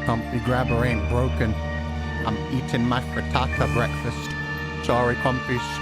Comfy grabber ain't broken. I'm eating my frittata breakfast. Sorry, comfies.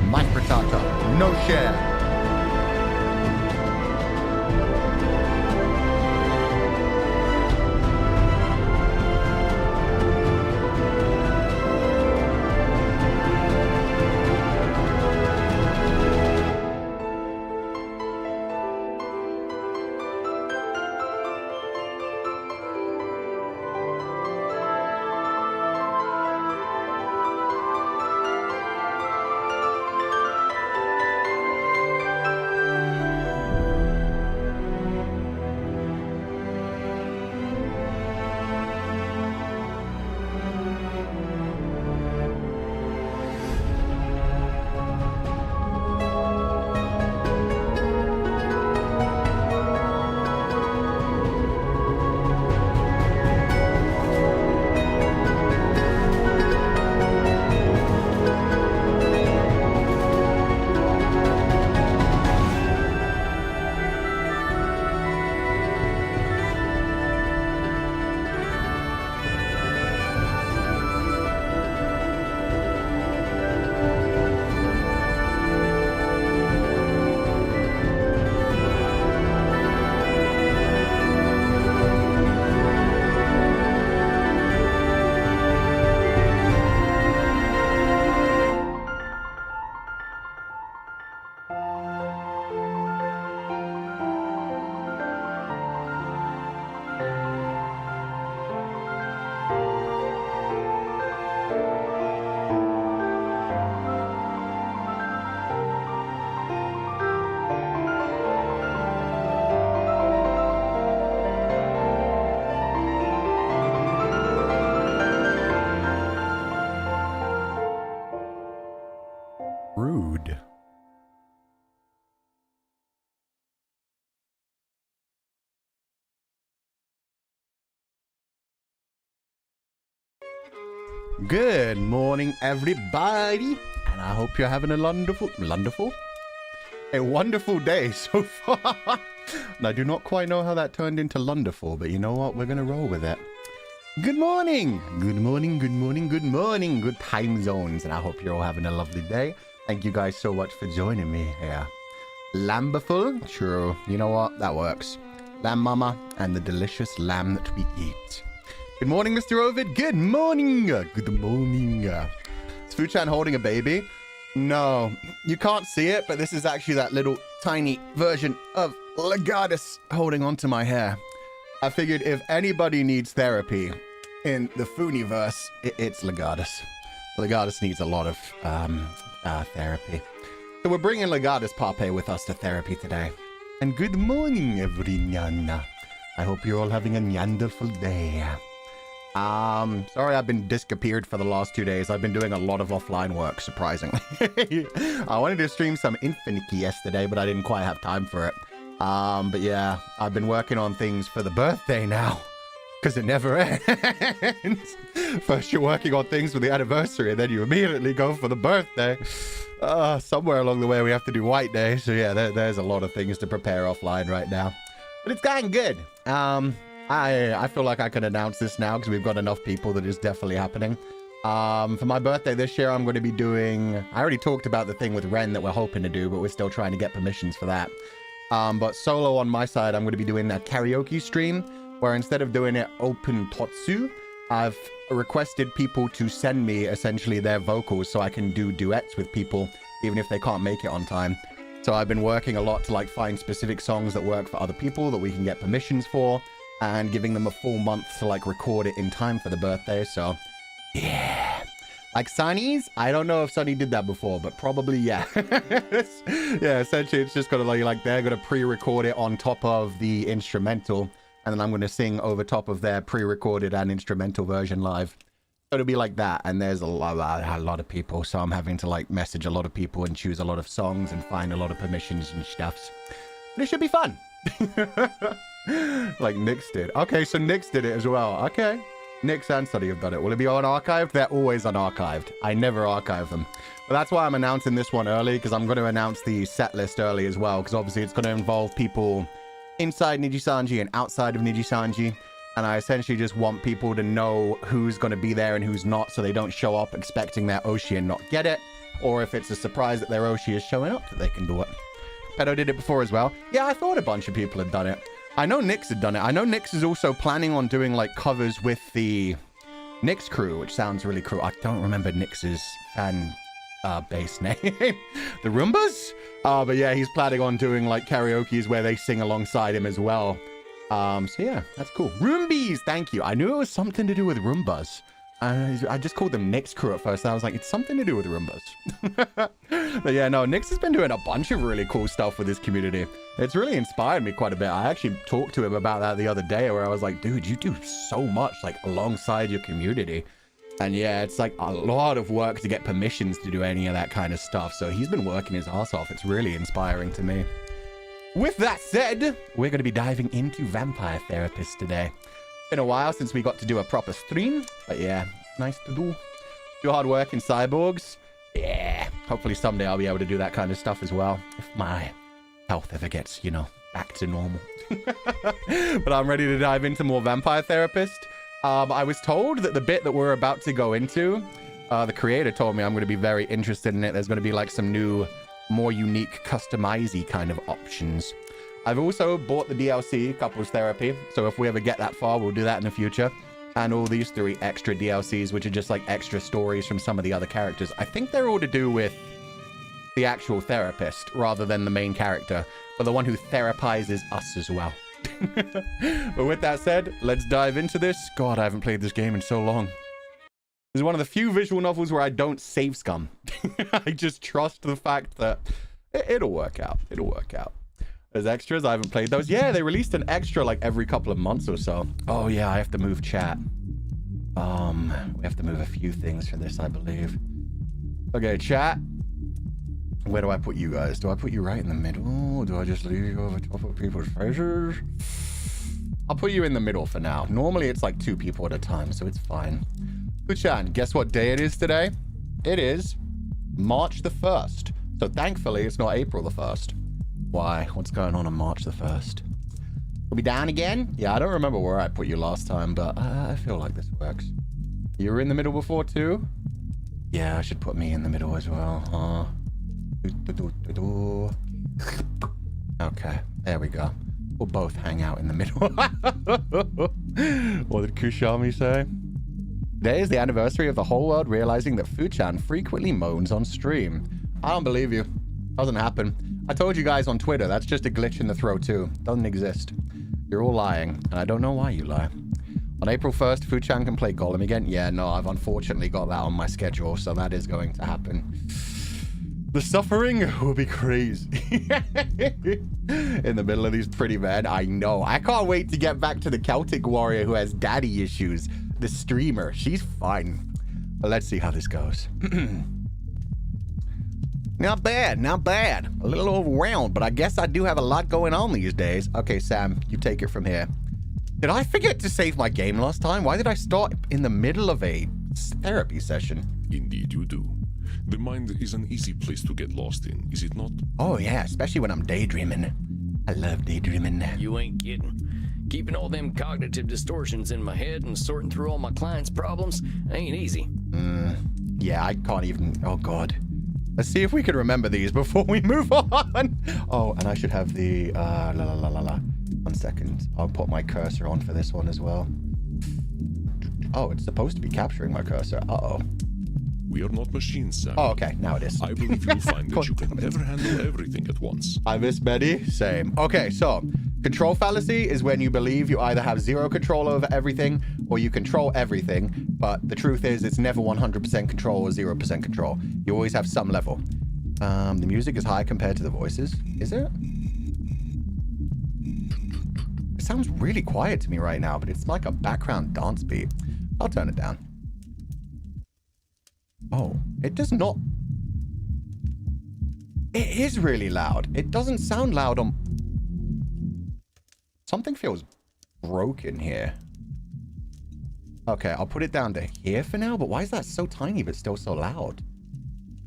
My frittata, no share. Good morning, everybody, and I hope you're having a wonderful day so far. And I do not quite know how that turned into wonderful, but you know what? We're gonna roll with it. Good morning, good morning, good morning, good morning, good time zones, and I hope you're all having a lovely day. Thank you guys so much for joining me here. Lambeful, true. You know what? That works. Lamb mama and the delicious lamb that we eat. Good morning, Mr. Ovid. Good morning. Good morning. Is Fuchan holding a baby? No, you can't see it, but this is actually that little tiny version of Legardus holding onto my hair. I figured if anybody needs therapy in the Fooniverse, it's Legardus. Legardus needs a lot of therapy. So we're bringing Legardus Pape with us to therapy today. And good morning, everyone. I hope you're all having a wonderful day. Sorry I've been disappeared for the last 2 days. I've been doing a lot of offline work, surprisingly. I wanted to stream some Infinity yesterday, but I didn't quite have time for it. But yeah, I've been working on things for the birthday now, because it never ends. First you're working on things for the anniversary, and then you immediately go for the birthday. Somewhere along the way we have to do White Day, so yeah, there's a lot of things to prepare offline right now. But it's going good. I feel like I can announce this now because we've got enough people that it's definitely happening. For my birthday this year, I'm going to be doing... I already talked about the thing with Ren that we're hoping to do, but we're still trying to get permissions for that. But solo on my side, I'm going to be doing a karaoke stream where instead of doing it open totsu, I've requested people to send me essentially their vocals so I can do duets with people, even if they can't make it on time. So I've been working a lot to like find specific songs that work for other people that we can get permissions for, and giving them a full month to like record it in time for the birthday. So yeah, like Sunny's, I don't know if Sunny did that before, but probably yeah. Yeah, essentially it's just gonna like they're gonna pre-record it on top of the instrumental, and then I'm gonna sing over top of their pre-recorded and instrumental version live. So it'll be like that, and there's a lot of people, so I'm having to like message a lot of people and choose a lot of songs and find a lot of permissions and stuffs. But it should be fun. Like Nyx did. Okay, so Nyx did it as well. Okay. Nyx and Sunny have done it. Will it be unarchived? They're always unarchived. I never archive them. But that's why I'm announcing this one early, because I'm going to announce the set list early as well, because obviously it's going to involve people inside Nijisanji and outside of Nijisanji. And I essentially just want people to know who's going to be there and who's not, so they don't show up expecting their Oshi and not get it. Or if it's a surprise that their Oshi is showing up, that they can do it. Pedo did it before as well. Yeah, I thought a bunch of people had done it. I know Nyx had done it. I know Nyx is also planning on doing like covers with the Nyx crew, which sounds really cool. I don't remember Nyx's fan base name. The Roombas? But yeah, he's planning on doing like karaoke's where they sing alongside him as well. So yeah, that's cool. Roombies, thank you. I knew it was something to do with Roombas. I just called them Nyx crew at first, and I was like, it's something to do with Roombas. But yeah, no, Nyx has been doing a bunch of really cool stuff with his community. It's really inspired me quite a bit. I actually talked to him about that the other day, where I was like, dude, you do so much like alongside your community. And yeah, it's like a lot of work to get permissions to do any of that kind of stuff. So he's been working his ass off. It's really inspiring to me. With that said, we're going to be diving into Vampire Therapist today. Been a while since we got to do a proper stream, but yeah, nice to do hard work in cyborgs. Yeah, hopefully someday I'll be able to do that kind of stuff as well, if my health ever gets, you know, back to normal. But I'm ready to dive into more Vampire Therapist. I was told that the bit that we're about to go into, the creator told me I'm going to be very interested in it. There's going to be like some new, more unique, customizey kind of options. I've also bought the DLC, Couples Therapy, so if we ever get that far, we'll do that in the future. And all these 3 extra DLCs, which are just like extra stories from some of the other characters. I think they're all to do with the actual therapist rather than the main character, but the one who therapizes us as well. But with that said, let's dive into this. God, I haven't played this game in so long. This is one of the few visual novels where I don't save scum. I just trust the fact that it'll work out. It'll work out. There's extras. I haven't played those. Yeah, they released an extra like every couple of months or so. Oh yeah, I have to move chat. We have to move a few things for this, I believe. Okay, chat. Where do I put you guys? Do I put you right in the middle? Do I just leave you over top of people's faces? I'll put you in the middle for now. Normally it's like 2 people at a time, so it's fine. Fuchan, guess what day it is today? It is March the 1st. So thankfully, it's not April the 1st. Why? What's going on March the 1st? We'll be down again? Yeah, I don't remember where I put you last time, but I feel like this works. You were in the middle before too? Yeah, I should put me in the middle as well, huh? Okay, there we go. We'll both hang out in the middle. What did Kushami say? Today is the anniversary of the whole world realizing that Fuchan frequently moans on stream. I don't believe you. Doesn't happen. I told you guys on Twitter, that's just a glitch in the throw too. Doesn't exist. You're all lying, and I don't know why you lie. On April 1st, Fuchan can play Golem again. Yeah, no, I've unfortunately got that on my schedule, so that is going to happen. The suffering will be crazy. In the middle of these pretty men, I know. I can't wait to get back to the Celtic warrior who has daddy issues. The streamer, she's fine. But let's see how this goes. Not bad, not bad. A little overwhelmed, but I guess I do have a lot going on these days. Okay, Sam, you take it from here. Did I forget to save my game last time? Why did I start in the middle of a therapy session? Indeed you do. The mind is an easy place to get lost in, is it not? Oh yeah, especially when I'm daydreaming. I love daydreaming. You ain't kidding. Keeping all them cognitive distortions in my head and sorting through all my clients' problems ain't easy. Yeah, I can't even... Oh god. Let's see if we can remember these before we move on. Oh, and I should have the... 1 second. I'll put my cursor on for this one as well. Oh, it's supposed to be capturing my cursor. Uh-oh. We are not machines, Sam. Oh, okay. Now it is. I believe you'll find that you can never handle everything at once. I miss Medy. Same. Okay, so control fallacy is when you believe you either have zero control over everything or you control everything, but the truth is it's never 100% control or 0% control. You always have some level. The music is high compared to the voices. Is it? It sounds really quiet to me right now, but it's like a background dance beat. I'll turn it down. Oh, it does not. It is really loud. It doesn't sound loud on... Something feels broken here. Okay, I'll put it down to here for now, but why is that so tiny but still so loud?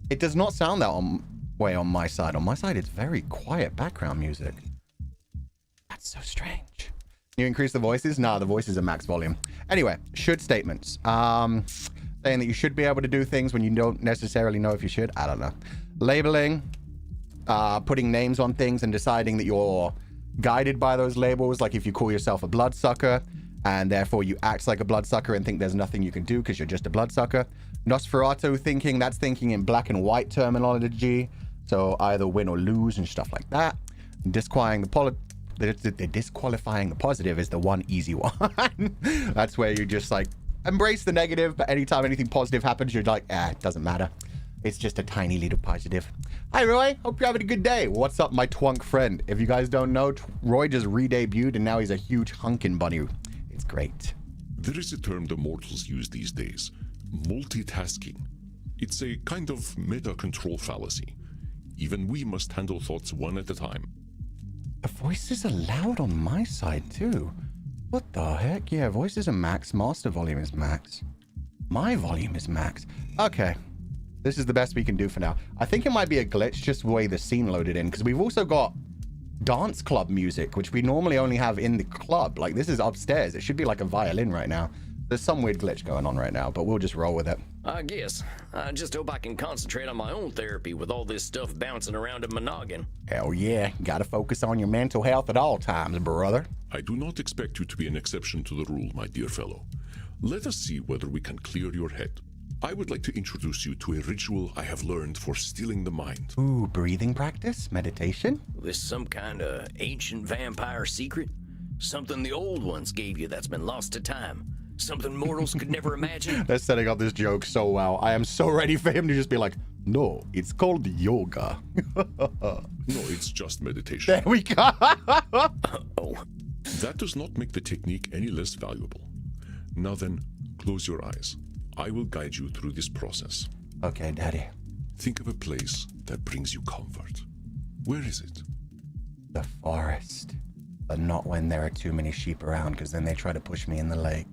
It does not sound that way on my side. On my side, it's very quiet background music. That's so strange. You increase the voices? Nah, the voices are max volume. Anyway, should statements. Saying that you should be able to do things when you don't necessarily know if you should. I don't know. Labeling, putting names on things and deciding that you're guided by those labels. Like if you call yourself a bloodsucker and therefore you act like a bloodsucker and think there's nothing you can do because you're just a bloodsucker. Nosferatu thinking, that's thinking in black and white terminology. So either win or lose and stuff like that. Disqualifying the positive is the one easy one. That's where you just like embrace the negative, but anytime anything positive happens, you're like, it doesn't matter. It's just a tiny little positive. Hi, Roy. Hope you're having a good day. What's up, my twunk friend? If you guys don't know, Roy just re-debuted, and now he's a huge hunkin' bunny. It's great. There is a term the mortals use these days. Multitasking. It's a kind of meta-control fallacy. Even we must handle thoughts one at a time. The voices are loud on my side, too. What the heck? Yeah, voices are max. Master volume is max. My volume is max. Okay. This is the best we can do for now. I think it might be a glitch just the way the scene loaded in, because we've also got dance club music, which we normally only have in the club. Like, this is upstairs. It should be like a violin right now. There's some weird glitch going on right now, but we'll just roll with it. I guess. I just hope I can concentrate on my own therapy with all this stuff bouncing around in my noggin. Hell yeah. Gotta focus on your mental health at all times, brother. I do not expect you to be an exception to the rule, my dear fellow. Let us see whether we can clear your head. I would like to introduce you to a ritual I have learned for stilling the mind. Ooh, breathing practice? Meditation? This some kind of ancient vampire secret? Something the old ones gave you that's been lost to time? Something mortals could never imagine? They're setting up this joke so well. I am so ready for him to just be like, no, it's called yoga. No, it's just meditation. There we go. Oh. That does not make the technique any less valuable. Now then, close your eyes. I will guide you through this process. Okay, Daddy. Think of a place that brings you comfort. Where is it? The forest. But not when there are too many sheep around, because then they try to push me in the lake.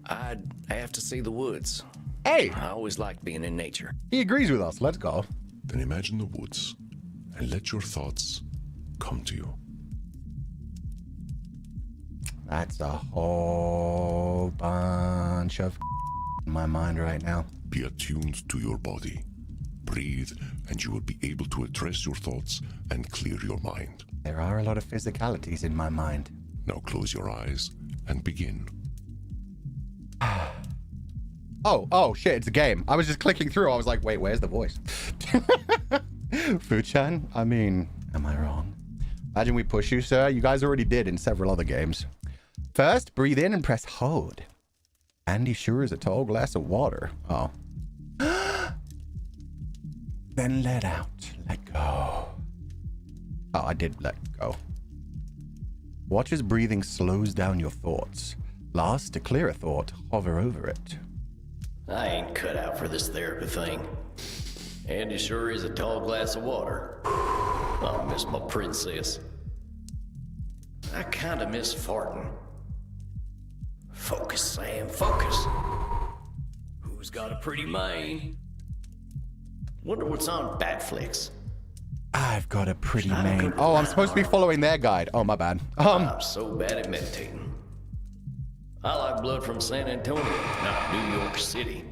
I'd have to say the woods. Hey, I always liked being in nature. he agrees with us. Let's go. Then imagine the woods and let your thoughts come to you. That's a whole bunch of in my mind right now. Be attuned to your body. Breathe, and you will be able to address your thoughts and clear your mind. There are a lot of physicalities in my mind. Now close your eyes and begin. Oh, shit, it's a game. I was just clicking through. I was like, wait, where's the voice? Fuchan? I mean, am I wrong? Imagine we push you, sir. You guys already did in several other games. First, breathe in and press hold. Andy sure is a tall glass of water. Oh. Then let out. Let go. Oh, I did let go. Watch as breathing slows down your thoughts. Last, to clear a thought, hover over it. I ain't cut out for this therapy thing. Andy sure is a tall glass of water. I miss my princess. I kinda miss farting. Focus, Sam, focus. Who's got a pretty mane? Wonder what's on Batflix. I've got a pretty mane. Oh, I'm supposed to be following their guide. Oh, my bad. I'm so bad at meditating. I like blood from San Antonio, not New York City.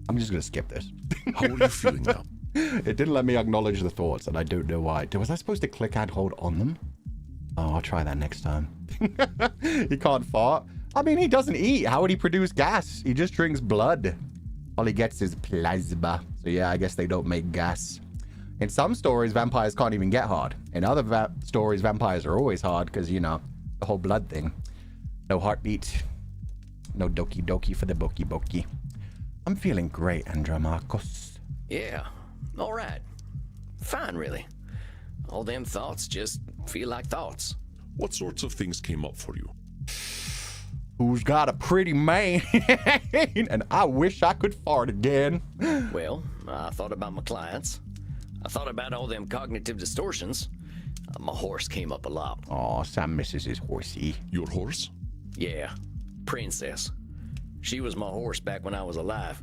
I'm just gonna skip this. How are you feeling now? It didn't let me acknowledge the thoughts, and I don't know why. Was I supposed to click and hold on them? Oh, I'll try that next time. He can't fart. I mean, he doesn't eat. How would he produce gas? He just drinks blood. All he gets is plasma. So yeah, I guess they don't make gas. In some stories, vampires can't even get hard. In other stories, vampires are always hard because, you know, the whole blood thing. No heartbeat. No doki doki for the boki boki. I'm feeling great, Andromarcos. Yeah, all right. Fine, really. All them thoughts just feel like thoughts. What sorts of things came up for you? Who's got a pretty mane? And I wish I could fart again. Well, I thought about my clients. I thought about all them cognitive distortions. My horse came up a lot. Aw, Sam misses his horsey. Your horse? Yeah, Princess. She was my horse back when I was alive.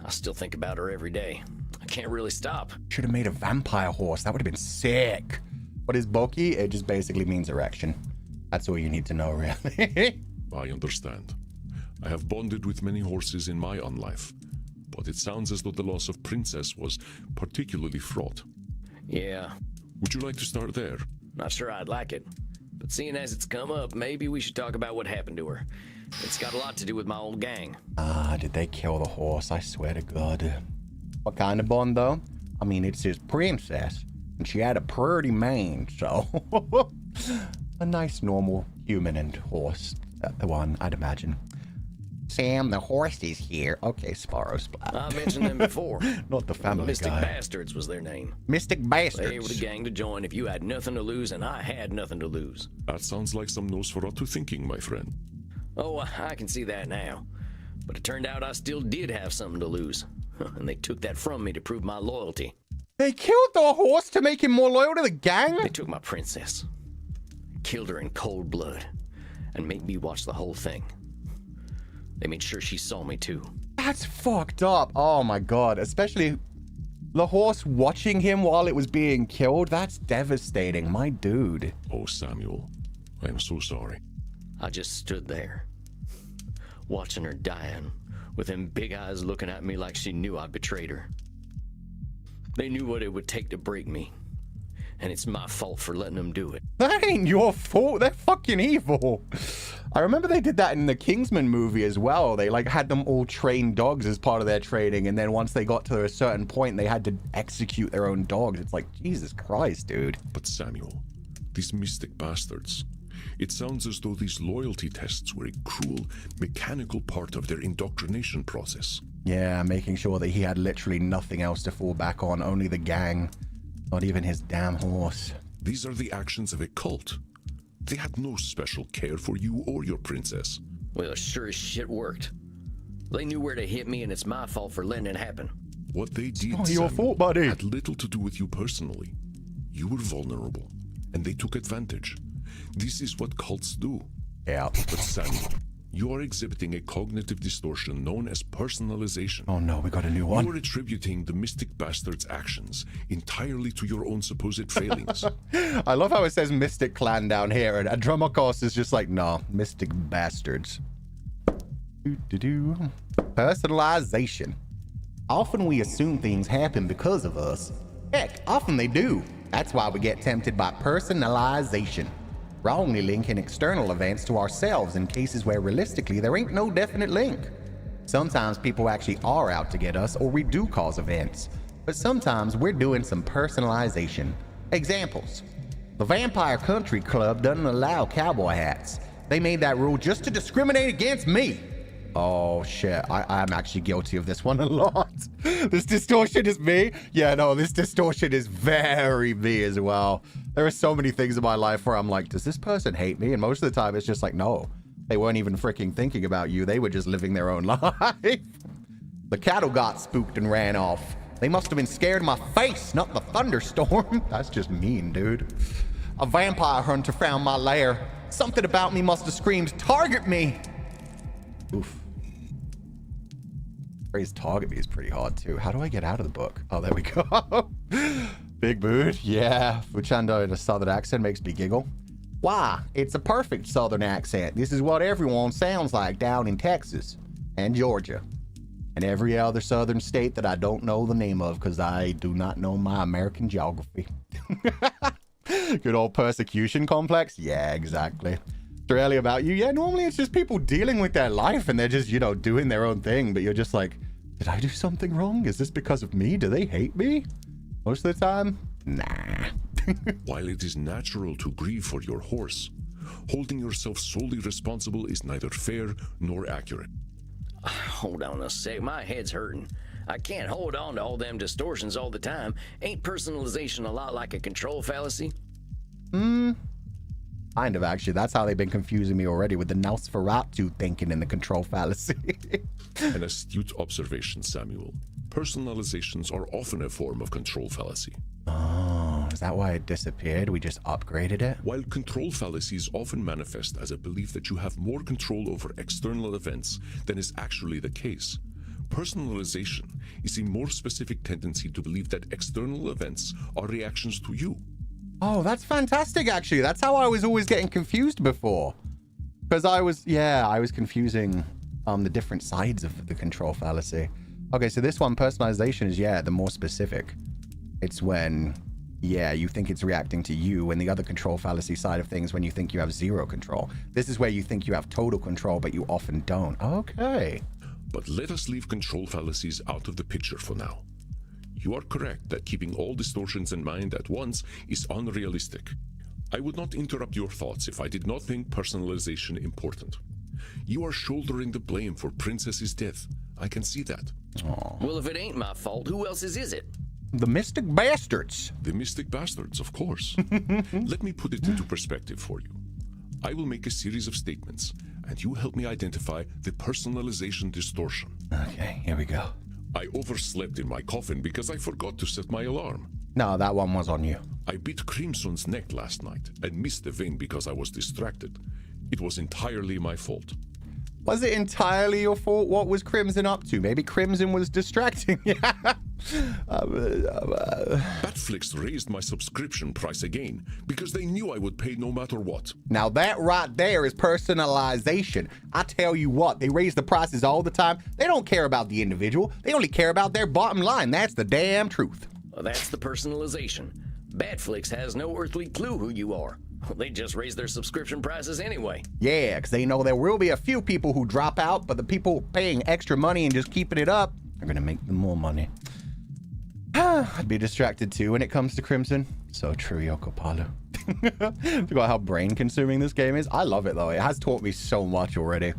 I still think about her every day. I can't really stop. Should have made a vampire horse. That would have been sick. What is bulky? It just basically means erection. That's all you need to know, really. I understand. I have bonded with many horses in my own life, but it sounds as though the loss of Princess was particularly fraught. Yeah. Would you like to start there? Not sure I'd like it. But seeing as it's come up, maybe we should talk about what happened to her. It's got a lot to do with my old gang. Did they kill the horse? I swear to God. What kind of bond, though? I mean, it's his princess, and she had a pretty mane, so... A nice, normal human and horse. The one, I'd imagine. Sam, the horse is here. Okay, Sparrow Splat. I mentioned them before. Not the family Mystic guy. Bastards was their name. Mystic Bastards. They were the gang to join if you had nothing to lose, and I had nothing to lose. That sounds like some Nosferatu thinking, my friend. Oh, I can see that now. But it turned out I still did have something to lose. And they took that from me to prove my loyalty. They killed the horse to make him more loyal to the gang? They took my princess. Killed her in cold blood. And made me watch the whole thing. They made sure she saw me too. That's fucked up. Oh my God. Especially the horse watching him while it was being killed. That's devastating. My dude. Oh, Samuel, I am so sorry. I just stood there, watching her dying, with them big eyes looking at me like she knew I betrayed her. They knew what it would take to break me, and it's my fault for letting them do it. That ain't your fault. They're fucking evil. I remember they did that in the Kingsman movie as well. They like had them all train dogs as part of their training, and then once they got to a certain point, they had to execute their own dogs. It's like, Jesus Christ, dude. But Samuel, these mystic bastards, it sounds as though these loyalty tests were a cruel, mechanical part of their indoctrination process. Yeah, making sure that he had literally nothing else to fall back on, only the gang. Not even his damn horse. These are the actions of a cult. They had no special care for you or your princess. Well, sure as shit worked. They knew where to hit me, and it's my fault for letting it happen. What they did, It's not your fault, buddy. had little to do with you personally. You were vulnerable, and they took advantage. This is what cults do. Yeah. But Samuel, you are exhibiting a cognitive distortion known as personalization. Oh no, we got a new one. You are attributing the Mystic Bastard's actions entirely to your own supposed failings. I love how it says Mystic Clan down here, and Andromachos is just like, no, Mystic Bastards. Personalization. Often we assume things happen because of us. Heck, often they do. That's why we get tempted by personalization. Wrongly linking external events to ourselves in cases where realistically there ain't no definite link. Sometimes people actually are out to get us, or we do cause events. But sometimes we're doing some personalization. Examples. The Vampire Country Club doesn't allow cowboy hats. They made that rule just to discriminate against me. Oh shit, I'm actually guilty of this one a lot. This distortion is me. Yeah, no, this distortion is very me as well. There are so many things in my life where I'm like, does this person hate me? And most of the time it's just like, no, they weren't even freaking thinking about you. They were just living their own life. The cattle got spooked and ran off. They must have been scared of my face, not the thunderstorm. That's just mean, dude. A vampire hunter found my lair. Something about me must have screamed, target me. Oof. Phrase target me is pretty hard too. How do I get out of the book? Oh, there we go. Big mood. Yeah. Fuchando in a southern accent makes me giggle. Why? It's a perfect southern accent. This is what everyone sounds like down in Texas and Georgia and every other southern state that I don't know the name of because I do not know my American geography. Good old persecution complex. Yeah, exactly. Really about you. Yeah, normally it's just people dealing with their life and they're just, you know, doing their own thing, but you're just like, did I do something wrong? Is this because of me? Do they hate me? Most of the time, nah. While it is natural to grieve for your horse, holding yourself solely responsible is neither fair nor accurate. Hold on a sec, my head's hurting. I can't hold on to all them distortions all the time. Ain't personalization a lot like a control fallacy? Kind of, actually. That's how they've been confusing me already with the Nosferatu thinking in the control fallacy. An astute observation, Samuel. Personalizations are often a form of control fallacy. Oh, is that why it disappeared? We just upgraded it? While control fallacies often manifest as a belief that you have more control over external events than is actually the case, personalization is a more specific tendency to believe that external events are reactions to you. Oh, that's fantastic, actually. That's how I was always getting confused before. Because I was confusing the different sides of the control fallacy. Okay, so this one, personalization, is, yeah, the more specific. It's when, yeah, you think it's reacting to you, and the other control fallacy side of things when you think you have zero control. This is where you think you have total control, but you often don't. Okay. But let us leave control fallacies out of the picture for now. You are correct that keeping all distortions in mind at once is unrealistic. I would not interrupt your thoughts if I did not think personalization important. You are shouldering the blame for Princess's death. I can see that. Aww. Well, if it ain't my fault, who else's is it? The Mystic Bastards. The Mystic Bastards, of course. Let me put it into perspective for you. I will make a series of statements, and you help me identify the personalization distortion. Okay, here we go. I overslept in my coffin because I forgot to set my alarm. No, that one was on you. I bit Crimson's neck last night and missed the vein because I was distracted. It was entirely my fault. Was it entirely your fault? What was Crimson up to? Maybe Crimson was distracting you. Batflix raised my subscription price again because they knew I would pay no matter what. Now that right there is personalization. I tell you what, they raise the prices all the time. They don't care about the individual. They only care about their bottom line. That's the damn truth. Well, that's the personalization. Batflix has no earthly clue who you are. They just raise their subscription prices anyway. Yeah, because they know there will be a few people who drop out, but the people paying extra money and just keeping it up are going to make them more money. I'd be distracted too when it comes to Crimson. So true, Yoko Palu. Forgot how brain consuming this game is. I love it though. It has taught me so much already.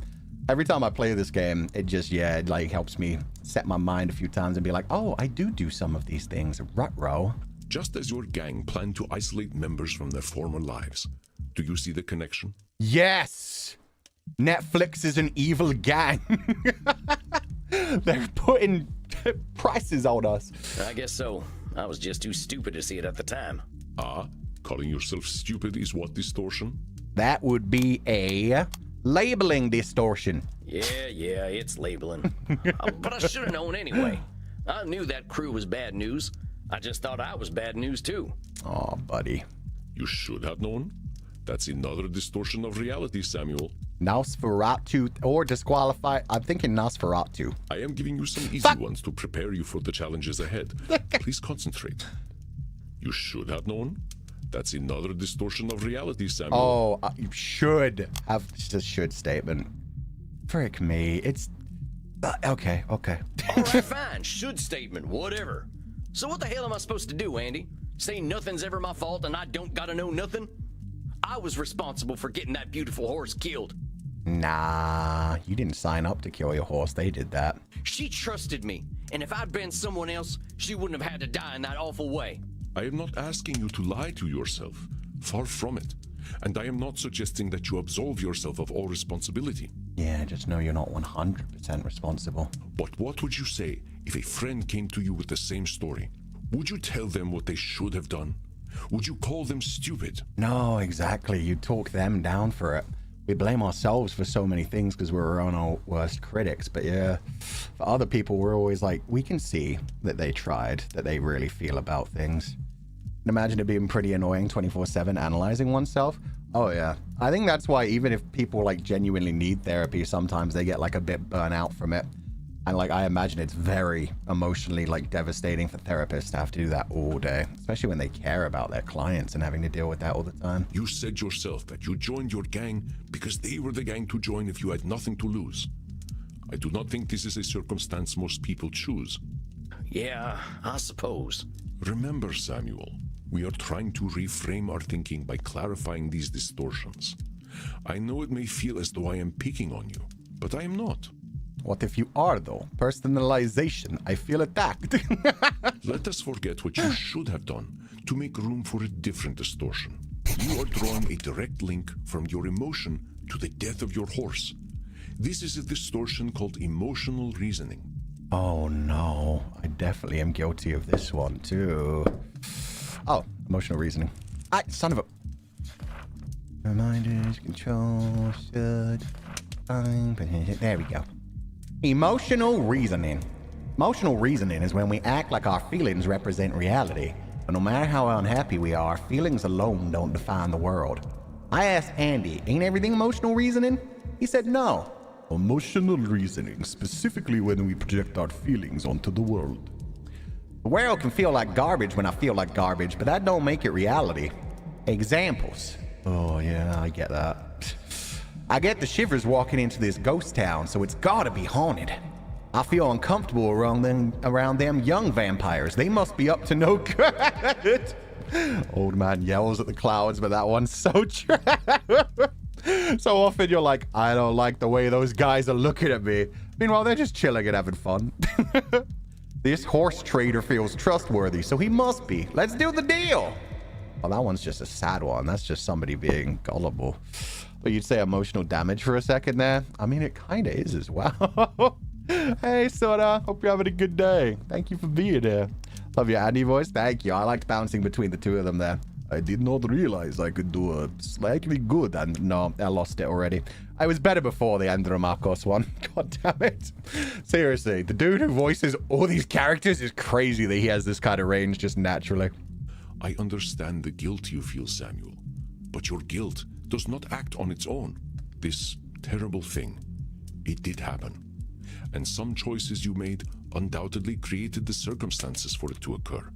Every time I play this game, it just, yeah, it like helps me set my mind a few times and be like, oh, I do some of these things. Ruh-roh. Just as your gang planned to isolate members from their former lives. Do you see the connection? Yes! Netflix is an evil gang. They're putting prices on us. I guess so. I was just too stupid to see it at the time. Ah, calling yourself stupid is what distortion? That would be a labeling distortion. Yeah, it's labeling. But I should have known anyway. I knew that crew was bad news. I just thought I was bad news too. Oh, buddy. You should have known. That's another distortion of reality, Samuel. Nosferatu or disqualify. I'm thinking Nosferatu. I am giving you some easy ones to prepare you for the challenges ahead. Please concentrate. You should have known. That's another distortion of reality, Samuel. Oh, you should have just a should statement. Frick me. It's... okay. All right, fine. Should statement, whatever. So what the hell am I supposed to do, Andy? Say nothing's ever my fault and I don't gotta know nothing? I was responsible for getting that beautiful horse killed. Nah, you didn't sign up to kill your horse. They did that. She trusted me, and if I'd been someone else, she wouldn't have had to die in that awful way. I am not asking you to lie to yourself. Far from it. And I am not suggesting that you absolve yourself of all responsibility. Yeah, just know you're not 100% responsible. But what would you say if a friend came to you with the same story? Would you tell them what they should have done? Would you call them stupid? No, exactly. You talk them down for it. We blame ourselves for so many things because we're our own worst critics. But yeah, for other people, we're always like, we can see that they tried, that they really feel about things. And imagine it being pretty annoying 24/7 analyzing oneself. Oh yeah. I think that's why even if people like genuinely need therapy, sometimes they get like a bit burnt out from it. And like, I imagine it's very emotionally like devastating for therapists to have to do that all day, especially when they care about their clients and having to deal with that all the time. You said yourself that you joined your gang because they were the gang to join if you had nothing to lose. I do not think this is a circumstance most people choose. Yeah, I suppose. Remember, Samuel, we are trying to reframe our thinking by clarifying these distortions. I know it may feel as though I am picking on you, but I am not. What if you are, though? Personalization. I feel attacked. Let us forget what you should have done to make room for a different distortion. You are drawing a direct link from your emotion to the death of your horse. This is a distortion called emotional reasoning. Oh no, I definitely am guilty of this one too. Oh, emotional reasoning. Son of a... Reminders, control, should... There we go. Emotional reasoning. Emotional reasoning is when we act like our feelings represent reality. But no matter how unhappy we are, feelings alone don't define the world. I asked Andy, ain't everything emotional reasoning? He said no. Emotional reasoning, specifically when we project our feelings onto the world. The world can feel like garbage when I feel like garbage, but that don't make it reality. Examples. Oh yeah, I get that. I get the shivers walking into this ghost town, so it's gotta be haunted. I feel uncomfortable around them young vampires. They must be up to no good. Old man yells at the clouds, but that one's so true. So often you're like, I don't like the way those guys are looking at me. Meanwhile, they're just chilling and having fun. This horse trader feels trustworthy, so he must be. Let's do the deal. Oh, that one's just a sad one. That's just somebody being gullible. But you'd say emotional damage for a second there? I mean, it kind of is as well. Hey, Soda. Hope you're having a good day. Thank you for being here. Love your Andy voice. Thank you. I liked bouncing between the two of them there. I did not realize I could do a slightly good. And no, I lost it already. I was better before the Andromachos one. God damn it. Seriously, the dude who voices all these characters is crazy that he has this kind of range just naturally. I understand the guilt you feel, Samuel. But your guilt does not act on its own. This terrible thing, it did happen. And some choices you made undoubtedly created the circumstances for it to occur.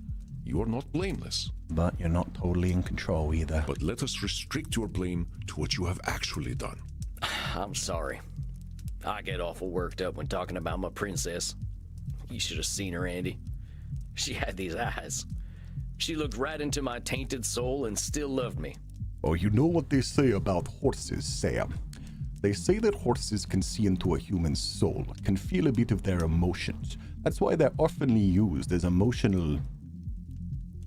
You are not blameless. But you're not totally in control either. But let us restrict your blame to what you have actually done. I'm sorry. I get awful worked up when talking about my princess. You should have seen her, Andy. She had these eyes. She looked right into my tainted soul and still loved me. Oh, you know what they say about horses, Sam. They say that horses can see into a human's soul, can feel a bit of their emotions. That's why they're often used as emotional...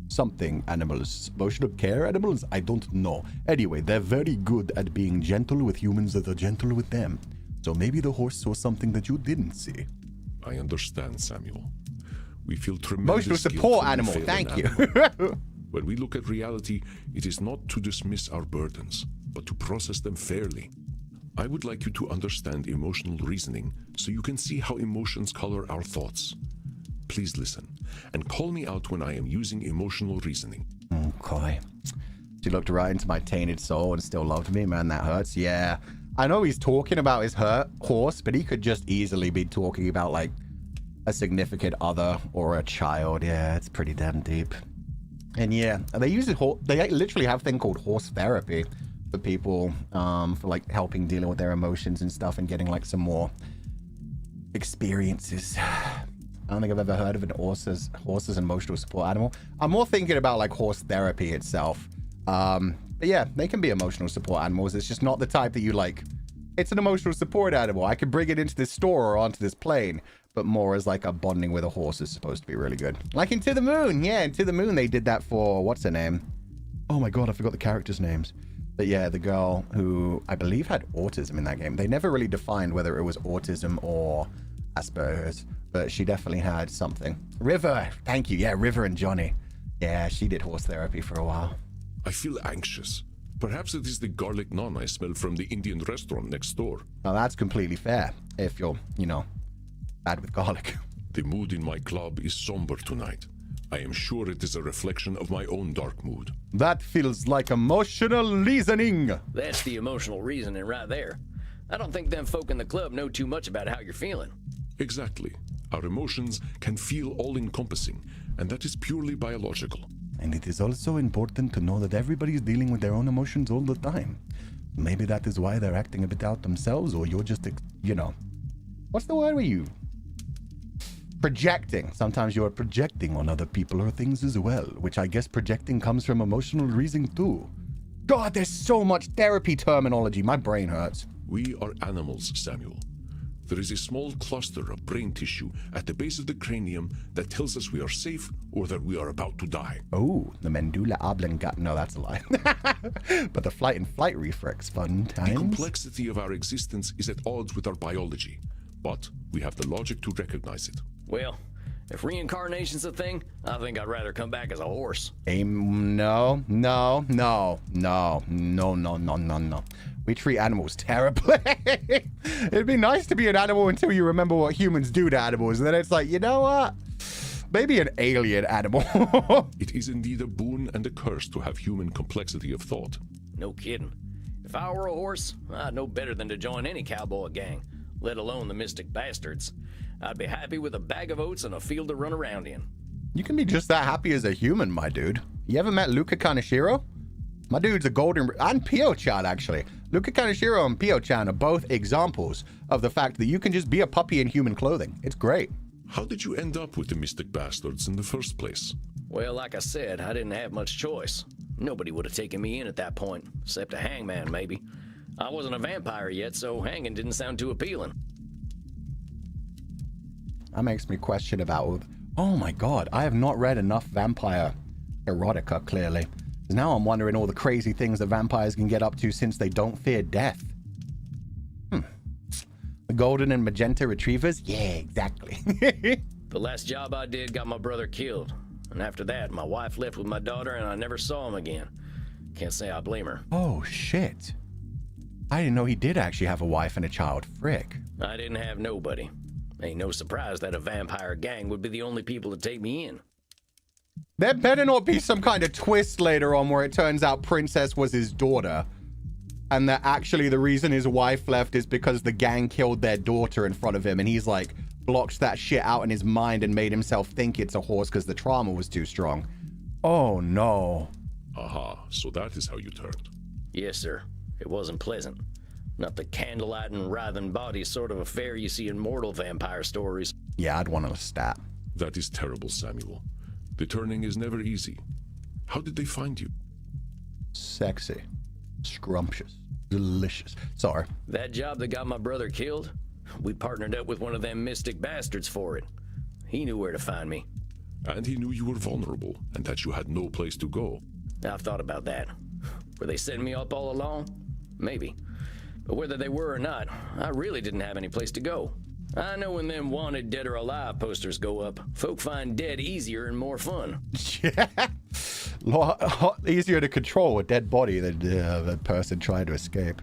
something animals. Emotional care animals? I don't know. Anyway, they're very good at being gentle with humans that are gentle with them. So maybe the horse saw something that you didn't see. I understand, Samuel. We feel tremendous emotional support animal, thank you. When we look at reality, it is not to dismiss our burdens, but to process them fairly. I would like you to understand emotional reasoning so you can see how emotions color our thoughts. Please listen, and call me out when I am using emotional reasoning. Okay. She looked right into my tainted soul and still loved me. Man, that hurts. Yeah. I know he's talking about his horse, but he could just easily be talking about, like, a significant other or a child. Yeah, it's pretty damn deep. And yeah, they use it. They literally have a thing called horse therapy for people, for like helping dealing with their emotions and stuff and getting like some more experiences. I don't think I've ever heard of an horse as emotional support animal. I'm more thinking about like horse therapy itself. But yeah, they can be emotional support animals. It's just not the type that you like. It's an emotional support animal. I could bring it into this store or onto this plane, but more as like a bonding with a horse is supposed to be really good. Like Into the Moon. Yeah, Into the Moon, they did that for, what's her name? Oh my God, I forgot the characters' names. But yeah, the girl who I believe had autism in that game. They never really defined whether it was autism or Asperger's, but she definitely had something. River, thank you. Yeah, River and Johnny. Yeah, she did horse therapy for a while. I feel anxious. Perhaps it is the garlic naan I smell from the Indian restaurant next door. Now that's completely fair if you're, you know, bad with garlic. The mood in my club is somber tonight. I am sure it is a reflection of my own dark mood. That feels like emotional reasoning. That's the emotional reasoning right there. I don't think them folk in the club know too much about how you're feeling. Exactly. Our emotions can feel all-encompassing, and that is purely biological. And it is also important to know that everybody is dealing with their own emotions all the time. Maybe that is why they're acting a bit out themselves, or you're just, you know, what's the word where you projecting? Sometimes you are projecting on other people or things as well, which I guess projecting comes from emotional reasoning too. God, there's so much therapy terminology. My brain hurts. We are animals, Samuel. There is a small cluster of brain tissue at the base of the cranium that tells us we are safe or that we are about to die. Oh, the medulla oblongata. No, that's a lie. But the flight and flight reflex, fun times. The complexity of our existence is at odds with our biology, but we have the logic to recognize it. Well, if reincarnation's a thing, I think I'd rather come back as a horse. No. We treat animals terribly. It'd be nice to be an animal until you remember what humans do to animals. And then it's like, you know what? Maybe an alien animal. It is indeed a boon and a curse to have human complexity of thought. No kidding. If I were a horse, I'd know better than to join any cowboy gang, let alone the Mystic Bastards. I'd be happy with a bag of oats and a field to run around in. You can be just that happy as a human, my dude. You ever met Luca Kaneshiro? My dude's a golden... And Pio-chan, actually. Luca Kaneshiro and Pio-chan are both examples of the fact that you can just be a puppy in human clothing. It's great. How did you end up with the Mystic Bastards in the first place? Well, like I said, I didn't have much choice. Nobody would have taken me in at that point, except a hangman, maybe. I wasn't a vampire yet, so hanging didn't sound too appealing. That makes me question about... Oh my god, I have not read enough vampire erotica, clearly. Now I'm wondering all the crazy things that vampires can get up to since they don't fear death. The golden and magenta retrievers? Yeah, exactly. The last job I did got my brother killed. And after that, my wife left with my daughter and I never saw him again. Can't say I blame her. Oh, shit. I didn't know he did actually have a wife and a child. Frick. I didn't have nobody. Ain't no surprise that a vampire gang would be the only people to take me in. There better not be some kind of twist later on where it turns out Princess was his daughter. And that actually the reason his wife left is because the gang killed their daughter in front of him. And he's like blocked that shit out in his mind and made himself think it's a horse because the trauma was too strong. Oh no. Aha, so that is how you turned. Yes, sir. It wasn't pleasant. Not the candlelight and writhing body sort of affair you see in mortal vampire stories. Yeah, I'd want to stat. That is terrible, Samuel. The turning is never easy. How did they find you? Sexy. Scrumptious. Delicious. Sorry. That job that got my brother killed? We partnered up with one of them Mystic Bastards for it. He knew where to find me. And he knew you were vulnerable and that you had no place to go. I've thought about that. Were they setting me up all along? Maybe. But whether they were or not, I really didn't have any place to go. I know when them wanted dead or alive posters go up, folk find dead easier and more fun. Yeah. Easier to control a dead body than a person trying to escape.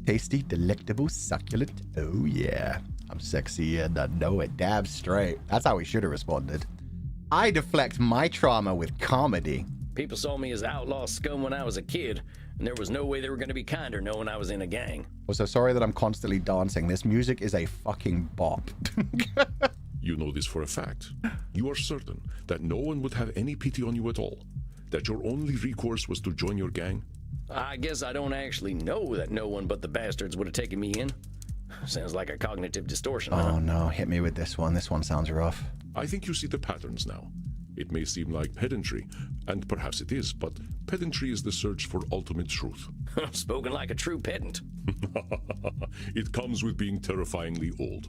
Tasty, delectable, succulent. Oh yeah. I'm sexy and I know it. Damn straight. That's how he should have responded. I deflect my trauma with comedy. People saw me as outlaw scum when I was a kid, and there was no way they were going to be kinder knowing I was in a gang. Also, sorry that I'm constantly dancing. This music is a fucking bop. You know this for a fact. You are certain that no one would have any pity on you at all. That your only recourse was to join your gang. I guess I don't actually know that no one but the bastards would have taken me in. Sounds like a cognitive distortion. Oh no, hit me with this one. This one sounds rough. I think you see the patterns now. It may seem like pedantry, and perhaps it is, but pedantry is the search for ultimate truth. Spoken like a true pedant. It comes with being terrifyingly old.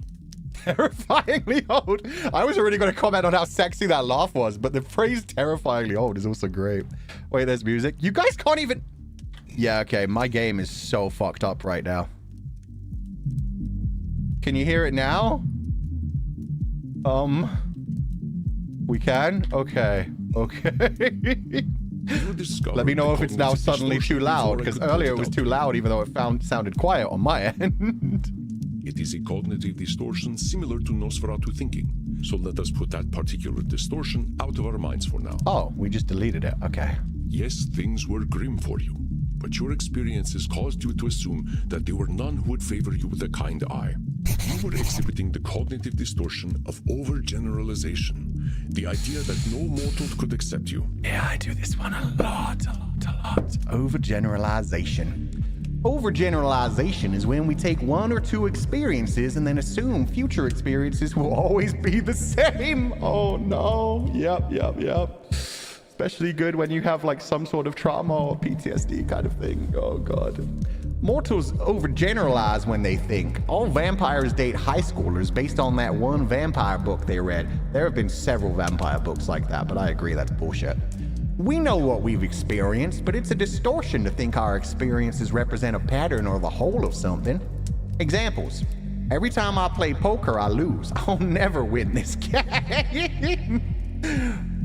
Terrifyingly old? I was already going to comment on how sexy that laugh was, but the phrase terrifyingly old is also great. Wait, there's music. You guys can't even... Yeah, okay, my game is so fucked up right now. Can you hear it now? We can? Okay. Okay. Let me know if it's now suddenly too loud, because earlier it was too loud, even though it sounded quiet on my end. It is a cognitive distortion similar to Nosferatu thinking. So let us put that particular distortion out of our minds for now. Oh, we just deleted it. Okay. Yes, things were grim for you, but your experiences caused you to assume that there were none who would favor you with a kind eye. You were exhibiting the cognitive distortion of overgeneralization, the idea that no mortal could accept you. Yeah, I do this one a lot. Overgeneralization. Overgeneralization is when we take one or two experiences and then assume future experiences will always be the same. Oh no. Yep. Especially good when you have like some sort of trauma or PTSD kind of thing. Oh god. Mortals overgeneralize when they think. All vampires date high schoolers based on that one vampire book they read. There have been several vampire books like that, but I agree that's bullshit. We know what we've experienced, but it's a distortion to think our experiences represent a pattern or the whole of something. Examples. Every time I play poker, I lose. I'll never win this game.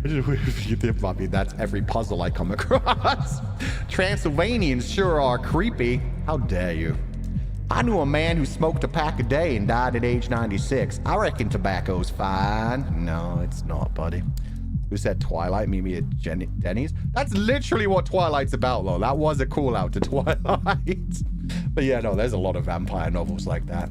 I mean, that's every puzzle I come across. Transylvanians sure are creepy. How dare you? I knew a man who smoked a pack a day and died at age 96. I reckon tobacco's fine. No, it's not, buddy. Who said Twilight? Meet me at Denny's? That's literally what Twilight's about, though. That was a call out to Twilight. But yeah, no, there's a lot of vampire novels like that.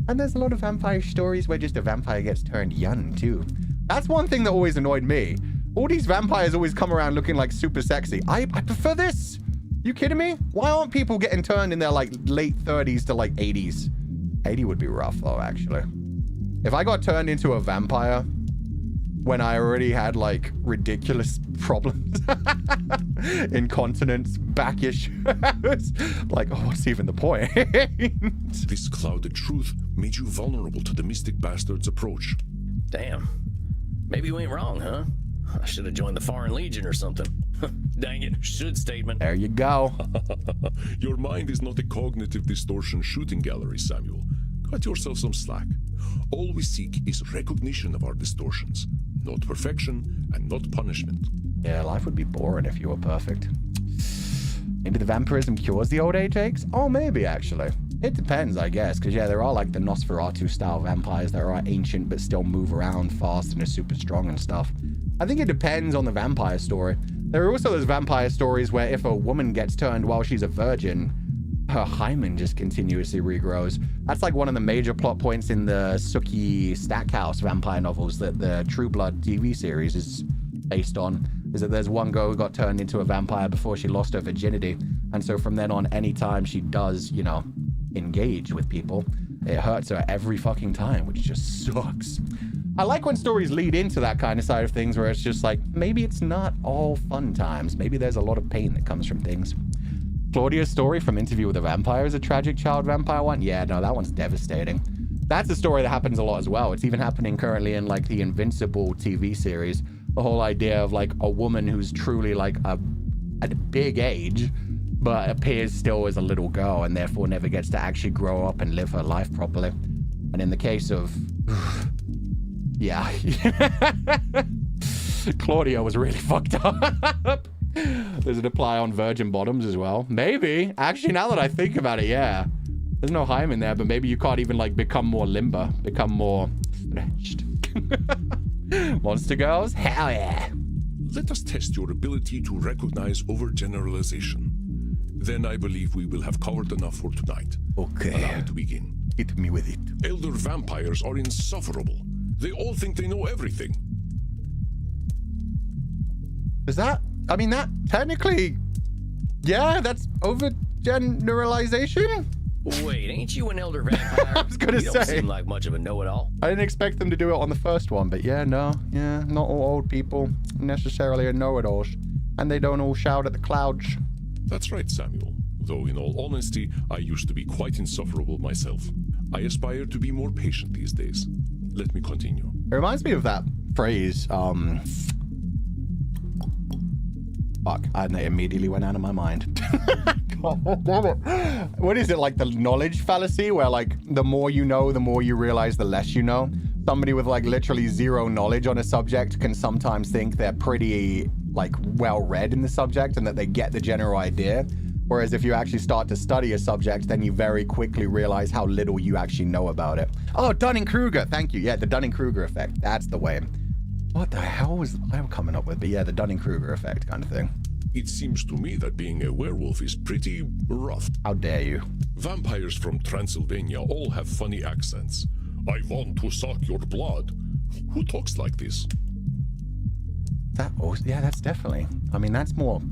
And there's a lot of vampire stories where just a vampire gets turned young, too. That's one thing that always annoyed me. All these vampires always come around looking like super sexy. I prefer this. You kidding me? Why aren't people getting turned in their like late 30s to like 80s? 80 would be rough, though, actually. If I got turned into a vampire when I already had like ridiculous problems, incontinence, back issues, like, oh, what's even the point? This clouded truth made you vulnerable to the mystic bastard's approach. Damn. Maybe you ain't wrong, huh? I should have joined the Foreign Legion or something. Dang it, should statement. There you go. Your mind is not a cognitive distortion shooting gallery, Samuel. Cut yourself some slack. All we seek is recognition of our distortions, not perfection and not punishment. Yeah, life would be boring if you were perfect. Maybe the vampirism cures the old age aches? Oh, maybe, actually. It depends, I guess, because, yeah, there are, like, the Nosferatu-style vampires that are ancient but still move around fast and are super strong and stuff. I think it depends on the vampire story. There are also those vampire stories where if a woman gets turned while she's a virgin, her hymen just continuously regrows. That's, like, one of the major plot points in the Sookie Stackhouse vampire novels that the True Blood TV series is based on. Is that there's one girl who got turned into a vampire before she lost her virginity. And so from then on, anytime she does, you know, engage with people, it hurts her every fucking time, which just sucks. I like when stories lead into that kind of side of things where it's just like, maybe it's not all fun times. Maybe there's a lot of pain that comes from things. Claudia's story from Interview with a Vampire is a tragic child vampire one. Yeah, no, that one's devastating. That's a story that happens a lot as well. It's even happening currently in like the Invincible TV series. The whole idea of like a woman who's truly like at a big age, but appears still as a little girl and therefore never gets to actually grow up and live her life properly. And in the case of, yeah, Claudia was really fucked up. Does it apply on virgin bottoms as well? Maybe. Actually, now that I think about it, yeah. There's no hymen there, but maybe you can't even, like, become more limber. Become more stretched. Monster girls? Hell yeah. Let us test your ability to recognize overgeneralization. Then I believe we will have covered enough for tonight. Okay. Allow me to begin. Hit me with it. Elder vampires are insufferable. They all think they know everything. Is that... I mean, that technically... Yeah, that's overgeneralization? Wait, ain't you an elder vampire? I was gonna You don't say. seem like much of a know-it-all. I didn't expect them to do it on the first one, but yeah, no. Yeah, not all old people necessarily are know-it-alls. And they don't all shout at the clouds. That's right, Samuel. Though in all honesty, I used to be quite insufferable myself. I aspire to be more patient these days. Let me continue. It reminds me of that phrase, fuck, and it immediately went out of my mind. God damn it. What is it, like the knowledge fallacy, where like the more you know, the more you realize the less you know? Somebody with like literally zero knowledge on a subject can sometimes think they're pretty like well read in the subject and that they get the general idea. Whereas if you actually start to study a subject, then you very quickly realize how little you actually know about it. Oh, Dunning-Kruger. Thank you. Yeah, the Dunning-Kruger effect. That's the way. What the hell was I coming up with? But yeah, the Dunning-Kruger effect kind of thing. It seems to me that being a werewolf is pretty rough. How dare you? Vampires from Transylvania all have funny accents. I want to suck your blood. Who talks like this? That, oh, yeah, that's definitely. I mean, that's more...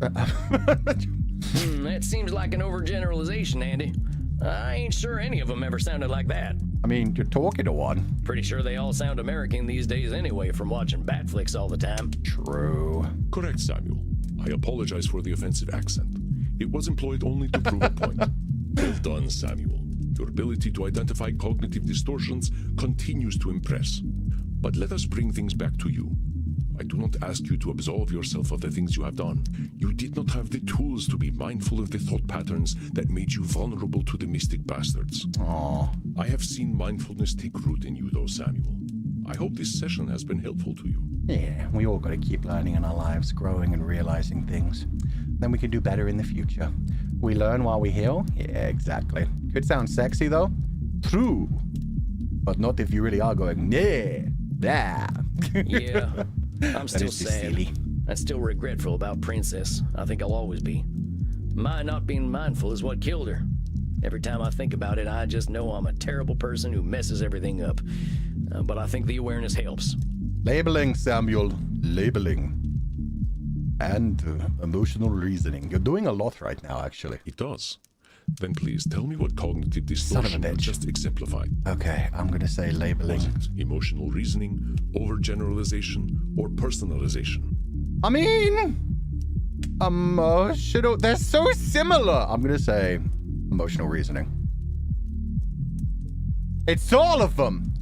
That seems like an overgeneralization, Andy. I ain't sure any of them ever sounded like that. I mean, you're talking to one. Pretty sure they all sound American these days anyway from watching bat flicks all the time. True. Correct, Samuel. I apologize for the offensive accent. It was employed only to prove a point. Well done, Samuel. Your ability to identify cognitive distortions continues to impress. But let us bring things back to you. I do not ask you to absolve yourself of the things you have done. You did not have the tools to be mindful of the thought patterns that made you vulnerable to the mystic bastards. Aww. I have seen mindfulness take root in you, though, Samuel. I hope this session has been helpful to you. Yeah, we all got to keep learning in our lives, growing and realizing things. Then we can do better in the future. We learn while we heal? Yeah, exactly. Could sound sexy, though. True. But not if you really are going, yeah, yeah. Yeah. I'm still is just sad. silly. I'm still regretful about Princess. I think I'll always be. My not being mindful is what killed her. Every time I think about it, I just know I'm a terrible person who messes everything up. But I think the awareness helps. Labeling, Samuel. Labeling. And emotional reasoning. You're doing a lot right now, actually. It does. Then please tell me what cognitive Son of a distortion you bitch. just exemplified. Okay, I'm going to say labeling. Was it emotional reasoning, overgeneralization, or personalization? I mean, emotional. They're so similar. I'm going to say emotional reasoning. It's all of them.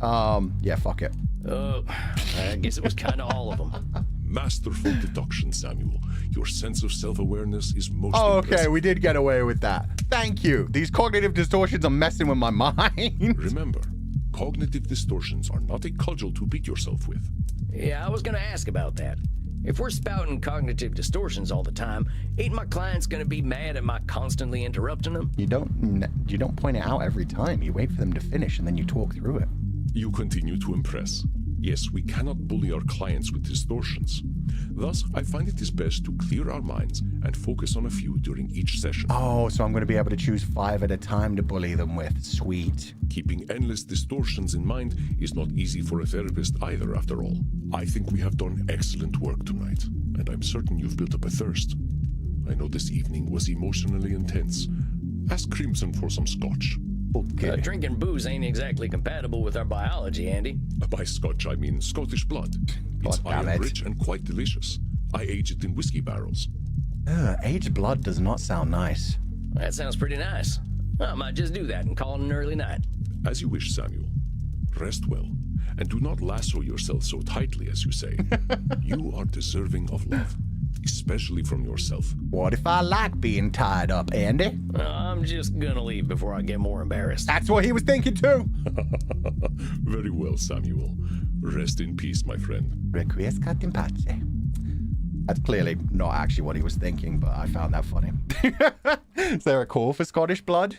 Yeah, fuck it. I guess it was kind of all of them. Masterful deduction, Samuel. Your sense of self-awareness is most Oh, okay, impressive. we did get away with that. Thank you. These cognitive distortions are messing with my mind. Remember, cognitive distortions are not a cudgel to beat yourself with. Yeah, I was gonna ask about that. If we're spouting cognitive distortions all the time, ain't my clients gonna be mad at my constantly interrupting them? You don't point it out every time. You wait for them to finish and then you talk through it. You continue to impress. Yes, we cannot bully our clients with distortions. Thus, I find it is best to clear our minds and focus on a few during each session. Oh, so I'm going to be able to choose 5 at a time to bully them with. Sweet. Keeping endless distortions in mind is not easy for a therapist either, after all. I think we have done excellent work tonight, and I'm certain you've built up a thirst. I know this evening was emotionally intense. Ask Crimson for some scotch. Okay. Drinking booze ain't exactly compatible with our biology, Andy. By scotch, I mean Scottish blood. It's God damn it. iron-rich and quite delicious. I age it in whiskey barrels. Aged blood does not sound nice. That sounds pretty nice. I might just do that and call it an early night. As you wish, Samuel. Rest well, and do not lasso yourself so tightly, as you say. You are deserving of love, especially from yourself. What if I like being tied up, Andy? I'm just gonna leave before I get more embarrassed. That's what he was thinking too. Very well, Samuel. Rest in peace, my friend. Requiescat in pace. That's clearly not actually what he was thinking, but I found that funny. Is there a call for Scottish blood?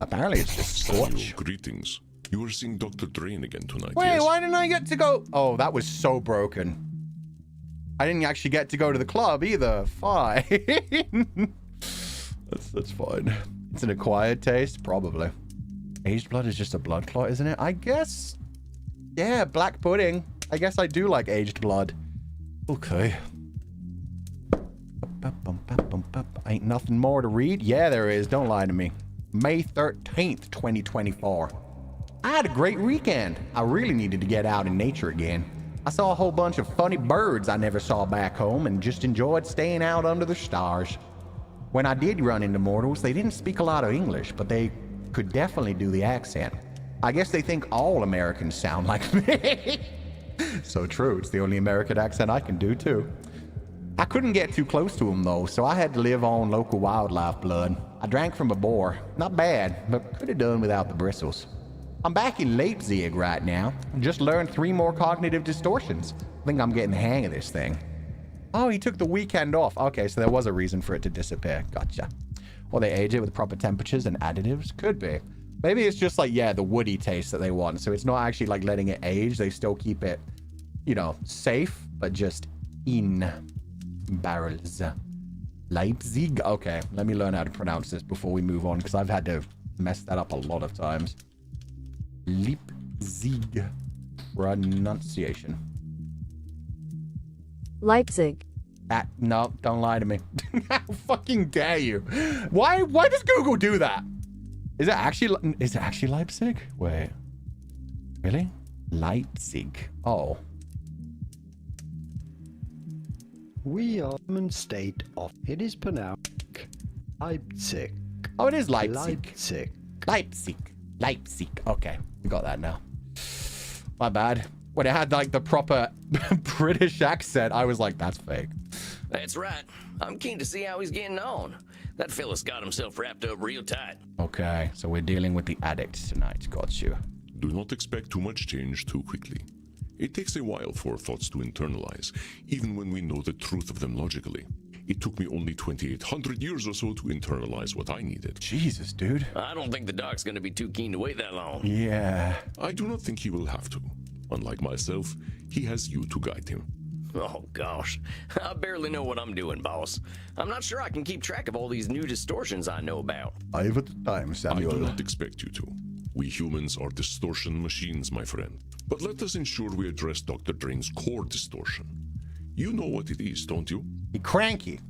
Apparently it's just Scotch. Greetings. You are seeing Dr. Drayne again tonight. Wait, yes? why didn't I get to go? Oh, that was so broken. I didn't actually get to go to the club either. Fine. That's fine. It's an acquired taste? Probably. Aged blood is just a blood clot, isn't it? I guess. Yeah, black pudding. I guess I do like aged blood. Okay. Ain't nothing more to read? Yeah, there is. Don't lie to me. May 13th, 2024. I had a great weekend. I really needed to get out in nature again. I saw a whole bunch of funny birds I never saw back home and just enjoyed staying out under the stars. When I did run into mortals, they didn't speak a lot of English, but they could definitely do the accent. I guess they think all Americans sound like me. So true. It's the only American accent I can do, too. I couldn't get too close to them, though, so I had to live on local wildlife blood. I drank from a boar. Not bad, but could have done without the bristles. I'm back in Leipzig right now. Just learned 3 more cognitive distortions. I think I'm getting the hang of this thing. Oh, he took the weekend off. Okay, so there was a reason for it to disappear. Gotcha. Or they age it with proper temperatures and additives? Could be. Maybe it's just like, yeah, the woody taste that they want. So it's not actually like letting it age. They still keep it, you know, safe, but just in barrels. Leipzig. Okay, let me learn how to pronounce this before we move on, because I've had to mess that up a lot of times. Leipzig pronunciation. Leipzig. No, don't lie to me. How fucking dare you? Why does Google do that? Is it actually Leipzig? Wait. Really? Leipzig. Oh. We are in state of it is pronounced Leipzig. Oh, it is Leipzig. Leipzig. Leipzig. Okay, we got that now. My bad. When it had like the proper British accent, I was like, that's fake. That's right. I'm keen to see how he's getting on. That fella's got himself wrapped up real tight. Okay, so we're dealing with the addicts tonight. Got you. Do not expect too much change too quickly. It takes a while for thoughts to internalize, even when we know the truth of them logically. It took me only 2,800 years or so to internalize what I needed. Jesus, dude. I don't think the doc's gonna be too keen to wait that long. Yeah. I do not think he will have to. Unlike myself, he has you to guide him. Oh, gosh. I barely know what I'm doing, boss. I'm not sure I can keep track of all these new distortions I know about. I have a time, I Samuel. do not expect you to. We humans are distortion machines, my friend. But let us ensure we address Dr. Drayne's core distortion. You know what it is, don't you? Be cranky.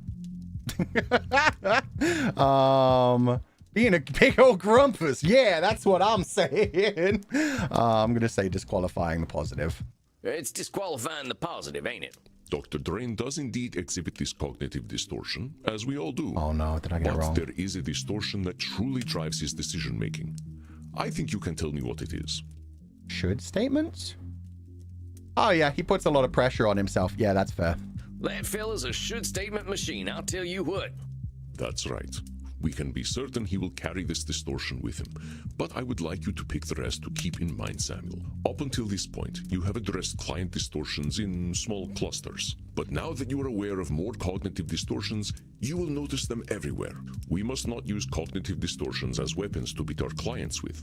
Being a big old grumpus. Yeah, that's what I'm saying. I'm gonna say disqualifying the positive. It's disqualifying the positive, ain't it? Dr. Drayne does indeed exhibit this cognitive distortion, as we all do. Oh no, did I get it wrong? But there is a distortion that truly drives his decision-making. I think you can tell me what it is. Should statements? Oh yeah, he puts a lot of pressure on himself. Yeah, that's fair. That fella's a should statement machine, I'll tell you what. That's right. We can be certain he will carry this distortion with him, but I would like you to pick the rest to keep in mind, Samuel. Up until this point, you have addressed client distortions in small clusters. But now that you are aware of more cognitive distortions, you will notice them everywhere. We must not use cognitive distortions as weapons to beat our clients with.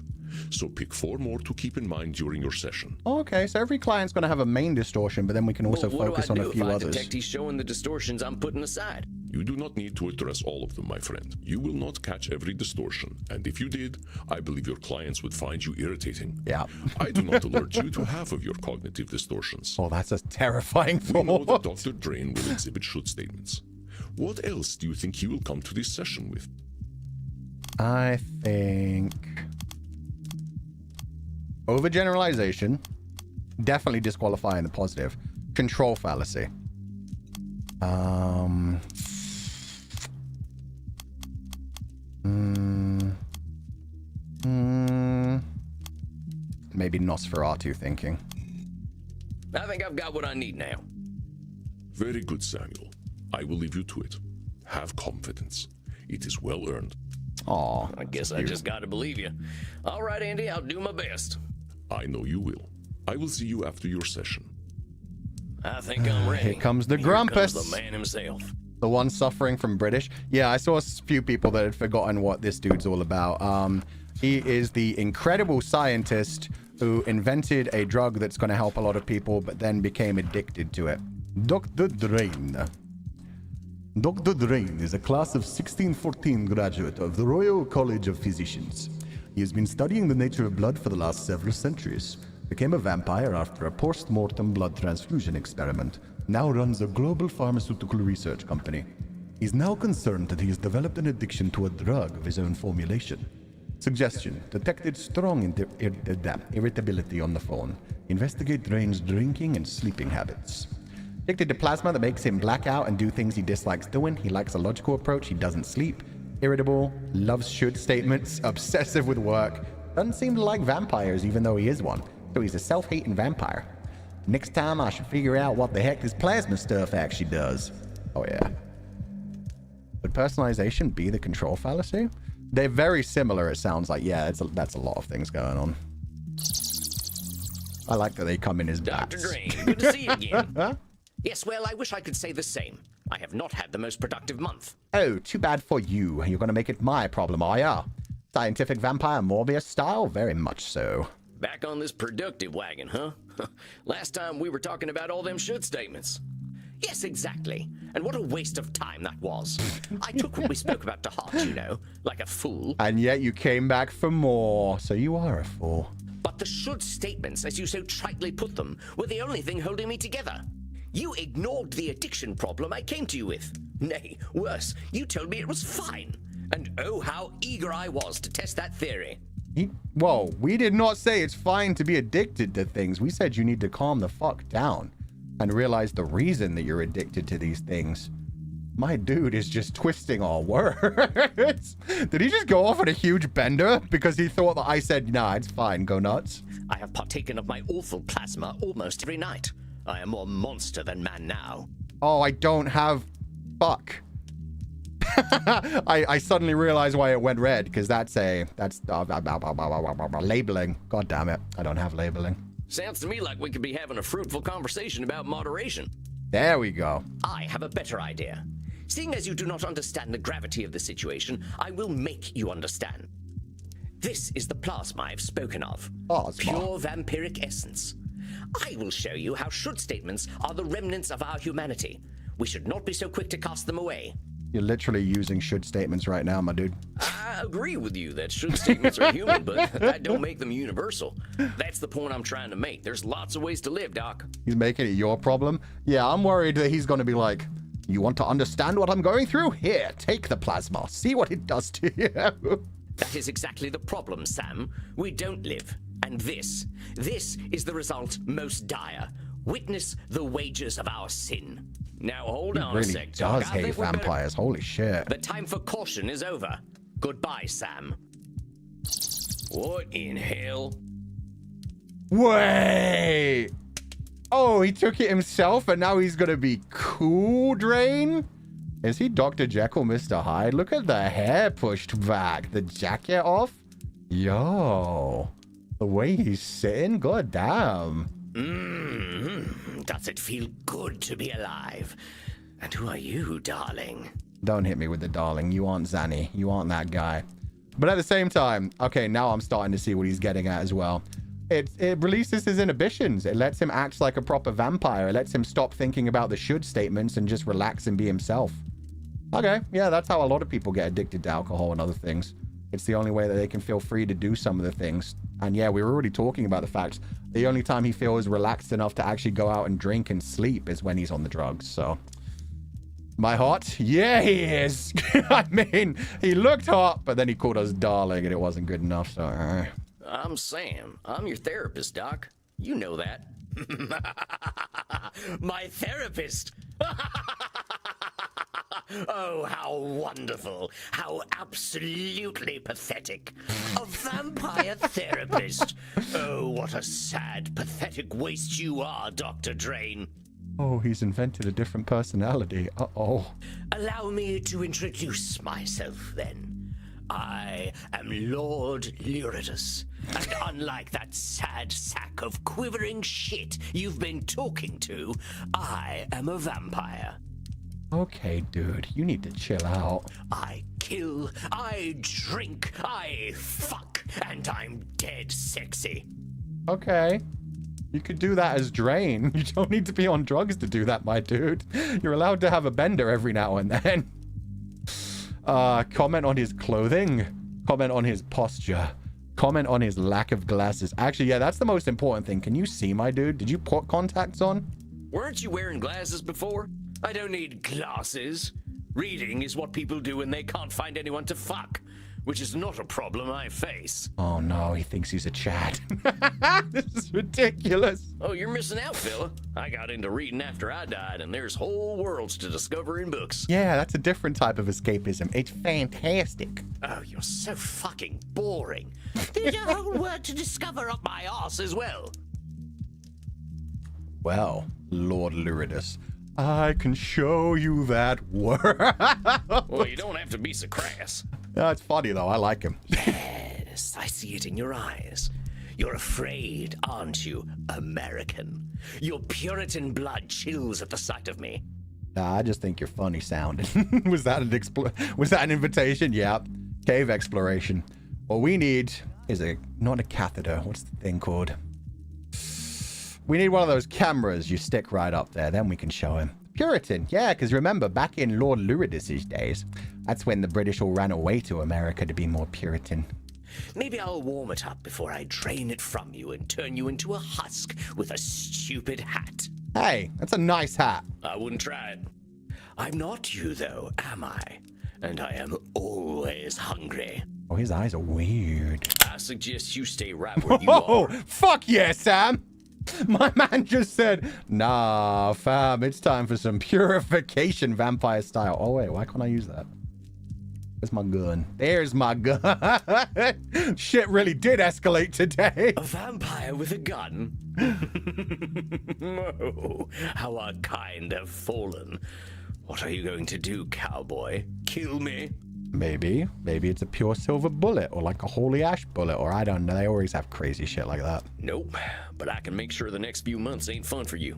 So pick 4 more to keep in mind during your session. Okay, so every client's gonna have a main distortion, but then we can also focus on a few What do I do if I others. detect he's showing the distortions I'm putting aside? You do not need to address all of them, my friend. You will not catch every distortion, and if you did, I believe your clients would find you irritating. Yeah. I do not alert you to half of your cognitive distortions. Oh, that's a terrifying We know that thought. Dr. Drayne will exhibit should statements. What else do you think he will come to this session with? I think overgeneralization, definitely disqualifying the positive. Control fallacy. Maybe Nosferatu thinking. I think I've got what I need now. Very good, Samuel. I will leave you to it. Have confidence. It is well earned. Aw, I guess I just gotta believe you. All right, Andy, I'll do my best. I know you will. I will see you after your session. I think I'm ready. Here comes the Here Grumpus. comes the man himself. The one suffering from British. Yeah, I saw a few people that had forgotten what this dude's all about. He is the incredible scientist who invented a drug that's going to help a lot of people, but then became addicted to it. Dr. Drayne. Dr. Drayne is a class of 1614 graduate of the Royal College of Physicians. He has been studying the nature of blood for the last several centuries. Became a vampire after a post-mortem blood transfusion experiment. Now runs a global pharmaceutical research company. He's now concerned that he has developed an addiction to a drug of his own formulation. Suggestion: detected strong irritability on the phone. Investigate Drayne's drinking and sleeping habits. Addicted to plasma that makes him black out and do things he dislikes doing. He likes a logical approach. He doesn't sleep. Irritable. Loves should statements. Obsessive with work. Doesn't seem to like vampires even though he is one. So he's a self-hating vampire. Next time I should figure out what the heck this plasma stuff actually does. Oh yeah. Would personalization be the control fallacy? They're very similar, it sounds like. Yeah, that's a lot of things going on. I like that they come in as Dr. bats. Drayne, good to see you again. Yes, well, I wish I could say the same. I have not had the most productive month. Oh, too bad for you. You're gonna make it my problem, are ya? Scientific vampire Morbius style? Very much so. Back on this productive wagon, huh? Last time we were talking about all them should statements. Yes, exactly. And what a waste of time that was. I took what we spoke about to heart, you know, like a fool. And yet you came back for more, so you are a fool. But the should statements, as you so tritely put them, were the only thing holding me together. You ignored the addiction problem I came to you with. Nay, worse, you told me it was fine. And oh, how eager I was to test that theory. Whoa, we did not say it's fine to be addicted to things. We said you need to calm the fuck down and realize the reason that you're addicted to these things. My dude is just twisting our words. Did he just go off on a huge bender because he thought that I said, nah, it's fine, go nuts? I have partaken of my awful plasma almost every night. I am more monster than man now. Oh, I don't have... Fuck. I suddenly realized why it went red, because that's labeling. God damn it. I don't have labeling. Sounds to me like we could be having a fruitful conversation about moderation. There we go. I have a better idea. Seeing as you do not understand the gravity of the situation, I will make you understand. This is the plasma I've spoken of. Plasma. Pure vampiric essence. I will show you how should statements are the remnants of our humanity. We should not be so quick to cast them away. You're literally using should statements right now, my dude. I agree with you that should statements are human, but that don't make them universal. That's the point I'm trying to make. There's lots of ways to live, Doc. He's making it your problem? Yeah, I'm worried that he's going to be like, you want to understand what I'm going through? Here, take the plasma. See what it does to you. That is exactly the problem, Sam. We don't live. And this is the result most dire. Witness the wages of our sin. Now hold on a sec, Doc. Does hate vampires. Holy shit. The time for caution is over. Goodbye, Sam. What in hell? Wait. Oh, he took it himself and now he's gonna be cool, Drayne? Is he Dr. Jekyll, Mr. Hyde? Look at the hair pushed back. The jacket off? Yo. The way he's sitting? God damn. Does it feel good to be alive? And who are you, darling? Don't hit me with the darling. You aren't Zanny. You aren't that guy. But at the same time, okay, now I'm starting to see what he's getting at as well. It releases his inhibitions. It lets him act like a proper vampire. It lets him stop thinking about the should statements and just relax and be himself. Okay, yeah, that's how a lot of people get addicted to alcohol and other things. It's the only way that they can feel free to do some of the things. And yeah, we were already talking about the fact the only time he feels relaxed enough to actually go out and drink and sleep is when he's on the drugs, so... My hot? Yeah, he is! I mean, he looked hot, but then he called us darling and it wasn't good enough, so... I'm Sam. I'm your therapist, Doc. You know that. My therapist! Oh, how wonderful. How absolutely pathetic. A vampire therapist. Oh, what a sad, pathetic waste you are, Dr. Drayne. Oh, he's invented a different personality. Uh-oh. Allow me to introduce myself, then. I am Lord Luridus, and unlike that sad sack of quivering shit you've been talking to, I am a vampire. Okay, dude, you need to chill out. I kill, I drink, I fuck, and I'm dead sexy. Okay. You could do that as Drayne. You don't need to be on drugs to do that, my dude. You're allowed to have a bender every now and then. Comment on his clothing. Comment on his posture. Comment on his lack of glasses. Actually, yeah, that's the most important thing. Can you see, my dude? Did you put contacts on? Weren't you wearing glasses before? I don't need glasses. Reading is what people do when they can't find anyone to fuck, which is not a problem I face. Oh no, he thinks he's a Chad. This is ridiculous. Oh, you're missing out, fella. I got into reading after I died, and there's whole worlds to discover in books. Yeah, that's a different type of escapism. It's fantastic. Oh, you're so fucking boring. There's a whole world to discover up my arse as well. Well, Lord Luridus, I can show you that world. Well, you don't have to be so crass. That's funny, though. I like him. Yes, I see it in your eyes. You're afraid, aren't you, American? Your Puritan blood chills at the sight of me. I just think you're funny sounding. Was that an invitation? Yeah. Cave exploration. What we need is not a catheter. What's the thing called? We need one of those cameras you stick right up there. Then we can show him. Puritan. Yeah, because remember, back in Lord Luridus' days, that's when the British all ran away to America to be more Puritan. Maybe I'll warm it up before I drain it from you and turn you into a husk with a stupid hat. Hey, that's a nice hat. I wouldn't try it. I'm not you, though, am I? And I am always hungry. Oh, his eyes are weird. I suggest you stay right where you Oh, are. fuck yeah, Sam. My man just said, nah, fam, it's time for some purification vampire style. Oh, wait, why can't I use that? Where's my gun? There's my gun. Shit really did escalate today. A vampire with a gun? Oh, how our kind have fallen. What are you going to do, cowboy? Kill me? Maybe it's a pure silver bullet or like a holy ash bullet, or I don't know. They always have crazy shit like that. Nope, but I can make sure the next few months ain't fun for you.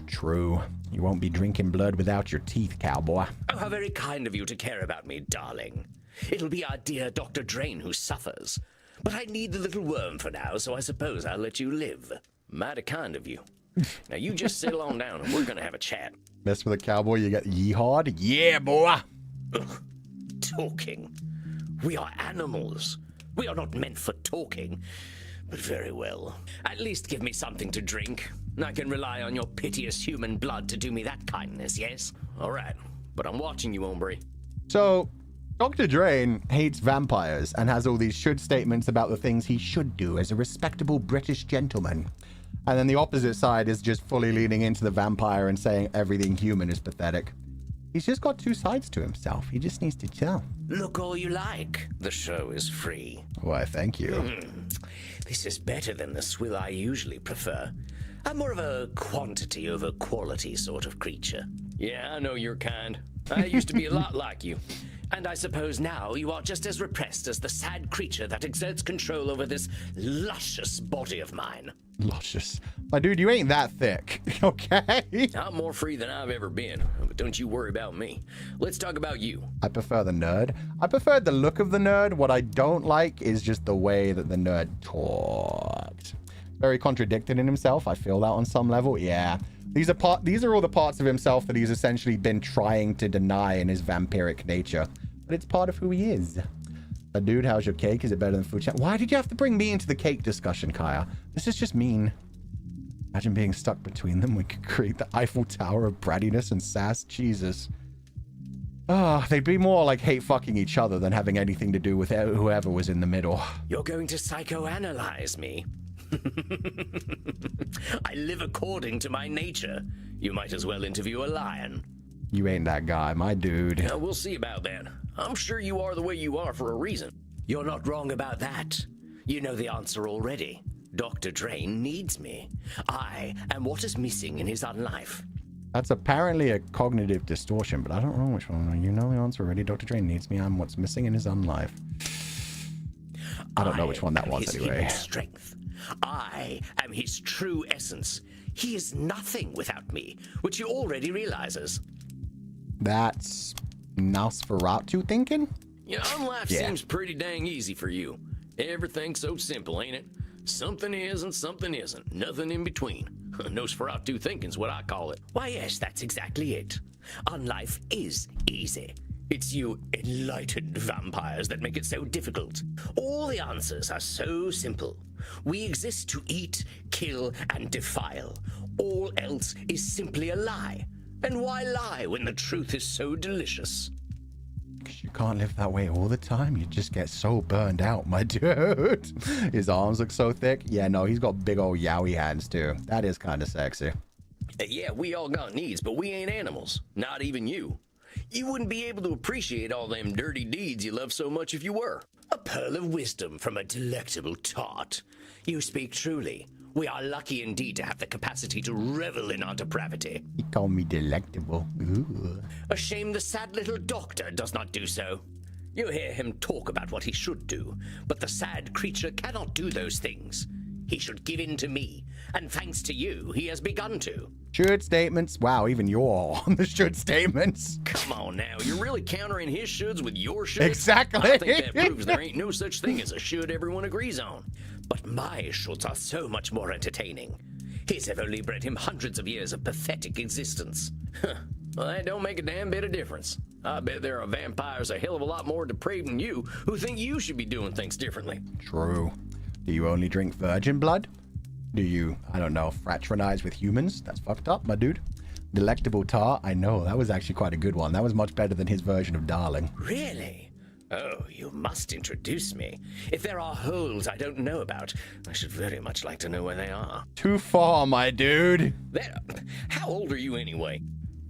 True. You won't be drinking blood without your teeth, cowboy. Oh, how very kind of you to care about me, darling. It'll be our dear Dr. Drayne who suffers. But I need the little worm for now, so I suppose I'll let you live. Mighty kind of you. Now you just settle on down and we're gonna have a chat. Mess with a cowboy, you get yeehawed? Yeah, boy. Ugh. Talking. We are animals. We are not meant for talking. But very well. At least give me something to drink. I can rely on your piteous human blood to do me that kindness, yes? All right. But I'm watching you, hombre. So, Dr. Drayne hates vampires and has all these should statements about the things he should do as a respectable British gentleman. And then the opposite side is just fully leaning into the vampire and saying everything human is pathetic. He's just got two sides to himself. He just needs to chill. Look all you like. The show is free. Why, thank you. This is better than the swill I usually prefer. I'm more of a quantity over quality sort of creature. Yeah, I know your kind. I used to be a lot like you. And I suppose now you are just as repressed as the sad creature that exerts control over this luscious body of mine. Luscious. My dude, you ain't that thick, okay? I'm more free than I've ever been, but don't you worry about me. Let's talk about you. I prefer the nerd. I prefer the look of the nerd. What I don't like is just the way that the nerd talked. Very contradicted in himself. I feel that on some level. Yeah. These are all the parts of himself that he's essentially been trying to deny in his vampiric nature. But it's part of who he is. Dude, how's your cake? Is it better than food chat? Why did you have to bring me into the cake discussion, Kaya? This is just mean. Imagine being stuck between them. We could create the Eiffel Tower of brattiness and sass. Jesus. They'd be more like hate fucking each other than having anything to do with whoever was in the middle. You're going to psychoanalyze me. I live according to my nature. You might as well interview a lion. You ain't that guy, my dude. Yeah, we'll see about that. I'm sure you are the way you are for a reason. You're not wrong about that. You know the answer already. Dr. Drayne needs me. I am what is missing in his unlife. That's apparently a cognitive distortion, but I don't know which one. You know the answer already. Dr. Drayne needs me. I'm what's missing in his own life. I don't know which one that was his anyway. hidden strength. I am his true essence. He is nothing without me, which he already realizes. That's Nosferatu thinking? Your own life seems pretty dang easy for you. Everything's so simple, ain't it? Something is and something isn't. Nothing in between. Nosferatu thinking's what I call it. Why, yes, that's exactly it. Our life is easy. It's you enlightened vampires that make it so difficult. All the answers are so simple. We exist to eat, kill, and defile. All else is simply a lie. And why lie when the truth is so delicious? Because you can't live that way all the time. You just get so burned out, my dude. His arms look so thick. Yeah, no, he's got big old yowie hands too. That is kind of sexy. Yeah, we all got needs, but we ain't animals. Not even you. You wouldn't be able to appreciate all them dirty deeds you love so much if you were. A pearl of wisdom from a delectable tart. You speak truly. We are lucky indeed to have the capacity to revel in our depravity. He called me delectable. Ooh. A shame the sad little doctor does not do so. You hear him talk about what he should do, but the sad creature cannot do those things. He should give in to me, and thanks to you, he has begun to. Should statements? Wow, even you're on the should statements. Come on now, you're really countering his shoulds with your shoulds? Exactly. I think that proves there ain't no such thing as a should everyone agrees on. But my shoulds are so much more entertaining. His have only bred him hundreds of years of pathetic existence. Well, that don't make a damn bit of difference. I bet there are vampires a hell of a lot more depraved than you who think you should be doing things differently. True. Do you only drink virgin blood? Do you, I don't know, fraternize with humans? That's fucked up, my dude. Delectable tar? I know, that was actually quite a good one. That was much better than his version of darling. Really? Oh, you must introduce me. If there are holes I don't know about, I should very much like to know where they are. Too far, my dude. How old are you anyway?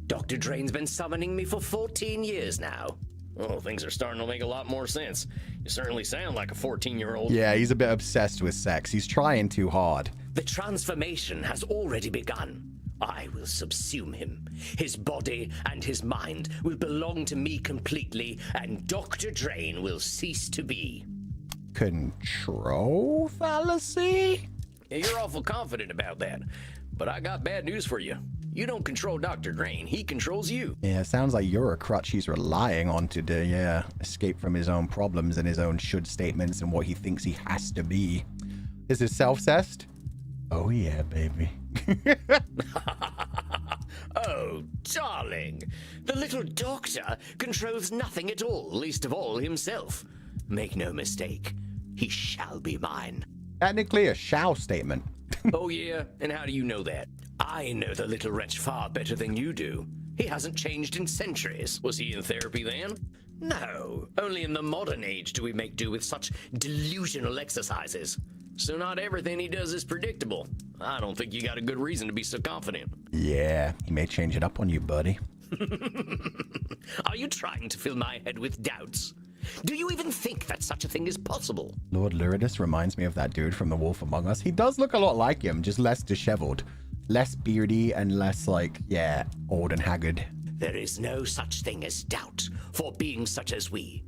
Dr. Drayne's been summoning me for 14 years now. Oh, things are starting to make a lot more sense. You certainly sound like a 14-year-old. Yeah, he's a bit obsessed with sex. He's trying too hard. The transformation has already begun. I will subsume him. His body and his mind will belong to me completely, and Dr. Drayne will cease to be. Control fallacy? Yeah, you're awful confident about that. But I got bad news for you. You don't control Dr. Drayne. He controls you. Yeah, sounds like you're a crutch he's relying on to escape from his own problems and his own should statements and what he thinks he has to be. Is it self-cessed? Oh yeah, baby. Oh, darling. The little doctor controls nothing at all, least of all himself. Make no mistake, he shall be mine. Technically a shall statement. Oh yeah? And how do you know that? I know the little wretch far better than you do. He hasn't changed in centuries. Was he in therapy then? No, only in the modern age do we make do with such delusional exercises. So not everything he does is predictable. I don't think you got a good reason to be so confident. Yeah, he may change it up on you, buddy. Are you trying to fill my head with doubts? Do you even think that such a thing is possible? Lord Luridus reminds me of that dude from The Wolf Among Us. He does look a lot like him, just less disheveled. Less beardy and less old and haggard. There is no such thing as doubt for beings such as we.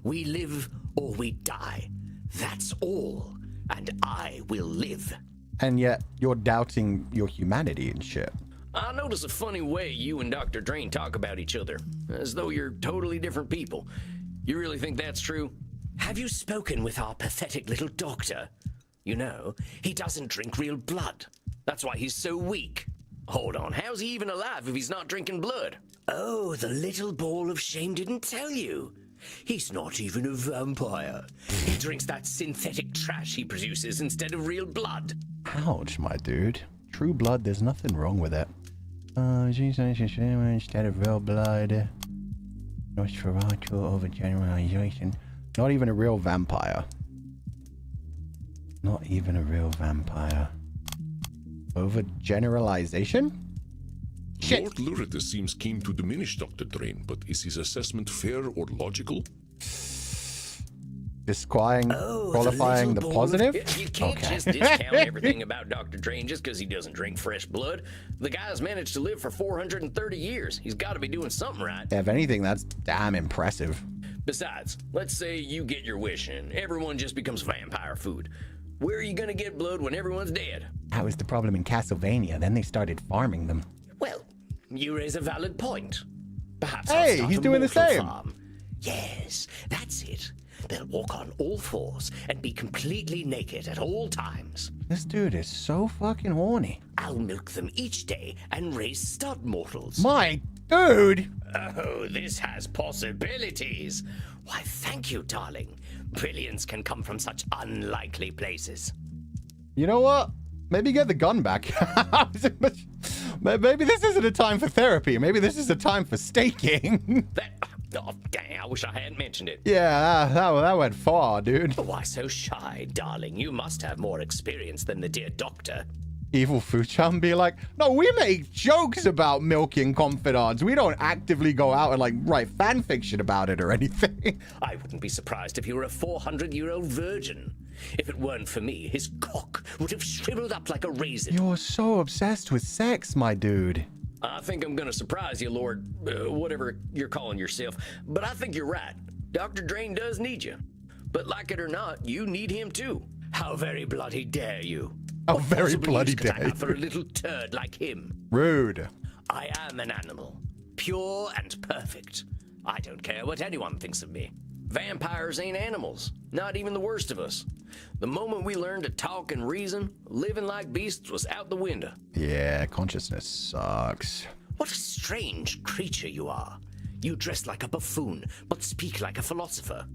We live or we die. That's all. And I will live. And yet, you're doubting your humanity and shit. I notice a funny way you and Dr. Drayne talk about each other, as though you're totally different people. You really think that's true? Have you spoken with our pathetic little doctor? You know, he doesn't drink real blood. That's why he's so weak. Hold on, how's he even alive if he's not drinking blood? Oh, the little ball of shame didn't tell you. He's not even a vampire. He drinks that synthetic trash he produces instead of real blood. Ouch, my dude. True blood, there's nothing wrong with it. Instead of real blood. Nosferatu, overgeneralization. Not even a real vampire. Not even a real vampire. Overgeneralization? Shit. Lord Luridus seems keen to diminish Dr. Drayne, but is his assessment fair or logical? Disqualifying qualifying the little ball of- positive? You can't Okay. just discount everything about Dr. Drayne just because he doesn't drink fresh blood. The guy's managed to live for 430 years. He's got to be doing something right. If anything, that's damn impressive. Besides, let's say you get your wish and everyone just becomes vampire food. Where are you going to get blood when everyone's dead? That was the problem in Castlevania. Then they started farming them. Well, you raise a valid point. Perhaps Hey, I'll start he's a doing the mortal same. farm. Yes, that's it. They'll walk on all fours and be completely naked at all times. This dude is so fucking horny. I'll milk them each day and raise stud mortals. My dude! Oh, this has possibilities. Why, thank you, darling. Brilliance can come from such unlikely places. You know what? Maybe get the gun back. Maybe this isn't a time for therapy. Maybe this is a time for staking. Oh, dang, I wish I hadn't mentioned it. Yeah, that went far, dude. Why so shy, darling? You must have more experience than the dear doctor. Evil Fuchan be like, no, we make jokes about milking confidants. We don't actively go out and like write fan fiction about it or anything. I wouldn't be surprised if he were a 400-year-old virgin. If it weren't for me, his cock would have shriveled up like a raisin. You're so obsessed with sex, my dude. I think I'm gonna surprise you, Lord, whatever you're calling yourself. But I think you're right. Dr. Drayne does need you. But like it or not, you need him too. How very bloody dare you? How What very possible bloody use could I dare have for a little turd like him? Rude. I am an animal, pure and perfect. I don't care what anyone thinks of me. Vampires ain't animals, not even the worst of us. The moment we learned to talk and reason, living like beasts was out the window. Yeah, consciousness sucks. What a strange creature you are. You dress like a buffoon, but speak like a philosopher.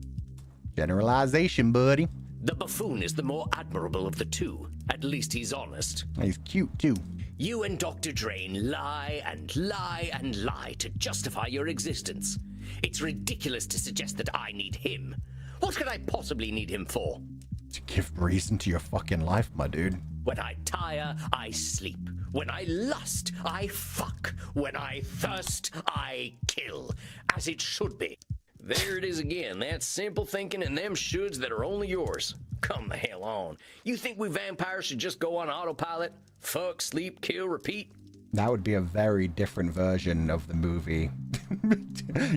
Generalization, buddy. The buffoon is the more admirable of the two. At least he's honest. He's cute too. You and Dr. Drayne lie and lie and lie to justify your existence. It's ridiculous to suggest that I need him. What could I possibly need him for? To give reason to your fucking life, my dude. When I tire, I sleep. When I lust, I fuck. When I thirst, I kill. As it should be. There it is again, that simple thinking and them shoulds that are only yours. Come the hell on. You think we vampires should just go on autopilot? Fuck, sleep, kill, repeat? That would be a very different version of the movie.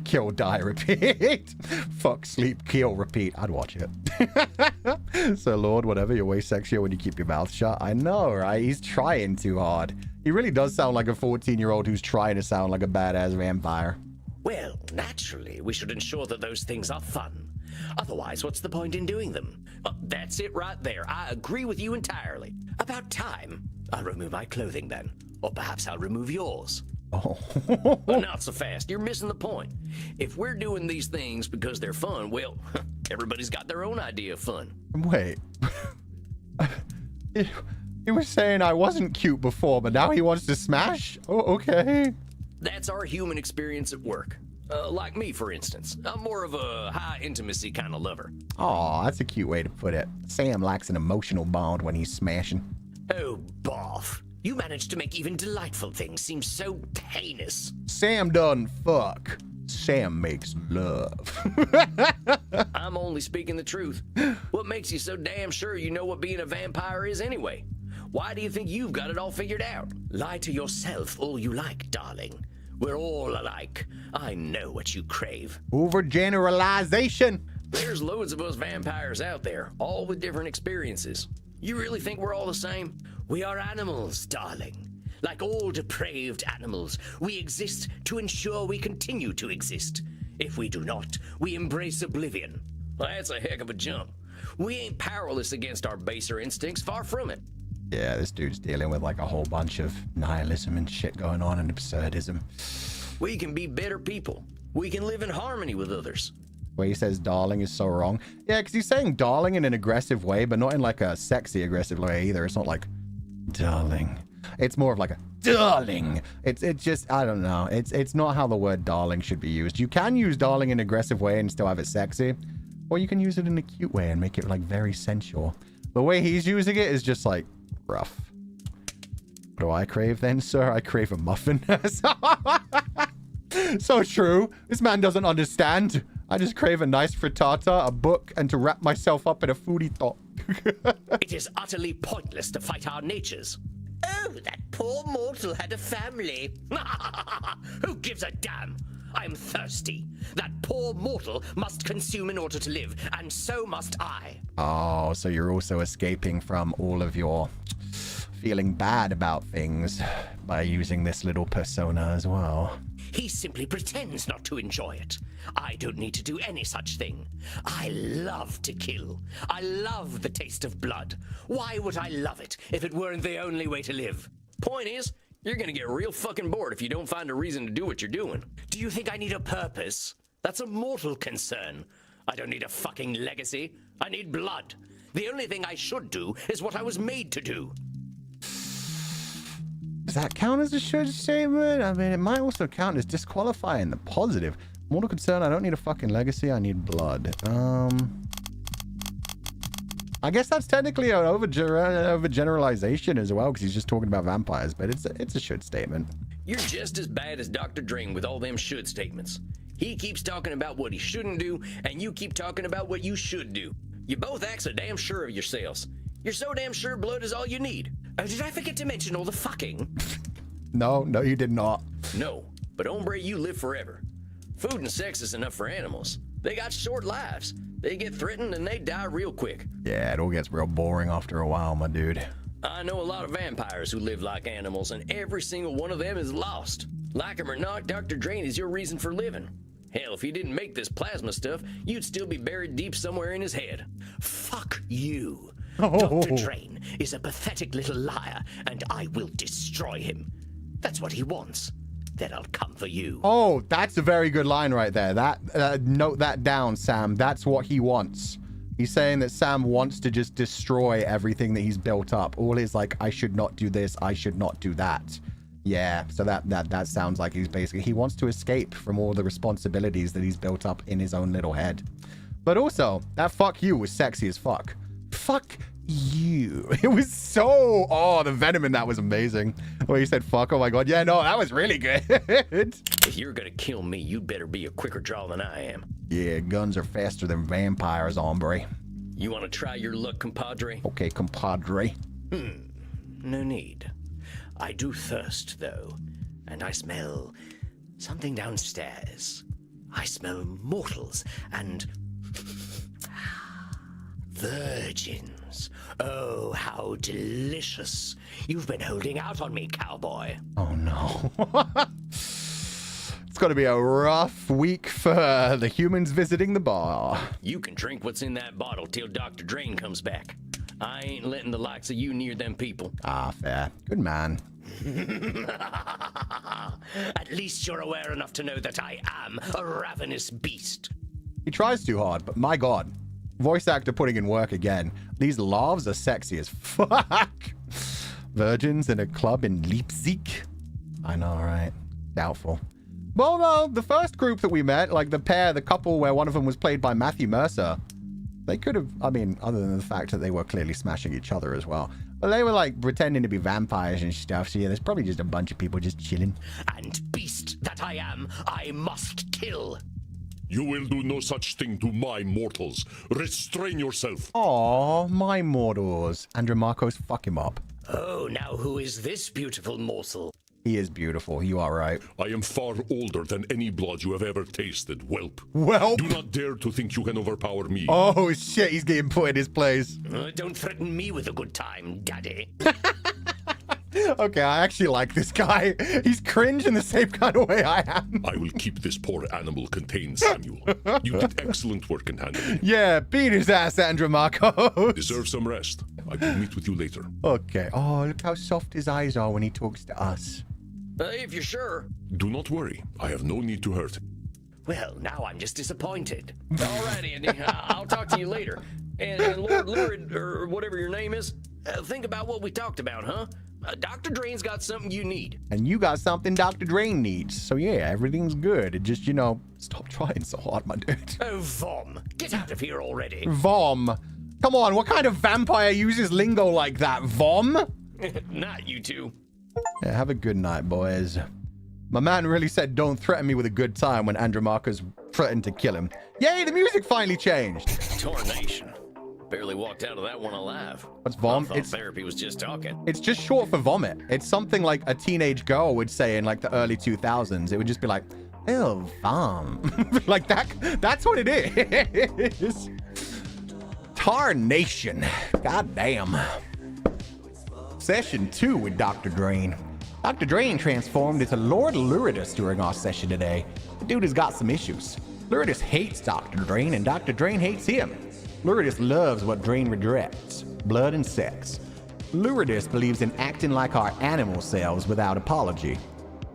Kill, die, repeat. Fuck, sleep, kill, repeat. I'd watch it. So, Lord, whatever, you're way sexier when you keep your mouth shut. I know, right? He's trying too hard. He really does sound like a 14-year-old who's trying to sound like a badass vampire. Well, naturally, we should ensure that those things are fun. Otherwise, what's the point in doing them? That's it right there. I agree with you entirely. About time. I'll remove my clothing then. Or perhaps I'll remove yours. Oh. But not so fast. You're missing the point. If we're doing these things because they're fun, well, everybody's got their own idea of fun. Wait. He was saying I wasn't cute before, but now he wants to smash? Oh, okay. That's our human experience at work. Like me, for instance. I'm more of a high intimacy kind of lover. Aw, that's a cute way to put it. Sam lacks an emotional bond when he's smashing. Oh, boff. You managed to make even delightful things seem so heinous. Sam doesn't fuck. Sam makes love. I'm only speaking the truth. What makes you so damn sure you know what being a vampire is anyway? Why do you think you've got it all figured out? Lie to yourself all you like, darling. We're all alike. I know what you crave. Overgeneralization. There's loads of us vampires out there, all with different experiences. You really think we're all the same? We are animals, darling. Like all depraved animals, we exist to ensure we continue to exist. If we do not, we embrace oblivion. Well, that's a heck of a jump. We ain't powerless against our baser instincts, far from it. Yeah, this dude's dealing with like a whole bunch of nihilism and shit going on and absurdism. We can be better people. We can live in harmony with others. Where he says darling is so wrong. Yeah, because he's saying darling in an aggressive way, but not in like a sexy aggressive way either. It's not like darling. It's more of like a darling. It's just, I don't know. It's not how the word darling should be used. You can use darling in an aggressive way and still have it sexy, or you can use it in a cute way and make it like very sensual. The way he's using it is just like rough. What do I crave then, sir? I crave a muffin. So true. This man doesn't understand. I just crave a nice frittata, a book, and to wrap myself up in a foodie thought. It is utterly pointless to fight our natures. Oh, that poor mortal had a family. Who gives a damn? I'm thirsty. That poor mortal must consume in order to live, and so must I. Oh, so you're also escaping from all of your feeling bad about things by using this little persona as well. He simply pretends not to enjoy it. I don't need to do any such thing. I love to kill. I love the taste of blood. Why would I love it if it weren't the only way to live? Point is, you're gonna get real fucking bored if you don't find a reason to do what you're doing. Do you think I need a purpose? That's a mortal concern. I don't need a fucking legacy. I need blood. The only thing I should do is what I was made to do. Does that count as a should statement? I mean, it might also count as disqualifying the positive. Mortal concern, I don't need a fucking legacy, I need blood. I guess that's technically an overgeneralization as well, because he's just talking about vampires, but it's a should statement. You're just as bad as Dr. Drayne with all them should statements. He keeps talking about what he shouldn't do, and you keep talking about what you should do. You both act so damn sure of yourselves. You're so damn sure blood is all you need. Oh, did I forget to mention all the fucking? No, you did not. No, but hombre, you live forever. Food and sex is enough for animals. They got short lives. They get threatened and they die real quick. Yeah, it all gets real boring after a while, my dude. I know a lot of vampires who live like animals, and every single one of them is lost. Like him or not, Dr. Drayne is your reason for living. Hell, if he didn't make this plasma stuff, you'd still be buried deep somewhere in his head. Fuck you. Oh. Dr. Drayne is a pathetic little liar, and I will destroy him. That's what he wants. Then I'll come for you. Oh, that's a very good line right there. That note that down, Sam. That's what he wants. He's saying that Sam wants to just destroy everything that he's built up. All is like, I should not do this, I should not do that. Yeah, so that sounds like he wants to escape from all the responsibilities that he's built up in his own little head. But also, that fuck you was sexy as fuck. Fuck you. It was so, the venom in that was amazing. Where he said fuck, oh my god. Yeah, no, that was really good. If you're gonna kill me, you'd better be a quicker draw than I am. Yeah, guns are faster than vampires, hombre. You wanna try your luck, compadre? Okay, compadre. No need. I do thirst, though, and I smell something downstairs. I smell mortals and virgins. Oh, how delicious. You've been holding out on me, cowboy. Oh, no. It's going to be a rough week for the humans visiting the bar. You can drink what's in that bottle till Dr. Drayne comes back. I ain't letting the likes of you near them people. Ah, fair. Good man. At least you're aware enough to know that I am a ravenous beast. He tries too hard, but my god. Voice actor putting in work again. These laughs are sexy as fuck. Virgins in a club in Leipzig. I know, right? Doubtful. Well, no, the first group that we met, like the couple where one of them was played by Matthew Mercer, they could have, I mean, other than the fact that they were clearly smashing each other as well. But they were like pretending to be vampires and stuff. So yeah, there's probably just a bunch of people just chilling. And beast that I am, I must kill. You will do no such thing to my mortals. Restrain yourself. Aw, my mortals. Andromachos, fuck him up. Oh, now who is this beautiful morsel? He is beautiful. You are right. I am far older than any blood you have ever tasted, whelp. Whelp? Do not dare to think you can overpower me. Oh, shit. He's getting put in his place. Don't threaten me with a good time, daddy. Okay, I actually like this guy. He's cringe in the same kind of way I am. I will keep this poor animal contained, Samuel. You did excellent work in handling him. Yeah, beat his ass, Andromachos. Deserve some rest. I will meet with you later. Okay. Oh, look how soft his eyes are when he talks to us. If you're sure. Do not worry. I have no need to hurt. Well, now I'm just disappointed. All right, Andy. I'll talk to you later. And Lord Lurid, or whatever your name is, think about what we talked about, huh? Dr. Drayne's got something you need. And you got something Dr. Drayne needs. So yeah, everything's good. It just, stop trying so hard, my dude. Oh, Vom, get out of here already. Vom. Come on, what kind of vampire uses lingo like that, Vom? Not you two. Yeah, have a good night, boys. My man really said don't threaten me with a good time when Andromachus threatened to kill him. Yay, the music finally changed. Tarnation. Barely walked out of that one alive. What's vom? I thought therapy was just talking. It's just short for vomit. It's something like a teenage girl would say in like the early 2000s. It would just be like, oh, vom. Like that's what it is. Tarnation. God damn. Session 2 with Dr. Drayne. Dr. Drayne transformed into Lord Luridus during our session today. The dude has got some issues. Luridus hates Dr. Drayne, and Dr. Drayne hates him. Luridus loves what Drayne regrets, blood and sex. Luridus believes in acting like our animal selves without apology.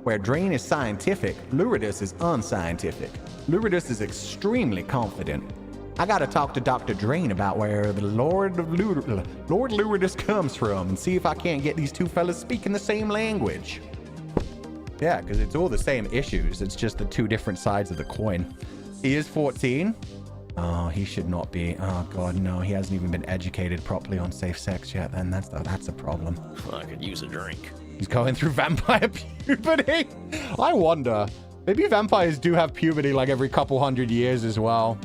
Where Drayne is scientific, Luridus is unscientific. Luridus is extremely confident. I gotta talk to Dr. Drayne about where the Lord Luridus comes from and see if I can't get these two fellas speaking the same language. Yeah, because it's all the same issues. It's just the two different sides of the coin. He is 14. Oh, he should not be. Oh, God, no. He hasn't even been educated properly on safe sex yet, then. That's a problem. I could use a drink. He's going through vampire puberty. I wonder. Maybe vampires do have puberty like every couple hundred years as well.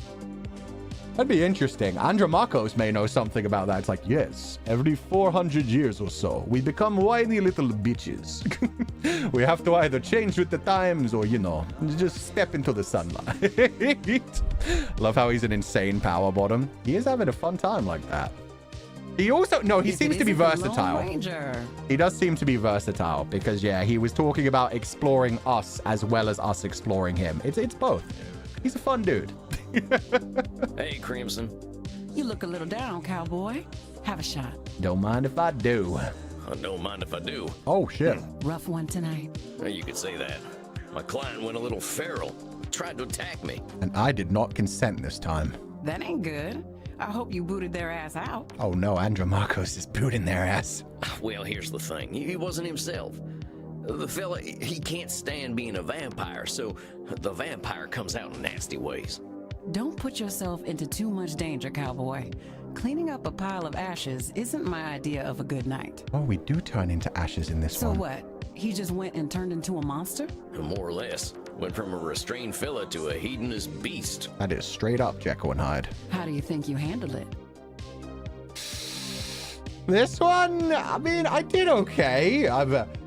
That'd be interesting. Andromachos may know something about that. It's like, yes, every 400 years or so, we become whiny little bitches. We have to either change with the times or, you know, just step into the sunlight. Love how he's an insane power bottom. He is having a fun time like that. He also, no, he seems to be versatile. He does seem to be versatile because, yeah, he was talking about exploring us as well as us exploring him. It's both. He's a fun dude. Hey, Crimson. You look a little down, cowboy. Have a shot. Don't mind if I do. I don't mind if I do. Oh, shit. Rough one tonight. You could say that. My client went a little feral. Tried to attack me. And I did not consent this time. That ain't good. I hope you booted their ass out. Oh, no. Andromachos is booting their ass. Well, here's the thing. He wasn't himself. The fella, he can't stand being a vampire, so the vampire comes out in nasty ways. Don't put yourself into too much danger, cowboy. Cleaning up a pile of ashes isn't my idea of a good night. Oh, we do turn into ashes in this one. So what? He just went and turned into a monster? More or less. Went from a restrained fella to a hedonist beast. That is straight up Jekyll and Hyde. How do you think you handled it? This one, I mean, I did okay.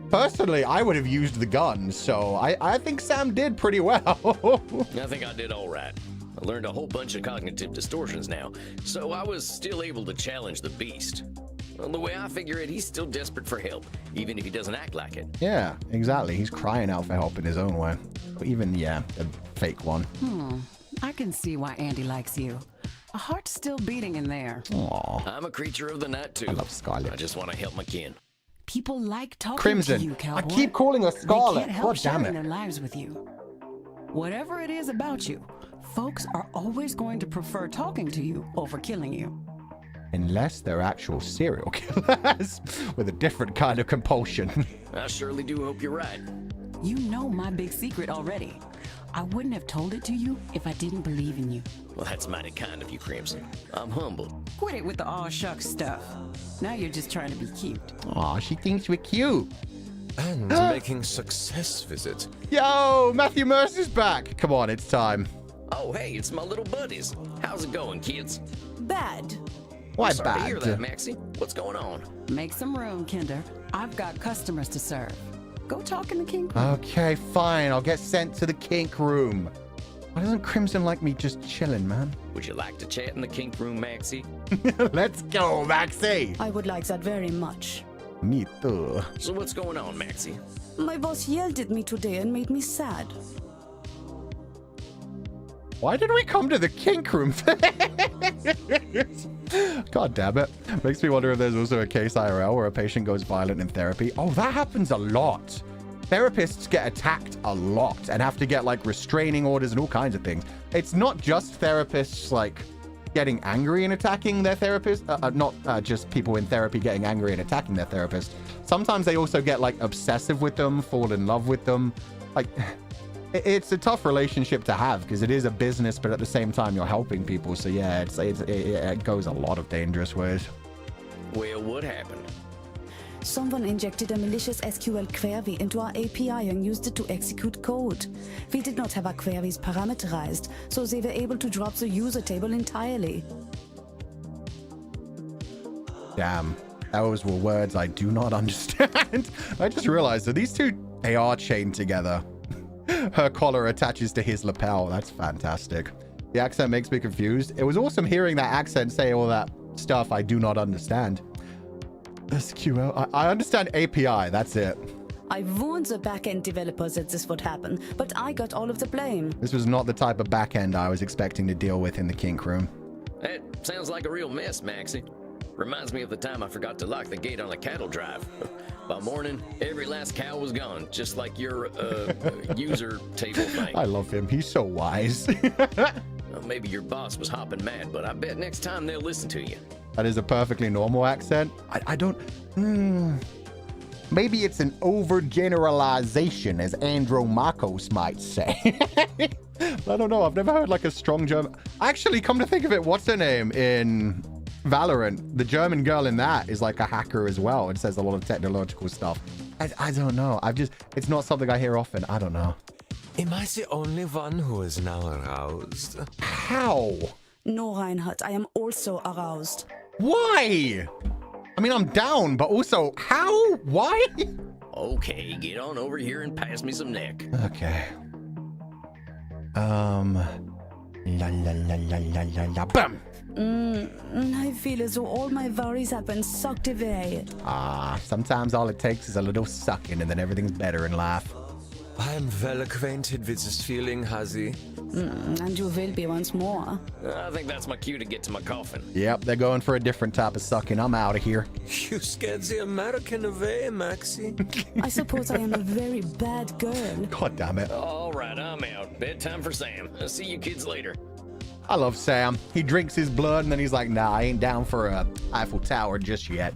Personally, I would have used the gun, so I think Sam did pretty well. I think I did all right. I learned a whole bunch of cognitive distortions now, so I was still able to challenge the beast. Well, the way I figure it, he's still desperate for help, even if he doesn't act like it. Yeah, exactly. He's crying out for help in his own way. Even, yeah, a fake one. I can see why Andy likes you. A heart's still beating in there. Aww. I'm a creature of the night, too. I love Scarlet. I just want to help my kin. People like talking Crimson. to you, cowboy. I keep calling her Scarlet. They can't help God damn sharing it. their lives with you. Whatever it is about you, folks are always going to prefer talking to you over killing you. Unless they're actual serial killers with a different kind of compulsion. I surely do hope you're right. You know my big secret already. I wouldn't have told it to you if I didn't believe in you. Well, that's mighty kind of you, Crimson. I'm humbled. Quit it with the aw shucks stuff. Now you're just trying to be cute. Aw, she thinks we're cute. And making success visit. Yo, Matthew Mercer's back. Come on, it's time. Oh, hey, it's my little buddies. How's it going, kids? Bad. Why Sorry to bad? hear that, Maxie. What's going on? Make some room, Kinder. I've got customers to serve. Go talk in the kink room. Okay, fine. I'll get sent to the kink room. Why doesn't Crimson like me just chilling, man? Would you like to chat in the kink room, Maxie? Let's go, Maxie. I would like that very much. Me too. So what's going on, Maxie? My boss yelled at me today and made me sad. Why did we come to the kink room? God damn it. Makes me wonder if there's also a case IRL where a patient goes violent in therapy. Oh, that happens a lot. Therapists get attacked a lot and have to get like restraining orders and all kinds of things. It's not just therapists like getting angry and attacking their therapist. Not just people in therapy getting angry and attacking their therapist. Sometimes they also get like obsessive with them, fall in love with them. Like, it's a tough relationship to have because it is a business, but at the same time you're helping people. So yeah, it goes a lot of dangerous ways. Well, what happened? Someone injected a malicious SQL query into our API and used it to execute code. We did not have our queries parameterized, so they were able to drop the user table entirely. Damn, those were words I do not understand. I just realized that these two, they are chained together. Her collar attaches to his lapel. That's fantastic. The accent makes me confused. It was awesome hearing that accent say all that stuff I do not understand. SQL. I understand API. That's it. I warned the backend developers that this would happen, but I got all of the blame. This was not the type of backend I was expecting to deal with in the kink room. That sounds like a real mess, Maxie. Reminds me of the time I forgot to lock the gate on a cattle drive. By morning, every last cow was gone, just like your user table thing. I love him. He's so wise. Well, maybe your boss was hopping mad, but I bet next time they'll listen to you. That is a perfectly normal accent. I don't... Maybe it's an overgeneralization, as Andromachos might say. I don't know. I've never heard like a strong German... Actually, come to think of it, what's her name in Valorant? The German girl in that is like a hacker as well. It says a lot of technological stuff. I don't know. It's not something I hear often. I don't know. Am I the only one who is now aroused? How? No, Reinhardt, I am also aroused. Why? I mean, I'm down, but also, how? Why? Okay, get on over here and pass me some neck. Okay. La la la la la la la. Bam! I feel as though all my worries have been sucked away. Sometimes all it takes is a little sucking and then everything's better in life. I am well acquainted with this feeling, Hazi. And you will be once more. I think that's my cue to get to my coffin. Yep, they're going for a different type of sucking. I'm out of here. You scared the American away, Maxie. I suppose I am a very bad girl. God damn it. All right, I'm out. Bedtime for Sam. I'll see you kids later. I love Sam. He drinks his blood and then he's like, nah, I ain't down for a Eiffel Tower just yet.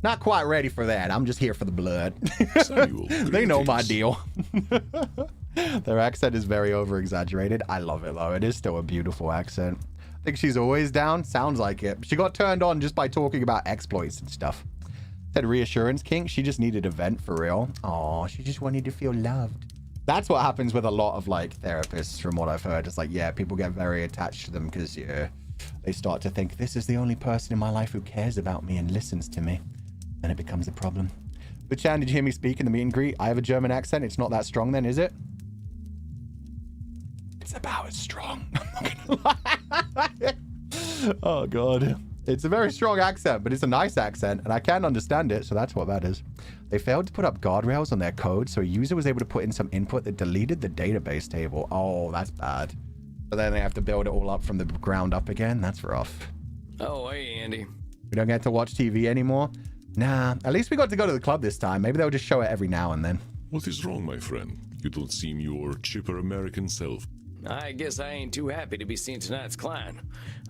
Not quite ready for that. I'm just here for the blood. Samuel, They know my greetings. deal. Their accent is very over-exaggerated. I love it, though. It is still a beautiful accent. I think she's always down. Sounds like it. She got turned on just by talking about exploits and stuff. Said reassurance kink. She just needed a vent for real. Oh, she just wanted to feel loved. That's what happens with a lot of, like, therapists, from what I've heard. It's like, yeah, people get very attached to them because, yeah, they start to think, this is the only person in my life who cares about me and listens to me. Then it becomes a problem. But Chan, did you hear me speak in the meet and greet? I have a German accent. It's not that strong then, is it? It's about as strong. I'm not gonna lie. Oh, God. It's a very strong accent, but it's a nice accent, and I can understand it, so that's what that is. They failed to put up guardrails on their code, so a user was able to put in some input that deleted the database table. Oh, that's bad. But then they have to build it all up from the ground up again. That's rough. Oh, hey, Andy. We don't get to watch TV anymore? Nah, at least we got to go to the club this time. Maybe they'll just show it every now and then. What is wrong, my friend? You don't seem your chipper American self. I guess I ain't too happy to be seeing tonight's client.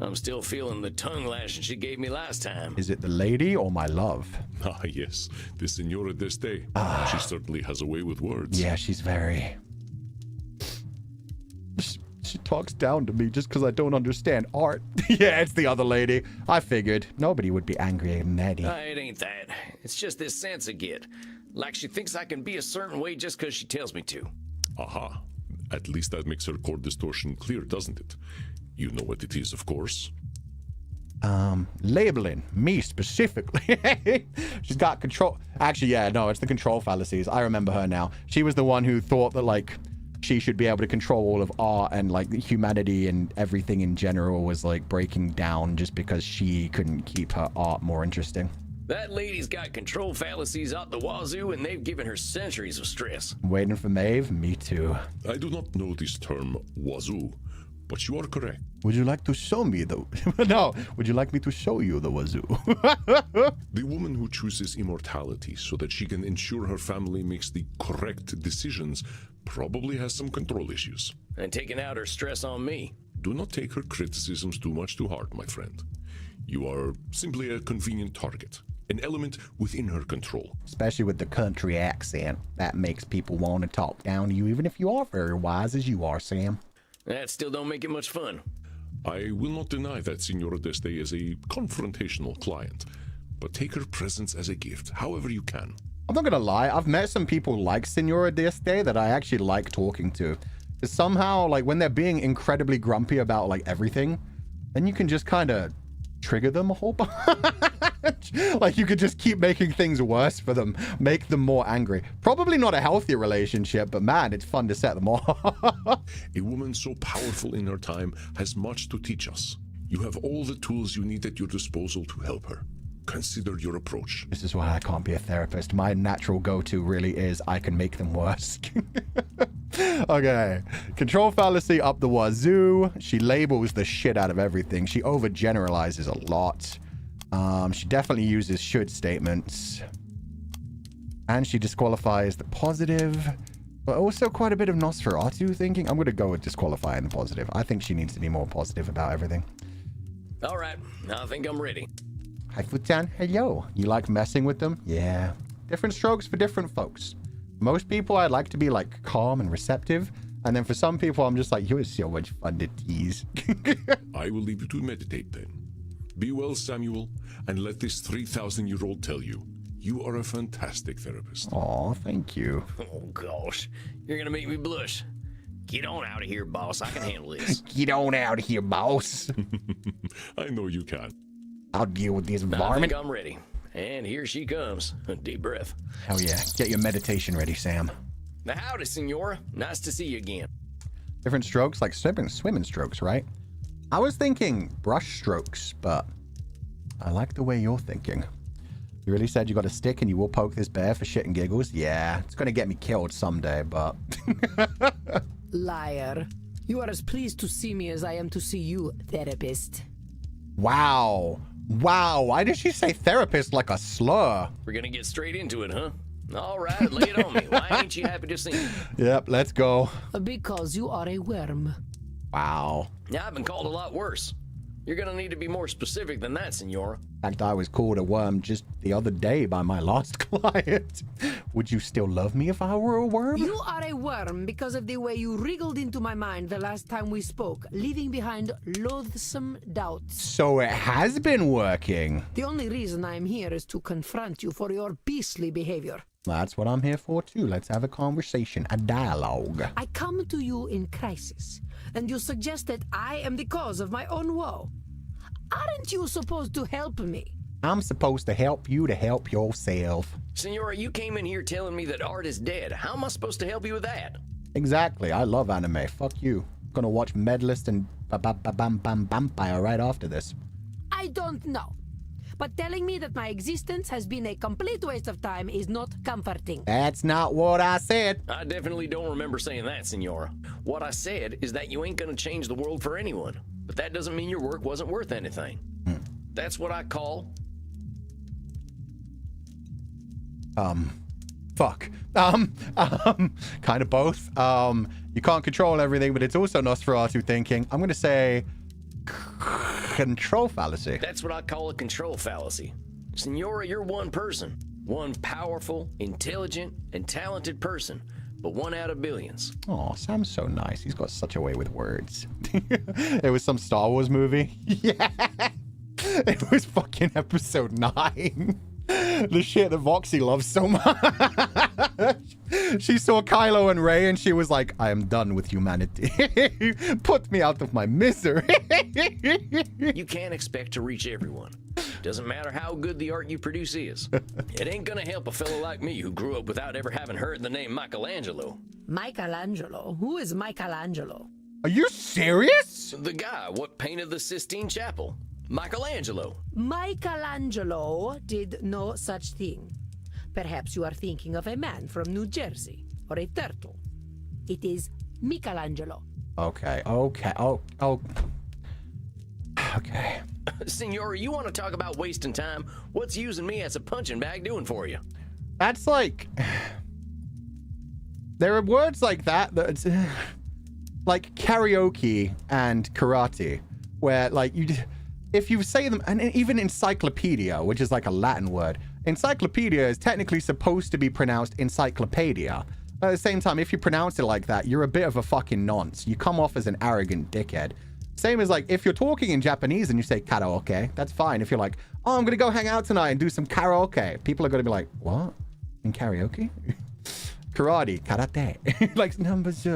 I'm still feeling the tongue lashing she gave me last time. Is it the lady or my love? Ah, yes, the Senora d'Este. She certainly has a way with words. Yeah, she's very... She talks down to me just because I don't understand art. Yeah, it's the other lady. I figured. Nobody would be angry at Medy. It ain't that. It's just this sense I get. Like she thinks I can be a certain way just because she tells me to. Aha. At least that makes her core distortion clear, doesn't it? You know what it is, of course. Labeling. Me specifically. She's got control. Actually, yeah, no, it's the control fallacies. I remember her now. She was the one who thought that, like, she should be able to control all of art and, like, humanity and everything in general was, like, breaking down just because she couldn't keep her art more interesting. That lady's got control fallacies out the wazoo, and they've given her centuries of stress. Waiting for Maeve? Me too. I do not know this term, wazoo, but you are correct. Would you like to show me the... No, would you like me to show you the wazoo? The woman who chooses immortality so that she can ensure her family makes the correct decisions probably has some control issues. And taking out her stress on me. Do not take her criticisms too much to heart, my friend. You are simply a convenient target, an element within her control. Especially with the country accent. That makes people want to talk down to you, even if you are very wise as you are, Sam. That still don't make it much fun. I will not deny that Senora d'Este is a confrontational client, but take her presence as a gift, however you can. I'm not gonna lie, I've met some people like Senora Dieste that I actually like talking to. Because somehow, like, when they're being incredibly grumpy about, like, everything, then you can just kind of trigger them a whole bunch. Like, you could just keep making things worse for them, make them more angry. Probably not a healthy relationship, but man, it's fun to set them off. A woman so powerful in her time has much to teach us. You have all the tools you need at your disposal to help her. Consider your approach. This is why I can't be a therapist. My natural go-to really is I can make them worse. Okay. Control fallacy up the wazoo. She labels the shit out of everything. She overgeneralizes a lot. She definitely uses should statements. And she disqualifies the positive. But also quite a bit of Nosferatu thinking. I'm going to go with disqualifying the positive. I think she needs to be more positive about everything. All right, I think I'm ready. Hi, Futan. Hello. You like messing with them? Yeah. Different strokes for different folks. Most people, I'd like to be, like, calm and receptive. And then for some people, I'm just like, you're so much fun to tease. I will leave you to meditate then. Be well, Samuel, and let this 3,000-year-old tell you, you are a fantastic therapist. Aw, thank you. Oh, gosh. You're gonna make me blush. Get on out of here, boss. I can handle this. Get on out of here, boss. I know you can. I'll deal with this I varmint. think I'm ready. And here she comes. A deep breath. Hell yeah. Get your meditation ready, Sam. Now, howdy, Senora. Nice to see you again. Different strokes, like swimming strokes, right? I was thinking brush strokes, but I like the way you're thinking. You really said you got a stick and you will poke this bear for shit and giggles? Yeah, it's going to get me killed someday, but... Liar. You are as pleased to see me as I am to see you, therapist. Wow. Wow, why did she say therapist like a slur? We're gonna get straight into it, huh? All right, lay it on me. Why ain't you happy to see me? Yep, let's go. Because you are a worm. Wow. Yeah, I've been called a lot worse. You're gonna need to be more specific than that, Senora. In fact, I was called a worm just the other day by my last client. Would you still love me if I were a worm? You are a worm because of the way you wriggled into my mind the last time we spoke, leaving behind loathsome doubts. So it has been working. The only reason I am here is to confront you for your beastly behavior. That's what I'm here for, too. Let's have a conversation, a dialogue. I come to you in crisis, and you suggest that I am the cause of my own woe. Aren't you supposed to help me? I'm supposed to help you to help yourself. Senora, you came in here telling me that art is dead. How am I supposed to help you with that? Exactly. I love anime. Fuck you. Gonna watch Medalist and Vampire right after this. I don't know. But telling me that my existence has been a complete waste of time is not comforting. That's not what I said. I definitely don't remember saying that, Senora. What I said is that you ain't gonna change the world for anyone. But that doesn't mean your work wasn't worth anything. That's what I call... Fuck. Kind of both. You can't control everything, but it's also Nosferatu thinking. I'm gonna say... control fallacy. That's what I call a control fallacy. Senora, you're one person. One powerful, intelligent, and talented person. But one out of billions. Oh, Sam's so nice. He's got such a way with words. It was some Star Wars movie. Yeah. It was fucking episode 9. The shit that Voxy loves so much. She saw Kylo and Rey and she was like, I am done with humanity. Put me out of my misery. You can't expect to reach everyone. Doesn't matter how good the art you produce is. It ain't gonna help a fellow like me who grew up without ever having heard the name Michelangelo. Michelangelo? Who is Michelangelo? Are you serious? The guy what painted the Sistine Chapel. Michelangelo. Michelangelo did no such thing. Perhaps you are thinking of a man from New Jersey, or a turtle. It is Michelangelo. Okay. Okay. Senora, you want to talk about wasting time? What's using me as a punching bag doing for you? That's like... There are words like that that's... like karaoke and karate, where like you... If you say them, and even encyclopedia, which is like a Latin word, encyclopedia is technically supposed to be pronounced encyclopedia. But at the same time, if you pronounce it like that, you're a bit of a fucking nonce. You come off as an arrogant dickhead. Same as like, if you're talking in Japanese and you say karaoke, that's fine. If you're like, oh, I'm going to go hang out tonight and do some karaoke, people are going to be like, what? In karaoke? Karate, karate. Like, numbers,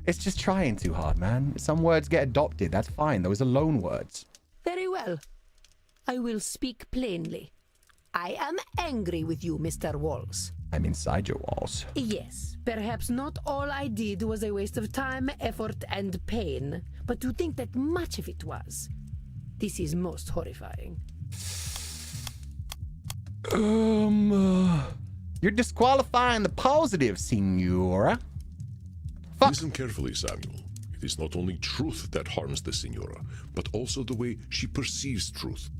it's just trying too hard, man. Some words get adopted. That's fine. Those are loan words. Very well. I will speak plainly. I am angry with you, Mr. Walls. I'm inside your walls. Yes, perhaps not all I did was a waste of time, effort, and pain, but to think that much of it was, this is most horrifying. You're disqualifying the positive, Signora. Fuck. Listen carefully, Samuel. It is not only truth that harms the Signora, but also the way she perceives truth.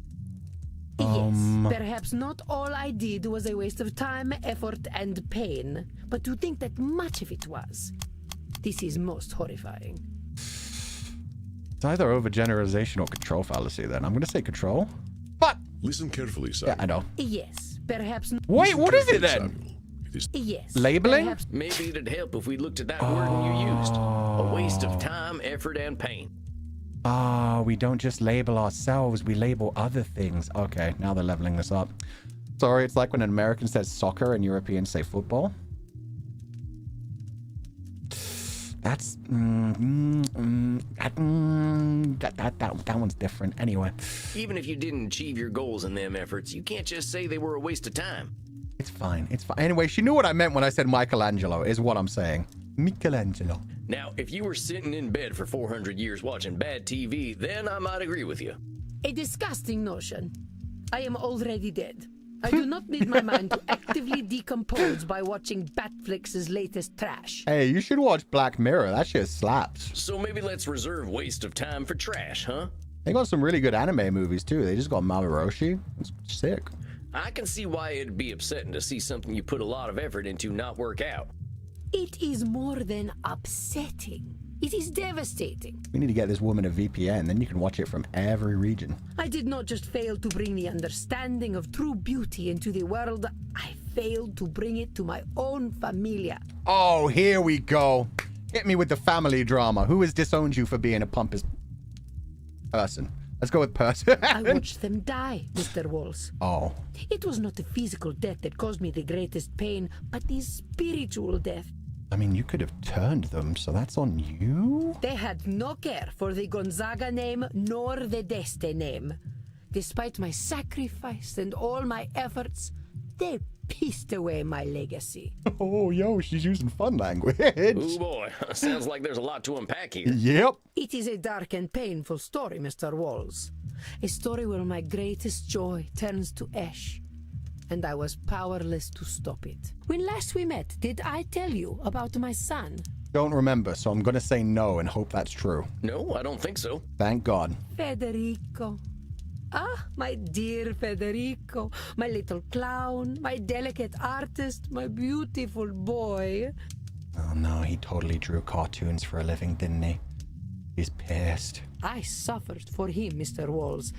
Yes, perhaps not all I did was a waste of time, effort, and pain, but to think that much of it was, this is most horrifying. It's either overgeneralization or control fallacy, then. I'm going to say control. Fuck! Listen carefully, Samuel. Yeah, I know. Yes, perhaps... Wait, what is it then? Samuel. It is... Yes. Labeling? Perhaps... Maybe it'd help if we looked at that wording you used. A waste of time, effort, and pain. We don't just label ourselves, we label other things. Okay, now they're leveling this up. Sorry, it's like when an American says soccer and Europeans say football. That's... that one's different. Anyway. Even if you didn't achieve your goals in them efforts, you can't just say they were a waste of time. It's fine, it's fine. Anyway, she knew what I meant when I said Michelangelo, is what I'm saying. Michelangelo. Now, if you were sitting in bed for 400 years watching bad TV, then I might agree with you. A disgusting notion. I am already dead. I do not need my mind to actively decompose by watching Batflix's latest trash. Hey, you should watch Black Mirror. That shit slaps. So maybe let's reserve waste of time for trash, huh? They got some really good anime movies, too. They just got Mamorushi. It's sick. I can see why it'd be upsetting to see something you put a lot of effort into not work out. It is more than upsetting. It is devastating. We need to get this woman a VPN, then you can watch it from every region. I did not just fail to bring the understanding of true beauty into the world, I failed to bring it to my own familia. Oh, here we go. Hit me with the family drama. Who has disowned you for being a pompous person? Let's go with person. I watched them die, Mr. Walls. Oh. It was not the physical death that caused me the greatest pain, but the spiritual death. I mean, you could have turned them, so that's on you? They had no care for the Gonzaga name nor the Deste name. Despite my sacrifice and all my efforts, they pissed away my legacy. Oh, yo, she's using fun language. Oh boy, sounds like there's a lot to unpack here. Yep. It is a dark and painful story, Mr. Walls. A story where my greatest joy turns to ash, and I was powerless to stop it. When last we met, did I tell you about my son? Don't remember, so I'm going to say no and hope that's true. No, I don't think so. Thank God. Federico. Ah, my dear Federico, my little clown, my delicate artist, my beautiful boy. Oh no, he totally drew cartoons for a living, didn't he? He's pissed. I suffered for him, Mr. Walls.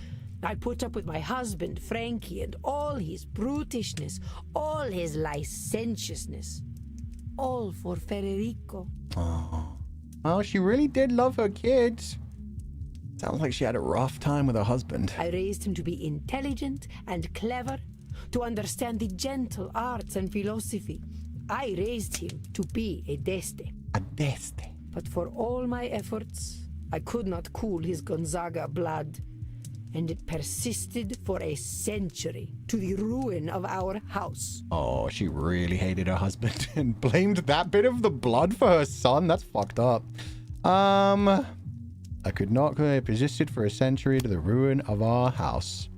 I put up with my husband, Frankie, and all his brutishness, all his licentiousness. All for Federico. Oh. Well, she really did love her kids. Sounds like she had a rough time with her husband. I raised him to be intelligent and clever, to understand the gentle arts and philosophy. I raised him to be a Deste. A Deste. But for all my efforts, I could not cool his Gonzaga blood, and it persisted for a century, to the ruin of our house. Oh, she really hated her husband and blamed that bit of the blood for her son? That's fucked up. I could not persisted for a century to the ruin of our house.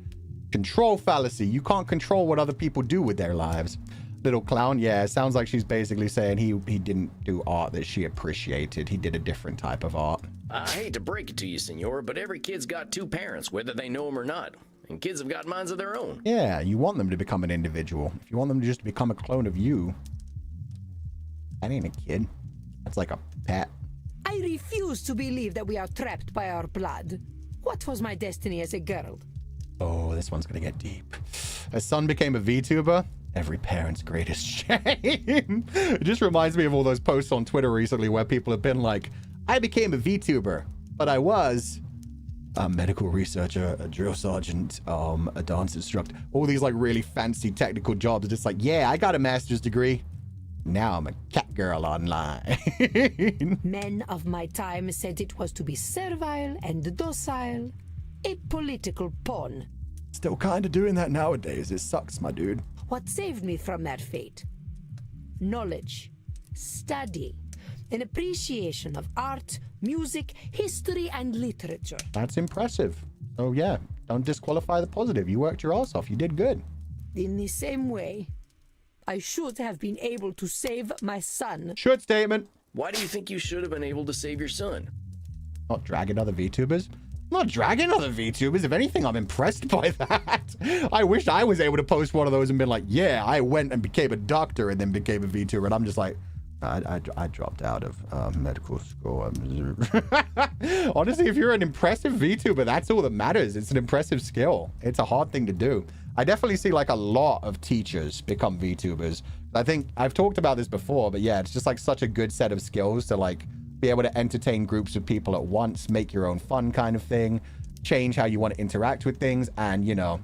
Control fallacy. You can't control what other people do with their lives. Little clown. Yeah, it sounds like she's basically saying he didn't do art that she appreciated. He did a different type of art. I hate to break it to you, senor, but every kid's got two parents, whether they know them or not. And kids have got minds of their own. Yeah, you want them to become an individual. If you want them to just become a clone of you, that ain't a kid. That's like a pet. I refuse to believe that we are trapped by our blood. What was my destiny as a girl? Oh, this one's gonna get deep. Her son became a VTuber. Every parent's greatest shame. It just reminds me of all those posts on Twitter recently where people have been like, I became a VTuber, but I was a medical researcher, a drill sergeant, a dance instructor, all these like really fancy technical jobs. Just like, yeah, I got a master's degree. Now I'm a cat girl online. Men of my time said it was to be servile and docile, a political pawn. Still kind of doing that nowadays. It sucks, my dude. What saved me from that fate? Knowledge, study, an appreciation of art, music, history, and literature. That's impressive. So yeah, don't disqualify the positive. You worked your ass off. You did good. In the same way, I should have been able to save my son. Should statement. Why do you think you should have been able to save your son? Not dragging other VTubers. Not dragging other VTubers. If anything, I'm impressed by that. I wish I was able to post one of those and been like, yeah, I went and became a doctor and then became a VTuber. And I'm just like, I dropped out of medical school. Honestly, if you're an impressive VTuber, that's all that matters. It's an impressive skill. It's a hard thing to do. I definitely see like a lot of teachers become VTubers. I think I've talked about this before, but yeah, it's just like such a good set of skills to like be able to entertain groups of people at once, make your own fun kind of thing, change how you want to interact with things. And, you know,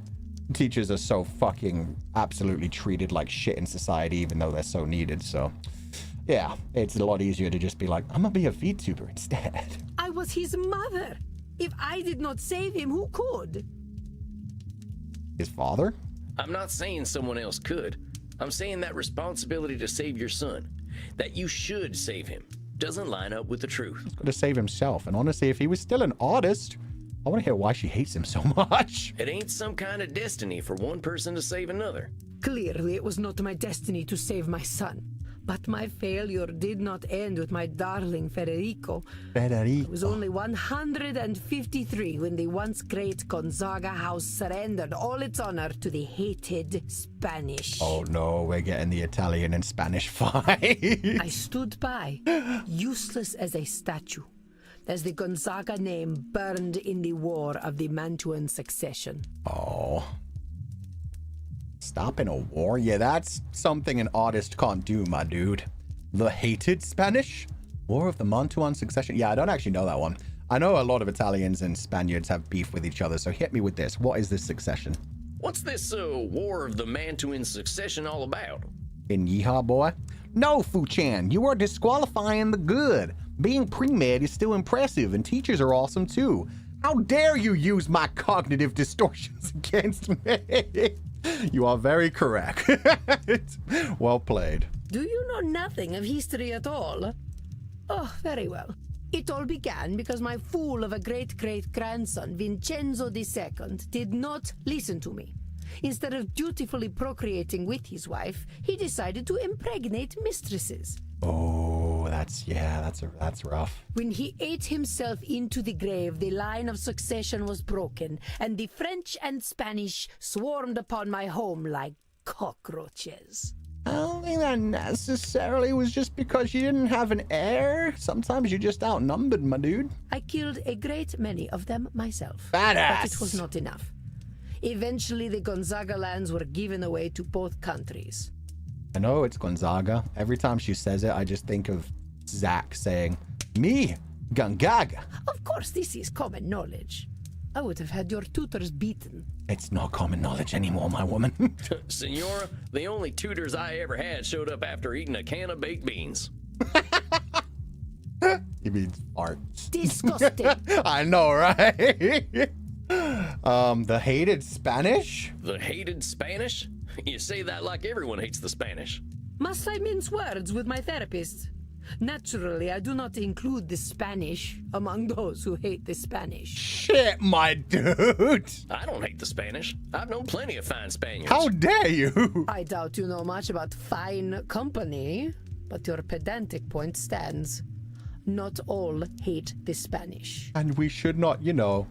teachers are so fucking absolutely treated like shit in society, even though they're so needed. So, yeah, it's a lot easier to just be like, I'm gonna be a VTuber instead. I was his mother. If I did not save him, who could? His father? I'm not saying someone else could. I'm saying that responsibility to save your son, that you should save him, doesn't line up with the truth. He's got to save himself. And honestly, if he was still an artist, I want to hear why she hates him so much. It ain't some kind of destiny for one person to save another. Clearly, it was not my destiny to save my son. But my failure did not end with my darling Federico. I was only 153 when the once great Gonzaga house surrendered all its honor to the hated Spanish. Oh no, we're getting the Italian and Spanish fight. I stood by, useless as a statue, as the Gonzaga name burned in the war of the Mantuan succession. Oh. Stopping a war? Yeah, that's something an artist can't do, my dude. The hated Spanish? War of the Mantuan succession? Yeah, I don't actually know that one. I know a lot of Italians and Spaniards have beef with each other, so hit me with this. What is this succession? What's this war of the Mantuan succession all about? In Yeehaw, boy? No, Fu-Chan, you are disqualifying the good. Being pre-med is still impressive, and teachers are awesome too. How dare you use my cognitive distortions against me? You are very correct. Well played. Do you know nothing of history at all? Oh, very well. It all began because my fool of a great-great-grandson, Vincenzo II, did not listen to me. Instead of dutifully procreating with his wife, he decided to impregnate mistresses. Oh, that's rough. When he ate himself into the grave, the line of succession was broken, and the French and Spanish swarmed upon my home like cockroaches. I don't think that necessarily was just because you didn't have an heir. Sometimes you're just outnumbered, my dude. I killed a great many of them myself. Badass! But it was not enough. Eventually, the Gonzaga lands were given away to both countries. I know it's Gonzaga. Every time she says it, I just think of Zach saying, me, Gonzaga. Of course, this is common knowledge. I would have had your tutors beaten. It's not common knowledge anymore, my woman. Senora, the only tutors I ever had showed up after eating a can of baked beans. He means farts. Disgusting. I know, right? The hated Spanish? The hated Spanish? You say that like everyone hates the Spanish. Must I mince words with my therapist? Naturally, I do not include the Spanish among those who hate the Spanish. Shit, my dude. I don't hate the Spanish. I've known plenty of fine Spaniards. How dare you? I doubt you know much about fine company, but your pedantic point stands. Not all hate the Spanish. And we should not, you know,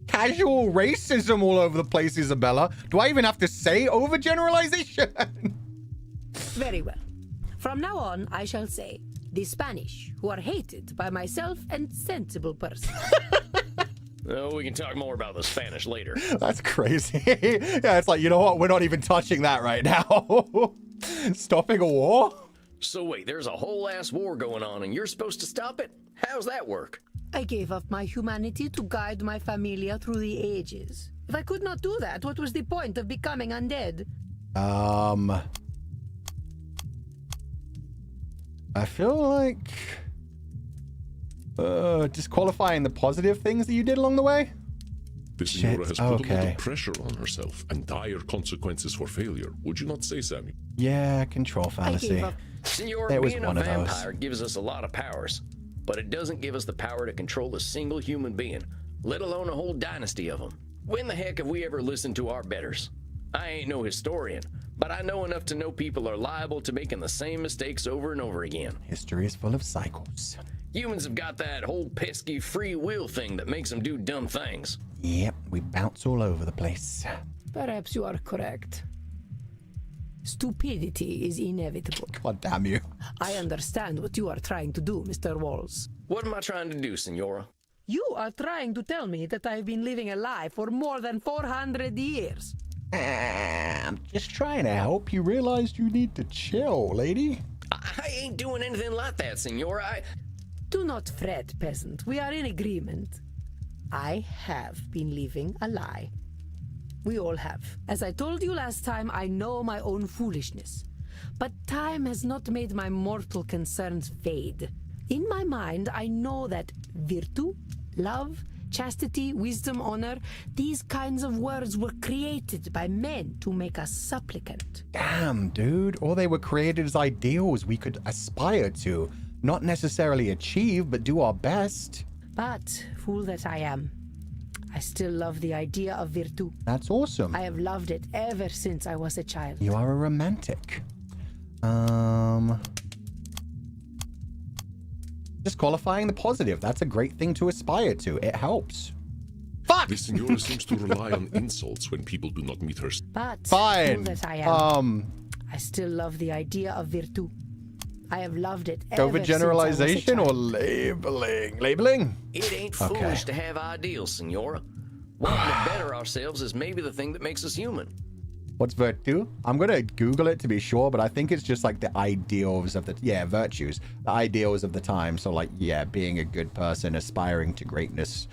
casual racism all over the place, Isabella. Do I even have to say overgeneralization? Very well. From now on, I shall say the Spanish, who are hated by myself and sensible persons. Oh, we can talk more about the Spanish later. That's crazy. Yeah, it's like, you know what? We're not even touching that right now. Stopping a war? So wait, there's a whole ass war going on and you're supposed to stop it? How's that work? I gave up my humanity to guide my familia through the ages. If I could not do that, what was the point of becoming undead? I feel like disqualifying the positive things that you did along the way. The Signora has put a lot of pressure on herself and dire consequences for failure. Would you not say, Sammy? Yeah, control fallacy. Signora, being a vampire gives us a lot of powers, but it doesn't give us the power to control a single human being, let alone a whole dynasty of them. When the heck have we ever listened to our betters? I ain't no historian, but I know enough to know people are liable to making the same mistakes over and over again. History is full of cycles. Humans have got that whole pesky free will thing that makes them do dumb things. Yep, we bounce all over the place. Perhaps you are correct. Stupidity is inevitable. God damn you. I understand what you are trying to do, Mr. Walls. What am I trying to do, Signora? You are trying to tell me that I've been living a lie for more than 400 years. I'm just trying to help you realize you need to chill, lady. I ain't doing anything like that, Signora. Do not fret, peasant. We are in agreement. I have been living a lie. We all have. As I told you last time, I know my own foolishness. But time has not made my mortal concerns fade. In my mind, I know that virtue, love, chastity, wisdom, honor, these kinds of words were created by men to make us supplicant. Damn, dude. Or they were created as ideals we could aspire to. Not necessarily achieve, but do our best. But, fool that I am, I still love the idea of virtue. That's awesome. I have loved it ever since I was a child. You are a romantic. Disqualifying the positive. That's a great thing to aspire to. It helps. Fuck! The Signora seems to rely on insults when people do not meet her. But, fine. Fool that I am, I still love the idea of virtue. I have loved it ever Overgeneralization or labeling? Labeling? It ain't foolish to have ideals, Signora. Wanting to better ourselves is maybe the thing that makes us human. What's virtue? I'm going to Google it to be sure, but I think it's just like the ideals of the... Yeah, virtues. The ideals of the time. So like, yeah, being a good person, aspiring to greatness.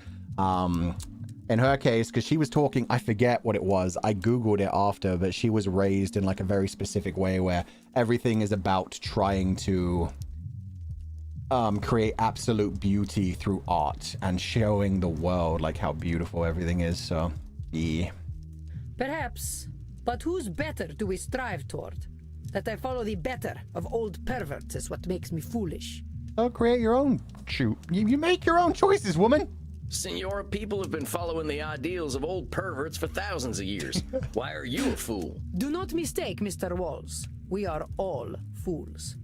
In her case, because she was talking, I forget what it was. I Googled it after, but she was raised in like a very specific way where everything is about trying to create absolute beauty through art and showing the world like how beautiful everything is. So, yeah. Perhaps. But whose better do we strive toward? That I follow the better of old perverts is what makes me foolish. Oh, create your own. Shoot. You make your own choices, woman. Signora, people have been following the ideals of old perverts for thousands of years. Why are you a fool? Do not mistake, Mr. Walls. We are all fools.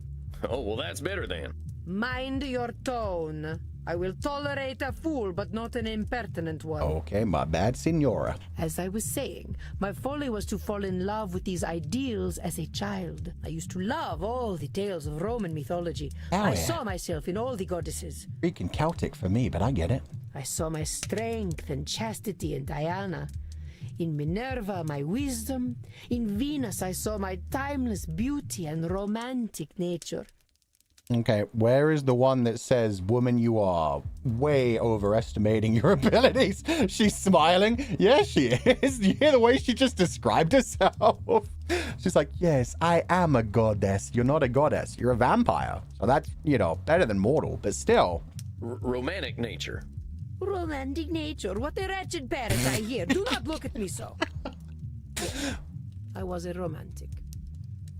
Oh, well, that's better then. Mind your tone. I will tolerate a fool, but not an impertinent one. Okay, my bad, Signora. As I was saying, my folly was to fall in love with these ideals as a child. I used to love all the tales of Roman mythology. I saw myself in all the goddesses. Freaking Celtic for me, but I get it. I saw my strength and chastity in Diana. In Minerva, my wisdom. In Venus, I saw my timeless beauty and romantic nature. Okay, where is the one that says, woman, you are way overestimating your abilities? She's smiling. Yes, she is. You hear the way she just described herself? She's like, yes, I am a goddess. You're not a goddess. You're a vampire. So that's, you know, better than mortal, but still. Romantic nature. Romantic nature. What a wretched parrot I hear. Do not look at me so. Yes, I was a romantic.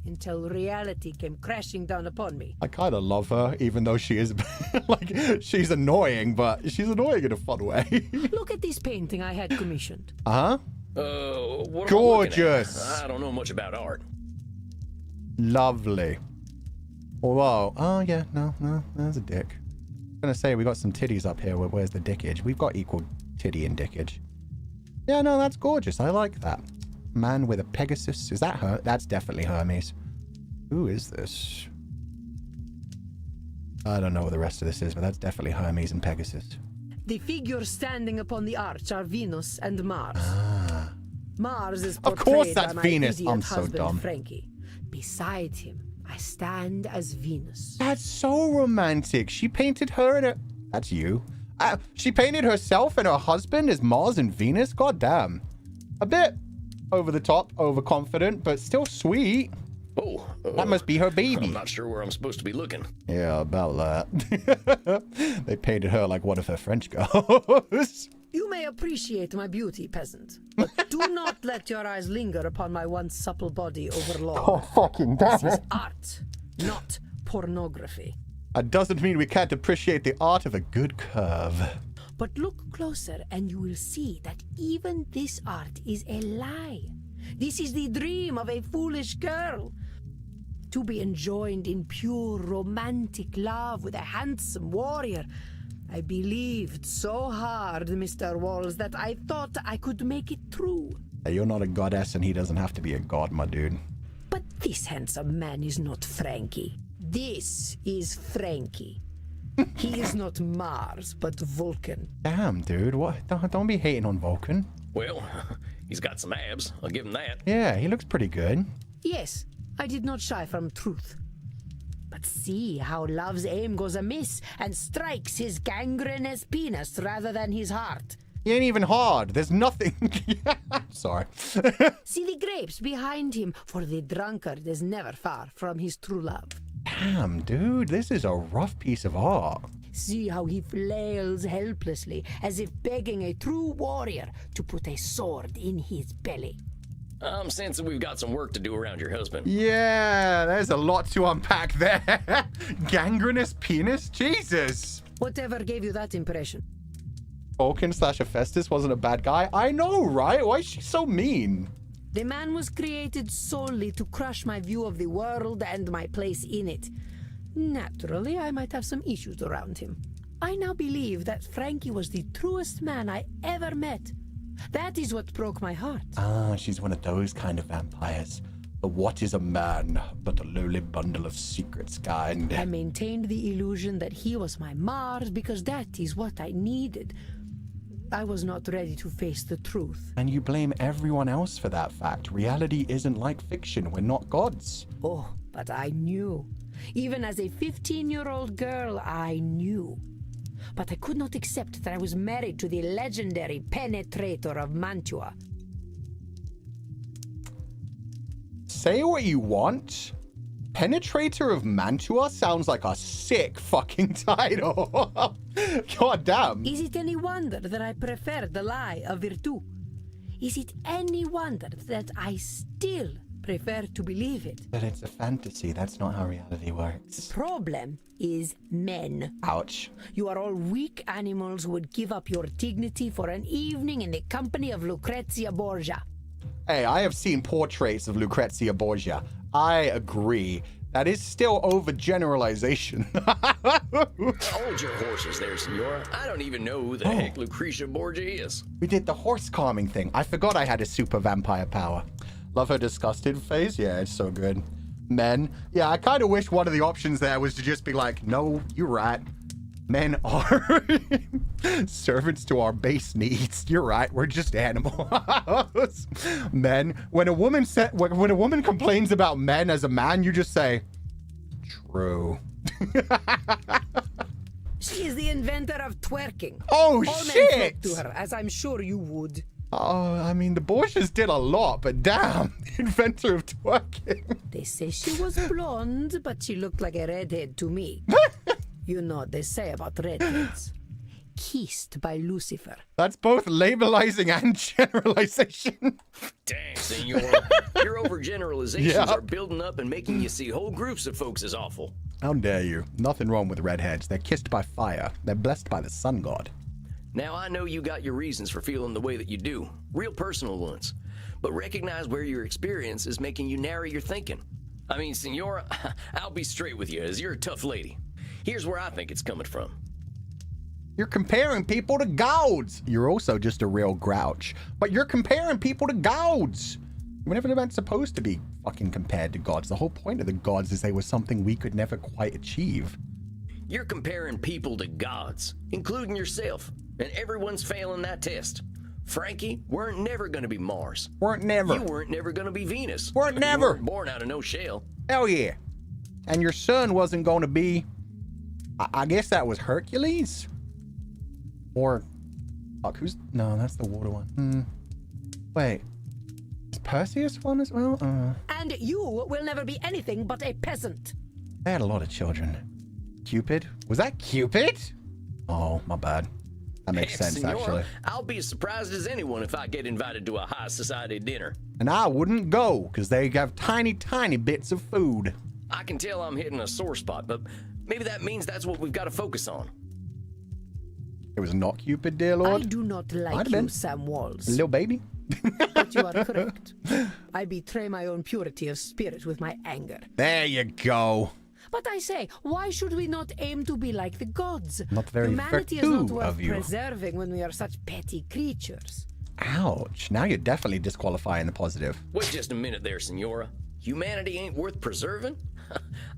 Until reality came crashing down upon me. I kind of love her, even though she is, like, she's annoying, but she's annoying in a fun way. Look at this painting I had commissioned. Uh-huh. What gorgeous. Am I looking at? I don't know much about art. Lovely. Whoa. Oh, yeah. No. There's a dick. I'm going to say we got some titties up here. Where's the dickage? We've got equal titty and dickage. Yeah, no, that's gorgeous. I like that. Man with a Pegasus. Is that her? That's definitely Hermes. Who is this? I don't know what the rest of this is, but that's definitely Hermes and Pegasus. The figures standing upon the arch are Venus and Mars. Mars is of portrayed course that's by my Venus. idiot I'm so husband, dumb. Frankie. Beside him, I stand as Venus. That's so romantic. She painted her in a... That's you. She painted herself and her husband as Mars and Venus? God damn. A bit over the top, overconfident, but still sweet. Oh, that must be her baby. I'm not sure where I'm supposed to be looking. Yeah, about that. They painted her like one of her French girls. You may appreciate my beauty, peasant, but do not let your eyes linger upon my once supple body overlord. Oh, fucking damn This is it. art, not pornography. That doesn't mean we can't appreciate the art of a good curve. But look closer and you will see that even this art is a lie. This is the dream of a foolish girl. To be enjoined in pure romantic love with a handsome warrior. I believed so hard, Mr. Walls, that I thought I could make it true. You're not a goddess and he doesn't have to be a god, my dude. But this handsome man is not Frankie. This is Frankie. He is not Mars, but Vulcan. Damn, dude. What? Don't be hating on Vulcan. Well, he's got some abs. I'll give him that. Yeah, he looks pretty good. Yes, I did not shy from truth. But see how love's aim goes amiss and strikes his gangrenous penis rather than his heart. He ain't even hard. There's nothing. Sorry. See the grapes behind him, for the drunkard is never far from his true love. Damn, dude. This is a rough piece of art. See how he flails helplessly, as if begging a true warrior to put a sword in his belly. I'm sensing we've got some work to do around your husband. Yeah, there's a lot to unpack there. Gangrenous penis? Jesus. Whatever gave you that impression? Vulcan / Hephaestus wasn't a bad guy. I know, right? Why is she so mean? The man was created solely to crush my view of the world and my place in it. Naturally, I might have some issues around him. I now believe that Frankie was the truest man I ever met. That is what broke my heart. Ah, she's one of those kind of vampires. The what is a man but a lowly bundle of secrets kind. I maintained the illusion that he was my Mars because that is what I needed. I was not ready to face the truth. And you blame everyone else for that fact. Reality isn't like fiction. We're not gods. Oh, but I knew. Even as a 15-year-old girl, I knew. But I could not accept that I was married to the legendary penetrator of Mantua. Say what you want. Penetrator of Mantua sounds like a sick fucking title. God damn. Is it any wonder that I prefer the lie of virtue? Is it any wonder that I still prefer to believe it? But it's a fantasy. That's not how reality works. The problem is men. Ouch. You are all weak animals who would give up your dignity for an evening in the company of Lucrezia Borgia. Hey, I have seen portraits of Lucrezia Borgia. I agree. That is still overgeneralization. Hold your horses there, Senora. I don't even know who the heck Lucretia Borgia is. We did the horse calming thing. I forgot I had a super vampire power. Love her disgusted face. Yeah, it's so good. Men. Yeah, I kind of wish one of the options there was to just be like, no, you're right. Men are servants to our base needs. You're right. We're just animals. Men. When a woman complains about men as a man, you just say, true. She is the inventor of twerking. Oh, All shit! men flock to her, as I'm sure you would. Oh, I mean, the Borgias did a lot, but damn, the inventor of twerking. They say she was blonde, but she looked like a redhead to me. You know what they say about redheads. Kissed by Lucifer. That's both labelizing and generalization. Dang, Senora. Your overgeneralizations are building up and making you see whole groups of folks as awful. How dare you? Nothing wrong with redheads. They're kissed by fire. They're blessed by the sun god. Now, I know you got your reasons for feeling the way that you do. Real personal ones. But recognize where your experience is making you narrow your thinking. I mean, Senora, I'll be straight with you, as you're a tough lady. Here's where I think it's coming from. You're comparing people to gods. You're also just a real grouch. But you're comparing people to gods. We're never meant supposed to be fucking compared to gods. The whole point of the gods is they were something we could never quite achieve. You're comparing people to gods, including yourself. And everyone's failing that test. Frankie, weren't never gonna be Mars. Weren't never. You weren't never gonna be Venus. Weren't never. You weren't born out of no shell. Hell yeah. And your son wasn't going to be... I guess that was Hercules? Or, fuck, who's, no, that's the water one. Wait, is Perseus one as well? And you will never be anything but a peasant. They had a lot of children. Cupid? Was that Cupid? Oh, my bad. That makes Heck, sense, Senora, actually. I'll be as surprised as anyone if I get invited to a high society dinner. And I wouldn't go, because they have tiny, tiny bits of food. I can tell I'm hitting a sore spot, but maybe that means that's what we've got to focus on. It was not Cupid, dear Lord. I do not like you, Sam Walls. Little baby. But you are correct. I betray my own purity of spirit with my anger. There you go. But I say, why should we not aim to be like the gods? Not very Humanity is not virtue worth of you. preserving when we are such petty creatures. Ouch. Now you're definitely disqualifying the positive. Wait just a minute there, Senora. Humanity ain't worth preserving?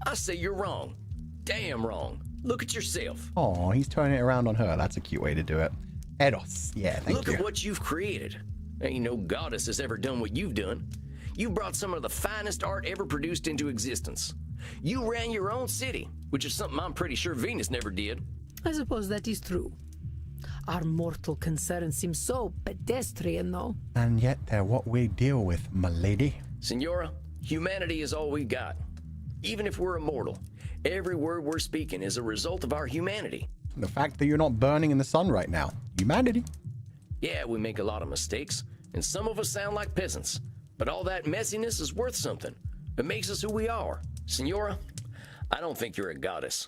I say you're wrong. Damn wrong. Look at yourself. Oh, he's turning it around on her. That's a cute way to do it. Eros. Yeah, thank Look you. at what you've created. Ain't no goddess has ever done what you've done. You brought some of the finest art ever produced into existence. You ran your own city, which is something I'm pretty sure Venus never did. I suppose that is true. Our mortal concerns seem so pedestrian, though. And yet they're what we deal with, my lady. Senora, humanity is all we got. Even if we're immortal, every word we're speaking is a result of our humanity. The fact that you're not burning in the sun right now. Humanity. Yeah, we make a lot of mistakes, and some of us sound like peasants. But all that messiness is worth something. It makes us who we are. Senora, I don't think you're a goddess.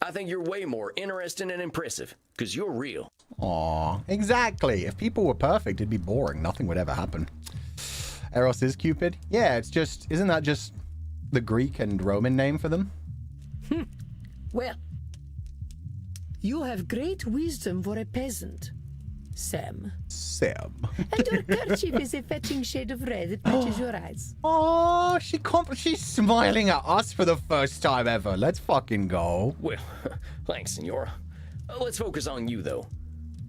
I think you're way more interesting and impressive, because you're real. Aw, exactly. If people were perfect, it'd be boring. Nothing would ever happen. Eros is Cupid? Yeah, it's just, isn't that just the Greek and Roman name for them? Well, you have great wisdom for a peasant, Sam. Sam. And your kerchief is a fetching shade of red that matches your eyes. Oh, she's smiling at us for the first time ever. Let's fucking go. Well, thanks, Senora. Let's focus on you, though.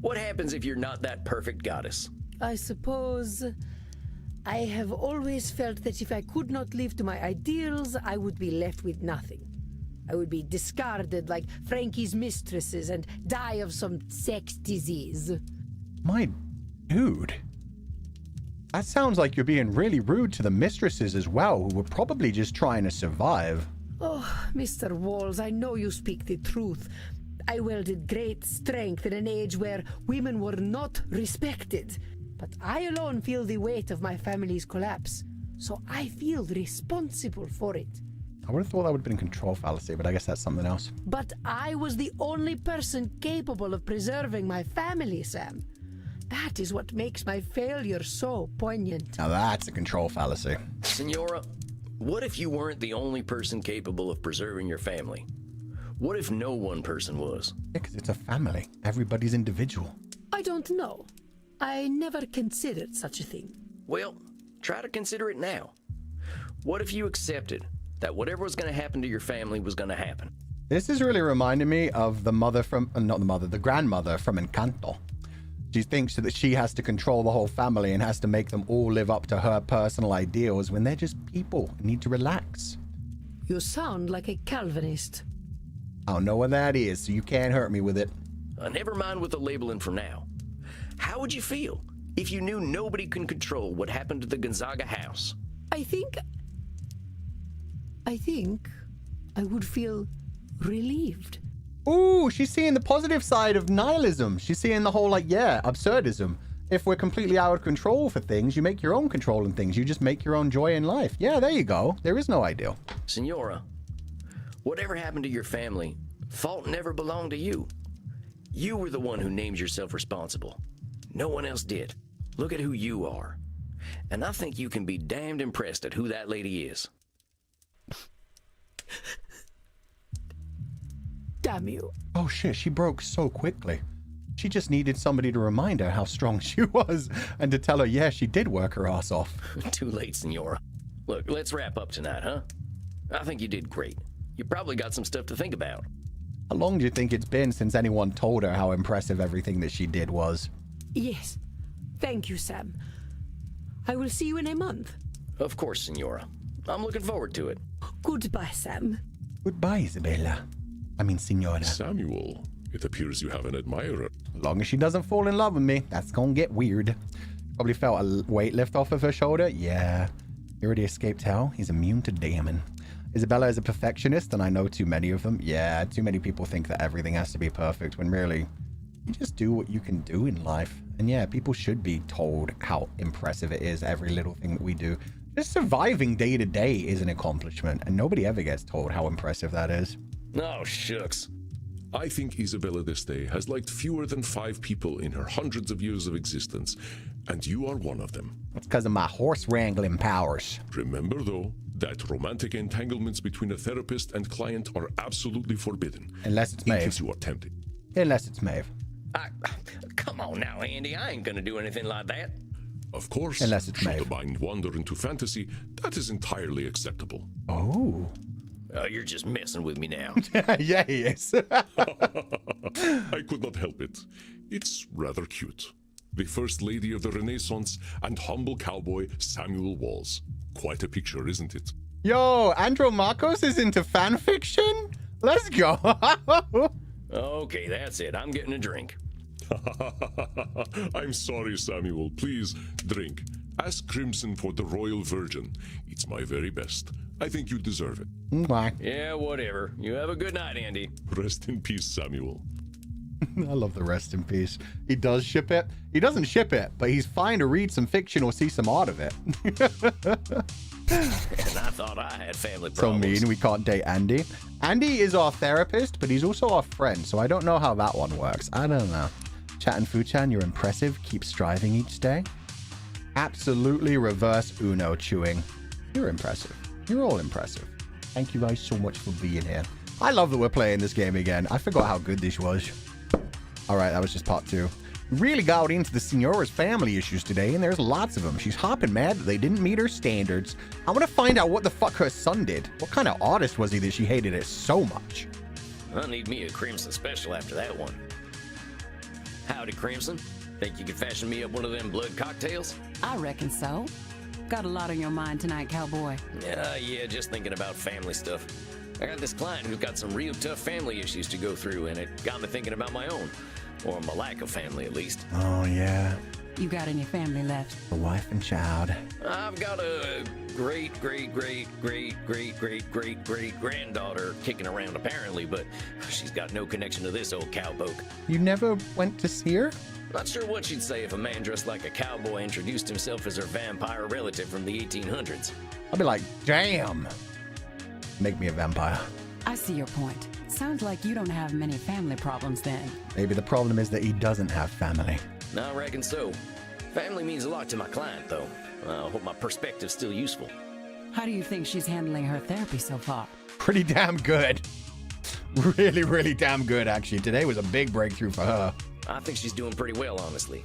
What happens if you're not that perfect goddess? I suppose I have always felt that if I could not live to my ideals, I would be left with nothing. I would be discarded like Frankie's mistresses and die of some sex disease. My dude. That sounds like you're being really rude to the mistresses as well, who were probably just trying to survive. Oh, Mr. Walls, I know you speak the truth. I wielded great strength in an age where women were not respected. But I alone feel the weight of my family's collapse, so I feel responsible for it. I would have thought that would have been control fallacy, but I guess that's something else. But I was the only person capable of preserving my family, Sam. That is what makes my failure so poignant. Now that's a control fallacy. Senora, what if you weren't the only person capable of preserving your family? What if no one person was? Yeah, because it's a family. Everybody's individual. I don't know. I never considered such a thing. Well, try to consider it now. What if you accepted that whatever was going to happen to your family was going to happen? This is really reminding me of the mother from, not the mother, the grandmother from Encanto. She thinks that she has to control the whole family and has to make them all live up to her personal ideals when they're just people and need to relax. You sound like a Calvinist. I don't know what that is, so you can't hurt me with it. Never mind with the labeling for now. How would you feel if you knew nobody can control what happened to the Gonzaga house? I think I would feel relieved. Ooh, she's seeing the positive side of nihilism. She's seeing the whole, like, yeah, absurdism. If we're completely out of control for things, you make your own control in things. You just make your own joy in life. Yeah, there you go. There is no ideal. Senora, whatever happened to your family, fault never belonged to you. You were the one who named yourself responsible. No one else did. Look at who you are. And I think you can be damned impressed at who that lady is. Damn you. Oh shit, she broke so quickly. She just needed somebody to remind her how strong she was and to tell her, yeah, she did work her ass off. Too late, Senora. Look, let's wrap up tonight, huh? I think you did great. You probably got some stuff to think about. How long do you think it's been since anyone told her how impressive everything that she did was? Yes. Thank you, Sam. I will see you in a month. Of course, Senora. I'm looking forward to it. Goodbye, Sam. Goodbye, Isabella. I mean, Signora. Samuel, it appears you have an admirer. As long as she doesn't fall in love with me, that's gonna get weird. Probably felt a weight lift off of her shoulder. Yeah. He already escaped hell. He's immune to damon. Isabella is a perfectionist, and I know too many of them. Yeah, too many people think that everything has to be perfect, when really, you just do what you can do in life. And yeah, people should be told how impressive it is, every little thing that we do. Just surviving day to day is an accomplishment, and nobody ever gets told how impressive that is. Oh, shucks. I think Isabella this day has liked fewer than 5 people in her hundreds of years of existence, and you are one of them. That's because of my horse wrangling powers. Remember, though, that romantic entanglements between a therapist and client are absolutely forbidden. Unless it's in Maeve. case you are tempted. Unless it's Maeve. Come on now, Andy. I ain't gonna do anything like that. Of course, unless it's should Maeve. the mind wander into fantasy, that is entirely acceptable. Oh. You're just messing with me now. Yeah, he is. I could not help it. It's rather cute. The First Lady of the Renaissance and humble cowboy Samuel Walls. Quite a picture, isn't it? Yo, Andromachos is into fan fiction? Let's go. Okay, that's it. I'm getting a drink. I'm sorry, Samuel. Please, drink. Ask Crimson for the Royal Virgin. It's my very best. I think you deserve it. Why? Yeah, whatever. You have a good night, Andy. Rest in peace, Samuel. I love the rest in peace. He does ship it. He doesn't ship it, but he's fine to read some fiction or see some art of it. And I thought I had family So problems. mean, we can't date Andy. Andy is our therapist, but he's also our friend, so I don't know how that one works. I don't know. Chat and Fuchan, you're impressive. Keep striving each day. Absolutely reverse Uno chewing. You're impressive. You're all impressive. Thank you guys so much for being here. I love that we're playing this game again. I forgot how good this was. All right, that was just part 2. Really got into the Senora's family issues today, and there's lots of them. She's hopping mad that they didn't meet her standards. I want to find out what the fuck her son did. What kind of artist was he that she hated it so much? I'll need me a Crimson special after that one. Howdy, Crimson. Think you could fashion me up one of them blood cocktails? I reckon so. Got a lot on your mind tonight, cowboy. Yeah, just thinking about family stuff. I got this client who's got some real tough family issues to go through, and it got me thinking about my own. Or my lack of family, at least. Oh, yeah. You got any family left? A wife and child. I've got a great granddaughter kicking around apparently, but she's got no connection to this old cowpoke. You never went to see her? Not sure what she'd say if a man dressed like a cowboy introduced himself as her vampire relative from the 1800s. I'd be like, damn. Make me a vampire. I see your point. Sounds like you don't have many family problems then. Maybe the problem is that he doesn't have family. I reckon so. Family means a lot to my client, though. I hope my perspective's still useful. How do you think she's handling her therapy so far? Pretty damn good. Really, really damn good, actually. Today was a big breakthrough for her. I think she's doing pretty well, honestly.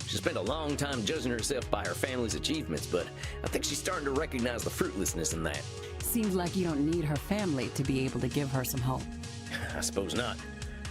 She spent a long time judging herself by her family's achievements, but I think she's starting to recognize the fruitlessness in that. Seems like you don't need her family to be able to give her some hope. I suppose not.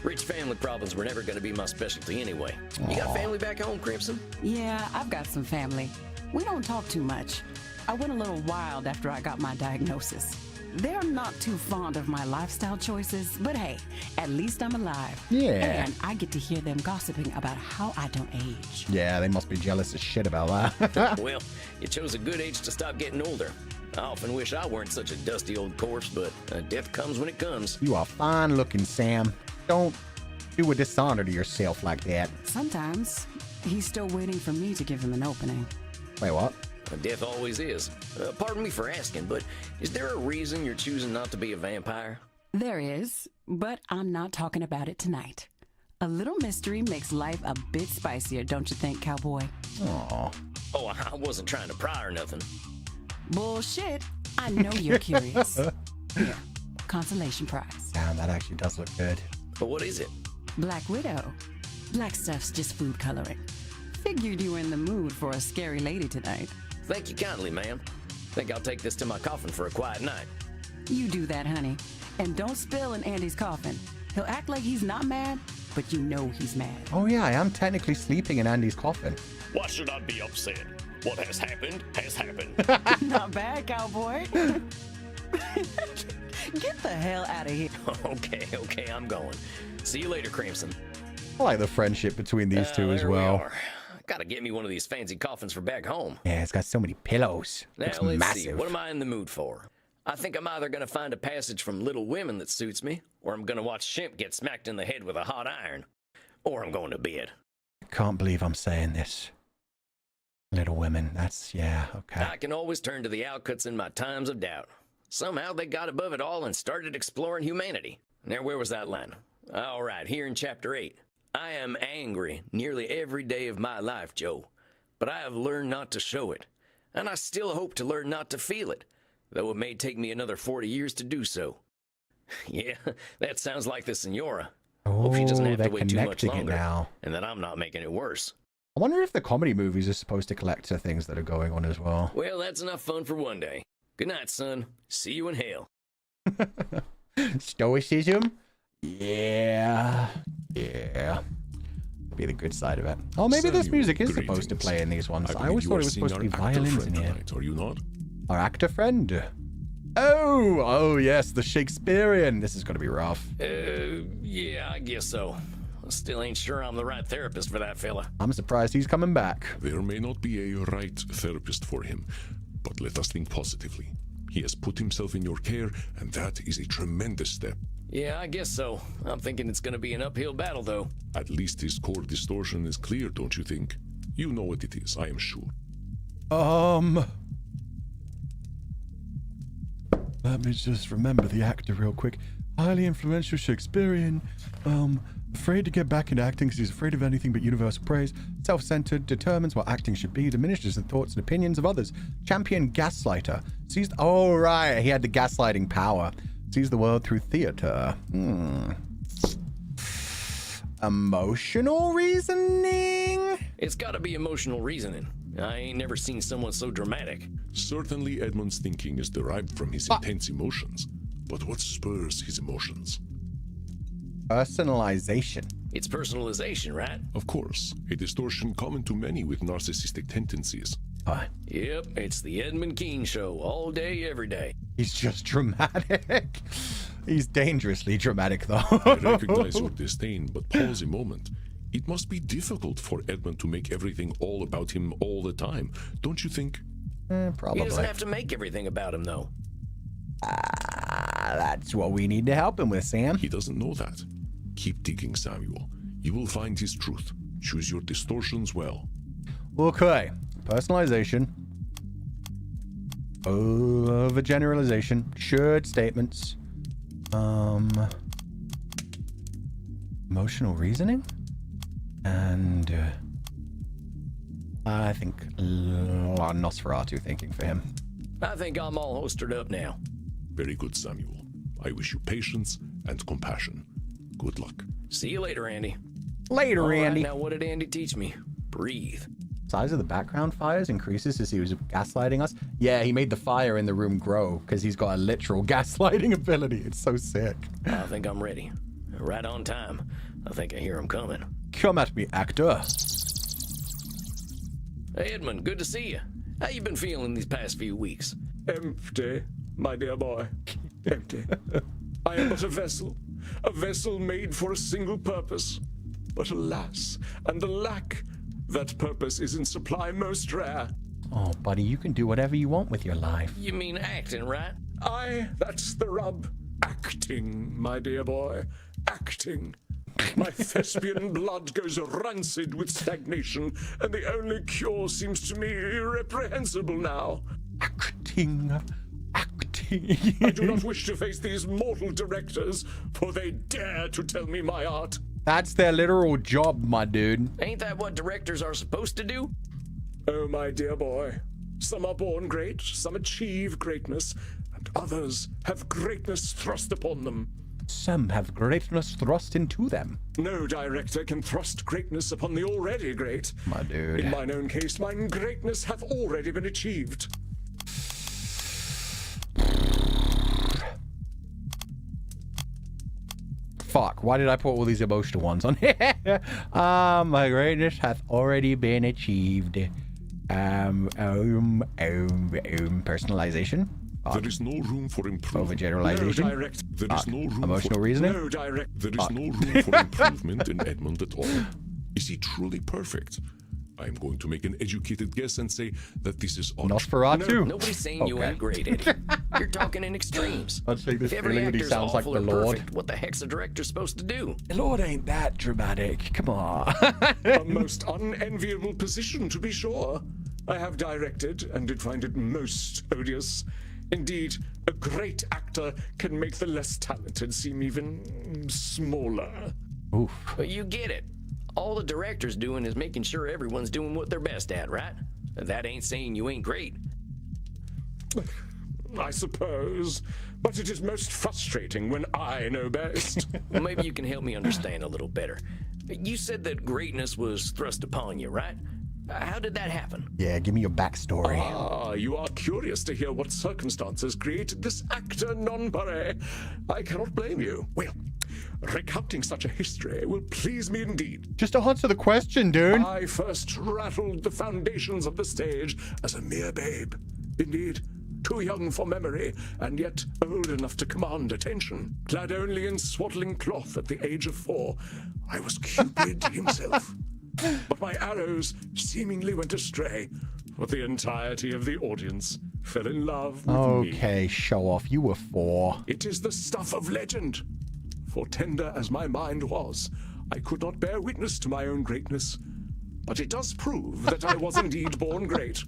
Rich family problems were never going to be my specialty anyway. You got family back home, Crimson? Yeah, I've got some family. We don't talk too much. I went a little wild after I got my diagnosis. They're not too fond of my lifestyle choices, but hey, at least I'm alive. Yeah. And I get to hear them gossiping about how I don't age. Yeah, they must be jealous as shit about that. Well, you chose a good age to stop getting older. I often wish I weren't such a dusty old corpse, but death comes when it comes. You are fine looking, Sam. Don't do a dishonor to yourself like that. Sometimes he's still waiting for me to give him an opening. Wait, what? Death always is. Pardon me for asking, but is there a reason you're choosing not to be a vampire? There is, but I'm not talking about it tonight. A little mystery makes life a bit spicier, don't you think, cowboy? Aw. Oh, I wasn't trying to pry or nothing. Bullshit. I know you're curious. Here, consolation prize. Damn, that actually does look good. But what is it? Black Widow. Black stuff's just food coloring. Figured you were in the mood for a scary lady tonight. Thank you kindly, ma'am. Think I'll take this to my coffin for a quiet night. You do that, honey. And don't spill in Andy's coffin. He'll act like he's not mad, but you know he's mad. Oh yeah, I am technically sleeping in Andy's coffin. Why should I be upset? What has happened, has happened. Not bad, cowboy. Get the hell out of here. Okay, I'm going. See you later, Crimson. I like the friendship between these two as There we well. are. Gotta get me one of these fancy coffins for back home. Yeah, it's got so many pillows. Now Looks let's massive. see. What am I in the mood for? I think I'm either gonna find a passage from Little Women that suits me, or I'm gonna watch Shemp get smacked in the head with a hot iron, or I'm going to bed. I can't believe I'm saying this. Little Women. That's, yeah, okay. I can always turn to the outcuts in my times of doubt. Somehow they got above it all and started exploring humanity. Now, where was that line? All right, here in chapter 8. I am angry nearly every day of my life, Joe, but I have learned not to show it, and I still hope to learn not to feel it, though it may take me another 40 years to do so. Yeah, that sounds like the Senora. Hope she doesn't have they're to wait too much connecting it longer, now. and that I'm not making it worse. I wonder if the comedy movies are supposed to collect the things that are going on as well. Well, that's enough fun for one day. Good night, son. See you in hell. Stoicism? Yeah. Yeah. Be the good side of it. Oh, maybe this Samuel, music is supposed to greetings. play in these ones. I believe always you thought are it was seeing supposed to be our actor violins friend in here. tonight, are you not? Our actor friend. Oh, yes, the Shakespearean. This is going to be rough. Yeah, I guess so. I still ain't sure I'm the right therapist for that fella. I'm surprised he's coming back. There may not be a right therapist for him, but let us think positively. He has put himself in your care, and that is a tremendous step. Yeah, I guess so. I'm thinking it's gonna be an uphill battle, though. At least his core distortion is clear, don't you think? You know what it is, I am sure. Let me just remember the actor real quick. Highly influential Shakespearean. Afraid to get back into acting because he's afraid of anything but universal praise. Self-centered, determines what acting should be, diminishes the thoughts and opinions of others. Champion gaslighter. Sees. Oh, right. He had the gaslighting power. Sees the world through theater. Emotional reasoning? It's gotta be emotional reasoning. I ain't never seen someone so dramatic. Certainly Edmund's thinking is derived from his intense emotions. But what spurs his emotions? Personalization. It's personalization, right? Of course, a distortion common to many with narcissistic tendencies. Yep, it's the Edmund Keane show, all day, every day. He's just dramatic. He's dangerously dramatic, though. I recognize your disdain, but pause a moment. It must be difficult for Edmund to make everything all about him all the time, don't you think? Probably. He doesn't have to make everything about him, though. That's what we need to help him with, Sam. He doesn't know that. Keep digging, Samuel. You will find his truth. Choose your distortions well. Okay. Personalization. Overgeneralization. Should statements. Emotional reasoning? And I think Nosferatu thinking for him. I think I'm all holstered up now. Very good, Samuel. I wish you patience and compassion. Good luck. See you later, Andy. Later, All right, Andy. now what did Andy teach me? Breathe. Size of the background fires increases as he was gaslighting us. Yeah, he made the fire in the room grow because he's got a literal gaslighting ability. It's so sick. I think I'm ready. Right on time. I think I hear him coming. Come at me, actor. Hey, Edmund, good to see you. How you been feeling these past few weeks? Empty, my dear boy. Empty. I am but a vessel made for a single purpose. But alas, and alack, that purpose is in supply most rare. Oh, buddy, you can do whatever you want with your life. You mean acting, right? Aye, that's the rub. Acting, my dear boy. Acting. My thespian blood goes rancid with stagnation, and the only cure seems to me irreprehensible now. Acting. I do not wish to face these mortal directors, for they dare to tell me my art. That's their literal job, my dude. Ain't that what directors are supposed to do? Oh, my dear boy. Some are born great, some achieve greatness, and others have greatness thrust upon them. Some have greatness thrust into them. No director can thrust greatness upon the already great. My dude. In mine own case, mine greatness hath already been achieved. Fuck, why did I put all these emotional ones on here? My greatness hath already been achieved. Personalization. There is no room for improvement. Overgeneralization. No direct. There is no room Emotional for reasoning. No direct. There is no room for improvement in Edmund at all. Is he truly perfect? I'm going to make an educated guess and say that this is Nosferatu. Nobody's saying you ain't great, Eddie. You're talking in extremes. I'd say this If every feeling that he actor's sounds like awful the or Lord. perfect, what the heck's a director supposed to do? The Lord ain't that dramatic. Come on. A most unenviable position, to be sure. I have directed and did find it most odious. Indeed, a great actor can make the less talented seem even smaller. Oof. But you get it. All the director's doing is making sure everyone's doing what they're best at, right? That ain't saying you ain't great. I suppose, but it is most frustrating when I know best. Well, maybe you can help me understand a little better. You said that greatness was thrust upon you, right? How did that happen? Yeah, give me your backstory. Ah, you are curious to hear what circumstances created this actor non-pare. I cannot blame you. Well, recounting such a history will please me indeed. Just to answer the question, dude. I first rattled the foundations of the stage as a mere babe. Indeed, too young for memory, and yet old enough to command attention. Clad only in swaddling cloth at the age of 4, I was Cupid himself. But my arrows seemingly went astray, for the entirety of the audience fell in love with me. Okay, show off. You were 4. It is the stuff of legend. For tender as my mind was, I could not bear witness to my own greatness. But it does prove that I was indeed born great.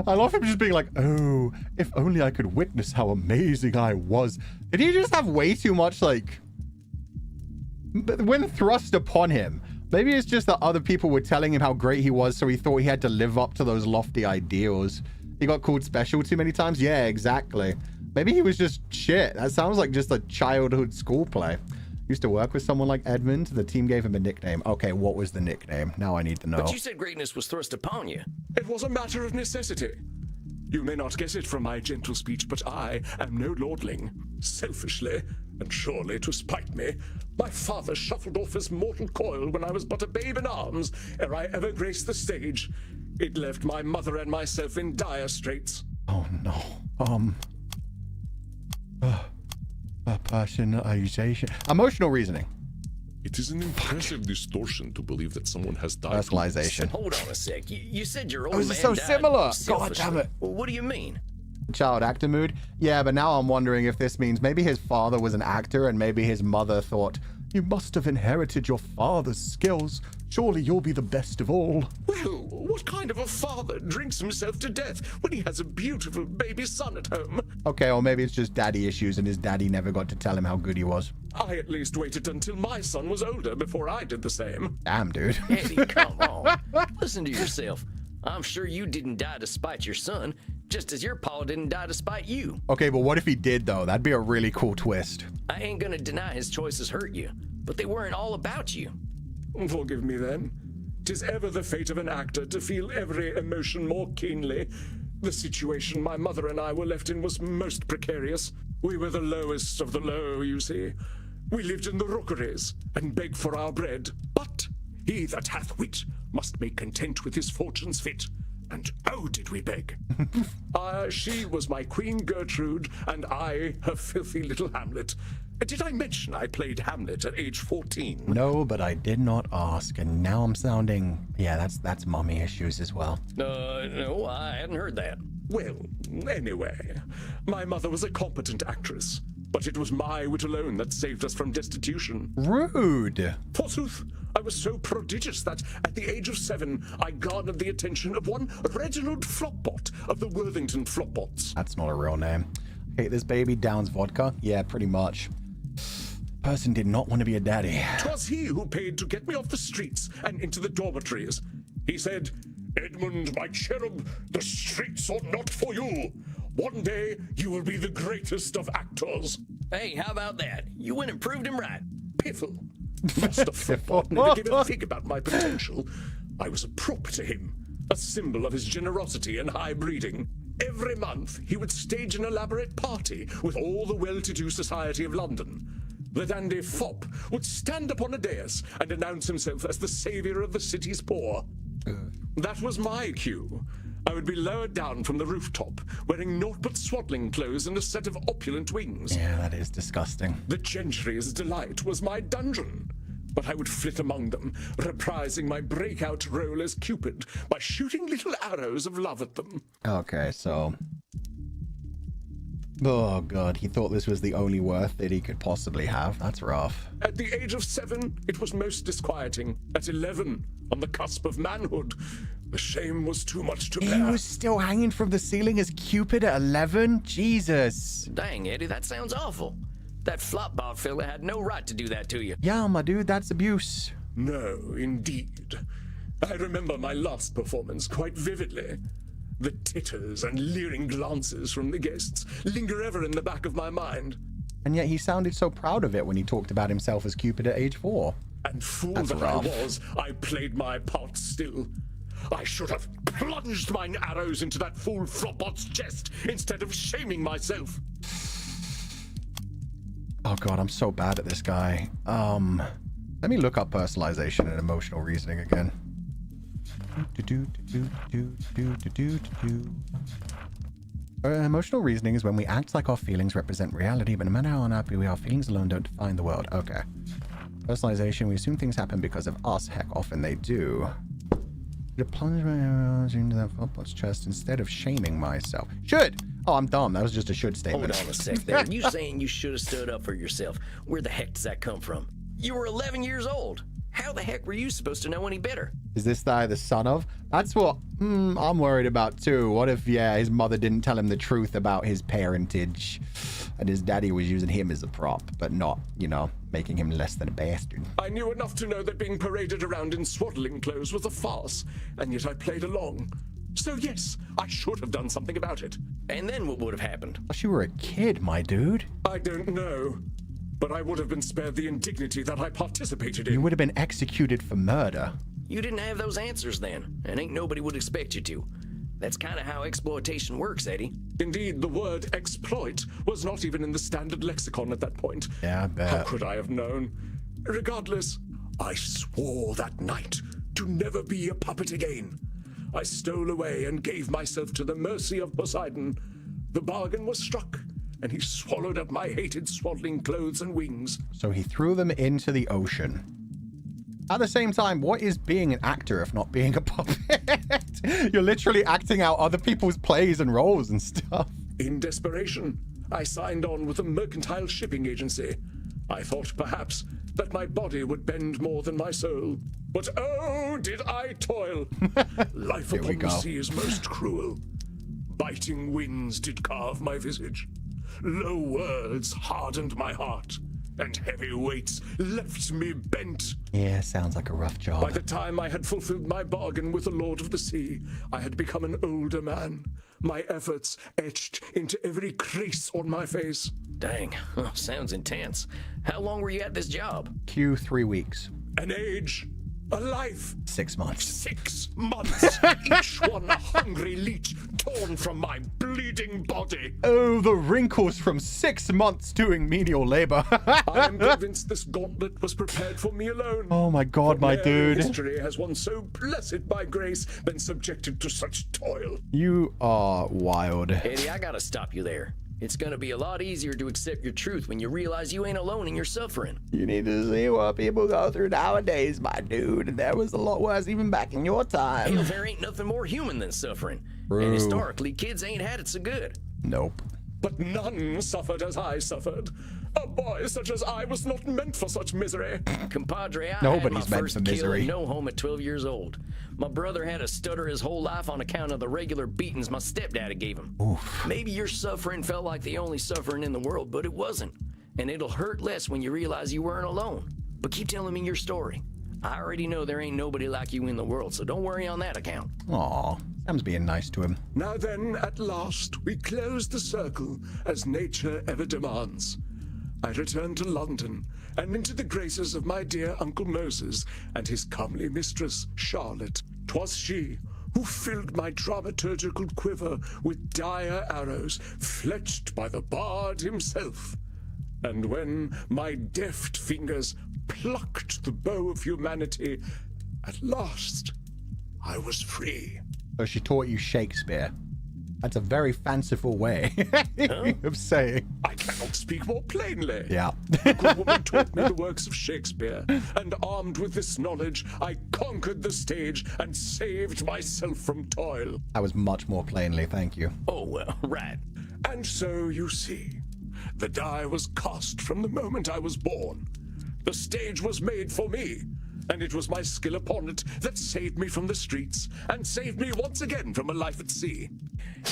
I love him just being like, oh, if only I could witness how amazing I was. Did he just have way too much, like, when thrust upon him? Maybe it's just that other people were telling him how great he was, so he thought he had to live up to those lofty ideals. He got called special too many times? Yeah, exactly. Maybe he was just shit. That sounds like just a childhood school play. Used to work with someone like Edmund. The team gave him a nickname. Okay, what was the nickname? Now I need to know. But you said greatness was thrust upon you. It was a matter of necessity. You may not guess it from my gentle speech, but I am no lordling. Selfishly, and surely to spite me, my father shuffled off his mortal coil when I was but a babe in arms, ere I ever graced the stage. It left my mother and myself in dire straits. Oh no. Personalization. Emotional reasoning. It is an impressive distortion to believe that someone has died. Personalization. Hold on a sec. You said your old Oh, this man is so died similar. selfishly. God damn it. Well, what do you mean? Child actor mood. Yeah, but now I'm wondering if this means maybe his father was an actor and maybe his mother thought, you must have inherited your father's skills. Surely you'll be the best of all. Well, what kind of a father drinks himself to death when he has a beautiful baby son at home? Okay, or maybe it's just daddy issues and his daddy never got to tell him how good he was. I at least waited until my son was older before I did the same. Damn, dude. Eddie, come on. Listen to yourself. I'm sure you didn't die to spite your son, just as your pa didn't die to spite you. Okay, but what if he did, though? That'd be a really cool twist. I ain't gonna deny his choices hurt you, but they weren't all about you. Forgive me then. 'Tis ever the fate of an actor to feel every emotion more keenly. The situation my mother and I were left in was most precarious. We were the lowest of the low, you see. We lived in the rookeries and begged for our bread. But he that hath wit must make content with his fortunes fit. And oh, did we beg. She was my Queen Gertrude, and I her filthy little Hamlet. Did I mention I played Hamlet at age 14? No, but I did not ask, and now I'm sounding... Yeah, that's mommy issues as well. No, I hadn't heard that. Well, anyway, my mother was a competent actress, but it was my wit alone that saved us from destitution. Rude. Forsooth, I was so prodigious that, at the age of 7, I garnered the attention of one Reginald Flopbot of the Worthington Flopbots. That's not a real name. Hey, this baby downs vodka? Yeah, pretty much. Person did not want to be a daddy. 'Twas he who paid to get me off the streets and into the dormitories. He said, Edmund, my cherub, the streets are not for you. One day you will be the greatest of actors. Hey, how about that? You went and proved him right. Piffle. Master Flopbot never gave a fig about my potential. I was a prop to him, a symbol of his generosity and high breeding. Every month he would stage an elaborate party with all the well-to-do society of London. The dandy fop would stand upon a dais and announce himself as the savior of the city's poor. That was my cue. I would be lowered down from the rooftop, wearing naught but swaddling clothes and a set of opulent wings. Yeah, that is disgusting. The gentry's delight was my dungeon. But I would flit among them, reprising my breakout role as Cupid by shooting little arrows of love at them. Okay, so... Oh, God, he thought this was the only worth that he could possibly have. That's rough. At the age of 7, it was most disquieting. At 11, on the cusp of manhood, the shame was too much to bear. He was still hanging from the ceiling as Cupid at 11? Jesus. Dang, Eddie, that sounds awful. That flopball fella had no right to do that to you. Yeah, my dude, that's abuse. No, indeed. I remember my last performance quite vividly. The titters and leering glances from the guests linger ever in the back of my mind. And yet he sounded so proud of it when he talked about himself as Cupid at age 4. And fool That's that rough. I was, I played my part still. I should have plunged mine arrows into that fool Flopbot's chest instead of shaming myself. Oh God, I'm so bad at this guy. Let me look up personalization and emotional reasoning again. Emotional reasoning is when we act like our feelings represent reality, but no matter how unhappy we are, feelings alone don't define the world. Okay. Personalization, we assume things happen because of us. Heck, often they do. To plunge my arrows into that Flopbot's chest instead of shaming myself. Should! Oh, I'm dumb. That was just a should statement. Hold on a sec there. You saying you should have stood up for yourself. Where the heck does that come from? You were 11 years old. How the heck were you supposed to know any better? Is this guy the son of? That's what I'm worried about too. What if, yeah, his mother didn't tell him the truth about his parentage and his daddy was using him as a prop, but not, you know, making him less than a bastard. I knew enough to know that being paraded around in swaddling clothes was a farce, and yet I played along. So yes, I should have done something about it. And then what would have happened? Gosh, you were a kid, my dude. I don't know. But I would have been spared the indignity that I participated in. You would have been executed for murder. You didn't have those answers then, and ain't nobody would expect you to. That's kind of how exploitation works, Eddie. Indeed, the word exploit was not even in the standard lexicon at that point. Yeah, I bet. How could I have known? Regardless, I swore that night to never be a puppet again. I stole away and gave myself to the mercy of Poseidon. The bargain was struck, and he swallowed up my hated swaddling clothes and wings. So he threw them into the ocean. At the same time, what is being an actor if not being a puppet? You're literally acting out other people's plays and roles and stuff. In desperation, I signed on with a mercantile shipping agency. I thought perhaps that my body would bend more than my soul. But oh, did I toil! Life Here we upon the go. sea is most cruel. Biting winds did carve my visage. Low words hardened my heart, and heavy weights left me bent. Yeah, sounds like a rough job. By the time I had fulfilled my bargain with the Lord of the Sea, I had become an older man, my efforts etched into every crease on my face. Dang, sounds intense. How long were you at this job? Q 3 weeks. An age, a life. 6 months. 6 months, each one a hungry leech torn from my bleeding body. Oh, the wrinkles from 6 months doing menial labor. I am convinced this gauntlet was prepared for me alone. Oh my God, my Ne'er dude. in history has one so blessed by grace been subjected to such toil. You are wild. Eddie, I gotta stop you there. It's gonna be a lot easier to accept your truth when you realize you ain't alone in your suffering. You need to see what people go through nowadays, my dude. That was a lot worse even back in your time. Hell, there ain't nothing more human than suffering. True. And historically, kids ain't had it so good. Nope. But none suffered as I suffered. A boy such as I was not meant for such misery. Compadre, I Nobody's had my meant first for kill misery. in no home at 12 years old. My brother had a stutter his whole life on account of the regular beatings my stepdaddy gave him. Oof. Maybe your suffering felt like the only suffering in the world, but it wasn't. And it'll hurt less when you realize you weren't alone. But keep telling me your story. I already know there ain't nobody like you in the world, so don't worry on that account. Aw, Sam's being nice to him. Now then, at last, we close the circle as nature ever demands. I return to London and into the graces of my dear Uncle Moses and his comely mistress, Charlotte. 'Twas she who filled my dramaturgical quiver with dire arrows, fletched by the bard himself. And when my deft fingers plucked the bow of humanity, at last I was free. So she taught you Shakespeare. That's a very fanciful way of saying. I cannot speak more plainly. Yeah. The good woman taught me the works of Shakespeare, and armed with this knowledge, I conquered the stage and saved myself from toil. That was much more plainly, thank you. Oh, well, right. And so, you see, the die was cast from the moment I was born. The stage was made for me, and it was my skill upon it that saved me from the streets and saved me once again from a life at sea.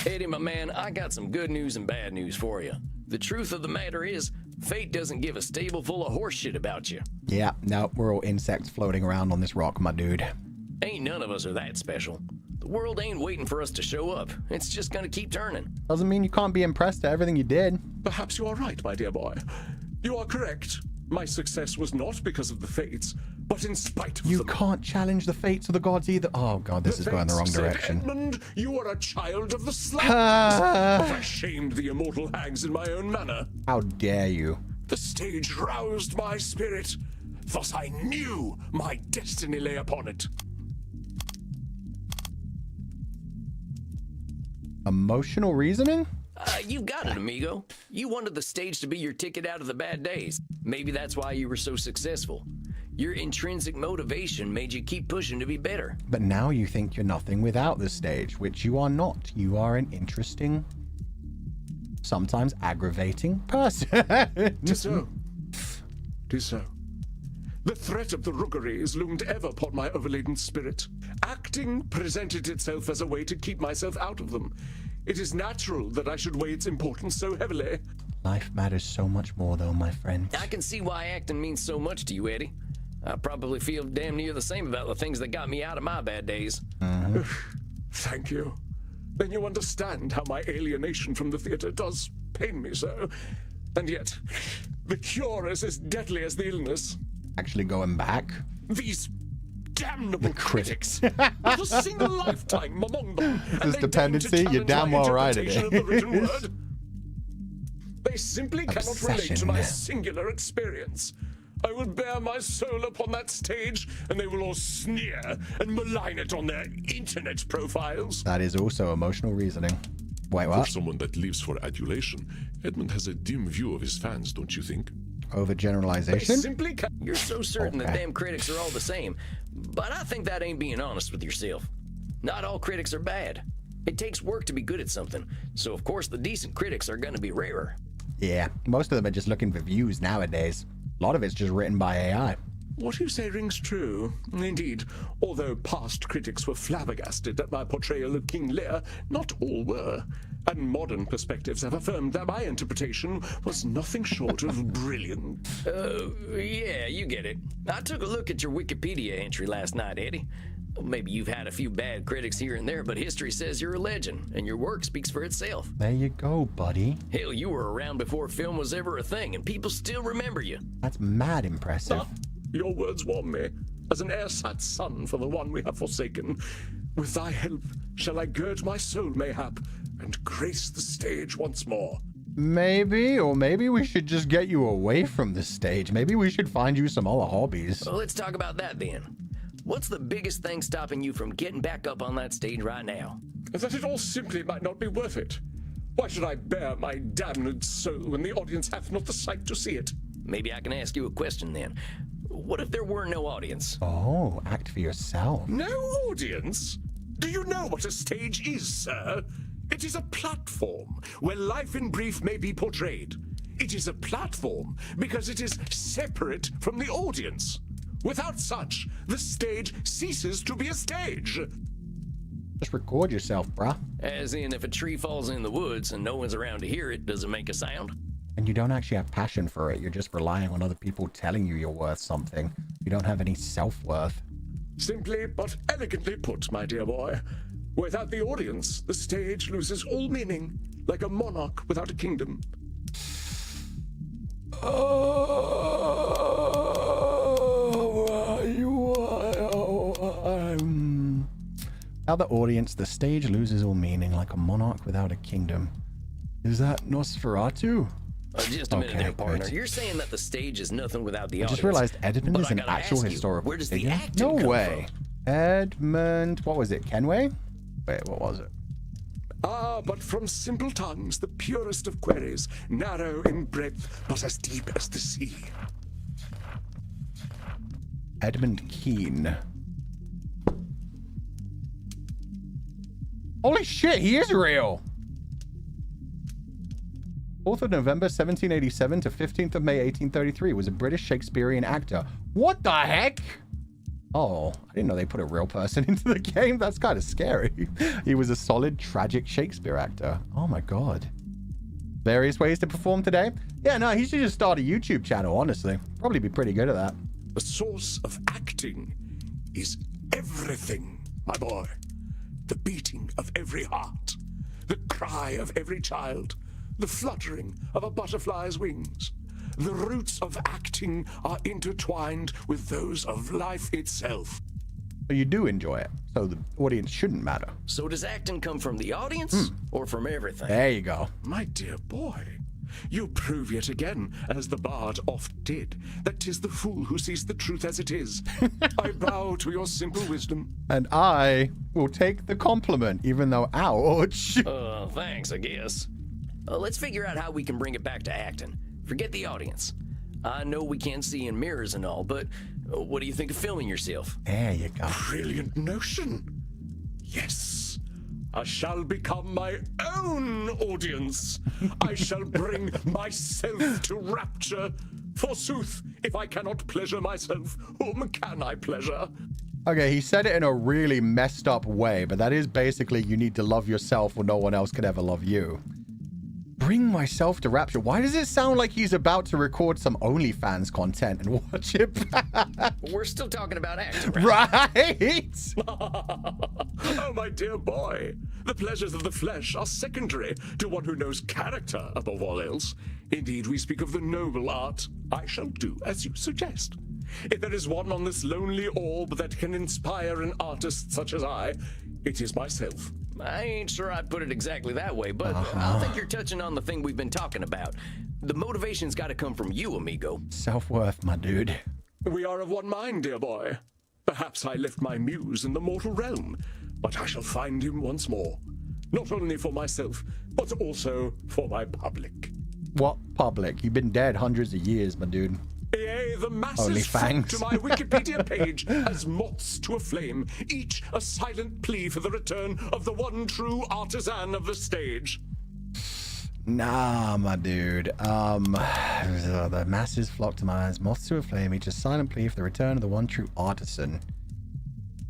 Eddie, my man, I got some good news and bad news for you. The truth of the matter is, fate doesn't give a stable full of horse shit about you. Yeah, no, we're all insects floating around on this rock, my dude. Ain't none of us are that special. The world ain't waiting for us to show up. It's just gonna keep turning. Doesn't mean you can't be impressed at everything you did. Perhaps you are right, my dear boy. You are correct. My success was not because of the fates, but in spite of them. You can't challenge the fates of the gods either. Oh god, this is going the wrong direction. Edmund, you are a child of the slums. But I shamed the immortal hags in my own manner. How dare you? The stage roused my spirit. Thus I knew my destiny lay upon it. Emotional reasoning? You got it, amigo. You wanted the stage to be your ticket out of the bad days. Maybe that's why you were so successful. Your intrinsic motivation made you keep pushing to be better. But now you think you're nothing without the stage, which you are not. You are an interesting, sometimes aggravating person. Tis so. Tis so. The threat of the rookeries loomed ever upon my overladen spirit. Acting presented itself as a way to keep myself out of them. It is natural that I should weigh its importance so heavily. Life matters so much more, though, my friend. I can see why acting means so much to you, Eddie. I probably feel damn near the same about the things that got me out of my bad days. Thank you. Then you understand how my alienation from the theater does pain me so. And yet, the cure is as deadly as the illness. Actually going back? These damnable critics. Not a single lifetime among them. This dependency, you're damn well right at it. The written word. They simply cannot relate to my singular experience. I will bare my soul upon that stage, and they will all sneer and malign it on their internet profiles. That is also emotional reasoning. Wait, what? For someone that lives for adulation, Edmund has a dim view of his fans, don't you think? Overgeneralization? You're so certain that damn critics are all the same, but I think that ain't being honest with yourself. Not all critics are bad. It takes work to be good at something, so of course the decent critics are gonna be rarer. Yeah, most of them are just looking for views nowadays. A lot of it's just written by AI. What you say rings true, indeed. Although past critics were flabbergasted at my portrayal of King Lear, not all were. And modern perspectives have affirmed that my interpretation was nothing short of brilliant. Yeah, you get it. I took a look at your Wikipedia entry last night, Eddie. Maybe you've had a few bad critics here and there, but history says you're a legend, and your work speaks for itself. There you go, buddy. Hell, you were around before film was ever a thing, and people still remember you. That's mad impressive. Your words warm me, as an ersatz son for the one we have forsaken. With thy help shall I gird my soul mayhap, and grace the stage once more. Maybe, or maybe we should just get you away from the stage. Maybe we should find you some other hobbies. Well, let's talk about that then. What's the biggest thing stopping you from getting back up on that stage right now? That it all simply might not be worth it. Why should I bear my damned soul when the audience hath not the sight to see it? Maybe I can ask you a question then. What if there were no audience? Oh, act for yourself. No audience? Do you know what a stage is, sir? It is a platform where life in brief may be portrayed. It is a platform because it is separate from the audience. Without such, the stage ceases to be a stage. Just record yourself, bruh. As in, if a tree falls in the woods and no one's around to hear it, does it make a sound? And you don't actually have passion for it. You're just relying on other people telling you you're worth something. You don't have any self-worth. Simply but elegantly put, my dear boy. Without the audience, the stage loses all meaning, like a monarch without a kingdom. Without the audience, the stage loses all meaning, like a monarch without a kingdom. Is that Nosferatu? Just a minute there, partner. You're saying that the stage is nothing without the audience. I just realized Edmund is an actual historical where does the figure. acting No come way. from? Edmund, what was it, Kenway? Wait, what was it? Ah, but from simple tongues, the purest of queries, narrow in breadth, but as deep as the sea. Edmund Keane. Holy shit, he is real! 4th of November 1787 to 15th of May 1833 was a British Shakespearean actor. What the heck? Oh, I didn't know they put a real person into the game. That's kind of scary. He was a solid, tragic Shakespeare actor. Oh my god. Various ways to perform today? Yeah, no, he should just start a YouTube channel, honestly. Probably be pretty good at that. The source of acting is everything, my boy. The beating of every heart, the cry of every child, the fluttering of a butterfly's wings. The roots of acting are intertwined with those of life itself. So you do enjoy it, so the audience shouldn't matter. So does acting come from the audience or from everything? There you go. My dear boy, you prove yet again, as the bard oft did, that 'tis the fool who sees the truth as it is. I bow to your simple wisdom. And I will take the compliment, even though, ouch. Thanks, I guess. Let's figure out how we can bring it back to acting. Forget the audience. I know we can't see in mirrors and all, but what do you think of filming yourself? There you go. Brilliant notion. Yes. I shall become my own audience. I shall bring myself to rapture. Forsooth, if I cannot pleasure myself, whom can I pleasure? Okay, he said it in a really messed up way, but that is basically you need to love yourself or no one else could ever love you. Bring myself to rapture. Why does it sound like he's about to record some OnlyFans content and watch it back? We're still talking about acting, right? Right? Oh, my dear boy. The pleasures of the flesh are secondary to one who knows character above all else. Indeed, we speak of the noble art. I shall do as you suggest. If there is one on this lonely orb that can inspire an artist such as I, it is myself. I ain't sure I'd put it exactly that way, but I think you're touching on the thing we've been talking about. The motivation's got to come from you, amigo. Self-worth, my dude. We are of one mind, dear boy. Perhaps I left my muse in the mortal realm, but I shall find him once more. Not only for myself, but also for my public. What public? You've been dead hundreds of years, my dude. Yea, the masses flock to my Wikipedia page as moths to a flame, each a silent plea for the return of the one true artisan of the stage. Nah, my dude. The masses flock to my eyes, moths to a flame, each a silent plea for the return of the one true artisan.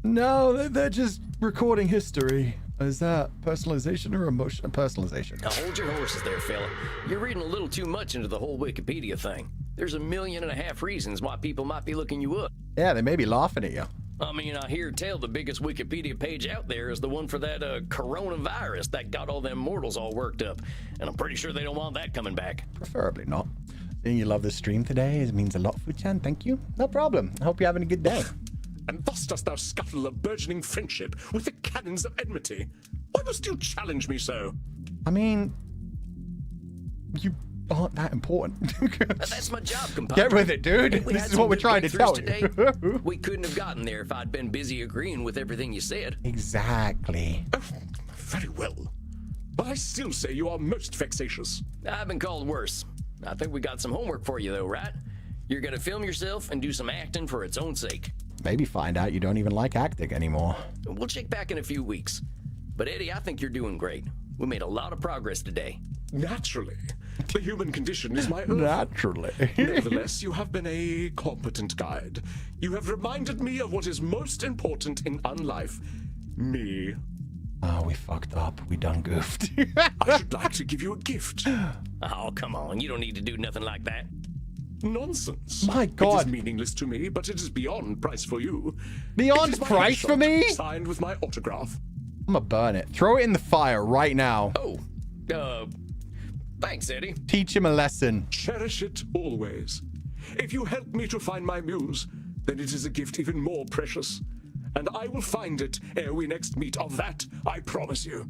No, they're just recording history. Is that personalization or emotion? Personalization. Now hold your horses there, fella. You're reading a little too much into the whole Wikipedia thing. There's 1.5 million reasons why people might be looking you up. Yeah, they may be laughing at you. I mean, I hear tell the biggest Wikipedia page out there is the one for that coronavirus that got all them mortals all worked up. And I'm pretty sure they don't want that coming back. Preferably not. Seeing you love the stream today, it means a lot, Fu-chan. Thank you. No problem. I hope you're having a good day. And thus dost thou scuttle a burgeoning friendship with the cannons of enmity. Why must you challenge me so? I mean, you aren't that important. That's my job, compadre. Get with it, dude. This is what we're trying to tell you. We couldn't have gotten there if I'd been busy agreeing with everything you said. Exactly. Oh, very well. But I still say you are most vexatious. I've been called worse. I think we got some homework for you, though, right? You're gonna film yourself and do some acting for its own sake. Maybe find out you don't even like acting anymore. We'll check back in a few weeks. But Eddie, I think you're doing great. We made a lot of progress today. Naturally. The human condition is my own. Naturally. Nevertheless, you have been a competent guide. You have reminded me of what is most important in unlife. Me. Oh, we fucked up. We done goofed. I should like to give you a gift. Oh, come on. You don't need to do nothing like that. Nonsense. My God. It is meaningless to me, but it is beyond price for you. Beyond price for me? Signed with my autograph. I'm gonna burn it. Throw it in the fire right now. Oh, thanks, Eddie. Teach him a lesson. Cherish it always. If you help me to find my muse, then it is a gift even more precious. And I will find it ere we next meet. Of that, I promise you.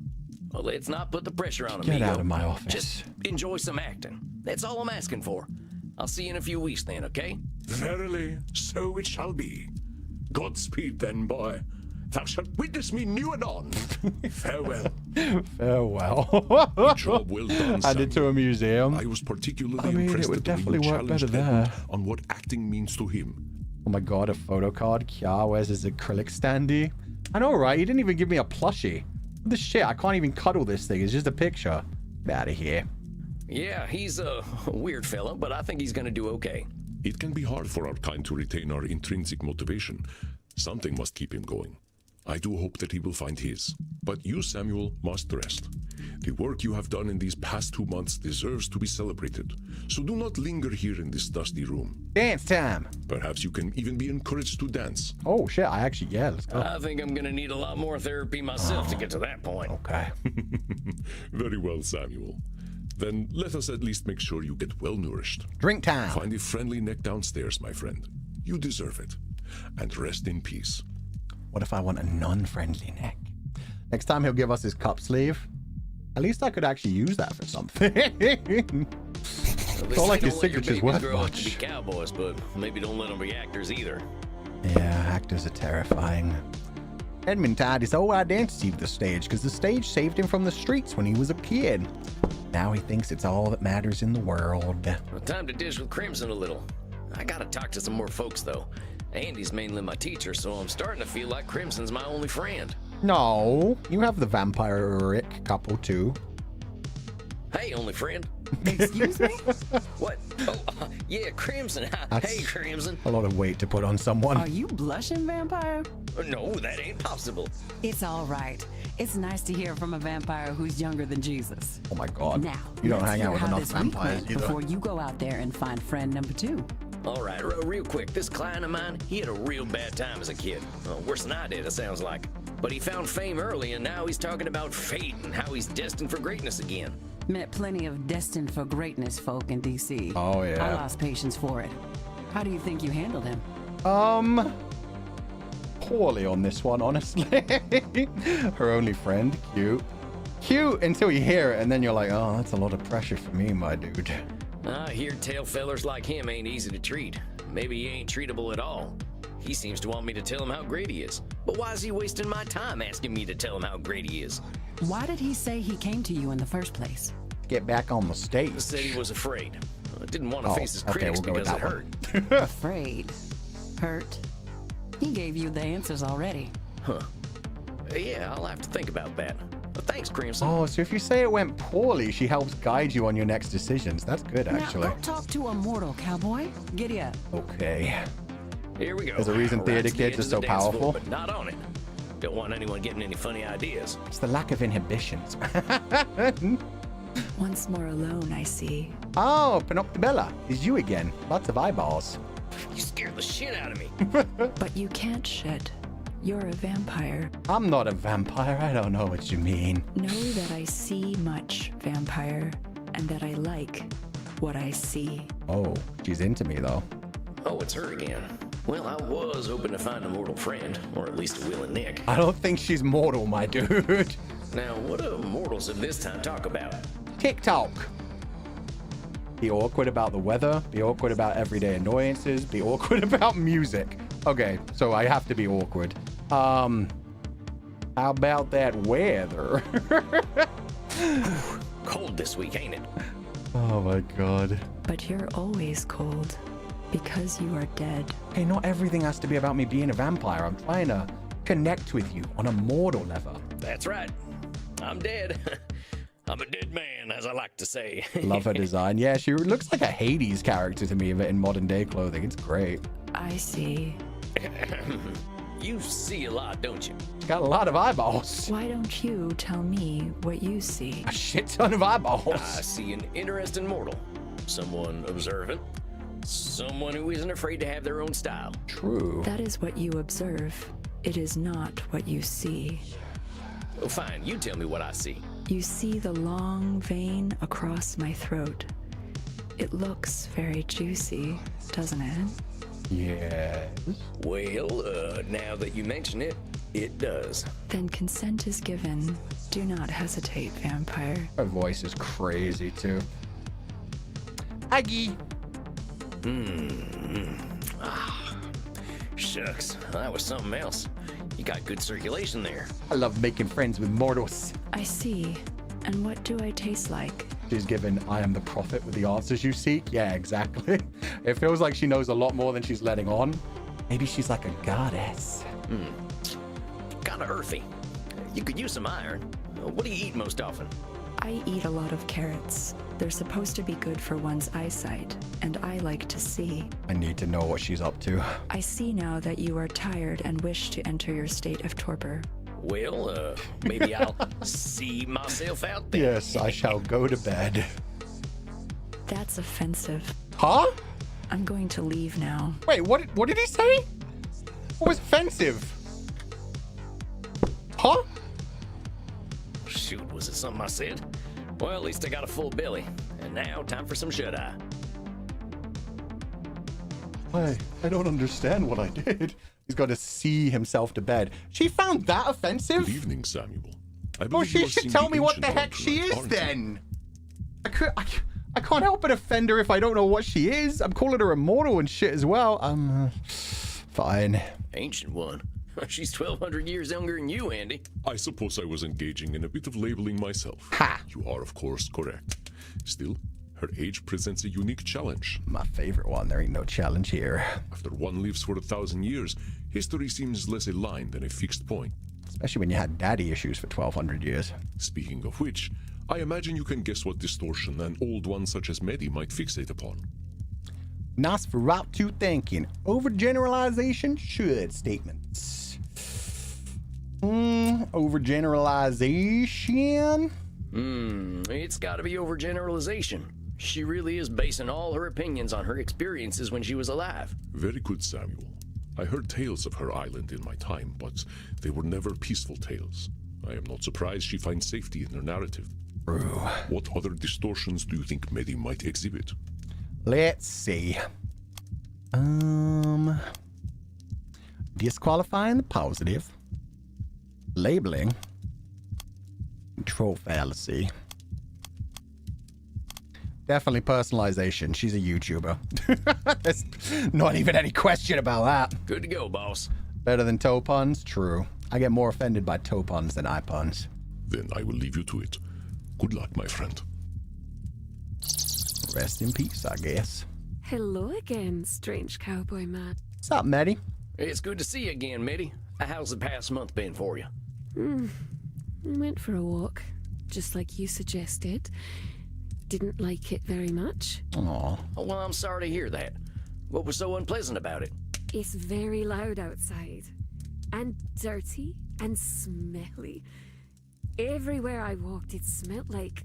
Well, let's not put the pressure on him. Get out of my office. Just enjoy some acting. That's all I'm asking for. I'll see you in a few weeks then, okay? Verily, so it shall be. Godspeed then, boy. Thou shalt witness me new and on. Farewell. Farewell. Job well done, Add it to Samuel. a museum. I was particularly I mean, impressed it would at the way definitely you work better challenged Edmund there. on what acting means to him. Oh my god, a photo card. Kya, where's his acrylic standee? I know, right? He didn't even give me a plushie. What the shit? I can't even cuddle this thing. It's just a picture. Get out of here. Yeah, he's a weird fella, but I think he's gonna do okay. It can be hard for our kind to retain our intrinsic motivation. Something must keep him going. I do hope that he will find his. But you, Samuel, must rest. The work you have done in these past 2 months deserves to be celebrated. So do not linger here in this dusty room. Dance time. Perhaps you can even be encouraged to dance. Oh shit, yeah, let's go. I think I'm gonna need a lot more therapy myself to get to that point. Okay. Very well, Samuel. Then let us at least make sure you get well nourished. Drink time. Find a friendly neck downstairs, my friend. You deserve it. And rest in peace. What if I want a non-friendly neck? Next time he'll give us his cup sleeve. At least I could actually use that for something. It's not like his signature's worth grow up to be much. cowboys, but maybe don't let them be actors either. Yeah, actors are terrifying. Edmund tied his whole identity to the stage because the stage saved him from the streets when he was a kid. Now he thinks it's all that matters in the world. Well, time to dish with Crimson a little. I gotta talk to some more folks, though. Andy's mainly my teacher, so I'm starting to feel like Crimson's my only friend. No, you have the vampire Rick couple too. Hey, only friend. Excuse me? What? Oh, yeah, Crimson. Hey, Crimson. A lot of weight to put on someone. Are you blushing, vampire? No, that ain't possible. It's all right. It's nice to hear from a vampire who's younger than Jesus. Oh my god. Now, you don't let's hang hear out with how enough this week vampires went either. before you go out there and find friend number 2. All right, real quick. This client of mine, he had a real bad time as a kid. Well, worse than I did, it sounds like. But he found fame early, and now he's talking about fate and how he's destined for greatness again. Met plenty of destined for greatness folk in DC. Oh, yeah. I lost patience for it. How do you think you handled him? Poorly on this one, honestly. Her only friend, cute. Cute until you hear it, and then you're like, oh, that's a lot of pressure for me, my dude. I hear tale fellers like him ain't easy to treat. Maybe he ain't treatable at all. He seems to want me to tell him how great he is. But why is he wasting my time asking me to tell him how great he is? Why did he say he came to you in the first place? Get back on the stage. He said he was afraid. Didn't want to face his critics we'll go with because it that hurt. Afraid. Hurt. He gave you the answers already. Huh. Yeah, I'll have to think about that. But thanks, Crimson. Oh, so if you say it went poorly, she helps guide you on your next decisions. That's good, actually. Now, go talk to a mortal, cowboy. Giddy up. Okay. Here we go. There's a reason Right theater to the kids edge are of so the dance floor, powerful. but not on it. Don't want anyone getting any funny ideas. It's the lack of inhibitions. Once more alone, I see. Oh, Panoptibella. It's you again. Lots of eyeballs. You scared the shit out of me. But you can't shed. You're a vampire. I'm not a vampire. I don't know what you mean. Know that I see much, vampire, and that I like what I see. Oh, she's into me, though. Oh, it's her again. Well, I was hoping to find a mortal friend, or at least a willing Nick. I don't think she's mortal, my dude. Now, what do mortals of this time talk about? TikTok. Be awkward about the weather. Be awkward about everyday annoyances. Be awkward about music. Okay, so I have to be awkward. How about that weather? Cold this week, ain't it? Oh my god. But you're always cold, because you are dead. Hey, not everything has to be about me being a vampire. I'm trying to connect with you on a mortal level. That's right. I'm dead. I'm a dead man, as I like to say. Love her design. Yeah, she looks like a Hades character to me, but in modern day clothing. It's great. I see. You see a lot, don't you? She's got a lot of eyeballs. Why don't you tell me what you see? A shit ton of eyeballs. I see an interesting mortal. Someone observant. Someone who isn't afraid to have their own style. True. That is what you observe. It is not what you see. Oh, fine. You tell me what I see. You see the long vein across my throat. It looks very juicy, doesn't it? Yes. Well, now that you mention it, it does. Then consent is given. Do not hesitate, vampire. Her voice is crazy, too. Aggie. Ah, shucks. That was something else. You got good circulation there. I love making friends with mortals. I see. And what do I taste like? She's given, I am the prophet with the answers you seek. Yeah, exactly. It feels like she knows a lot more than she's letting on. Maybe she's like a goddess. Kinda earthy. You could use some iron. What do you eat most often? I eat a lot of carrots. They're supposed to be good for one's eyesight, and I like to see. I need to know what she's up to. I see now that you are tired and wish to enter your state of torpor. Well, maybe I'll see myself out there. Yes, I shall go to bed. That's offensive. Huh? I'm going to leave now. Wait, what did he say? What was offensive? Huh? Shoot, was it something I said? Well, at least I got a full belly. And now, time for some shut-eye. I don't understand what I did. He's got to see himself to bed. She found that offensive? Good evening, Samuel. I Well, believe you she are should seeing tell me what the ancient heck she tonight, is aren't you? then. I can't help but offend her if I don't know what she is. I'm calling her immortal and shit as well. Fine. Ancient one. She's 1,200 years younger than you, Andy. I suppose I was engaging in a bit of labeling myself. Ha! You are, of course, correct. Still, her age presents a unique challenge. My favorite one. There ain't no challenge here. After one lives for 1,000 years, history seems less a line than a fixed point. Especially when you had daddy issues for 1,200 years. Speaking of which, I imagine you can guess what distortion an old one such as Medy might fixate upon. Nosferatu thinking. Overgeneralization should statements. Overgeneralization? It's gotta be overgeneralization. She really is basing all her opinions on her experiences when she was alive. Very good, Samuel. I heard tales of her island in my time, but they were never peaceful tales. I am not surprised she finds safety in her narrative. True. What other distortions do you think Medy might exhibit? Let's see. Disqualifying the positive. Labeling. Control fallacy. Definitely personalization. She's a YouTuber. There's not even any question about that. Good to go, boss. Better than toe puns? True. I get more offended by toe puns than eye puns. Then I will leave you to it. Good luck, my friend. Rest in peace, I guess. Hello again, strange cowboy man. What's up, Medy? It's good to see you again, Medy. How's the past month been for you? I went for a walk, just like you suggested. Didn't like it very much. Aw. Oh, well, I'm sorry to hear that. What was so unpleasant about it? It's very loud outside. And dirty and smelly. Everywhere I walked, it smelled like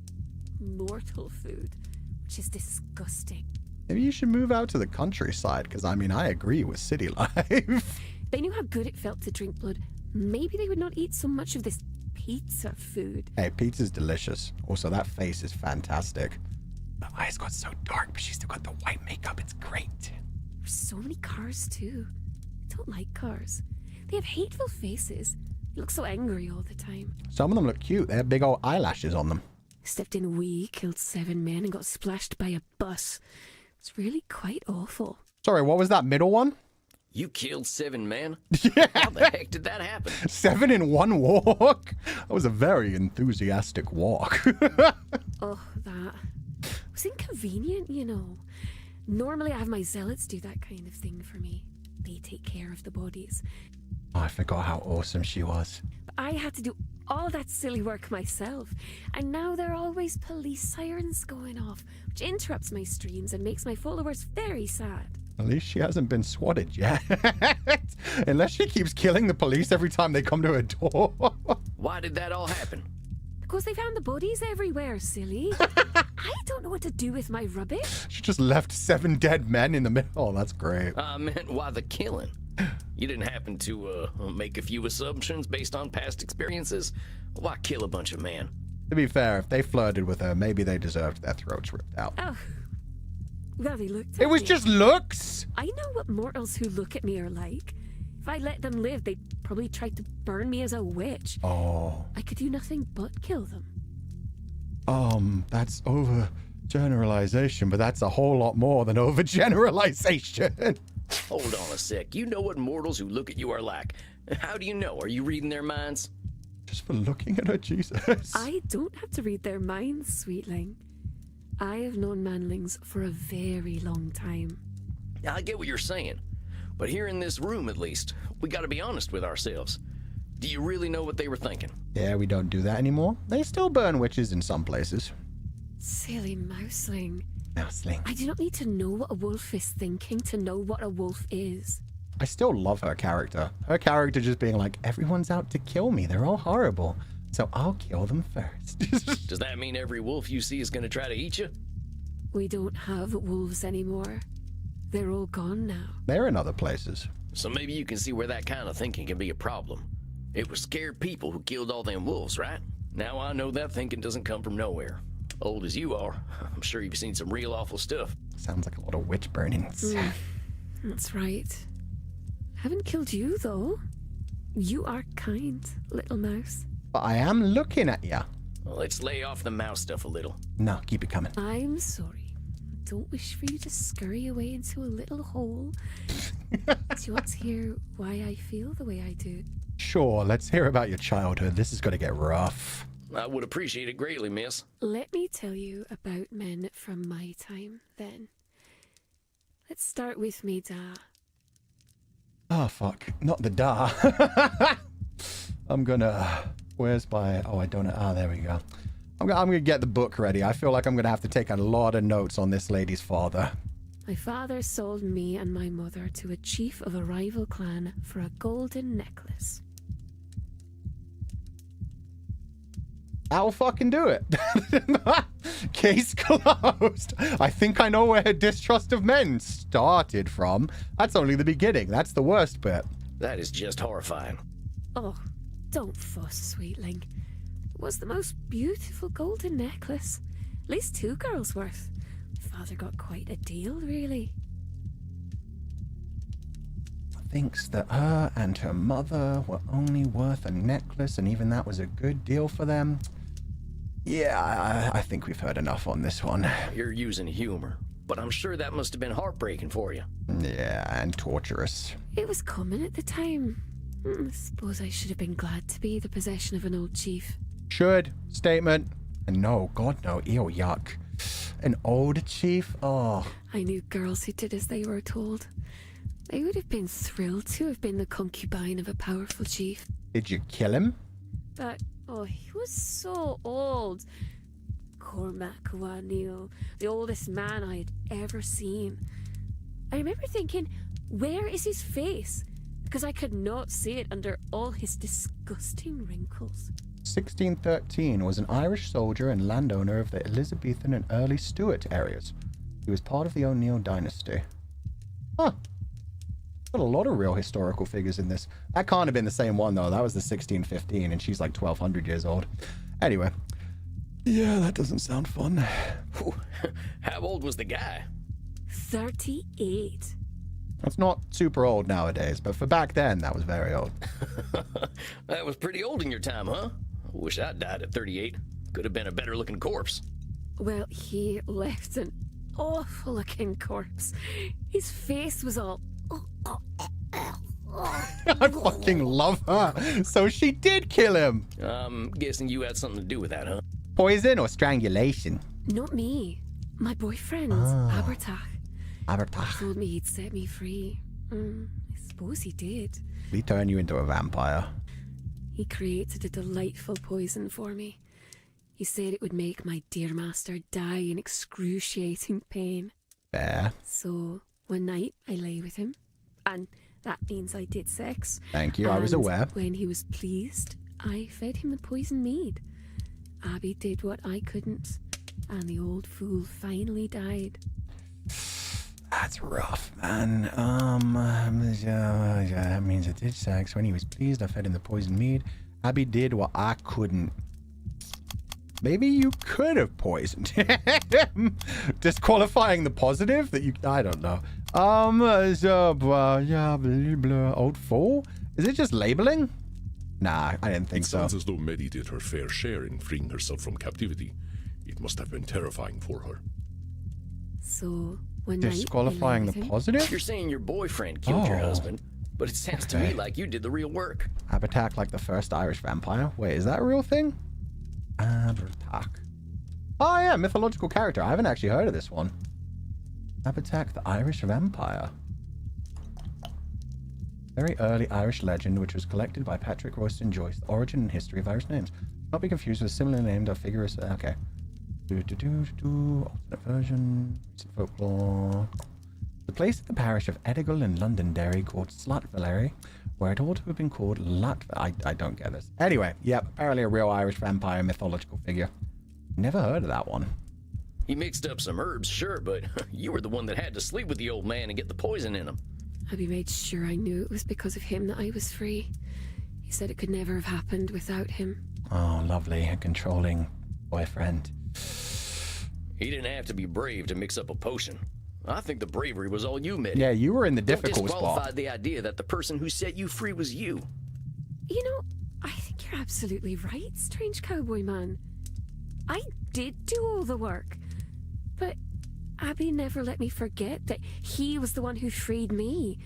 mortal food, which is disgusting. Maybe you should move out to the countryside, because, I mean, I agree with city life. They knew how good it felt to drink blood. Maybe they would not eat so much of this pizza food. Hey, pizza's delicious. Also, that face is fantastic. The eyes got so dark, but she's still got the white makeup. It's great. There's so many cars, too. I don't like cars. They have hateful faces. They look so angry all the time. Some of them look cute. They have big old eyelashes on them. Stepped in a wee, killed 7 men, and got splashed by a bus. It's really quite awful. Sorry, what was that middle one? You killed 7 men? Yeah. How the heck did that happen? 7 in one walk? That was a very enthusiastic walk. Oh, that was inconvenient, you know. Normally I have my zealots do that kind of thing for me. They take care of the bodies. Oh, I forgot how awesome she was. But I had to do all that silly work myself. And now there are always police sirens going off, which interrupts my streams and makes my followers very sad. At least she hasn't been swatted yet. Unless she keeps killing the police every time they come to her door. Why did that all happen? Because they found the bodies everywhere, silly. I don't know what to do with my rubbish. She just left 7 dead men in the middle. Oh, that's great. I meant why the killing? You didn't happen to make a few assumptions based on past experiences? Why kill a bunch of men? To be fair, if they flirted with her, maybe they deserved their throats ripped out. Oh. Well, they looked at It was me. just looks. I know what mortals who look at me are like. If I let them live, they'd probably try to burn me as a witch. Oh. I could do nothing but kill them. That's overgeneralization, but that's a whole lot more than overgeneralization. Hold on a sec. You know what mortals who look at you are like. How do you know? Are you reading their minds? Just for looking at her, Jesus. I don't have to read their minds, sweetling. I have known manlings for a very long time. I get what you're saying, but here in this room at least, we gotta be honest with ourselves. Do you really know what they were thinking? Yeah, we don't do that anymore. They still burn witches in some places. Silly mouseling. Mouseling. I do not need to know what a wolf is thinking to know what a wolf is. I still love her character. Her character just being like, everyone's out to kill me. They're all horrible. So I'll kill them first. Does that mean every wolf you see is gonna try to eat you? We don't have wolves anymore. They're all gone now. They're in other places. So maybe you can see where that kind of thinking can be a problem. It was scared people who killed all them wolves, right? Now I know that thinking doesn't come from nowhere. Old as you are, I'm sure you've seen some real awful stuff. Sounds like a lot of witch burnings. That's right. Haven't killed you, though. You are kind, little mouse. But I am looking at ya. Well, let's lay off the mouse stuff a little. No, keep it coming. I'm sorry. Don't wish for you to scurry away into a little hole. Do you want to hear why I feel the way I do? Sure, let's hear about your childhood. This is going to get rough. I would appreciate it greatly, miss. Let me tell you about men from my time, then. Let's start with Medy. Oh, fuck. Not the da. I'm gonna... Where's my... Oh, I don't know. Ah, there we go. I'm gonna get the book ready. I feel like I'm gonna have to take a lot of notes on this lady's father. My father sold me and my mother to a chief of a rival clan for a golden necklace. I'll fucking do it. Case closed. I think I know where her distrust of men started from. That's only the beginning. That's the worst bit. That is just horrifying. Oh, don't fuss, sweetling. It was the most beautiful golden necklace. At least 2 girls' worth. Father got quite a deal, really. Thinks that her and her mother were only worth a necklace, and even that was a good deal for them. Yeah, I think we've heard enough on this one. You're using humor, but I'm sure that must have been heartbreaking for you. Yeah, and torturous. It was common at the time. I suppose I should have been glad to be the possession of an old chief. Should. Statement. And no, God no. Ew, yuck. An old chief? Oh. I knew girls who did as they were told. They would have been thrilled to have been the concubine of a powerful chief. Did you kill him? But, oh, he was so old. Cormac O'Neill, the oldest man I had ever seen. I remember thinking, where is his face? Because I could not see it under all his disgusting wrinkles. 1613 was an Irish soldier and landowner of the Elizabethan and early Stuart areas. He was part of the O'Neill dynasty. Huh. Got a lot of real historical figures in this. That can't have been the same one, though. That was the 1615, and she's like 1,200 years old. Anyway. Yeah, that doesn't sound fun. How old was the guy? 38. That's not super old nowadays, but for back then, that was very old. That was pretty old in your time, huh? I wish I'd died at 38. Could have been a better-looking corpse. Well, he left an awful-looking corpse. His face was all... I fucking love her. So she did kill him. I'm guessing you had something to do with that, huh? Poison or strangulation? Not me. My boyfriend, Abertach. Abertach. Told me he'd set me free. I suppose he did. He turned you into a vampire. He created a delightful poison for me. He said it would make my dear master die in excruciating pain. Fair. So, one night I lay with him, and that means I did sex. Thank you, I was aware. When he was pleased, I fed him the poison mead. Abby did what I couldn't, and the old fool finally died. That's rough, man. That means I did sex. When he was pleased, I fed him the poison mead. Abby did what I couldn't. Maybe you could have poisoned him. Disqualifying the positive that you... I don't know. Old fool? Is it just labeling? Nah, I didn't think so. It sounds as though Medy did her fair share in freeing herself from captivity. It must have been terrifying for her. So, one Disqualifying night, the positive? You're saying your boyfriend killed your husband, but it sounds to me like you did the real work. Abatak like the first Irish vampire. Wait, is that a real thing? Abatak. Oh yeah, mythological character. I haven't actually heard of this one. Abatak the Irish vampire. Very early Irish legend, which was collected by Patrick Royston Joyce. The origin and history of Irish names. Not be confused with similar named or figures. Okay. Alternate version. Recent folklore. The place in the parish of Edigal in Londonderry called Slotvallery, where it ought to have been called I don't get this. Anyway, yep, apparently a real Irish vampire mythological figure. Never heard of that one. He mixed up some herbs, sure, but you were the one that had to sleep with the old man and get the poison in him. Abby made sure I knew it was because of him that I was free. He said it could never have happened without him. Oh, lovely. A controlling boyfriend. He didn't have to be brave to mix up a potion. I think the bravery was all you, Medy. Yeah, you were in the Don't difficult disqualify spot. the idea that the person who set you free was you. You know, I think you're absolutely right, strange cowboy man. I did do all the work, but Abby never let me forget that he was the one who freed me.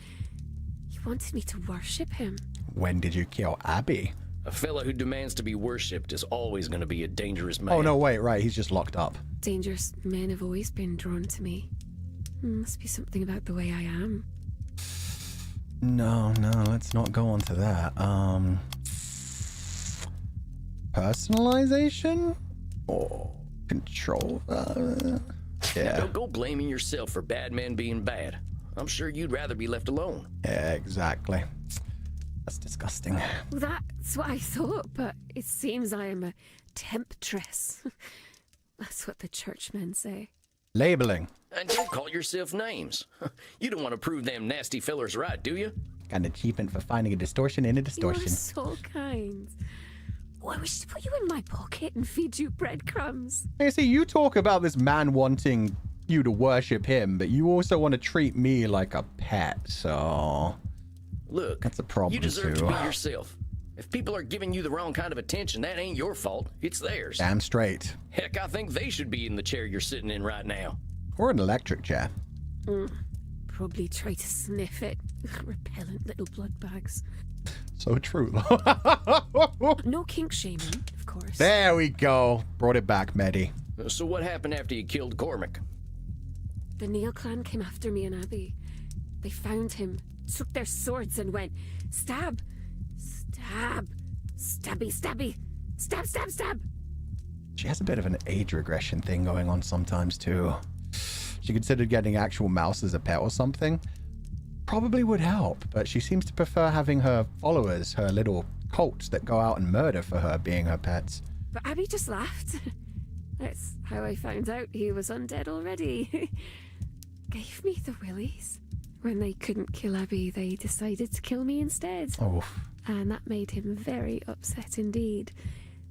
He wanted me to worship him. When did you kill Abby? A fella who demands to be worshipped is always going to be a dangerous man. Oh, no, wait, right. He's just locked up. Dangerous men have always been drawn to me. Must be something about the way I am. No, let's not go on to that. Personalization? Or control? Yeah. Don't go blaming yourself for bad men being bad. I'm sure you'd rather be left alone. Yeah, exactly. That's disgusting. Well, that's what I thought, but it seems I am a temptress. That's what the churchmen say. Labeling. And don't call yourself names. You don't want to prove them nasty fellers right, do you? Got an achievement for finding a distortion in a distortion. You're so kind. Oh, I wish to put you in my pocket and feed you breadcrumbs. You see, you talk about this man wanting you to worship him, but you also want to treat me like a pet, so... Look, that's a problem, you deserve too. to be yourself. If people are giving you the wrong kind of attention, that ain't your fault. It's theirs. Damn straight. Heck, I think they should be in the chair you're sitting in right now. Or an electric chair. Probably try to sniff it. Repellent little blood bags. So true. No kink shaming, of course. There we go. Brought it back, Medy. So what happened after you killed Cormac? The Neil clan came after me and Abby. They found him, took their swords and went, stab, stab, stabby, stabby, stab, stab, stab. She has a bit of an age regression thing going on sometimes, too. She considered getting actual mouse as a pet or something. Probably would help, but she seems to prefer having her followers, her little cults that go out and murder for her, being her pets. But Abby just laughed. That's how I found out he was undead already. Gave me the willies. When they couldn't kill Abby, they decided to kill me instead. Oh. And that made him very upset indeed,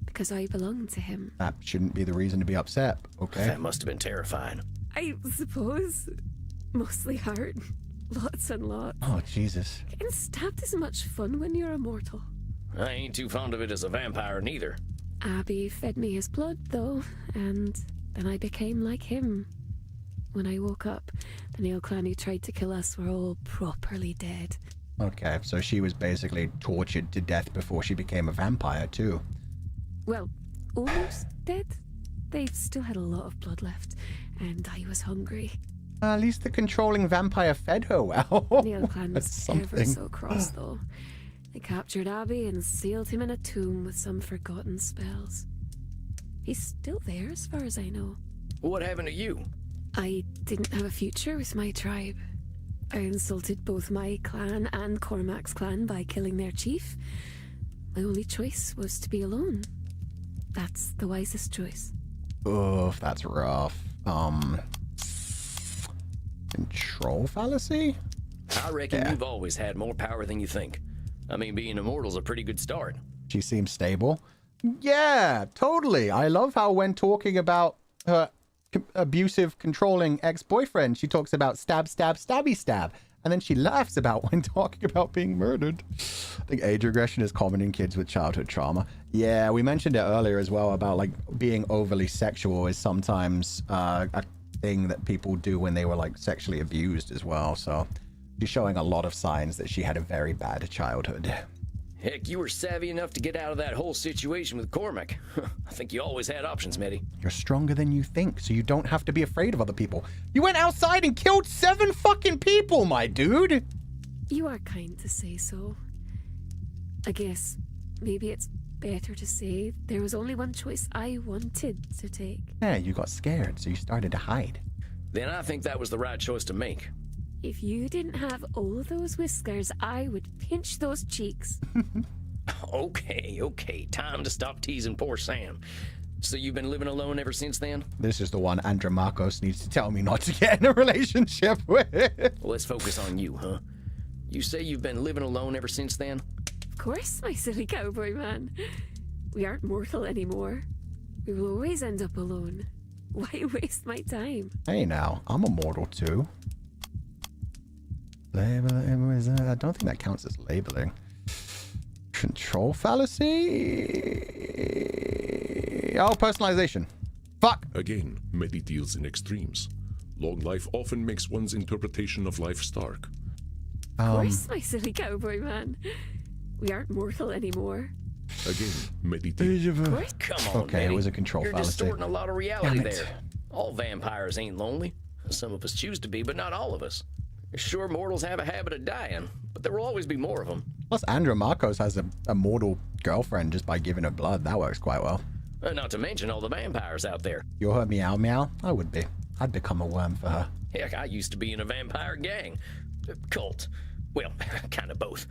because I belonged to him. That shouldn't be the reason to be upset, okay? That must have been terrifying. I suppose. Mostly hurt. Lots and lots. Oh, Jesus. Getting stabbed is much fun when you're immortal. I ain't too fond of it as a vampire, neither. Abby fed me his blood, though, and then I became like him. When I woke up, the Neil clan who tried to kill us were all properly dead. Okay, so she was basically tortured to death before she became a vampire, too. Well, almost dead. They still had a lot of blood left, and I was hungry. At least the controlling vampire fed her well. Neil clan was ever so cross, though. They captured Abby and sealed him in a tomb with some forgotten spells. He's still there, as far as I know. What happened to you? I didn't have a future with my tribe. I insulted both my clan and Cormac's clan by killing their chief. My only choice was to be alone. That's the wisest choice. Oof, that's rough. Control fallacy? I reckon you've always had more power than you think. I mean, being immortal's a pretty good start. She seems stable. Yeah, totally. I love how when talking about her abusive, controlling ex-boyfriend, she talks about stab, stab, stabby, stab. And then she laughs about when talking about being murdered. I think age regression is common in kids with childhood trauma. Yeah, we mentioned it earlier as well about like being overly sexual is sometimes a thing that people do when they were like sexually abused as well. So She's showing a lot of signs that she had a very bad childhood. Heck, you were savvy enough to get out of that whole situation with Cormac. I think you always had options, Medy. You're stronger than you think, so you don't have to be afraid of other people. You went outside and killed 7 fucking people, my dude! You are kind to say so. I guess maybe it's better to say there was only one choice I wanted to take. Yeah, you got scared, so you started to hide. Then I think that was the right choice to make. If you didn't have all those whiskers, I would pinch those cheeks. Okay. Time to stop teasing poor Sam. So you've been living alone ever since then? This is the one Andromakos needs to tell me not to get in a relationship with. Well, let's focus on you, huh? You say you've been living alone ever since then? Of course, my silly cowboy man. We aren't mortal anymore. We will always end up alone. Why waste my time? Hey now, I'm immortal too. Labeling, I don't think that counts as labeling. Control fallacy? Oh, personalization. Fuck! Again, Medy deals in extremes. Long life often makes one's interpretation of life stark. Of course, my silly cowboy man. We aren't mortal anymore. Again, Medy Come on, okay, Medy. it was a control You're fallacy. distorting a lot of reality there. All vampires ain't lonely. Some of us choose to be, but not all of us. Sure, mortals have a habit of dying, but there will always be more of them. Plus, Andromakos has a mortal girlfriend just by giving her blood. That works quite well. Not to mention all the vampires out there. You're her meow meow? I would be. I'd become a worm for her. Heck, I used to be in a vampire gang. Cult. Well, kind of both.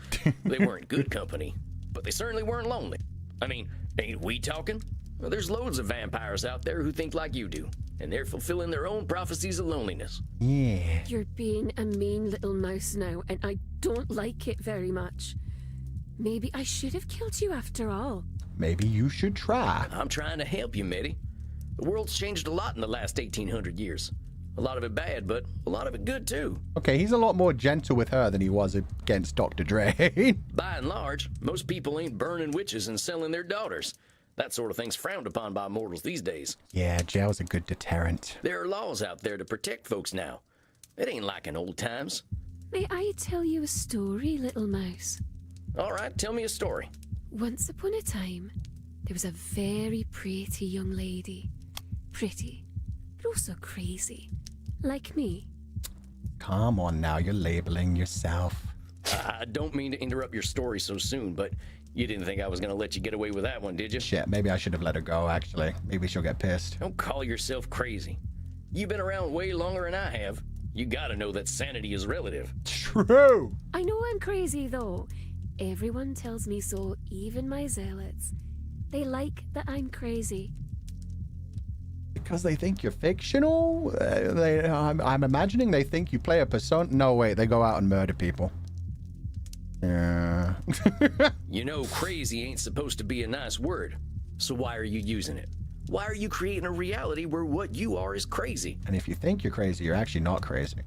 They weren't good company, but they certainly weren't lonely. I mean, ain't we talking? Well, there's loads of vampires out there who think like you do, and they're fulfilling their own prophecies of loneliness. Yeah. You're being a mean little mouse now, and I don't like it very much. Maybe I should have killed you after all. Maybe you should try. I'm trying to help you, Medy. The world's changed a lot in the last 1,800 years. A lot of it bad, but a lot of it good, too. Okay, he's a lot more gentle with her than he was against Dr. Drayne. By and large, most people ain't burning witches and selling their daughters. That sort of thing's frowned upon by mortals these days. Yeah, jail's a good deterrent. There are laws out there to protect folks now. It ain't like in old times. May I tell you a story, little mouse? All right, tell me a story. Once upon a time, there was a very pretty young lady. Pretty, but also crazy. Like me. Come on now, you're labeling yourself. I don't mean to interrupt your story so soon, but you didn't think I was going to let you get away with that one, did you? Shit, maybe I should have let her go, actually. Maybe she'll get pissed. Don't call yourself crazy. You've been around way longer than I have. You gotta know that sanity is relative. True! I know I'm crazy, though. Everyone tells me so, even my zealots. They like that I'm crazy. Because they think you're fictional? I'm imagining they think you play a persona. No, wait, they go out and murder people. Yeah. You know, crazy ain't supposed to be a nice word. So why are you using it? Why are you creating a reality where what you are is crazy? And if you think you're crazy, you're actually not crazy.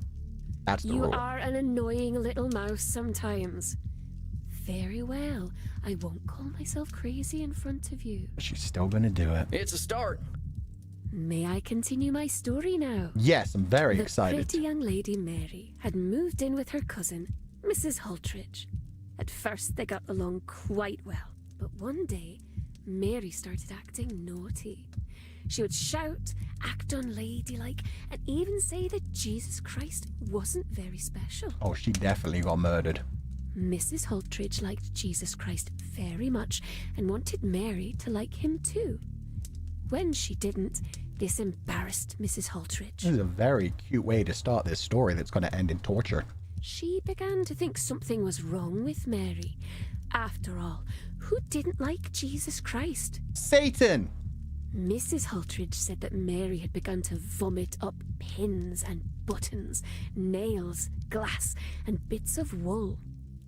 That's the rule. You are an annoying little mouse sometimes. Very well. I won't call myself crazy in front of you. She's still gonna do it. It's a start. May I continue my story now? Yes, I'm very excited. The pretty young lady Mary had moved in with her cousin, Mrs. Hultridge. At first they got along quite well, but one day Mary started acting naughty. She would shout, act unladylike, and even say that Jesus Christ wasn't very special. Oh, she definitely got murdered. Mrs. Hultridge liked Jesus Christ very much and wanted Mary to like him too. When she didn't, this embarrassed Mrs. Hultridge. This is a very cute way to start this story that's going to end in torture. She began to think something was wrong with Mary. After all, who didn't like Jesus Christ? Satan! Mrs. Hultridge said that Mary had begun to vomit up pins and buttons, nails, glass, and bits of wool.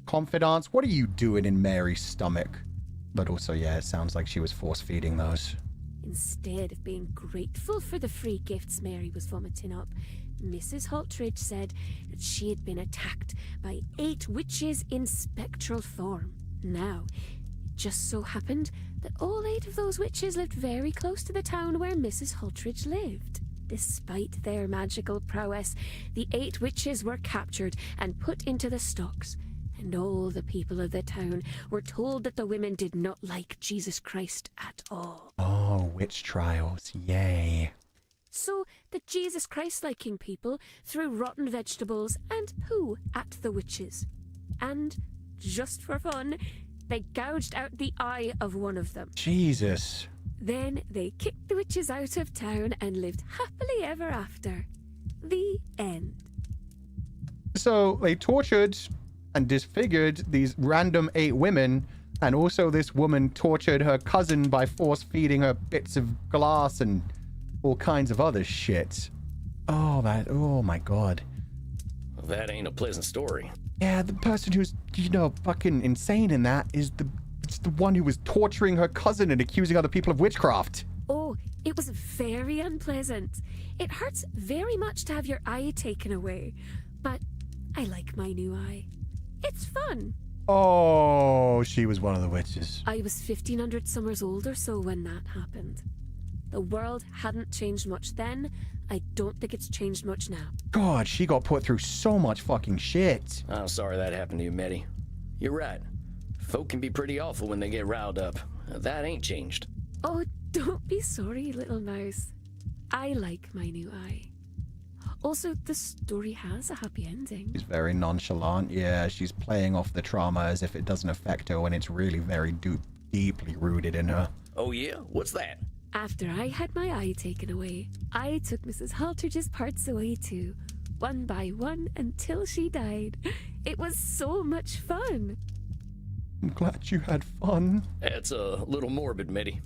Confidants, what are you doing in Mary's stomach? But also, yeah, it sounds like she was force-feeding those. Instead of being grateful for the free gifts Mary was vomiting up, Mrs. Hultridge said that she had been attacked by 8 witches in spectral form. Now, it just so happened that all 8 of those witches lived very close to the town where Mrs. Hultridge lived. Despite their magical prowess, the 8 witches were captured and put into the stocks, and all the people of the town were told that the women did not like Jesus Christ at all. Oh, witch trials. Yay. So the Jesus Christ-liking people threw rotten vegetables and poo at the witches. And, just for fun, they gouged out the eye of one of them. Jesus. Then they kicked the witches out of town and lived happily ever after. The end. So they tortured and disfigured these random 8 women, and also this woman tortured her cousin by force feeding her bits of glass and all kinds of other shit. Oh my god. Well, that ain't a pleasant story. Yeah, the person who's, fucking insane in that is it's the one who was torturing her cousin and accusing other people of witchcraft. Oh, it was very unpleasant. It hurts very much to have your eye taken away, but I like my new eye. It's fun. Oh, she was one of the witches. I was 1500 summers old or so when that happened. The world hadn't changed much then. I don't think it's changed much now. God, she got put through so much fucking shit. I'm sorry that happened to you, Medy. You're right. Folk can be pretty awful when they get riled up. That ain't changed. Oh, don't be sorry, little mouse. I like my new eye. Also, the story has a happy ending. She's very nonchalant. Yeah, she's playing off the trauma as if it doesn't affect her when it's really very deeply rooted in her. Oh yeah? What's that? After I had my eye taken away, I took Mrs. Haltridge's parts away too, one by one until she died. It was so much fun. I'm glad you had fun. That's a little morbid, Medy.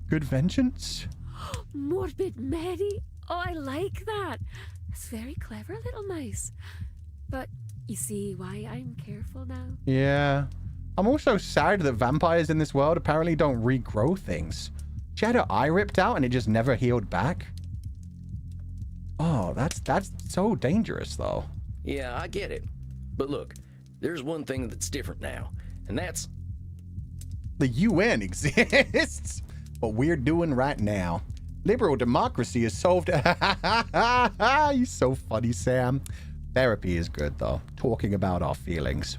Good vengeance? Morbid Medy? Oh, I like that. That's very clever, little mouse. But you see why I'm careful now? Yeah. I'm also sad that vampires in this world apparently don't regrow things. She had her eye ripped out and it just never healed back. Oh, that's so dangerous, though. Yeah, I get it. But look, there's one thing that's different now, and that's... The UN exists. What we're doing right now. Liberal democracy is solved. You're so funny, Sam. Therapy is good, though. Talking about our feelings.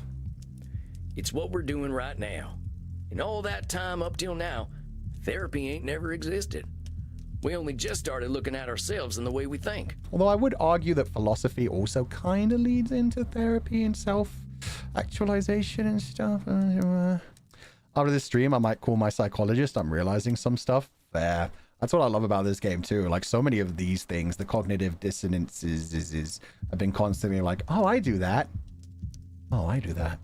It's what we're doing right now. In all that time up till now, therapy ain't never existed. We only just started looking at ourselves and the way we think. Although I would argue that philosophy also kind of leads into therapy and self-actualization and stuff. After this stream, I might call my psychologist. I'm realizing some stuff there. That's what I love about this game too. Like so many of these things, the cognitive dissonances have been constantly like, oh, I do that. Oh, I do that.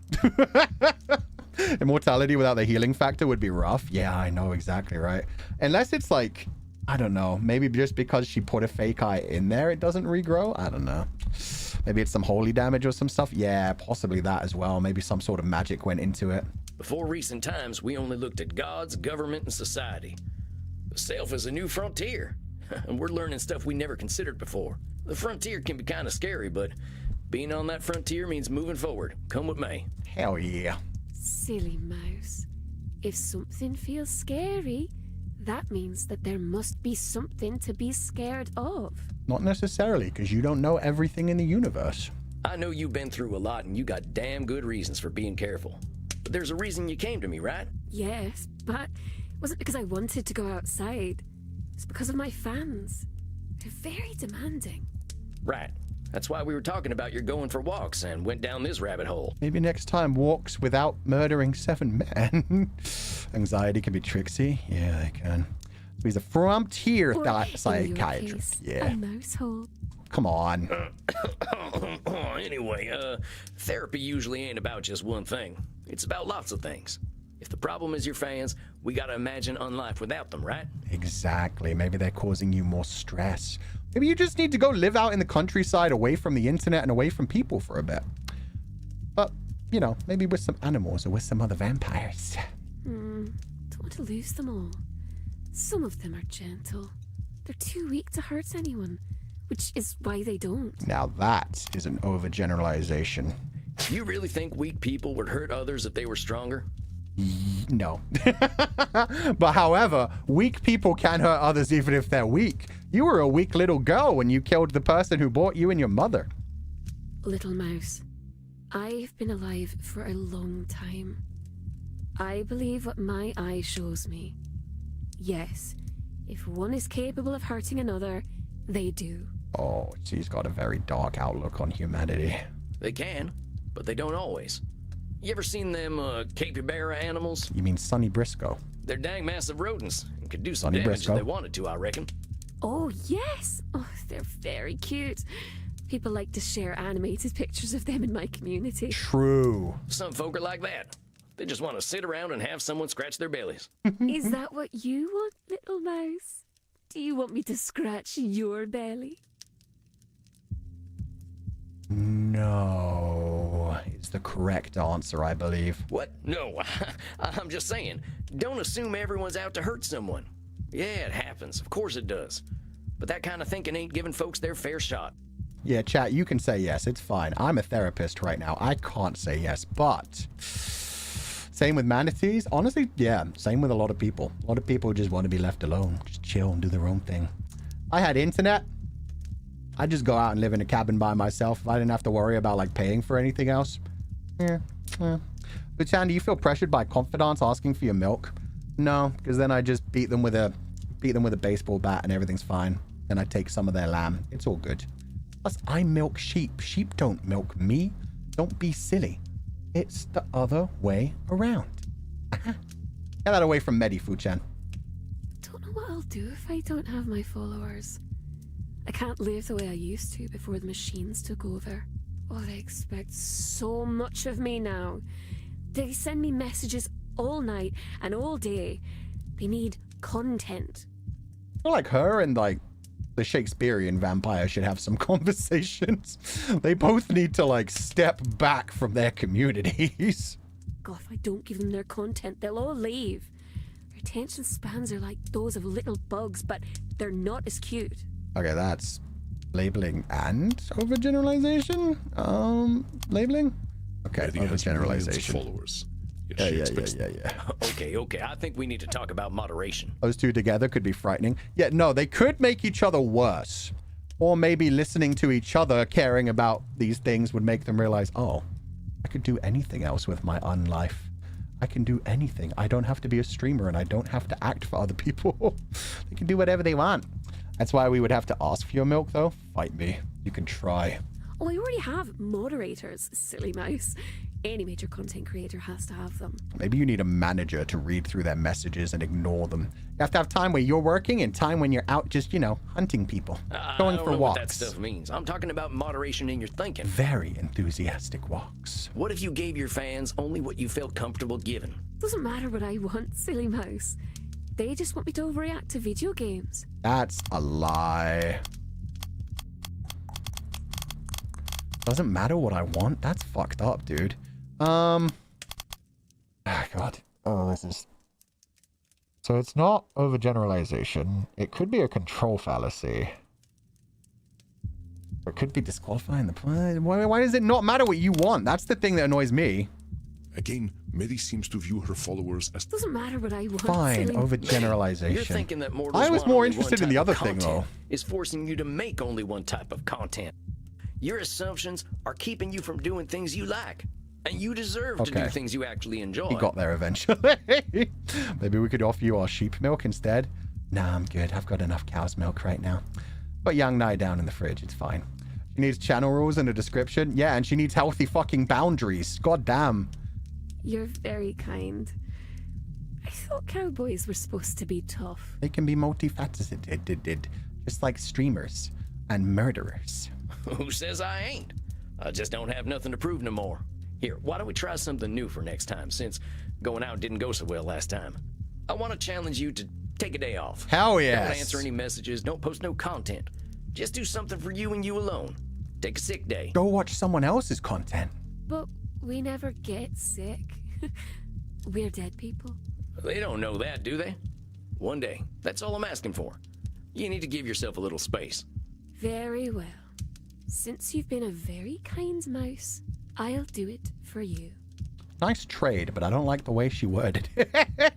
Immortality without the healing factor would be rough. Yeah, I know exactly right. Unless it's like, I don't know, maybe just because she put a fake eye in there, it doesn't regrow. I don't know. Maybe it's some holy damage or some stuff. Yeah, possibly that as well. Maybe some sort of magic went into it. Before recent times, we only looked at gods, government, and society. The self is a new frontier, and we're learning stuff we never considered before. The frontier can be kind of scary, but being on that frontier means moving forward. Come with me. Hell yeah. Silly mouse. If something feels scary, that means that there must be something to be scared of. Not necessarily, because you don't know everything in the universe. I know you've been through a lot, and you got damn good reasons for being careful. But there's a reason you came to me, right? Yes, but it wasn't because I wanted to go outside. It's because of my fans. They're very demanding. Right. That's why we were talking about your going for walks and went down this rabbit hole. Maybe next time walks without murdering 7 men. Anxiety can be tricksy. Yeah, they can. He's a frontier psychiatrist. Yeah. A mouse hole. Come on. Anyway, therapy usually ain't about just one thing. It's about lots of things. If the problem is your fans, we gotta imagine life without them, right? Exactly. Maybe they're causing you more stress. Maybe you just need to go live out in the countryside away from the internet and away from people for a bit. But, you know, maybe with some animals or with some other vampires. Don't want to lose them all. Some of them are gentle. They're too weak to hurt anyone, which is why they don't. Now that is an overgeneralization. You really think weak people would hurt others if they were stronger? No. But however, weak people can hurt others even if they're weak. You were a weak little girl when you killed the person who brought you and your mother. Little mouse, I've been alive for a long time. I believe what my eye shows me. Yes, if one is capable of hurting another, they do. Oh, she's got a very dark outlook on humanity. They can, but they don't always. You ever seen them capybara animals? You mean Sonny Briscoe? They're dang massive rodents and could do some Sonny damage Briscoe. if they wanted to, I reckon. Oh, yes. Oh, they're very cute. People like to share animated pictures of them in my community. True. Some folk are like that. They just want to sit around and have someone scratch their bellies. Is that what you want, little mouse? Do you want me to scratch your belly? No, is the correct answer, I believe. What? No, I'm just saying, don't assume everyone's out to hurt someone. Yeah, it happens. Of course it does. But that kind of thinking ain't giving folks their fair shot. Yeah, chat, you can say yes. It's fine. I'm a therapist right now. I can't say yes, but same with manatees. Honestly, yeah, same with a lot of people. A lot of people just want to be left alone. Just chill and do their own thing. I had internet. I'd just go out and live in a cabin by myself. I didn't have to worry about like paying for anything else. Yeah. But Chan, do you feel pressured by confidants asking for your milk? No, because then I just beat them with a baseball bat and everything's fine. Then I take some of their lamb. It's all good. Plus, I milk sheep. Sheep don't milk me. Don't be silly. It's the other way around. Get that away from Medy, Fu-chan. Don't know what I'll do if I don't have my followers. I can't live the way I used to before the machines took over. Oh, they expect so much of me now. They send me messages all night and all day. They need content. I feel like her and like the Shakespearean vampire should have some conversations. They both need to like step back from their communities. God, if I don't give them their content, they'll all leave. Their attention spans are like those of little bugs, but they're not as cute. Okay, that's labeling and overgeneralization? Labeling? Okay, Medy has millions of overgeneralization. followers. Yet she expects Yeah. Okay, I think we need to talk about moderation. Those two together could be frightening. Yeah, no, they could make each other worse. Or maybe listening to each other, caring about these things would make them realize, oh, I could do anything else with my unlife. I can do anything. I don't have to be a streamer and I don't have to act for other people. They can do whatever they want. That's why we would have to ask for your milk, though. Fight me. You can try. Oh, I already have moderators, silly mouse. Any major content creator has to have them. Maybe you need a manager to read through their messages and ignore them. You have to have time where you're working and time when you're out just, you know, hunting people. Going I don't for know walks. what that stuff means. I'm talking about moderation in your thinking. Very enthusiastic walks. What if you gave your fans only what you felt comfortable giving? Doesn't matter what I want, silly mouse. They just want me to overreact to video games. That's a lie. Doesn't matter what I want? That's fucked up, dude. God. Oh, this is... So it's not overgeneralization. It could be a control fallacy. Or it could be disqualifying the play. Why does it not matter what you want? That's the thing that annoys me. Again, Medy seems to view her followers as... Doesn't matter what I want. Fine, silly... overgeneralization. You're thinking that mortals I was want more only interested one in the type other of thing, content though. Is forcing you to make only one type of content. Your assumptions are keeping you from doing things you like. And you deserve to do things you actually enjoy. He got there eventually. Maybe we could offer you our sheep milk instead. Nah, I'm good. I've got enough cow's milk right now. Put young Nai down in the fridge. It's fine. She needs channel rules and a description. Yeah, and she needs healthy fucking boundaries. God damn. You're very kind. I thought cowboys were supposed to be tough. They can be multifaceted. Just like streamers and murderers. Who says I ain't? I just don't have nothing to prove no more. Here, why don't we try something new for next time, since going out didn't go so well last time. I want to challenge you to take a day off. Hell yes. Don't answer any messages, don't post no content. Just do something for you and you alone. Take a sick day. Go watch someone else's content. But we never get sick. We're dead people. They don't know that, do they? One day. That's all I'm asking for. You need to give yourself a little space. Very well. Since you've been a very kind mouse, I'll do it for you. Nice trade, but I don't like the way she worded it.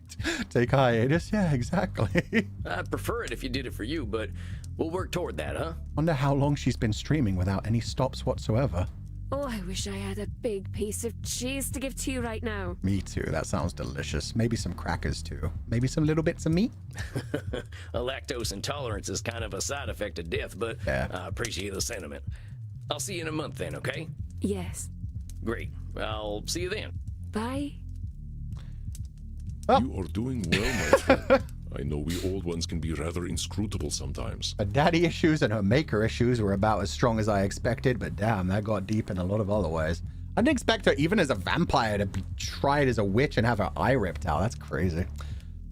Take a hiatus? Yeah, exactly. I'd prefer it if you did it for you, but we'll work toward that, huh? Wonder how long she's been streaming without any stops whatsoever. Oh, I wish I had a big piece of cheese to give to you right now. Me too. That sounds delicious. Maybe some crackers too. Maybe some little bits of meat. A lactose intolerance is kind of a side effect of death, but yeah. I appreciate the sentiment. I'll see you in a month then, okay? Yes. Great. I'll see you then. Bye. You are doing well, my friend. I know we old ones can be rather inscrutable sometimes. Her daddy issues and her maker issues were about as strong as I expected, but damn, that got deep in a lot of other ways. I didn't expect her, even as a vampire, to be tried as a witch and have her eye ripped out. That's crazy.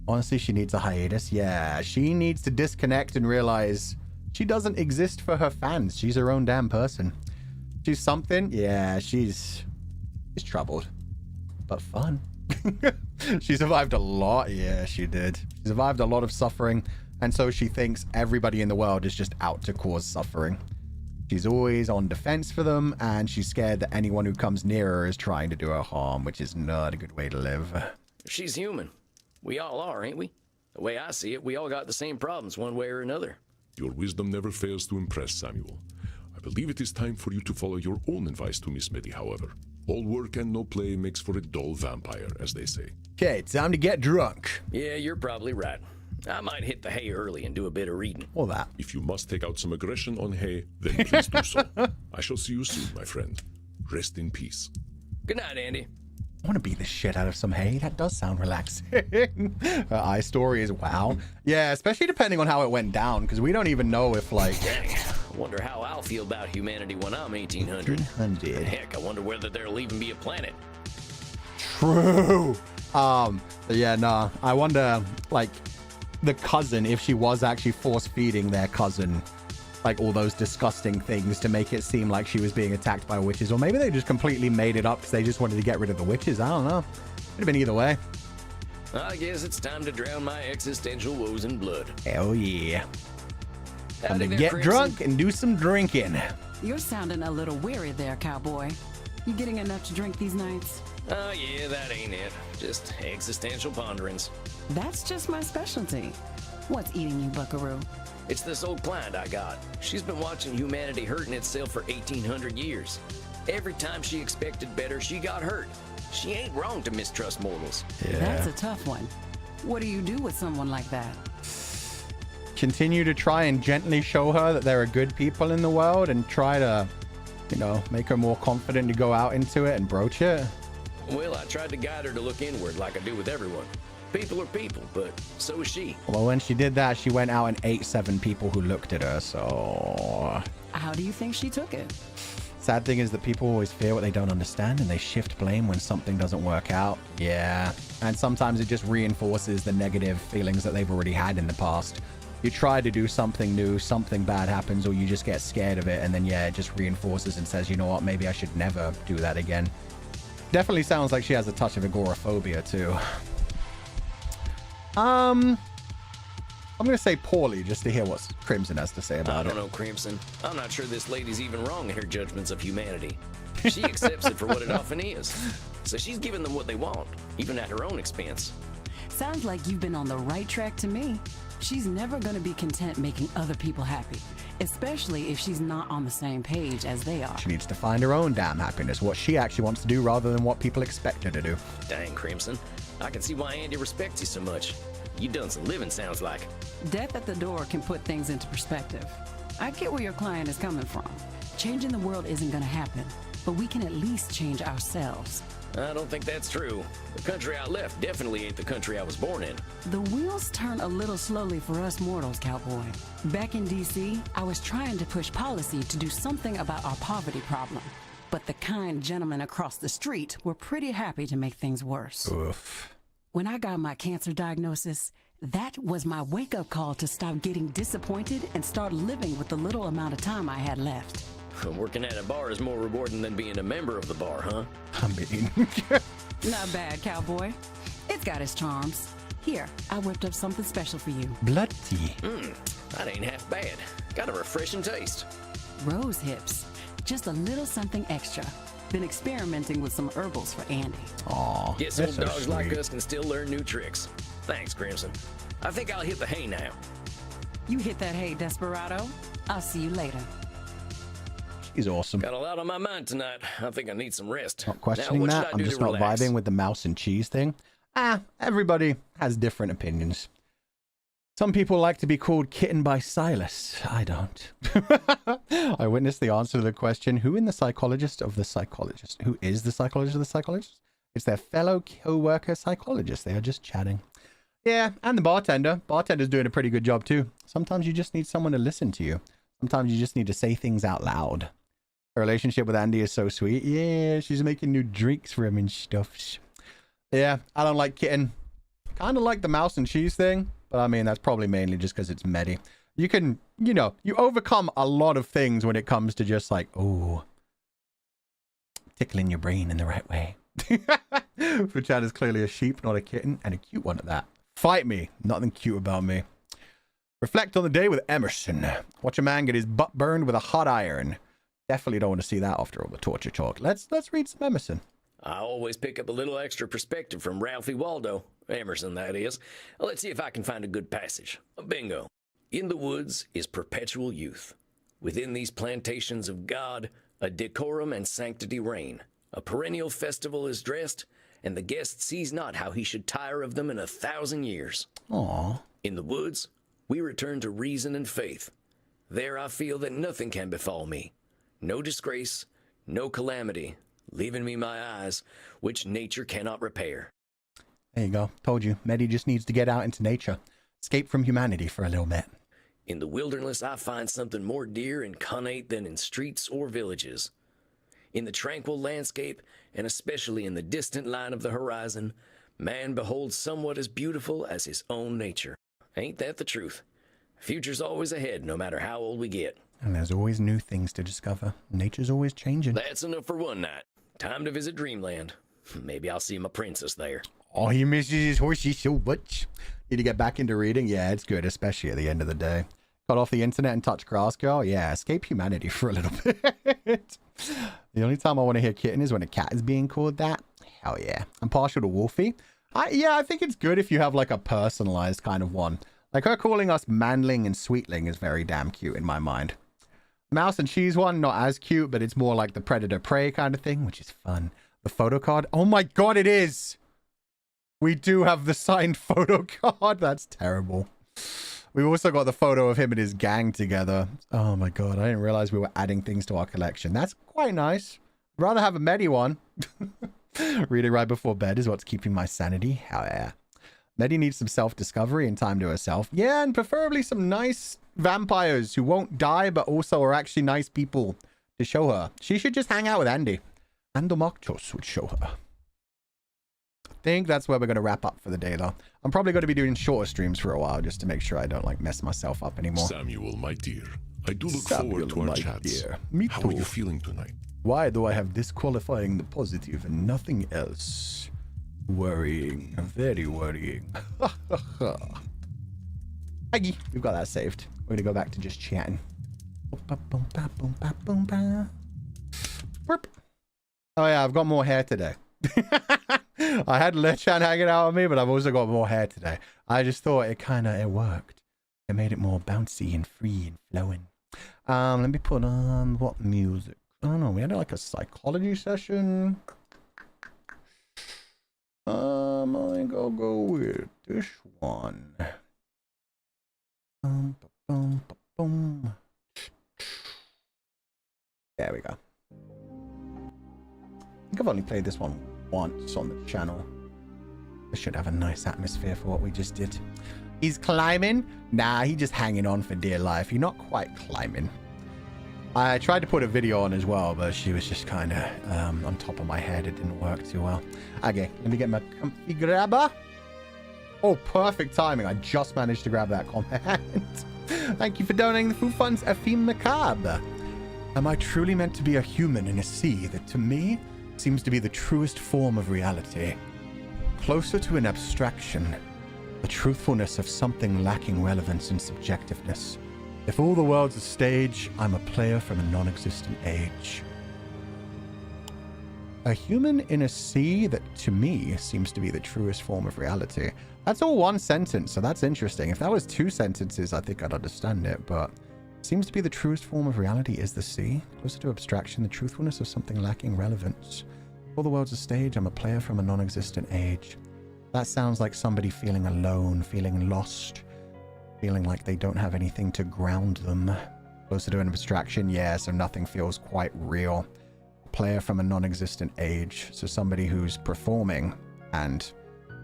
Honestly, she needs a hiatus. Yeah, she needs to disconnect and realize she doesn't exist for her fans. She's her own damn person. She's something. Yeah, she's troubled, but fun. She survived a lot. Yeah, she did. She survived a lot of suffering, and so she thinks everybody in the world is just out to cause suffering. She's always on defense for them, and she's scared that anyone who comes near her is trying to do her harm, which is not a good way to live. She's human. We all are, ain't we? The way I see it, we all got the same problems one way or another. Your wisdom never fails to impress, Samuel. I believe it is time for you to follow your own advice to Miss Medy, however. All work and no play makes for a dull vampire, as they say. Okay, time to get drunk. Yeah, you're probably right. I might hit the hay early and do a bit of reading. All that. If you must take out some aggression on hay, then please do so. I shall see you soon, my friend. Rest in peace. Good night, Andy. I want to beat the shit out of some hay. That does sound relaxing. Her eye story is wow. Yeah, especially depending on how it went down, because we don't even know if, like... Dang, I wonder how I'll feel about humanity when I'm 1800. 1800. Heck, I wonder whether there'll even be a planet. True. Yeah, nah. I wonder, like, the cousin, if she was actually force-feeding their cousin, like, all those disgusting things to make it seem like she was being attacked by witches, or maybe they just completely made it up because they just wanted to get rid of the witches. I don't know. Could have been either way. I guess it's time to drown my existential woes in blood. Hell yeah. Time Howdy to there, get Crimson. drunk and do some drinking. You're sounding a little weary there, cowboy. You getting enough to drink these nights? Oh, yeah, that ain't it. Just existential ponderings. That's just my specialty. What's eating you, buckaroo? It's this old client I got. She's been watching humanity hurting itself for 1,800 years. Every time she expected better, she got hurt. She ain't wrong to mistrust mortals. Yeah. That's a tough one. What do you do with someone like that? Continue to try and gently show her that there are good people in the world and try to, you know, make her more confident to go out into it and broach it. Well, I tried to guide her to look inward like I do with everyone. People are people, but so is she. Well, when she did that, she went out and ate 7 people who looked at her, so... How do you think she took it? Sad thing is that people always fear what they don't understand, and they shift blame when something doesn't work out. Yeah. And sometimes it just reinforces the negative feelings that they've already had in the past. You try to do something new, something bad happens, or you just get scared of it, and then, yeah, it just reinforces and says, you know what, maybe I should never do that again. Definitely sounds like she has a touch of agoraphobia, too. I'm gonna say poorly just to hear what Crimson has to say about it. I don't know, Crimson. I'm not sure this lady's even wrong in her judgments of humanity. She accepts it for what it often is. So she's giving them what they want, even at her own expense. Sounds like you've been on the right track to me. She's never gonna be content making other people happy, especially if she's not on the same page as they are. She needs to find her own damn happiness, what she actually wants to do rather than what people expect her to do. Dang, Crimson. I can see why Andy respects you so much. You done some living, sounds like. Death at the door can put things into perspective. I get where your client is coming from. Changing the world isn't gonna happen, but we can at least change ourselves. I don't think that's true. The country I left definitely ain't the country I was born in. The wheels turn a little slowly for us mortals, cowboy. Back in DC, I was trying to push policy to do something about our poverty problem. But the kind gentlemen across the street were pretty happy to make things worse. Oof. When I got my cancer diagnosis, that was my wake-up call to stop getting disappointed and start living with the little amount of time I had left. Working at a bar is more rewarding than being a member of the bar, huh? I mean... Not bad, cowboy. It's got its charms. Here, I whipped up something special for you. Blood tea. That ain't half bad. Got a refreshing taste. Rose hips. Just a little something extra. Been experimenting with some herbals for Andy. Aw, Guess old dogs like us can still learn new tricks. Thanks, Crimson. I think I'll hit the hay now. You hit that hay, Desperado. I'll see you later. He's awesome. Got a lot on my mind tonight. I think I need some rest. Not questioning now, that. I'm just not vibing with the mouse and cheese thing. Everybody has different opinions. Some people like to be called kitten by Silas. I don't. I witnessed the answer to the question, who is the psychologist of the psychologist? Who is the psychologist of the psychologist? It's their fellow co-worker psychologist. They are just chatting. Yeah, and the bartender. Bartender's doing a pretty good job too. Sometimes you just need someone to listen to you. Sometimes you just need to say things out loud. Her relationship with Andy is so sweet. Yeah, she's making new drinks for him and stuff. Yeah, I don't like kitten. Kind of like the mouse and cheese thing. But I mean, that's probably mainly just because it's Medy. You can, you know, you overcome a lot of things when it comes to just like, oh, tickling your brain in the right way. Fuchan is clearly a sheep, not a kitten, and a cute one at that. Fight me. Nothing cute about me. Reflect on the day with Emerson. Watch a man get his butt burned with a hot iron. Definitely don't want to see that after all the torture talk. Let's read some Emerson. I always pick up a little extra perspective from Ralphie Waldo. Emerson, that is. Let's see if I can find a good passage. Bingo. In the woods is perpetual youth. Within these plantations of God, a decorum and sanctity reign. A perennial festival is dressed, and the guest sees not how he should tire of them in 1,000 years. Aww. In the woods, we return to reason and faith. There I feel that nothing can befall me. No disgrace, no calamity, leaving me my eyes, which nature cannot repair. There you go. Told you. Medy just needs to get out into nature. Escape from humanity for a little bit. In the wilderness, I find something more dear and connate than in streets or villages. In the tranquil landscape, and especially in the distant line of the horizon, man beholds somewhat as beautiful as his own nature. Ain't that the truth? Future's always ahead, no matter how old we get. And there's always new things to discover. Nature's always changing. That's enough for one night. Time to visit Dreamland. Maybe I'll see my princess there. Oh, he misses his horsey so much. Need to get back into reading? Yeah, it's good, especially at the end of the day. Cut off the internet and touch grass, girl? Yeah, escape humanity for a little bit. The only time I want to hear kitten is when a cat is being called that. Hell yeah. I'm partial to Wolfie. I think it's good if you have like a personalized kind of one. Like her calling us manling and sweetling is very damn cute in my mind. Mouse and cheese one, not as cute, but it's more like the predator prey kind of thing, which is fun. The photo card. Oh my god, it is! We do have the signed photo card. That's terrible. We've also got the photo of him and his gang together. Oh my god, I didn't realize we were adding things to our collection. That's quite nice. I'd rather have a Medy one. Reading right before bed is what's keeping my sanity. Hell yeah. Medy needs some self-discovery and time to herself. Yeah, and preferably some nice vampires who won't die, but also are actually nice people to show her. She should just hang out with Andy. Andomachos would show her. I think that's where we're going to wrap up for the day, though. I'm probably going to be doing shorter streams for a while just to make sure I don't, like, mess myself up anymore. Samuel, my dear, I do look forward to our chats. Dear. Me How too. are you feeling tonight? Why do I have disqualifying the positive and nothing else? Worrying. Very worrying. Aggie, we've got that saved. We're going to go back to just chatting. Oh yeah, I've got more hair today. I had Lechan hanging out on me, but I've also got more hair today. I just thought it worked. It made it more bouncy and free and flowing. Let me put on what music? I don't know. We had like a psychology session. I think I'll go with this one. There we go. I think I've only played this one once on the channel. This should have a nice atmosphere for what we just did. He's climbing? Nah, he's just hanging on for dear life. You're not quite climbing. I tried to put a video on as well, but she was just kind of on top of my head. It didn't work too well. Okay, let me get my comfy grabber. Oh, perfect timing. I just managed to grab that comment. Thank you for donating the food funds, Afim Macabre. Am I truly meant to be a human in a sea that, to me, seems to be the truest form of reality? Closer to an abstraction, the truthfulness of something lacking relevance and subjectiveness. If all the world's a stage, I'm a player from a non-existent age. A human in a sea that, to me, seems to be the truest form of reality. That's all one sentence, so that's interesting. If that was 2 sentences, I think I'd understand it, but seems to be the truest form of reality is the sea. Closer to abstraction, the truthfulness of something lacking relevance. All the world's a stage, I'm a player from a non-existent age. That sounds like somebody feeling alone, feeling lost, feeling like they don't have anything to ground them. Closer to an abstraction, yeah, so nothing feels quite real. Player from a non-existent age, so somebody who's performing, and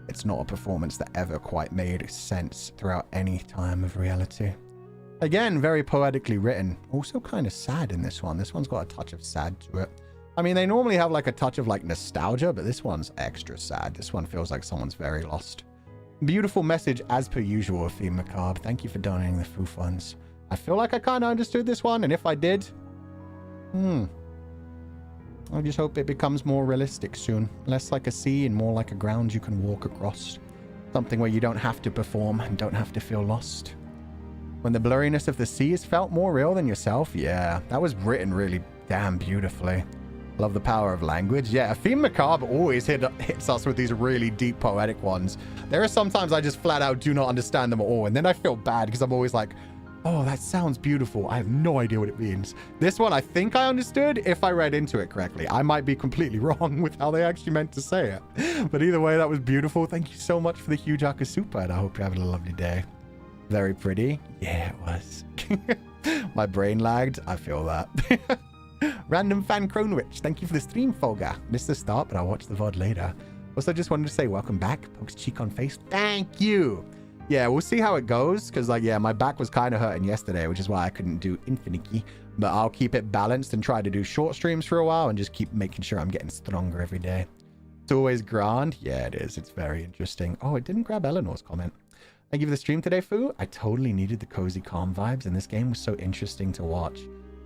it's not a performance that ever quite made sense throughout any time of reality. Again, very poetically written. Also kind of sad in this one. This one's got a touch of sad to it. I mean, they normally have like a touch of like nostalgia, but this one's extra sad. This one feels like someone's very lost. Beautiful message as per usual, Theme Macabre. Thank you for donating the Foo Funds. I feel like I kind of understood this one, and if I did, I just hope it becomes more realistic soon. Less like a sea and more like a ground you can walk across. Something where you don't have to perform and don't have to feel lost. When the blurriness of the sea is felt more real than yourself, yeah, that was written really damn beautifully. Love the power of language. Yeah, Theme Macabre always hits us with these really deep poetic ones. There are sometimes I just flat out do not understand them at all, and then I feel bad because I'm always like, oh, that sounds beautiful. I have no idea what it means. This one, I think I understood if I read into it correctly. I might be completely wrong with how they actually meant to say it. But either way, that was beautiful. Thank you so much for the huge Akasupa, and I hope you're having a lovely day. Very pretty. Yeah, it was. My brain lagged. I feel that. Random Fan Cronwich. Thank you for the stream, Fulgur. Missed the start, but I'll watch the VOD later. Also, just wanted to say welcome back. Pokes cheek on face. Thank you. Yeah, we'll see how it goes, because, like, yeah, my back was kind of hurting yesterday, which is why I couldn't do Infinity. But I'll keep it balanced and try to do short streams for a while and just keep making sure I'm getting stronger every day. It's always grand. Yeah, it is. It's very interesting. Oh, it didn't grab Eleanor's comment. Thank you for the stream today, Foo. I totally needed the cozy, calm vibes, and this game was so interesting to watch.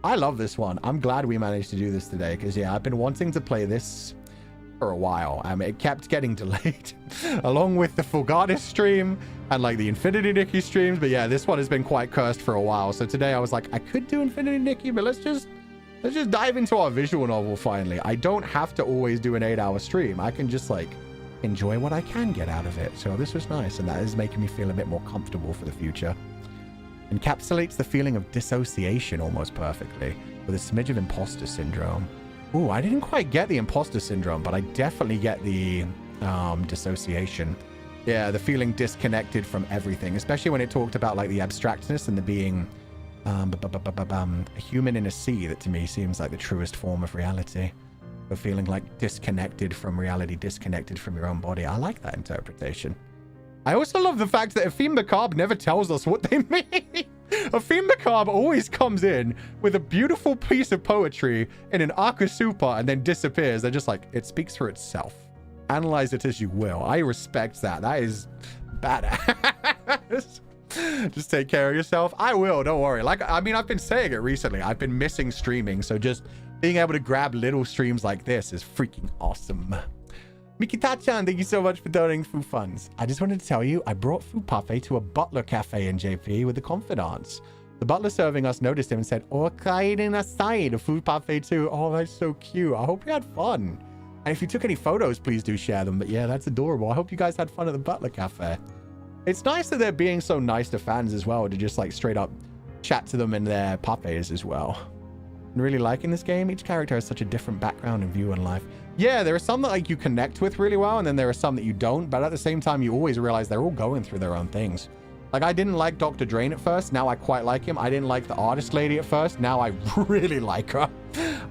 I love this one. I'm glad we managed to do this today, because, yeah, I've been wanting to play this for a while. It kept getting delayed along with the Fulgardis stream and like the Infinity Nikki streams, but yeah, this one has been quite cursed for a while. So today I was like, I could do Infinity Nikki, but let's just dive into our visual novel finally. I don't have to always do an 8-hour stream. I can just like enjoy what I can get out of it. So this was nice, and that is making me feel a bit more comfortable for the future. Encapsulates the feeling of dissociation almost perfectly with a smidge of imposter syndrome. Ooh, I didn't quite get the imposter syndrome, but I definitely get the dissociation. Yeah, the feeling disconnected from everything, especially when it talked about like the abstractness and the being a human in a sea. That to me seems like the truest form of reality. The feeling like disconnected from reality, disconnected from your own body. I like that interpretation. I also love the fact that Theme Macabre never tells us what they mean. Theme Macabre always comes in with a beautiful piece of poetry in an Akasupa and then disappears. They're just like, it speaks for itself. Analyze it as you will. I respect that. That is badass. Just take care of yourself. I will, don't worry. Like, I mean, I've been saying it recently. I've been missing streaming, so just being able to grab little streams like this is freaking awesome. Mikita-chan, thank you so much for donating Foo Funds. I just wanted to tell you, I brought food parfait to a butler cafe in JP with the confidants. The butler serving us noticed him and said, "Okaide nasai," the food parfait too. Oh, that's so cute. I hope you had fun. And if you took any photos, please do share them. But yeah, that's adorable. I hope you guys had fun at the butler cafe. It's nice that they're being so nice to fans as well, to just like straight up chat to them in their parfaits as well. I'm really liking this game. Each character has such a different background and view on life. Yeah, there are some that like you connect with really well, and then there are some that you don't, but at the same time you always realize they're all going through their own things. Like, I didn't like Dr. Drayne at first, now I quite like him. I didn't like the artist lady at first, now I really like her.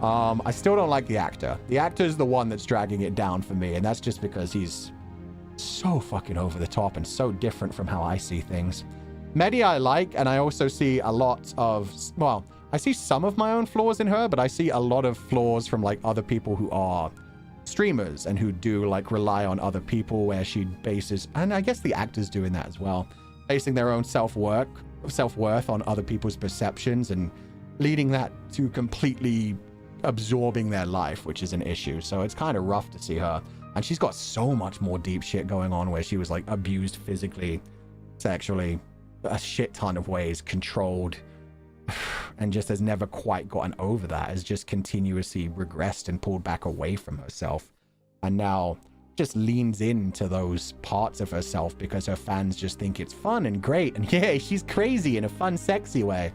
I still don't like the actor. The actor is the one that's dragging it down for me, and that's just because he's so fucking over the top and so different from how I see things. Medy I like, and I also see a lot of, well, I see some of my own flaws in her, but I see a lot of flaws from like other people who are streamers and who do like rely on other people, where she bases, and I guess the actors doing that as well, basing their own self-worth on other people's perceptions and leading that to completely absorbing their life, which is an issue. So it's kind of rough to see her. And she's got so much more deep shit going on, where she was like abused physically, sexually, a shit ton of ways, controlled. and just has never quite gotten over that, has just continuously regressed and pulled back away from herself, and now just leans into those parts of herself because her fans just think it's fun and great, and yeah, she's crazy in a fun, sexy way.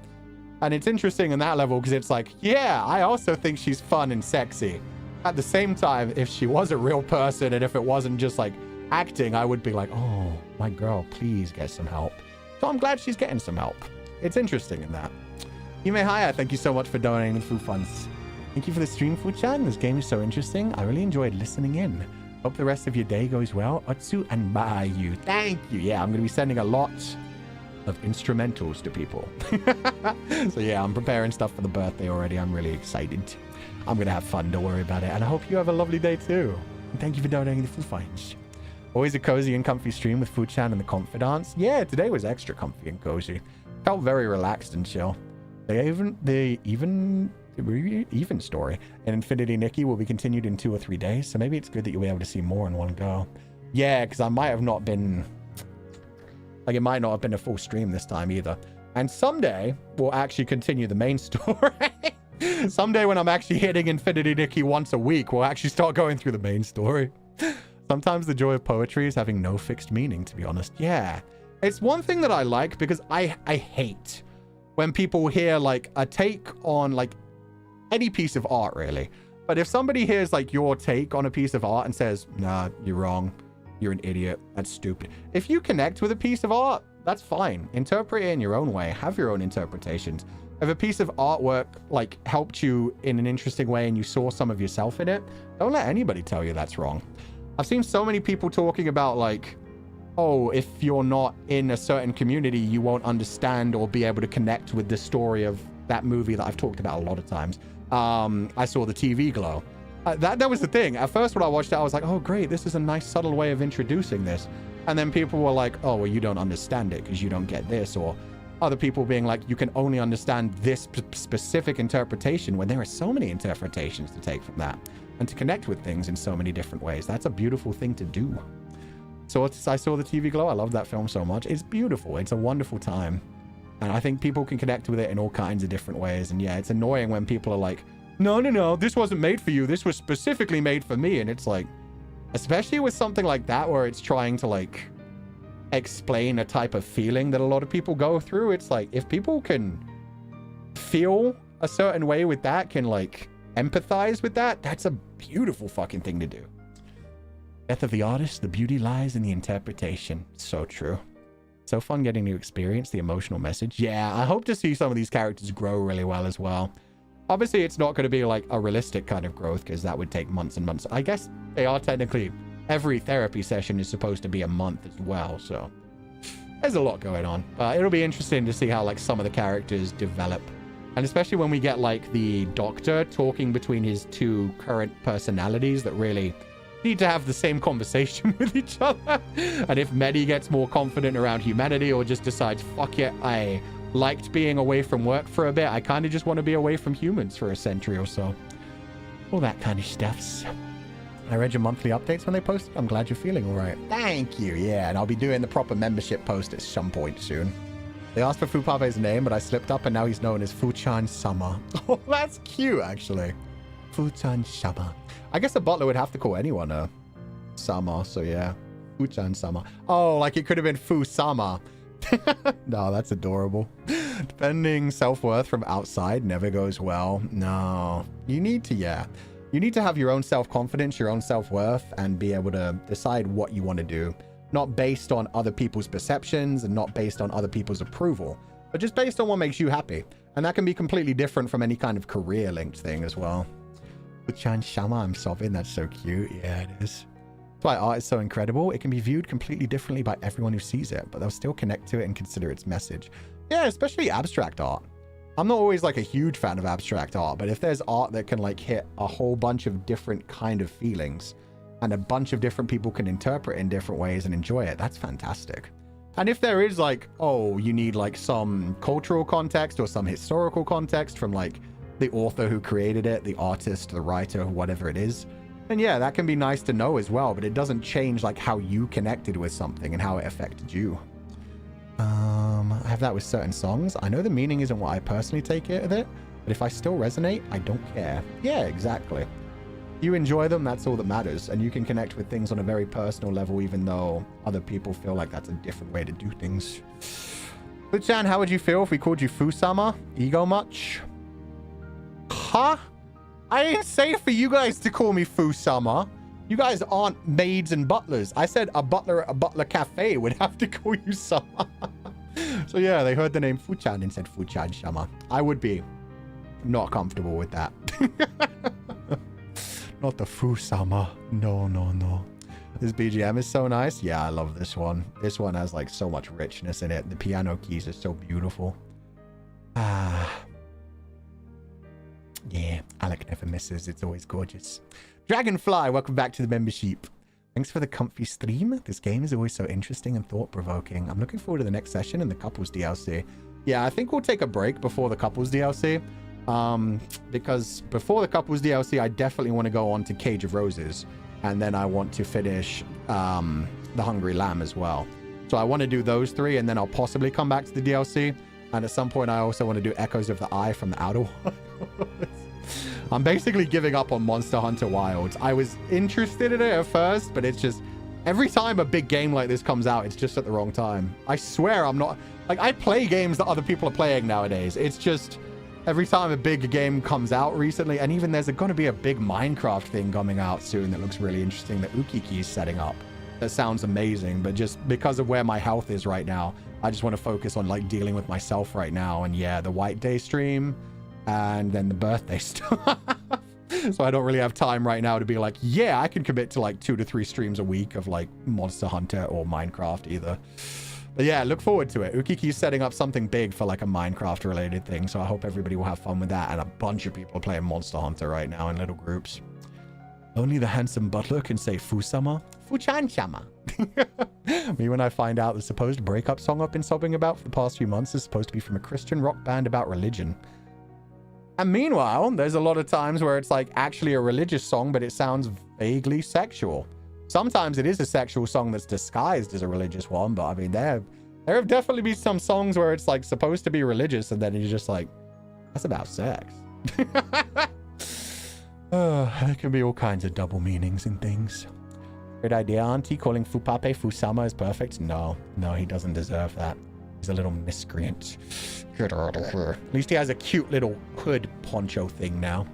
And it's interesting on that level because it's like, yeah, I also think she's fun and sexy. At the same time, if she was a real person and if it wasn't just like acting, I would be like, oh, my girl, please get some help. So I'm glad she's getting some help. It's interesting in that. Yume Haya, thank you so much for donating the food funds. Thank you for the stream, Fu-chan. This game is so interesting. I really enjoyed listening in. Hope the rest of your day goes well. Otsu and Bayu. Thank you. Yeah, I'm going to be sending a lot of instrumentals to people. So yeah, I'm preparing stuff for the birthday already. I'm really excited. I'm going to have fun. Don't worry about it. And I hope you have a lovely day too. And thank you for donating the food funds. Always a cozy and comfy stream with Fu-chan and the Confidants. Yeah, today was extra comfy and cozy. Felt very relaxed and chill. The even story in Infinity Nikki will be continued in 2 or 3 days, so maybe it's good that you'll be able to see more in one go. Yeah, because I might have not been... Like, it might not have been a full stream this time either. And someday, we'll actually continue the main story. Someday when I'm actually hitting Infinity Nikki once a week, we'll actually start going through the main story. Sometimes the joy of poetry is having no fixed meaning, to be honest. Yeah. It's one thing that I like because I hate when people hear, like, a take on, like, any piece of art, really. But if somebody hears, like, your take on a piece of art and says, nah, you're wrong, you're an idiot, that's stupid. If you connect with a piece of art, that's fine. Interpret it in your own way. Have your own interpretations. If a piece of artwork, like, helped you in an interesting way and you saw some of yourself in it, don't let anybody tell you that's wrong. I've seen so many people talking about, like, oh, if you're not in a certain community, you won't understand or be able to connect with the story of that movie that I've talked about a lot of times. I saw the TV Glow. That was the thing. At first, when I watched it, I was like, oh, great, this is a nice, subtle way of introducing this. And then people were like, oh, well, you don't understand it because you don't get this. Or other people being like, you can only understand this specific interpretation, when there are so many interpretations to take from that and to connect with things in so many different ways. That's a beautiful thing to do. So I saw the TV Glow. I love that film so much. It's beautiful. It's a wonderful time. And I think people can connect with it in all kinds of different ways. And yeah, it's annoying when people are like, no, this wasn't made for you. This was specifically made for me. And it's like, especially with something like that, where it's trying to, like, explain a type of feeling that a lot of people go through. It's like, if people can feel a certain way with that, can, like, empathize with that, that's a beautiful fucking thing to do. Death of the artist, the beauty lies in the interpretation. So true. So fun getting to experience the emotional message. Yeah, I hope to see some of these characters grow really well as well. Obviously, it's not going to be like a realistic kind of growth because that would take months and months. I guess they are technically... Every therapy session is supposed to be a month as well, so... There's a lot going on. It'll be interesting to see how, like, some of the characters develop. And especially when we get, like, the Doctor talking between his 2 current personalities that really... need to have the same conversation with each other. And if Medy gets more confident around humanity or just decides, fuck it, I liked being away from work for a bit, I kind of just want to be away from humans for a century or so. All that kind of stuffs. I read your monthly updates when they posted. I'm glad you're feeling all right. Thank you. Yeah, and I'll be doing the proper membership post at some point soon. They asked for Fupabe's name, but I slipped up and now he's known as Fuchan Sama. Oh, that's cute, actually. Fuchan Sama. I guess the butler would have to call anyone a Sama, so yeah. Fuchan Sama. Oh, like it could have been Fu Sama. No, that's adorable. Defending self-worth from outside never goes well. No. You need to, yeah. You need to have your own self-confidence, your own self-worth, and be able to decide what you want to do. Not based on other people's perceptions and not based on other people's approval, but just based on what makes you happy. And that can be completely different from any kind of career-linked thing as well. Fuchan Shama, I'm sobbing. That's so cute. Yeah, it is. That's why art is so incredible. It can be viewed completely differently by everyone who sees it, but they'll still connect to it and consider its message. Yeah, especially abstract art. I'm not always like a huge fan of abstract art, but if there's art that can like hit a whole bunch of different kind of feelings and a bunch of different people can interpret in different ways and enjoy it, that's fantastic. And if there is like, oh, you need like some cultural context or some historical context from like the author who created it, the artist, the writer, whatever it is, then yeah, that can be nice to know as well, but it doesn't change like how you connected with something and how it affected you. I have that with certain songs. I know the meaning isn't what I personally take it of it, but if I still resonate, I don't care. Yeah, exactly. You enjoy them, that's all that matters. And you can connect with things on a very personal level, even though other people feel like that's a different way to do things. Fuchan, how would you feel if we called you Fusama? Ego much? Huh? I didn't say for you guys to call me Fusama. You guys aren't maids and butlers. I said a butler at a butler cafe would have to call you Sama. So yeah, they heard the name Fuchan and said Fuchan Shama. I would be not comfortable with that. Not the Fusama. No, no, no. This BGM is so nice. Yeah, I love this one. This one has like so much richness in it. The piano keys are so beautiful. Yeah, Alec never misses. It's always gorgeous. Dragonfly, welcome back to the membership. Thanks for the comfy stream. This game is always so interesting and thought-provoking. I'm looking forward to the next session and the couples DLC. Yeah, I think we'll take a break before the couples DLC. Because before the couples DLC, I definitely want to go on to Cage of Roses. And then I want to finish The Hungry Lamb as well. So I want to do those three, and then I'll possibly come back to the DLC. And at some point, I also want to do Echoes of the Eye from the Outer Wilds. I'm basically giving up on Monster Hunter Wilds. I was interested in it at first, but it's just... Every time a big game like this comes out, it's just at the wrong time. I swear I'm not... Like, I play games that other people are playing nowadays. It's just... Every time a big game comes out recently, and even there's going to be a big Minecraft thing coming out soon that looks really interesting that Ukiki is setting up. That sounds amazing, but just because of where my health is right now, I just want to focus on, like, dealing with myself right now. And yeah, the White Day stream... and then the birthday stuff. So I don't really have time right now to be like, yeah, I can commit to like 2 to 3 streams a week of like Monster Hunter or Minecraft either. But yeah, look forward to it. Ukiki's setting up something big for like a Minecraft related thing. So I hope everybody will have fun with that. And a bunch of people are playing Monster Hunter right now in little groups. Only the handsome butler can say Fusama. Fuchan-shama. Me when I find out the supposed breakup song I've been sobbing about for the past few months is supposed to be from a Christian rock band about religion. And meanwhile, there's a lot of times where it's like actually a religious song, but it sounds vaguely sexual. Sometimes it is a sexual song that's disguised as a religious one, but I mean, there have definitely been some songs where it's like supposed to be religious, and then you're just like, that's about sex. There can be all kinds of double meanings and things. Great idea, Auntie. Calling Fupape Fusama is perfect. No, he doesn't deserve that. He's a little miscreant. Get out of here. At least he has a cute little hood poncho thing now.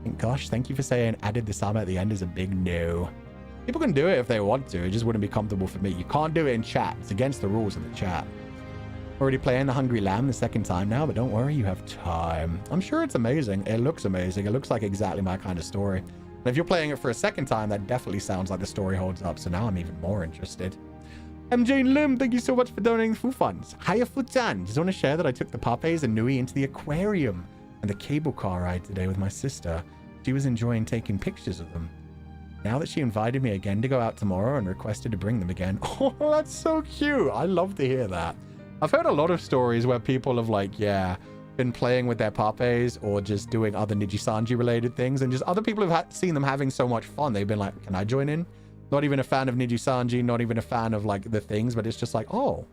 And gosh, thank you for saying added the Sama at the end is a big no. People can do it if they want to. It just wouldn't be comfortable for me. You can't do it in chat. It's against the rules of the chat. Already playing The Hungry Lamb the second time now, but don't worry, you have time. I'm sure it's amazing. It looks amazing. It looks like exactly my kind of story. And if you're playing it for a second time, that definitely sounds like the story holds up. So now I'm even more interested. MJ Lim, thank you so much for donating the food funds. Hiya Futan, just want to share that I took the Papes and Nui into the aquarium and the cable car ride today with my sister. She was enjoying taking pictures of them. Now that she invited me again to go out tomorrow and requested to bring them again. Oh, that's so cute. I love to hear that. I've heard a lot of stories where people have like, yeah, been playing with their Papes or just doing other Nijisanji related things, and just other people have seen them having so much fun. They've been like, can I join in? Not even a fan of Nijisanji, not even a fan of like the things, but it's just like, oh,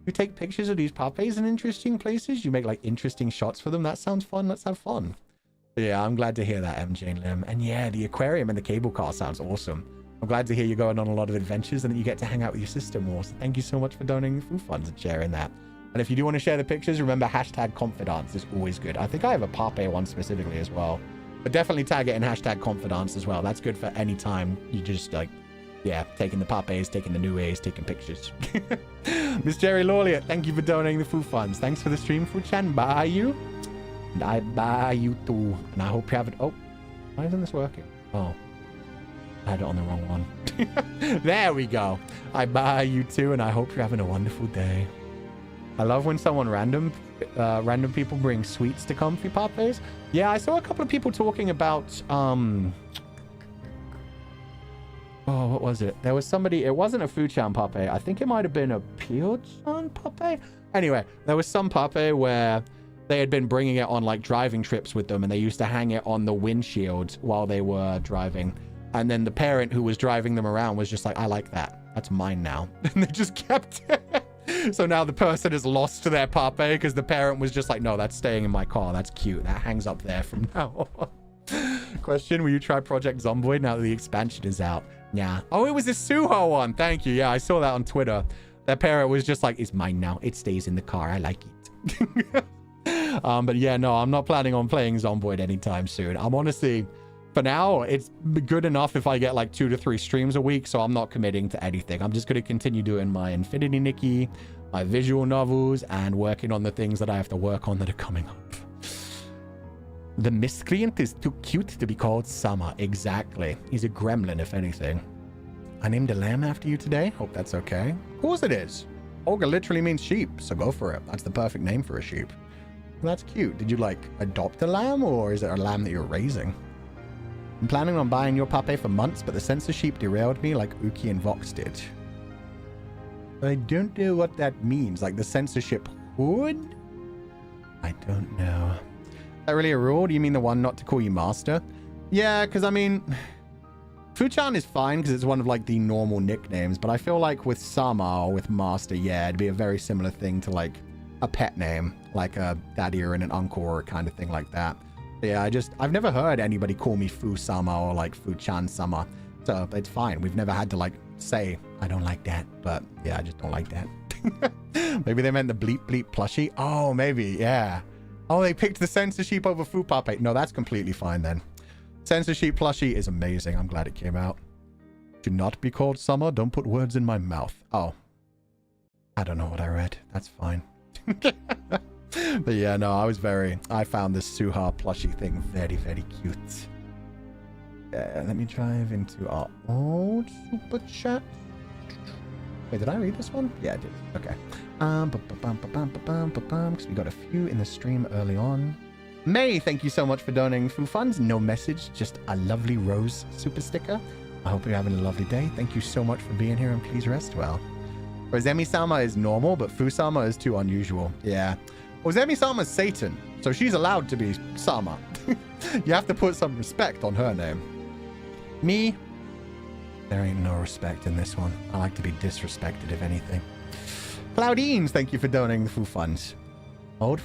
you take pictures of these Papes in interesting places. You make like interesting shots for them. That sounds fun. Let's have fun. But yeah, I'm glad to hear that, MJ Lim. And yeah, the aquarium and the cable car sounds awesome. I'm glad to hear you're going on a lot of adventures and that you get to hang out with your sister more. So thank you so much for donating food funds and sharing that. And if you do want to share the pictures, remember hashtag confidants is always good. I think I have a Pape one specifically as well. But definitely tag it in hashtag confidants as well. That's good for any time you just like, yeah, taking the Papes, taking the new A's, taking pictures. Miss Jerry Lawlier, thank you for donating the food funds. Thanks for the stream, Fuchan. Bye you. And I buy you too. And I hope you have it. Oh, why isn't this working? Oh, I had it on the wrong one. There we go. I buy you too, and I hope you're having a wonderful day. I love when someone random people bring sweets to Comfy Papes. Yeah, I saw a couple of people talking about oh, what was it? There was somebody, it wasn't a Fuchan Pape. I think it might have been a Pio-chan Pape. Anyway, there was some Pape where they had been bringing it on like driving trips with them, and they used to hang it on the windshield while they were driving. And then the parent who was driving them around was just like, I like that. That's mine now. And they just kept it. So now the person has lost to their puppy because the parent was just like, no, that's staying in my car. That's cute. That hangs up there from now on. Question, will you try Project Zomboid now that the expansion is out? Yeah. Oh, it was a Suho one. Thank you. Yeah, I saw that on Twitter. Their parent was just like, it's mine now. It stays in the car. I like it. But yeah, no, I'm not planning on playing Zomboid anytime soon. I'm honestly, for now, it's good enough if I get like 2 to 3 streams a week, so I'm not committing to anything. I'm just going to continue doing my Infinity Nikki, my visual novels, and working on the things that I have to work on that are coming up. The miscreant is too cute to be called Summer. Exactly. He's a gremlin, if anything. I named a lamb after you today. Hope that's okay. Of course it is. Olga literally means sheep, so go for it. That's the perfect name for a sheep. That's cute. Did you, like, adopt a lamb, or is it a lamb that you're raising? I'm planning on buying your puppy for months, but the censorship derailed me like Uki and Vox did. I don't know what that means. Like, the censorship would? I don't know. Is that really a rule? Do you mean the one not to call you master? Yeah, because, I mean... Fuchan is fine because it's one of, like, the normal nicknames, but I feel like with Sama or with master, yeah, it'd be a very similar thing to, like, a pet name, like a daddy or an uncle or kind of thing like that. But yeah, I've never heard anybody call me Fu-sama or like Fuchan-sama, so it's fine. We've never had to like say, I don't like that, but yeah, I just don't like that. Maybe they meant the bleep bleep plushie. Oh, maybe, yeah. Oh, they picked the censorship over Fu-pape. No, that's completely fine then. Censorship plushie is amazing. I'm glad it came out. Do not be called Summer. Don't put words in my mouth. Oh. I don't know what I read. That's fine. But yeah, no, I found this Suha plushie thing very, very cute. Let me drive into our old super chat. Wait, did I read this one? Yeah, I did. Okay. Because we got a few in the stream early on. May, thank you so much for donating Foo Funds. No message, just a lovely rose super sticker. I hope you're having a lovely day. Thank you so much for being here, and please rest well. Ozemi-sama is normal, but Fu-sama is too unusual. Yeah. Ozemi-sama's Satan, so she's allowed to be Sama. You have to put some respect on her name. Me? There ain't no respect in this one. I like to be disrespected, if anything. Claudines, thank you for donating the Foo Funds. Old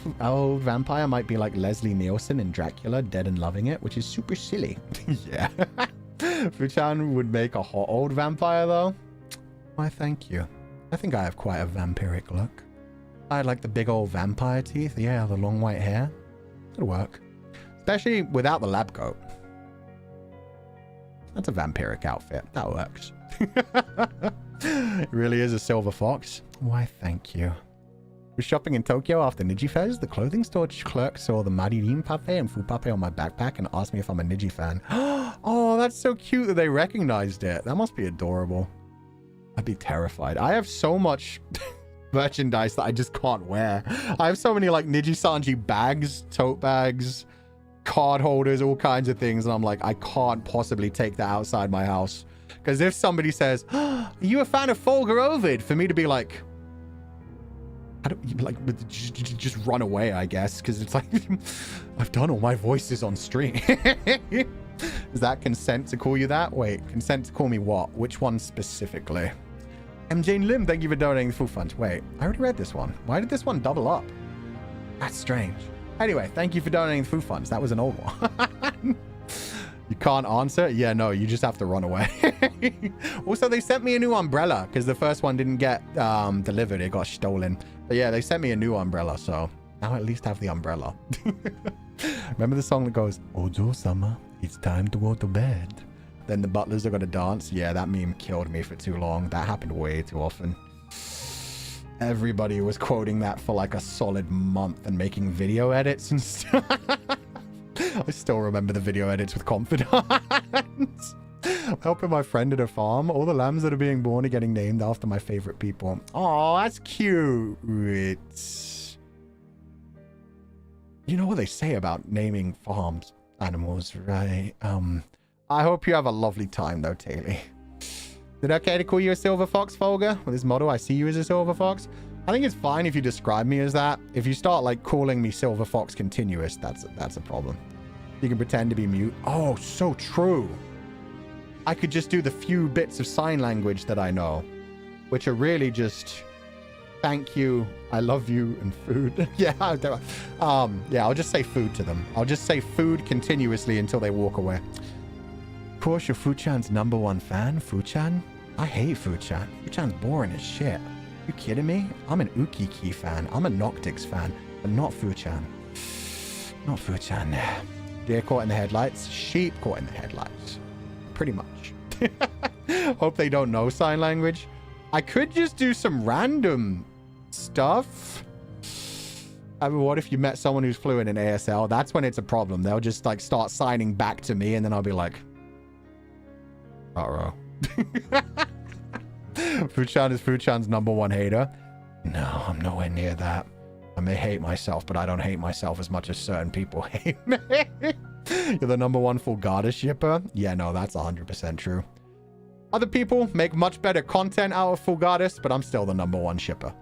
vampire might be like Leslie Nielsen in Dracula, dead and loving it, which is super silly. Yeah. Fuchan would make a hot old vampire, though. Why, thank you. I think I have quite a vampiric look. I had like the big old vampire teeth. Yeah, the long white hair. It'll work. Especially without the lab coat. That's a vampiric outfit. That works. It really is a silver fox. Why, thank you. Was shopping in Tokyo after Niji-Fez. The clothing store clerk saw the Maririn Pape and Fu-Pape on my backpack and asked me if I'm a Niji fan. Oh, that's so cute that they recognized it. That must be adorable. I'd be terrified. I have so much merchandise that I just can't wear. I have so many like Nijisanji bags, tote bags, card holders, all kinds of things. And I'm like, I can't possibly take that outside my house. Because if somebody says, are you a fan of Fulgur Ovid? For me to be like, I don't like just run away, I guess. Because it's like, I've done all my voices on stream. Is that consent to call you that? Wait, consent to call me what? Which one specifically? MJ Lim, thank you for donating the full funds. Wait, I already read this one. Why did this one double up? That's strange. Anyway, thank you for donating the food funds. That was an old one. You can't answer? Yeah, no, you just have to run away. Also, they sent me a new umbrella because the first one didn't get delivered. It got stolen. But yeah, they sent me a new umbrella, so now I at least have the umbrella. Remember the song that goes, Ojo-sama, it's time to go to bed. Then the butlers are going to dance. Yeah, that meme killed me for too long. That happened way too often. Everybody was quoting that for like a solid month and making video edits and stuff. I still remember the video edits with confidence. I'm helping my friend at a farm. All the lambs that are being born are getting named after my favorite people. Oh, that's cute. You know what they say about naming farms animals, right? I hope you have a lovely time though, Taylor. Is it okay to call you a silver fox, Fulgur? With this model, I see you as a silver fox. I think it's fine if you describe me as that. If you start like calling me silver fox continuous, that's a problem. You can pretend to be mute. Oh, so true. I could just do the few bits of sign language that I know, which are really just thank you, I love you, and food. Yeah, I'll just say food to them. I'll just say food continuously until they walk away. Of course, you're Fu-chan's #1 fan, Fu-chan. I hate Fu-chan. Fu-chan's boring as shit. You kidding me? I'm an Ukiki fan. I'm a Noctix fan, but not Fu-chan. Not Fu-chan. Deer caught in the headlights. Sheep caught in the headlights. Pretty much. Hope they don't know sign language. I could just do some random stuff. I mean, what if you met someone who's fluent in ASL? That's when it's a problem. They'll just like start signing back to me and then I'll be like, uh-oh. Fu-chan is Fu-chan's #1 hater. No, I'm nowhere near that. I may hate myself, but I don't hate myself as much as certain people hate me. You're the #1 Fulgur shipper? Yeah, no, that's 100% true. Other people make much better content out of Fulgur, but I'm still the #1 shipper.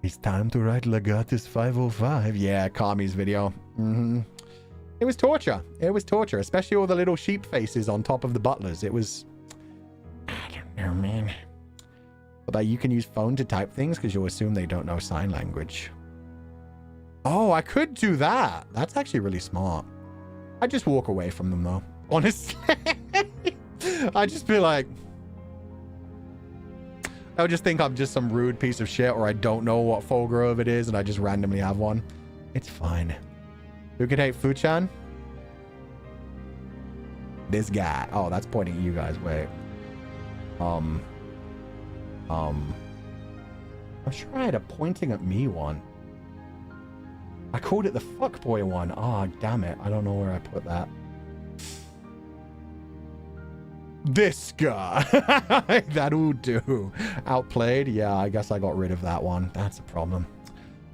It's time to write Legatus 505. Yeah, Kami's video. It was torture. It was torture, especially all the little sheep faces on top of the butlers. It was... I don't know, man. But you can use phone to type things because you'll assume they don't know sign language. Oh, I could do that. That's actually really smart. I'd just walk away from them, though. Honestly. I'd just be like... I would just think I'm just some rude piece of shit, or I don't know what Fulgur Ovid is, and I just randomly have one. It's fine. Who could hate Fu-chan? This guy. Oh, that's pointing at you guys. Wait. I'm sure I had a pointing at me one. I called it the fuckboy one. Ah, oh, damn it. I don't know where I put that. This guy. That'll do. Outplayed? Yeah, I guess I got rid of that one. That's a problem.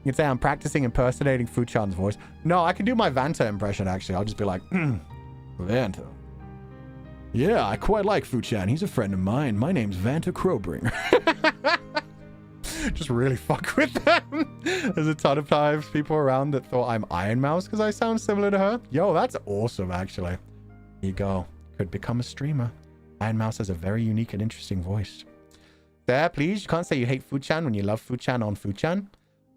You can say I'm practicing impersonating Fu-chan's voice. No, I can do my Vanta impression, actually. I'll just be like, Vanta. Yeah, I quite like Fu-chan. He's a friend of mine. My name's Vanta Crowbringer. Just really fuck with them. There's a ton of times people around that thought I'm Iron Mouse because I sound similar to her. Yo, that's awesome, actually. Here you go. Could become a streamer. Iron Mouse has a very unique and interesting voice. There, please. You can't say you hate Fu-chan when you love Fu-chan on Fu-chan.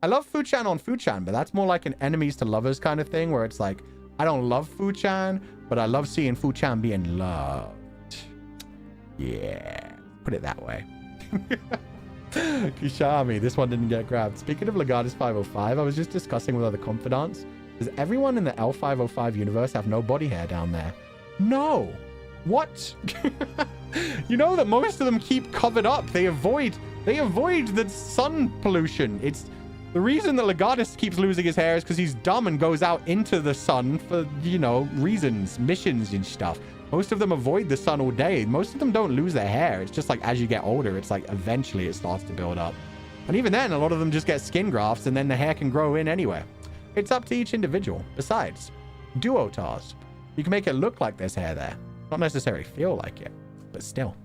I love Fu-chan on Fu-chan, but that's more like an enemies to lovers kind of thing where it's like, I don't love Fu-chan, but I love seeing Fu-chan being loved. Yeah. Put it that way. Kishami, this one didn't get grabbed. Speaking of Legatus 505, I was just discussing with other confidants. Does everyone in the L505 universe have no body hair down there? No. What? You know that most of them keep covered up. They avoid the sun pollution. It's the reason that Legatus keeps losing his hair is because he's dumb and goes out into the sun for, you know, reasons, missions and stuff. Most of them avoid the sun all day. Most of them don't lose their hair. It's just like as you get older, it's like eventually it starts to build up. And even then, a lot of them just get skin grafts and then the hair can grow in anywhere. It's up to each individual. Besides, duotars. You can make it look like there's hair there. Not necessarily feel like it, but still.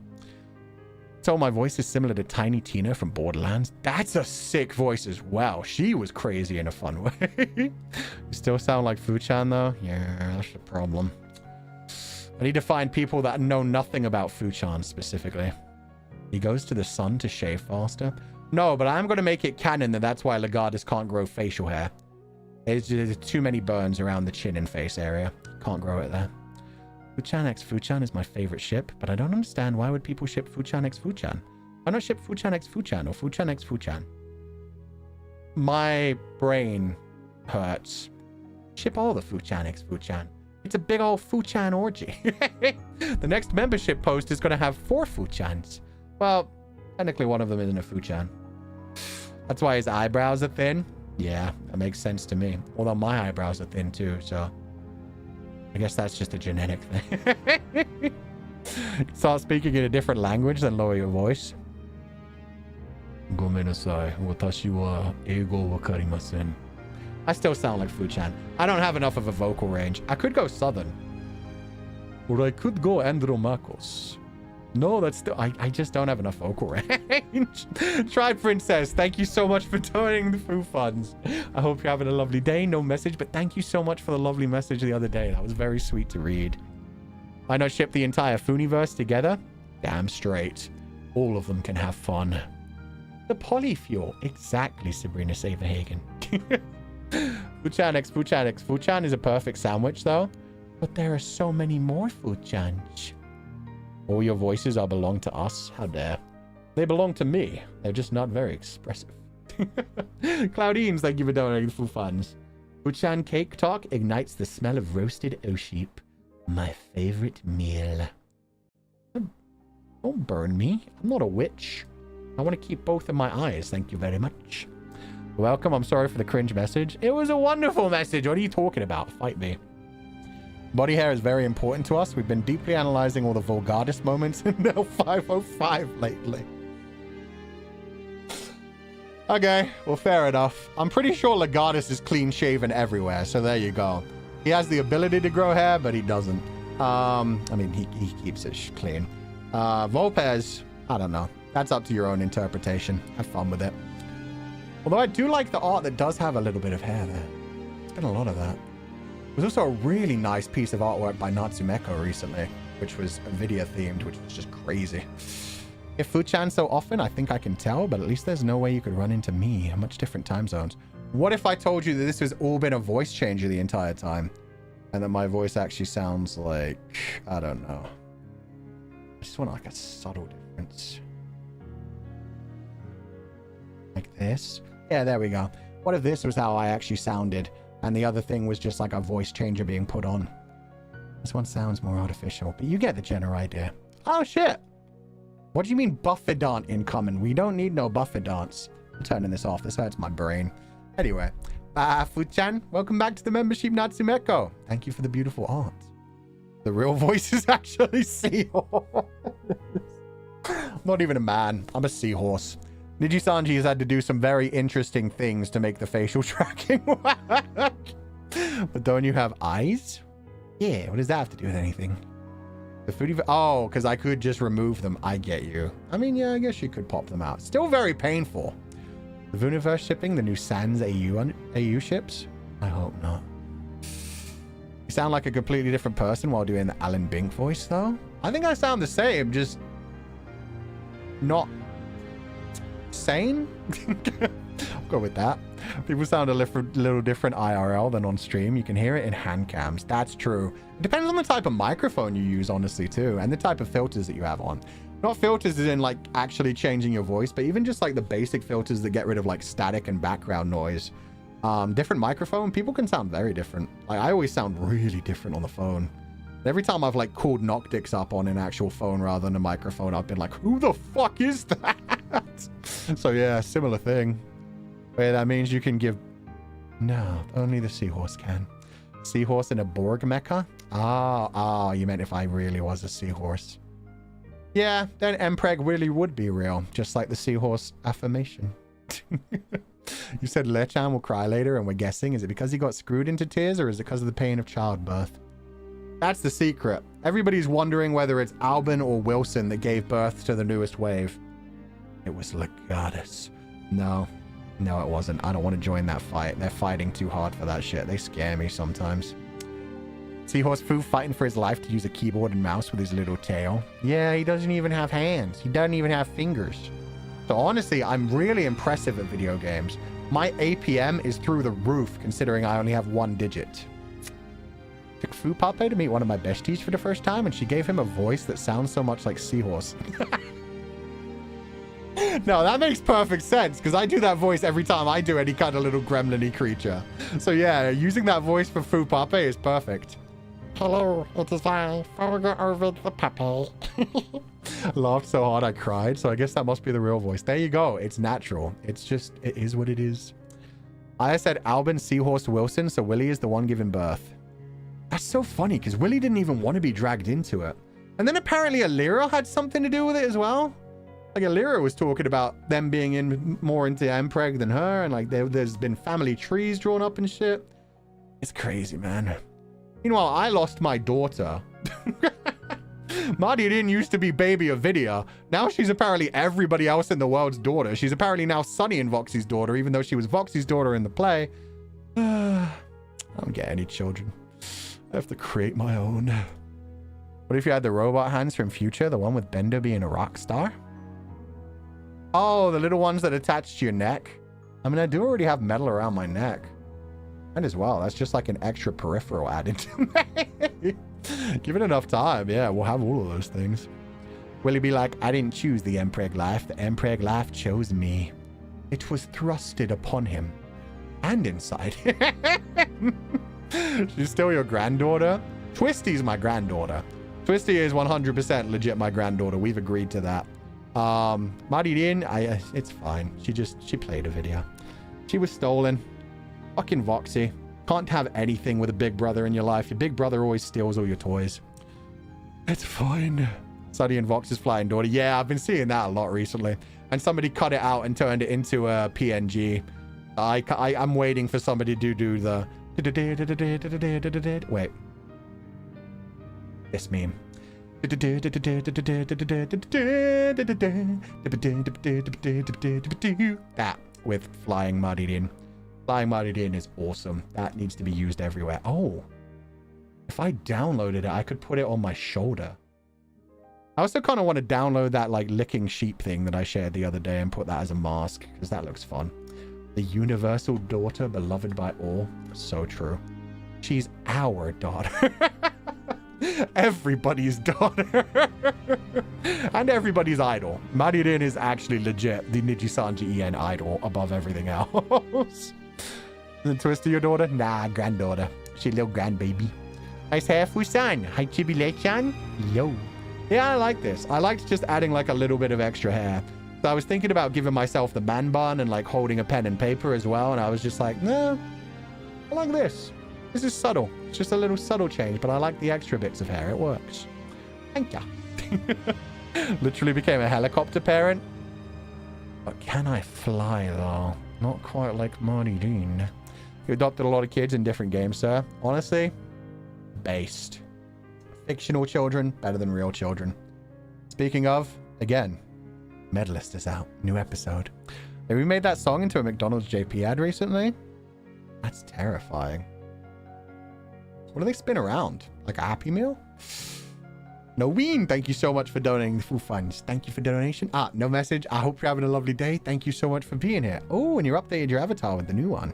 So my voice is similar to Tiny Tina from Borderlands. That's a sick voice as well. She was crazy in a fun way. You still sound like Fu-chan though? Yeah, that's the problem. I need to find people that know nothing about Fu-chan specifically. He goes to the sun to shave faster. No, but I'm going to make it canon that that's why Legatus can't grow facial hair. There's too many burns around the chin and face area. Can't grow it there. Fu-chan x Fu-chan is my favorite ship, but I don't understand why would people ship Fu-chan x Fu-chan. Why not ship Fu-chan x Fu-chan or Fu-chan x Fu-chan? My brain hurts. Ship all the Fu-chan x Fu-chan. It's a big old Fu-chan orgy. The next membership post is going to have 4 Fu-chans. Well, technically one of them isn't a Fu-chan. That's why his eyebrows are thin. Yeah, that makes sense to me. Although my eyebrows are thin too, so... I guess that's just a genetic thing. Start speaking in a different language, then lower your voice. Gomenasai, watashi wa eigo wakarimasen. I still sound like Fu-chan. I don't have enough of a vocal range. I could go southern. Or I could go Andromachos. No, that's still... I just don't have enough vocal range. Try Princess. Thank you so much for donating the Fu funds. I hope you're having a lovely day. No message, but thank you so much for the lovely message the other day. That was very sweet to read. Why not ship the entire Funiverse together? Damn straight. All of them can have fun. The polyfuel. Exactly, Sabrina Saverhagen. Fuchan X, Fuchan X. Fuchan is a perfect sandwich, though. But there are so many more Fuchans. All your voices are belong to us. How dare. They belong to me. They're just not very expressive. Claudines, thank you for donating the funds. Fuchan Cake Talk ignites the smell of roasted O-sheep. My favorite meal. Don't burn me. I'm not a witch. I want to keep both of my eyes. Thank you very much. Welcome. I'm sorry for the cringe message. It was a wonderful message. What are you talking about? Fight me. Body hair is very important to us. We've been deeply analyzing all the vulgaris moments in L505 lately. Okay, well, fair enough. I'm pretty sure Legatus is clean shaven everywhere, so there you go. He has the ability to grow hair, but he doesn't. I mean, he keeps it clean. Volpez, I don't know. That's up to your own interpretation. Have fun with it. Although I do like the art that does have a little bit of hair there. There's been a lot of that. There's also a really nice piece of artwork by Natsumeko recently, which was Nvidia themed, which was just crazy. If Fuchan so often, I think I can tell, but at least there's no way you could run into me. Much different time zones. What if I told you that this has all been a voice changer the entire time? And that my voice actually sounds like, I don't know. I just want like a subtle difference. Like this. Yeah, there we go. What if this was how I actually sounded? And the other thing was just like a voice changer being put on. This one sounds more artificial, but you get the general idea. Oh, shit. What do you mean Buffidant incoming? We don't need no Buffidants. I'm turning this off. This hurts my brain. Anyway. Fuchan, welcome back to the membership, Natsumeko. Thank you for the beautiful art. The real voice is actually seahorse. I'm not even a man. I'm a seahorse. Nijisanji has had to do some very interesting things to make the facial tracking work. But don't you have eyes? Yeah, what does that have to do with anything? The foodie... Oh, because I could just remove them. I get you. I mean, yeah, I guess you could pop them out. Still very painful. The Vuniverse shipping the new Sans AU ships? I hope not. You sound like a completely different person while doing the Alan Bink voice, though. I think I sound the same, just not sane. I'll go with that. People sound a little different IRL than on stream. You can hear it in hand cams. That's true. It depends on the type of microphone you use, honestly, too, and the type of filters that you have on. Not filters as in like actually changing your voice, but even just like the basic filters that get rid of like static and background noise. Different microphone, people can sound very different. Like I always sound really different on the phone. Every time I've like called Noctix up on an actual phone rather than a microphone, I've been like, who the fuck is that? So yeah, similar thing. Wait, that means you can give... No, only the seahorse can. Seahorse in a Borg mecha? Ah, you meant if I really was a seahorse. Yeah, then Mpreg really would be real, just like the seahorse affirmation. You said Lechan will cry later and we're guessing, is it because he got screwed into tears or is it because of the pain of childbirth? That's the secret. Everybody's wondering whether it's Albin or Wilson that gave birth to the newest wave. It was Legatus. No, it wasn't. I don't want to join that fight. They're fighting too hard for that shit. They scare me sometimes. Seahorse Foo fighting for his life to use a keyboard and mouse with his little tail. Yeah, he doesn't even have hands. He doesn't even have fingers. So honestly, I'm really impressive at video games. My APM is through the roof, considering I only have 1 digit. Took Foo Pape to meet one of my besties for the first time, and she gave him a voice that sounds so much like Seahorse. No, that makes perfect sense, because I do that voice every time I do any kind of little gremlin-y creature. So yeah, using that voice for Foo Pape is perfect. Hello, it is I, Fulgur Ovid the puppy. I laughed so hard I cried, so I guess that must be the real voice. There you go. It's natural. It's just, it is what it is. I said Albin Seahorse Wilson, so Willie is the one giving birth. That's so funny, because Willie didn't even want to be dragged into it. And then apparently Alira had something to do with it as well. Like Alira was talking about them being in more into Mpreg than her, and like there's been family trees drawn up and shit. It's crazy, man. Meanwhile, I lost my daughter. Medy didn't used to be baby Ovidia. Now she's apparently everybody else in the world's daughter. She's apparently now Sunny and Voxy's daughter, even though she was Voxy's daughter in the play. I don't get any children. I have to create my own. What if you had the robot hands from Future, the one with Bender being a rock star? Oh, the little ones that attach to your neck. I mean, I do already have metal around my neck. And as well, that's just like an extra peripheral added to me. Give it enough time. Yeah, we'll have all of those things. Will he be like, I didn't choose the Empreg life. The Empreg life chose me. It was thrusted upon him. And inside. She's still your granddaughter? Twisty's my granddaughter. Twisty is 100% legit my granddaughter. We've agreed to that. Medy, it's fine. She played a video. She was stolen. Fucking Voxy. Can't have anything with a big brother in your life. Your big brother always steals all your toys. It's fine. Suddy and Vox's flying daughter. Yeah, I've been seeing that a lot recently. And somebody cut it out and turned it into a PNG. I'm waiting for somebody to do the... Wait. This meme. That with flying Medy. Flying Medy is awesome. That needs to be used everywhere. Oh. If I downloaded it, I could put it on my shoulder. I also kind of want to download that like licking sheep thing that I shared the other day and put that as a mask, because that looks fun. The universal daughter beloved by all. So true. She's our daughter. Everybody's daughter. And everybody's idol. Medy is actually legit the Nijisanji EN idol above everything else. The Twister your daughter? Nah, granddaughter. She little grandbaby. Nice hair, Fusan. Hi, Chibi-lechan. Yo. Yeah, I like this. I liked just adding like a little bit of extra hair. So I was thinking about giving myself the man bun and like holding a pen and paper as well. And I was just like, no, I like this. This is subtle. It's just a little subtle change, but I like the extra bits of hair. It works. Thank ya. Literally became a helicopter parent. But can I fly though? Not quite like Medy. You adopted a lot of kids in different games, sir. Honestly, based. Fictional children, better than real children. Speaking of, again, Medalist is out. New episode. Have we made that song into a McDonald's JP ad recently? That's terrifying. What do they spin around? Like a Happy Meal? Noween, thank you so much for donating the full funds. Thank you for the donation. No message. I hope you're having a lovely day. Thank you so much for being here. Oh, and you updated your avatar with the new one.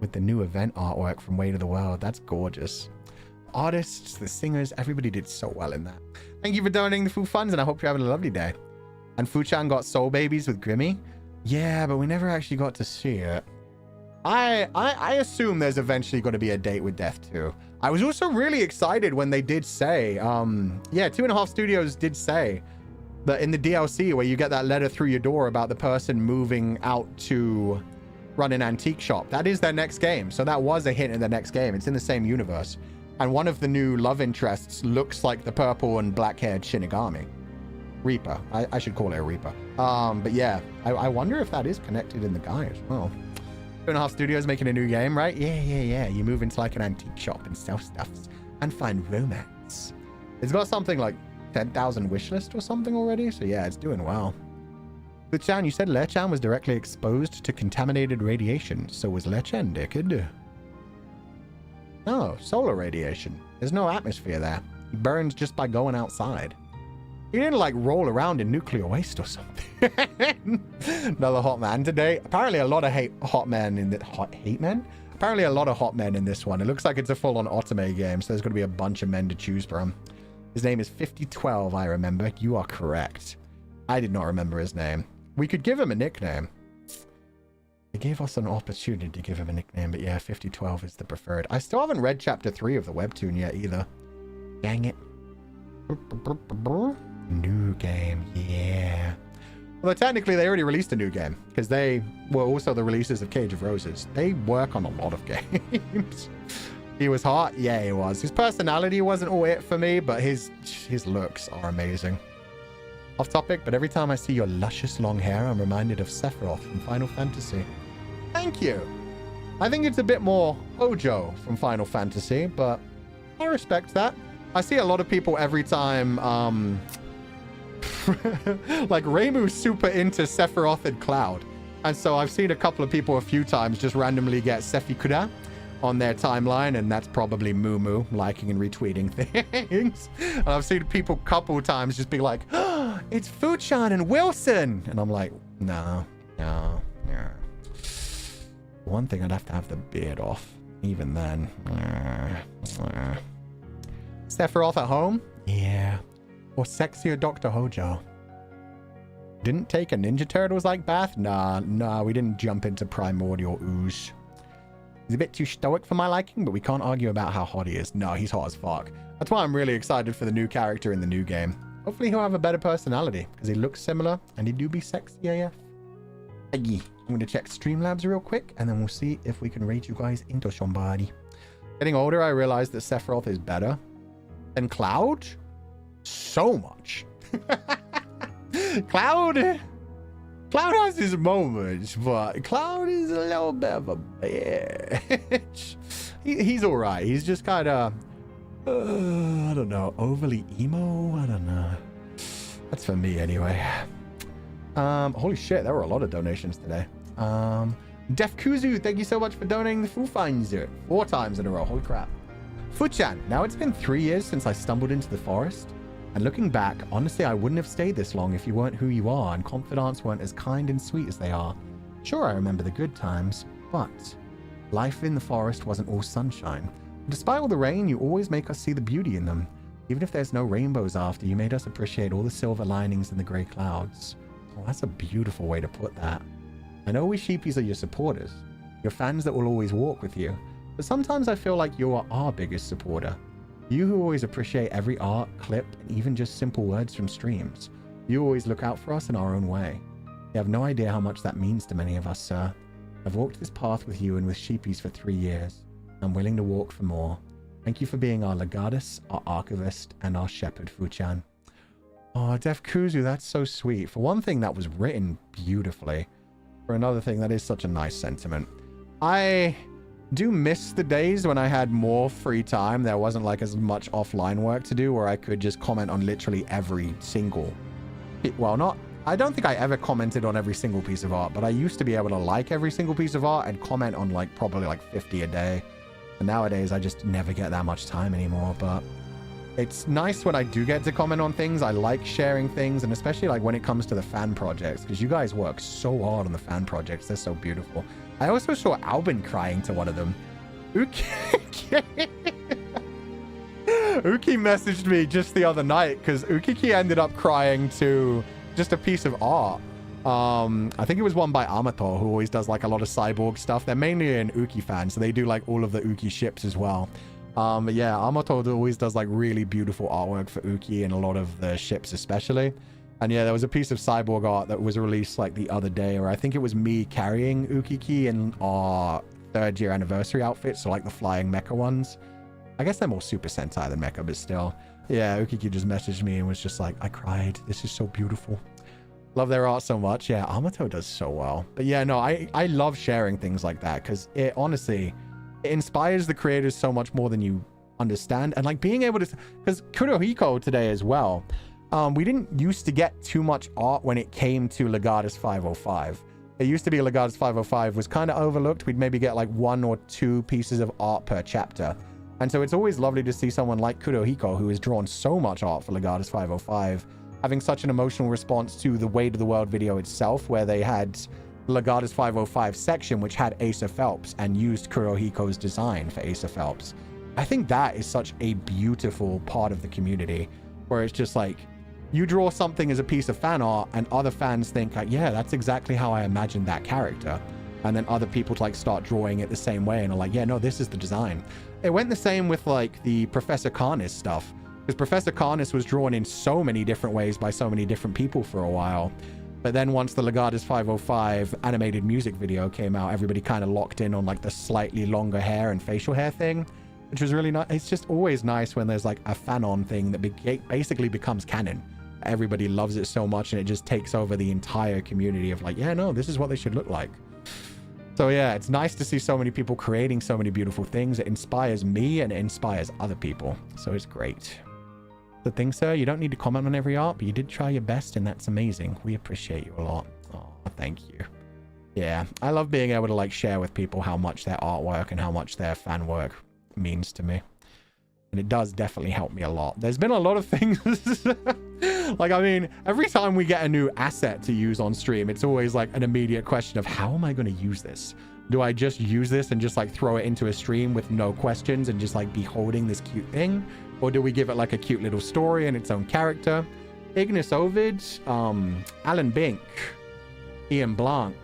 With the new event artwork from Way to the World. That's gorgeous. The artists, the singers, everybody did so well in that. Thank you for donating the full funds, and I hope you're having a lovely day. And Fuchan got soul babies with Grimmy. Yeah, but we never actually got to see it. I assume there's eventually going to be a date with Death 2. I was also really excited when they did say, yeah, 2.5 Studios did say that in the DLC where you get that letter through your door about the person moving out to run an antique shop. That is their next game. So that was a hint in the next game. It's in the same universe. And one of the new love interests looks like the purple and black-haired Shinigami. Reaper. I should call it a Reaper. But yeah, I wonder if that is connected in the guy as well. 2.5 Studios making a new game, right? Yeah. You move into like an antique shop and sell stuff and find romance. It's got something like 10,000 wishlist or something already. So yeah, it's doing well. Luchan, you said Lechan was directly exposed to contaminated radiation. So was Lechan, dickhead. No, solar radiation. There's no atmosphere there. He burns just by going outside. He didn't like roll around in nuclear waste or something. Another hot man today. Apparently a lot of hot men in the hate men. Apparently a lot of hot men in this one. It looks like it's a full-on otome game, so there's going to be a bunch of men to choose from. His name is 5012, I remember. You are correct. I did not remember his name. We could give him a nickname. They gave us an opportunity to give him a nickname, but yeah, 5012 is the preferred. I still haven't read chapter 3 of the webtoon yet either. Dang it. New game, yeah. Although technically they already released a new game because they were also the releases of Cage of Roses. They work on a lot of games. He was hot, yeah, he was. His personality wasn't all it for me, but his looks are amazing. Off topic, but every time I see your luscious long hair, I'm reminded of Sephiroth from Final Fantasy. Thank you. I think it's a bit more Hojo from Final Fantasy, but I respect that. I see a lot of people every time, like Reimu's super into Sephiroth and Cloud. And so I've seen a couple of people a few times just randomly get Sefikura on their timeline, and that's probably Moo liking and retweeting things. And I've seen people a couple times just be like, oh, it's Fuchan and Wilson. And I'm like, no. One thing, I'd have to have the beard off. Even then. Sephiroth at home? Yeah. Or sexier Dr. Hojo. Didn't take a Ninja Turtles like bath? Nah, we didn't jump into primordial ooze. He's a bit too stoic for my liking, but we can't argue about how hot he is. No, he's hot as fuck. That's why I'm really excited for the new character in the new game. Hopefully he'll have a better personality, because he looks similar, and he do be sexy AF. I'm going to check Streamlabs real quick, and then we'll see if we can rate you guys into somebody. Getting older, I realized that Sephiroth is better than Cloud. So much. Cloud has his moments, but Cloud is a little bit of a bitch. He's all right. He's just kind of, I don't know, overly emo. I don't know. That's for me anyway. Holy shit, there were a lot of donations today. Def Kuzu, thank you so much for donating the Foo Finds 4 times in a row. Holy crap. Fuchan, now it's been 3 years since I stumbled into the forest. And looking back, honestly, I wouldn't have stayed this long if you weren't who you are and confidants weren't as kind and sweet as they are. Sure, I remember the good times, but life in the forest wasn't all sunshine. Despite all the rain, you always make us see the beauty in them. Even if there's no rainbows after, you made us appreciate all the silver linings in the grey clouds. Oh, that's a beautiful way to put that. I know we sheepies are your supporters, your fans that will always walk with you, but sometimes I feel like you are our biggest supporter. You who always appreciate every art, clip, and even just simple words from streams. You always look out for us in our own way. You have no idea how much that means to many of us, sir. I've walked this path with you and with sheepies for 3 years. I'm willing to walk for more. Thank you for being our legatus, our archivist, and our shepherd, Fuchan. Oh, Def Kuzu, that's so sweet. For one thing, that was written beautifully. For another thing, that is such a nice sentiment. I do miss the days when I had more free time. There wasn't like as much offline work to do where I could just comment on literally every single... Well, I don't think I ever commented on every single piece of art, but I used to be able to like every single piece of art and comment on like probably like 50 a day. And nowadays I just never get that much time anymore, but it's nice when I do get to comment on things. I like sharing things, and especially like when it comes to the fan projects, because you guys work so hard on the fan projects. They're so beautiful. I also saw Albin crying to one of them. Uki messaged me just the other night because Ukiki ended up crying to just a piece of art. I think it was one by Amato, who always does like a lot of cyborg stuff. They're mainly an Uki fan, so they do like all of the Uki ships as well. But yeah, Amato always does like really beautiful artwork for Uki and a lot of the ships especially. And yeah, there was a piece of cyborg art that was released like the other day, or I think it was me carrying Ukiki in our 3rd year anniversary outfits, so like the flying mecha ones. I guess they're more Super Sentai than mecha, but still. Yeah, Ukiki just messaged me and was just like, I cried. This is so beautiful. Love their art so much. Yeah, Amato does so well. But yeah, no, I love sharing things like that because it honestly, it inspires the creators so much more than you understand. And like being able to, because Kurohiko today as well, we didn't used to get too much art when it came to Legatus 505. It used to be Legatus 505 was kind of overlooked. We'd maybe get like 1 or 2 pieces of art per chapter. And so it's always lovely to see someone like Kurohiko, who has drawn so much art for Legatus 505, having such an emotional response to the Way to the World video itself, where they had Legatus 505 section, which had Asa Phelps and used Kurohiko's design for Asa Phelps. I think that is such a beautiful part of the community, where it's just like, you draw something as a piece of fan art and other fans think like, yeah, that's exactly how I imagined that character. And then other people like start drawing it the same way and are like, yeah, no, this is the design. It went the same with like the Professor Karnas stuff, because Professor Karnas was drawn in so many different ways by so many different people for a while. But then once the Legatus 505 animated music video came out, everybody kind of locked in on like the slightly longer hair and facial hair thing, which was really nice. It's just always nice when there's like a fan-on thing that basically becomes canon. Everybody loves it so much and it just takes over the entire community of like, yeah, no, this is what they should look like. So yeah, it's nice to see so many people creating so many beautiful things. It inspires me and it inspires other people. So it's great. The thing, sir, you don't need to comment on every art, but you did try your best and that's amazing. We appreciate you a lot. Oh, thank you. Yeah, I love being able to like share with people how much their artwork and how much their fan work means to me. And it does definitely help me a lot. There's been a lot of things Like, I mean, every time we get a new asset to use on stream, it's always like an immediate question of how am I going to use this? Do I just use this and just like throw it into a stream with no questions and just like be holding this cute thing? Or do we give it like a cute little story and its own character? Ignis Ovid, Alan Bink, Ian Blanc,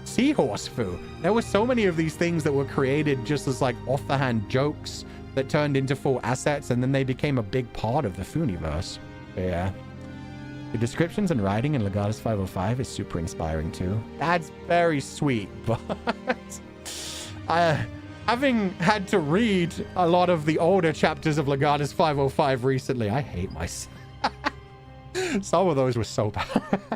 Seahorse Foo. There were so many of these things that were created just as like off-the-hand jokes that turned into full assets, and then they became a big part of the Fooniverse. But yeah. The descriptions and writing in Legatus 505 is super inspiring too. That's very sweet, but having had to read a lot of the older chapters of Legatus 505 recently, I hate myself. Some of those were so bad.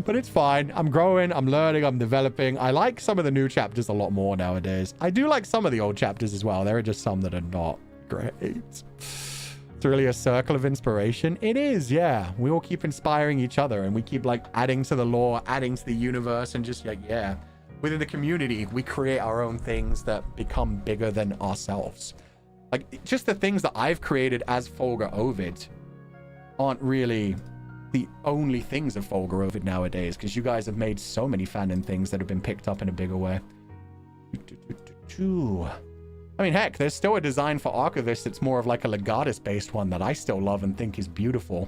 But it's fine. I'm growing, I'm learning, I'm developing. I like some of the new chapters a lot more nowadays. I do like some of the old chapters as well. There are just some that are not great. It's really a circle of inspiration. It is, yeah. We all keep inspiring each other and we keep like adding to the lore, adding to the universe, and just like, yeah. Within the community, we create our own things that become bigger than ourselves. Like, just the things that I've created as Fulgur Ovid aren't really the only things of Fulgur Ovid nowadays, because you guys have made so many fanon things that have been picked up in a bigger way. I mean, heck, there's still a design for Archivist that's more of like a Legatus-based one that I still love and think is beautiful.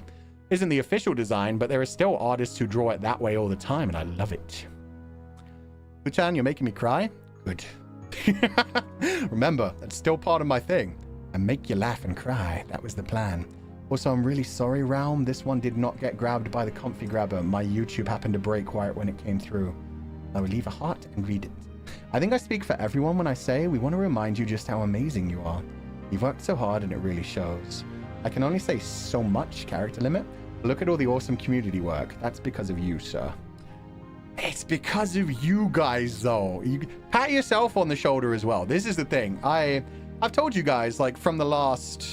Isn't the official design, but there are still artists who draw it that way all the time, and I love it. Uchan, you're making me cry? Good. Remember, that's still part of my thing. I make you laugh and cry. That was the plan. Also, I'm really sorry, Realm. This one did not get grabbed by the comfy grabber. My YouTube happened to break quiet when it came through. I will leave a heart and read it. I think I speak for everyone when I say we want to remind you just how amazing you are. You've worked so hard and it really shows. I can only say so much, character limit. Look at all the awesome community work. That's because of you, sir. It's because of you guys, though. You pat yourself on the shoulder as well. This is the thing. I've told you guys, like, from the last...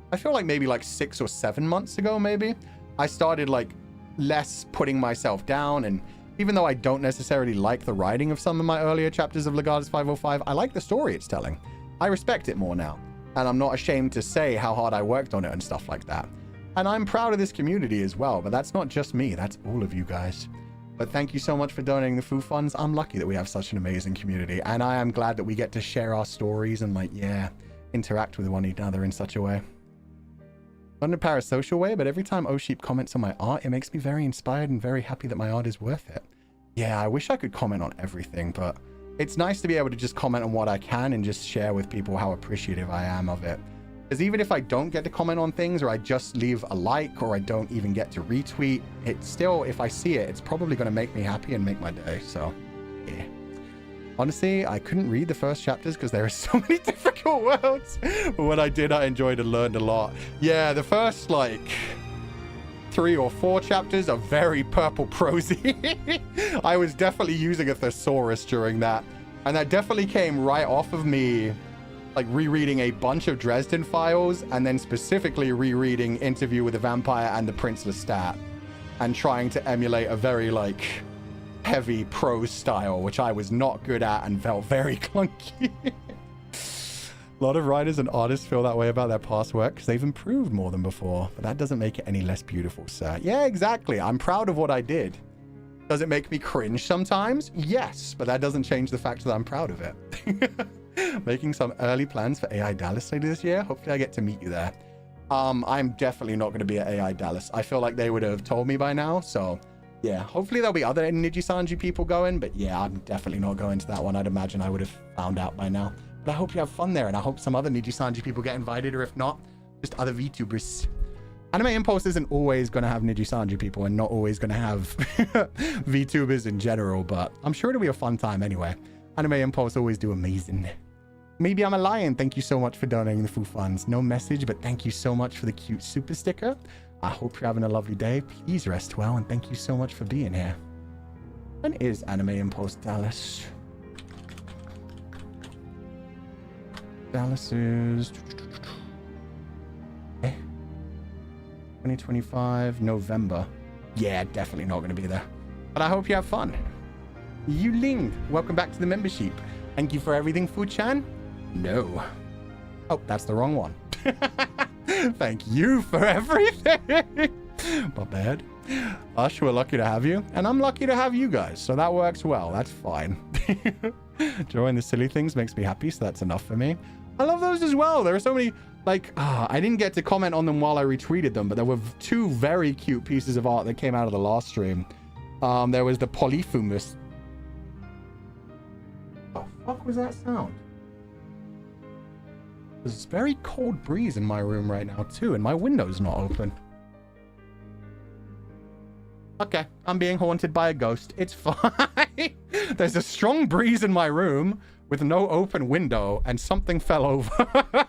I feel like maybe like 6 or 7 months ago, maybe. I started like less putting myself down, and even though I don't necessarily like the writing of some of my earlier chapters of Legatus 505, I like the story it's telling. I respect it more now, and I'm not ashamed to say how hard I worked on it and stuff like that. And I'm proud of this community as well, but that's not just me, that's all of you guys. But thank you so much for donating the food funds. I'm lucky that we have such an amazing community, and I am glad that we get to share our stories and like, yeah, interact with one another in such a way. Not in a parasocial way, but every time Osheep comments on my art, it makes me very inspired and very happy that my art is worth it. Yeah, I wish I could comment on everything, but it's nice to be able to just comment on what I can and just share with people how appreciative I am of it. Because even if I don't get to comment on things, or I just leave a like, or I don't even get to retweet, it's still, if I see it, it's probably going to make me happy and make my day, so yeah. Honestly, I couldn't read the first chapters because there are so many difficult words. But when I did, I enjoyed and learned a lot. Yeah, the first, like, 3 or 4 chapters are very purple prosy. I was definitely using a thesaurus during that. And that definitely came right off of me, like, rereading a bunch of Dresden Files, and then specifically rereading Interview with the Vampire and the Prince Lestat, and trying to emulate a very, like, heavy prose style, which I was not good at and felt very clunky. A lot of writers and artists feel that way about their past work because they've improved more than before, but that doesn't make it any less beautiful, sir. Yeah, exactly. I'm proud of what I did. Does it make me cringe sometimes? Yes, but that doesn't change the fact that I'm proud of it. Making some early plans for AI Dallas later this year. Hopefully I get to meet you there. I'm definitely not going to be at AI Dallas. I feel like they would have told me by now, so yeah, hopefully there'll be other Nijisanji people going, but yeah, I'm definitely not going to that one. I'd imagine I would have found out by now. But I hope you have fun there, and I hope some other Nijisanji people get invited, or if not, just other VTubers. Anime Impulse isn't always going to have Nijisanji people and not always going to have VTubers in general, but I'm sure it'll be a fun time anyway. Anime Impulse always do amazing. Maybe I'm a lion. Thank you so much for donating the food funds. No message, but thank you so much for the cute super sticker. I hope you're having a lovely day. Please rest well, and thank you so much for being here. When is Anime Impulse Dallas? Dallas is 2025 November. Yeah, definitely not going to be there. But I hope you have fun. Yu Ling, welcome back to the membership. Thank you for everything, Fu-chan. No. Oh, that's the wrong one. Thank you for everything. Not bad. Ush, we're lucky to have you. And I'm lucky to have you guys. So that works well. That's fine. Drawing the silly things makes me happy. So that's enough for me. I love those as well. There are so many, like, I didn't get to comment on them while I retweeted them, but there were 2 very cute pieces of art that came out of the last stream. There was the Polyphumus. What the fuck was that sound? There's a very cold breeze in my room right now too, and my window's not open. Okay, I'm being haunted by a ghost. It's fine. There's a strong breeze in my room with no open window, and something fell over.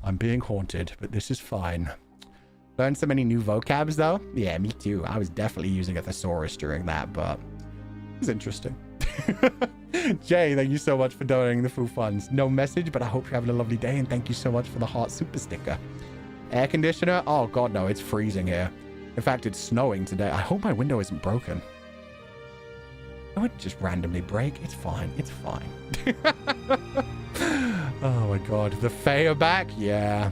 I'm being haunted, but this is fine. Learned so many new vocabs though. Yeah, me too. I was definitely using a thesaurus during that, but it was interesting. Jay, thank you so much for donating the Foo Funds. No message, but I hope you're having a lovely day, and thank you so much for the heart super sticker. Air conditioner? Oh god, no, it's freezing here. In fact, it's snowing today. I hope my window isn't broken. I would just randomly break. It's fine. It's fine. Oh my god. The Fae are back? Yeah.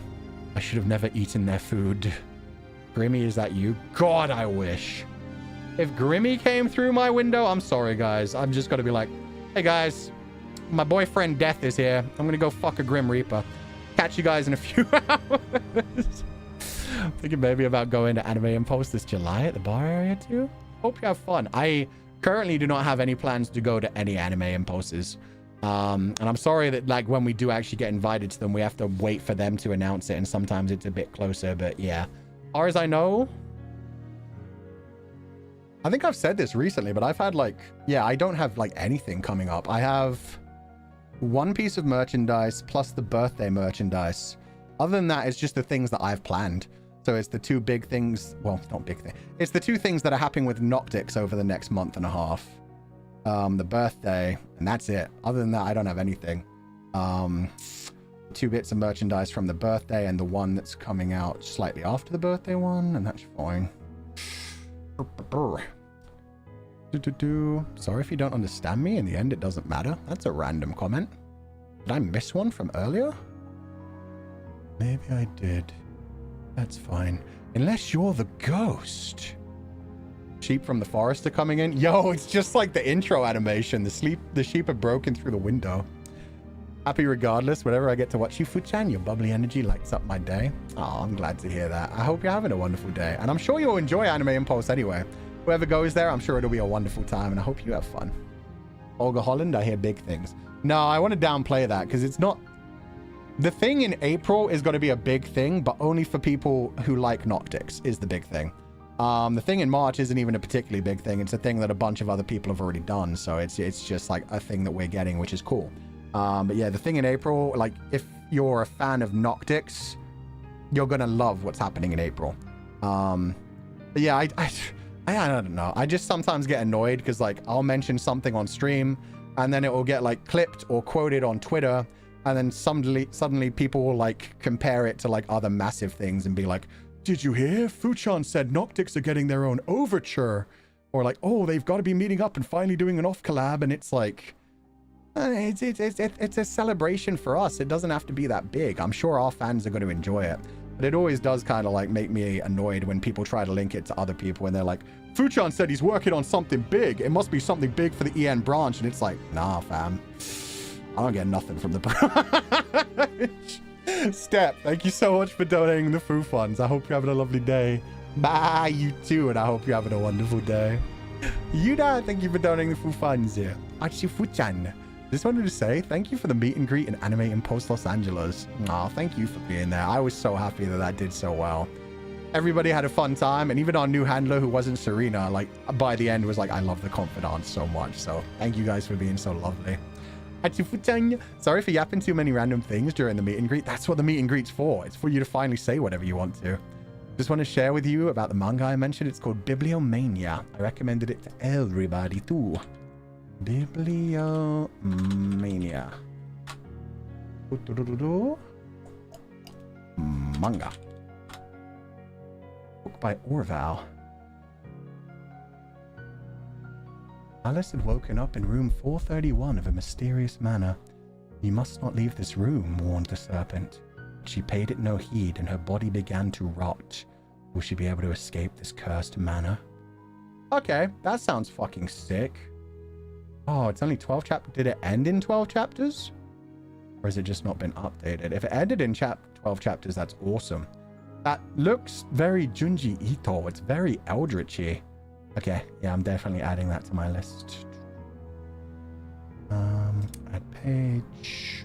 I should have never eaten their food. Grimmy, is that you? God, I wish. If Grimmy came through my window, I'm sorry, guys. I'm just gonna be like, hey, guys, my boyfriend Death is here. I'm gonna go fuck a Grim Reaper. Catch you guys in a few hours. I'm thinking maybe about going to Anime Impulse this July at the bar area too. Hope you have fun. I currently do not have any plans to go to any Anime Impulses. And I'm sorry that, like, when we do actually get invited to them, we have to wait for them to announce it, and sometimes it's a bit closer, but yeah. As far as I know, I think I've said this recently, but I've had, like, yeah, I don't have, like, anything coming up. I have 1 piece of merchandise plus the birthday merchandise. Other than that, it's just the things that I've planned. So it's the 2 big things. Well, not big thing. It's the 2 things that are happening with Noctix over the next month and a half. The birthday, and that's it. Other than that, I don't have anything. 2 bits of merchandise from the birthday and the one that's coming out slightly after the birthday one, and that's fine. Sorry if you don't understand me. In the end, it doesn't matter. That's a random comment. Did I miss one from earlier? Maybe I did. That's fine. Unless you're the ghost. Sheep from the forest are coming in. Yo, it's just like the intro animation. The sheep are broken through the window. Happy regardless. Whenever I get to watch you, Fuchan, your bubbly energy lights up my day. Oh, I'm glad to hear that. I hope you're having a wonderful day. And I'm sure you'll enjoy Anime Impulse anyway. Whoever goes there, I'm sure it'll be a wonderful time. And I hope you have fun. Olga Holland, I hear big things. No, I want to downplay that because it's not... The thing in April is going to be a big thing, but only for people who like Noctix is the big thing. The thing in March isn't even a particularly big thing. It's a thing that a bunch of other people have already done. So it's just like a thing that we're getting, which is cool. But yeah, the thing in April, like if you're a fan of Noctix, you're going to love what's happening in April. But yeah, I don't know. I just sometimes get annoyed because like I'll mention something on stream and then it will get like clipped or quoted on Twitter. And then suddenly people will like compare it to like other massive things and be like, did you hear? Fuchan said Noctix are getting their own overture. Or like, oh, they've got to be meeting up and finally doing an off collab. And it's like, it's a celebration for us. It doesn't have to be that big. I'm sure our fans are going to enjoy it. But it always does kind of like make me annoyed when people try to link it to other people and they're like, Fuchan said he's working on something big. It must be something big for the EN branch. And it's like, nah, fam. I don't get nothing from the branch. Step, thank you so much for donating the Foo Funds. I hope you're having a lovely day. Bye, you too, and I hope you're having a wonderful day. Yuda, thank you for donating the Foo Funds here. Achifuchan. Just wanted to say thank you for the meet and greet in Anime Impulse Los Angeles. Aw, thank you for being there. I was so happy that did so well. Everybody had a fun time, and even our new handler who wasn't Serena, like by the end was like, I love the confidants so much. So thank you guys for being so lovely. Sorry for yapping too many random things during the meet and greet. That's what the meet and greet's for. It's for you to finally say whatever you want to. Just want to share with you about the manga I mentioned. It's called Bibliomania. I recommended it to everybody too. Bibliomania. Manga. Book by Orval. Alice had woken up in room 431 of a mysterious manner. You must not leave this room, warned the serpent. She paid it no heed, and her body began to rot. Will she be able to escape this cursed manor? Okay, that sounds fucking sick. Oh, it's only 12 chapters. Did it end in 12 chapters? Or has it just not been updated? If it ended in 12 chapters, that's awesome. That looks very Junji Ito. It's very Eldritchy. Okay, yeah, I'm definitely adding that to my list. Add page.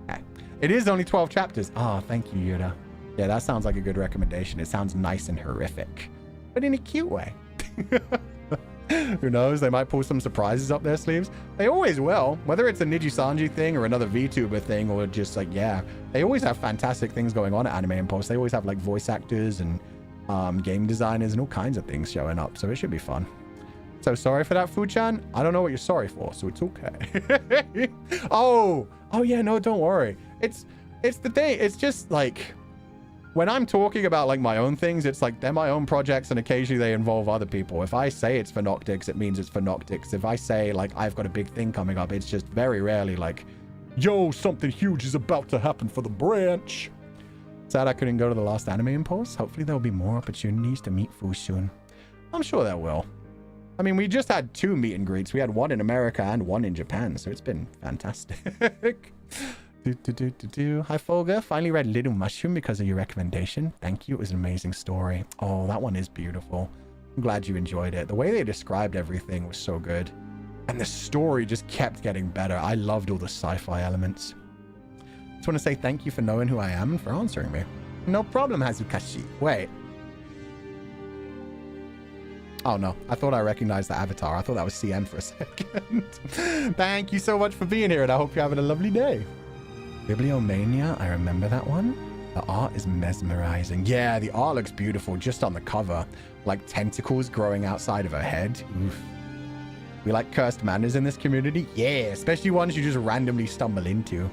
Okay. It is only 12 chapters. Oh, thank you, Yuda. Yeah, that sounds like a good recommendation. It sounds nice and horrific, but in a cute way. Who knows? They might pull some surprises up their sleeves. They always will. Whether it's a Nijisanji thing or another VTuber thing or just like, yeah, they always have fantastic things going on at Anime Impulse. They always have like voice actors and game designers and all kinds of things showing up. So it should be fun. So sorry for that, Fu-chan. I don't know what you're sorry for, so it's okay. Oh yeah, no, don't worry. It's the thing. It's just like, when I'm talking about like my own things, it's like they're my own projects and occasionally they involve other people. If I say it's for Noctix, it means it's for Noctix. If I say like I've got a big thing coming up, it's just very rarely like, yo, something huge is about to happen for the branch. Sad I couldn't go to the last Anime Impulse. Hopefully there'll be more opportunities to meet Fu soon. I'm sure there will. I mean, we just had 2 meet and greets. We had one in America and one in Japan, so it's been fantastic. Hi, Fulgur. Finally read Little Mushroom because of your recommendation. Thank you. It was an amazing story. Oh, that one is beautiful. I'm glad you enjoyed it. The way they described everything was so good. And the story just kept getting better. I loved all the sci-fi elements. Just want to say thank you for knowing who I am and for answering me. No problem, Hazukashi. Wait. Oh, no. I thought I recognized the avatar. I thought that was CM for a second. Thank you so much for being here, and I hope you're having a lovely day. Bibliomania, I remember that one. The art is mesmerizing. Yeah, the art looks beautiful just on the cover. Like tentacles growing outside of her head. Oof. We like cursed manners in this community. Yeah, especially ones you just randomly stumble into.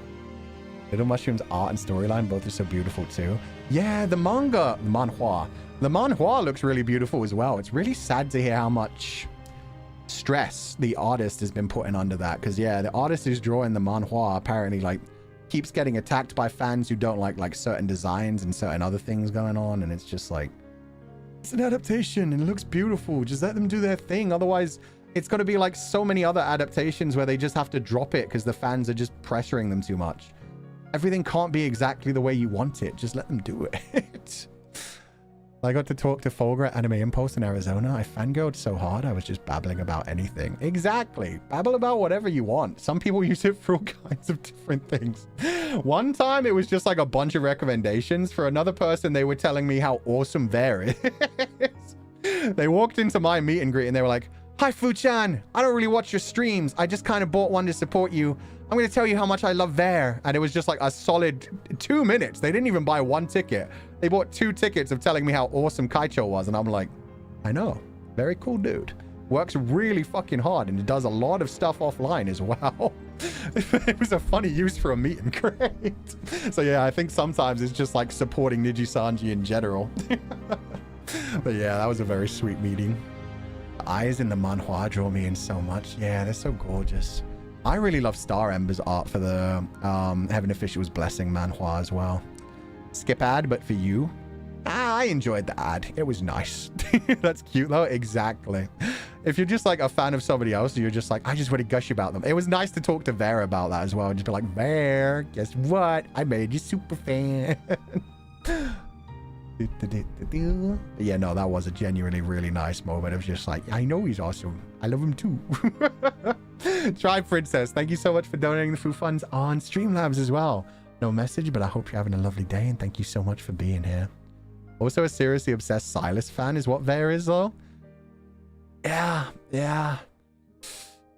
Little Mushroom's art and storyline both are so beautiful too. Yeah, the manga, the manhwa. The manhwa looks really beautiful as well. It's really sad to hear how much stress the artist has been putting under that. Because yeah, the artist who's drawing the manhwa apparently like keeps getting attacked by fans who don't like certain designs and certain other things going on, and it's just like, it's an adaptation and it looks beautiful, just let them do their thing. Otherwise it's going to be like so many other adaptations where they just have to drop it because the fans are just pressuring them too much. Everything can't be exactly the way you want it, just let them do it. I got to talk to Fulgur at Anime Impulse in Arizona. I fangirled so hard I was just babbling about anything. Exactly. Babble about whatever you want. Some people use it for all kinds of different things. One time it was just like a bunch of recommendations. For another person, they were telling me how awesome There is. They walked into my meet and greet and they were like, "Hi, Fu-chan. I don't really watch your streams. I just kind of bought one to support you. I'm going to tell you how much I love There." And it was just like a solid 2 minutes. They didn't even buy 1 ticket. They bought 2 tickets of telling me how awesome Kaicho was. And I'm like, I know. Very cool dude. Works really fucking hard and does a lot of stuff offline as well. It was a funny use for a meet and greet. So yeah, I think sometimes it's just like supporting Nijisanji in general. But yeah, that was a very sweet meeting. The eyes in the manhwa draw me in so much. Yeah, they're so gorgeous. I really love Star Ember's art for the Heaven Official's Blessing manhwa as well. Skip ad, but for you. I enjoyed the ad. It was nice. That's cute though. Exactly. If you're just like a fan of somebody else, you're just like, I just want to gush about them. It was nice to talk to Vera about that as well. And just be like, Vera, guess what? I made you super fan. But yeah, no, that was a genuinely really nice moment of just like, I know he's awesome. I love him too. Try Princess. Thank you so much for donating the food funds on Streamlabs as well. No message, but I hope you're having a lovely day and thank you so much for being here. Also a seriously obsessed Silas fan is what Vera is though. Yeah.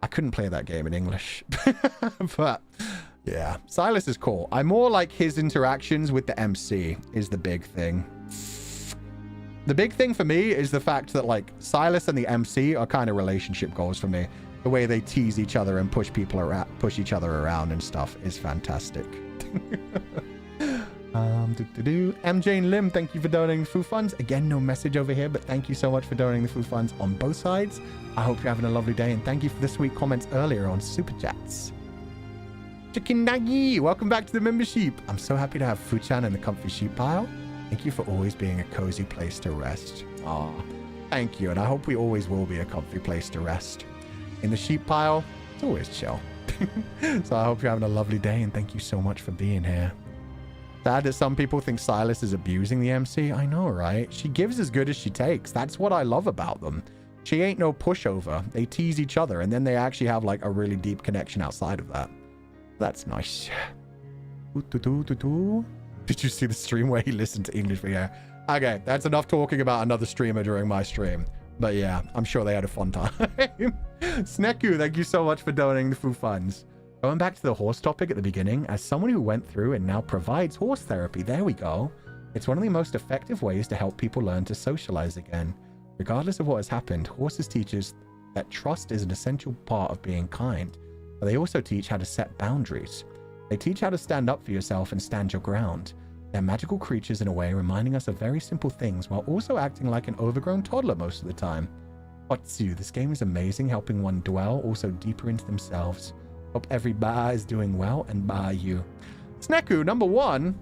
I couldn't play that game in English. But yeah, Silas is cool. I'm more like his interactions with the MC is the big thing. The big thing for me is the fact that like Silas and the MC are kind of relationship goals for me. The way they tease each other and push people around, push each other around and stuff is fantastic. MJ and Lim, thank you for donating the food funds. Again, no message over here, but thank you so much for donating the food funds on both sides. I hope you're having a lovely day and thank you for the sweet comments earlier on Super Chats. Chicken Nagi, welcome back to the membership. I'm so happy to have Fuchan in the comfy sheep pile. Thank you for always being a cozy place to rest. Aw, thank you, and I hope we always will be a comfy place to rest. In the sheep pile, it's always chill. So I hope you're having a lovely day, and thank you so much for being here. Sad that some people think Silas is abusing the MC. I know, right? She gives as good as she takes. That's what I love about them. She ain't no pushover. They tease each other, and then they actually have like a really deep connection outside of that. That's nice. Did you see the stream where he listened to English video? Okay, that's enough talking about another streamer during my stream. But yeah, I'm sure they had a fun time. Sneku, thank you so much for donating the food funds. Going back to the horse topic at the beginning, as someone who went through and now provides horse therapy, there we go. It's one of the most effective ways to help people learn to socialize again. Regardless of what has happened, horses teach us that trust is an essential part of being kind, but they also teach how to set boundaries. They teach how to stand up for yourself and stand your ground. They're magical creatures in a way, reminding us of very simple things while also acting like an overgrown toddler most of the time. Otsu, this game is amazing, helping one dwell also deeper into themselves. Hope every bar is doing well, and bar you. Sneku, number one,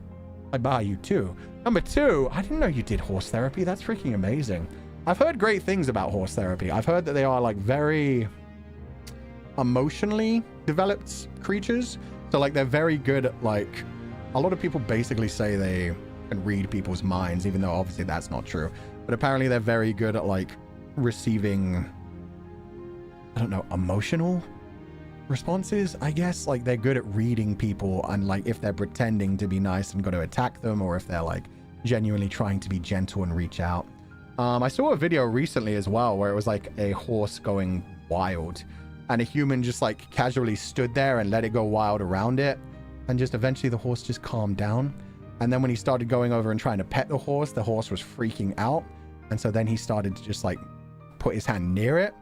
I bar you too. Number two, I didn't know you did horse therapy. That's freaking amazing. I've heard great things about horse therapy. I've heard that they are like very emotionally developed creatures. So like they're very good at like, a lot of people basically say they can read people's minds, even though obviously that's not true. But apparently they're very good at like receiving, I don't know, emotional responses, I guess. Like they're good at reading people, and like if they're pretending to be nice and going to attack them, or if they're like genuinely trying to be gentle and reach out. I saw a video recently as well where it was like a horse going wild, and a human just like casually stood there and let it go wild around it, and just eventually the horse just calmed down. And then when he started going over and trying to pet the horse was freaking out, and so then he started to just like put his hand near it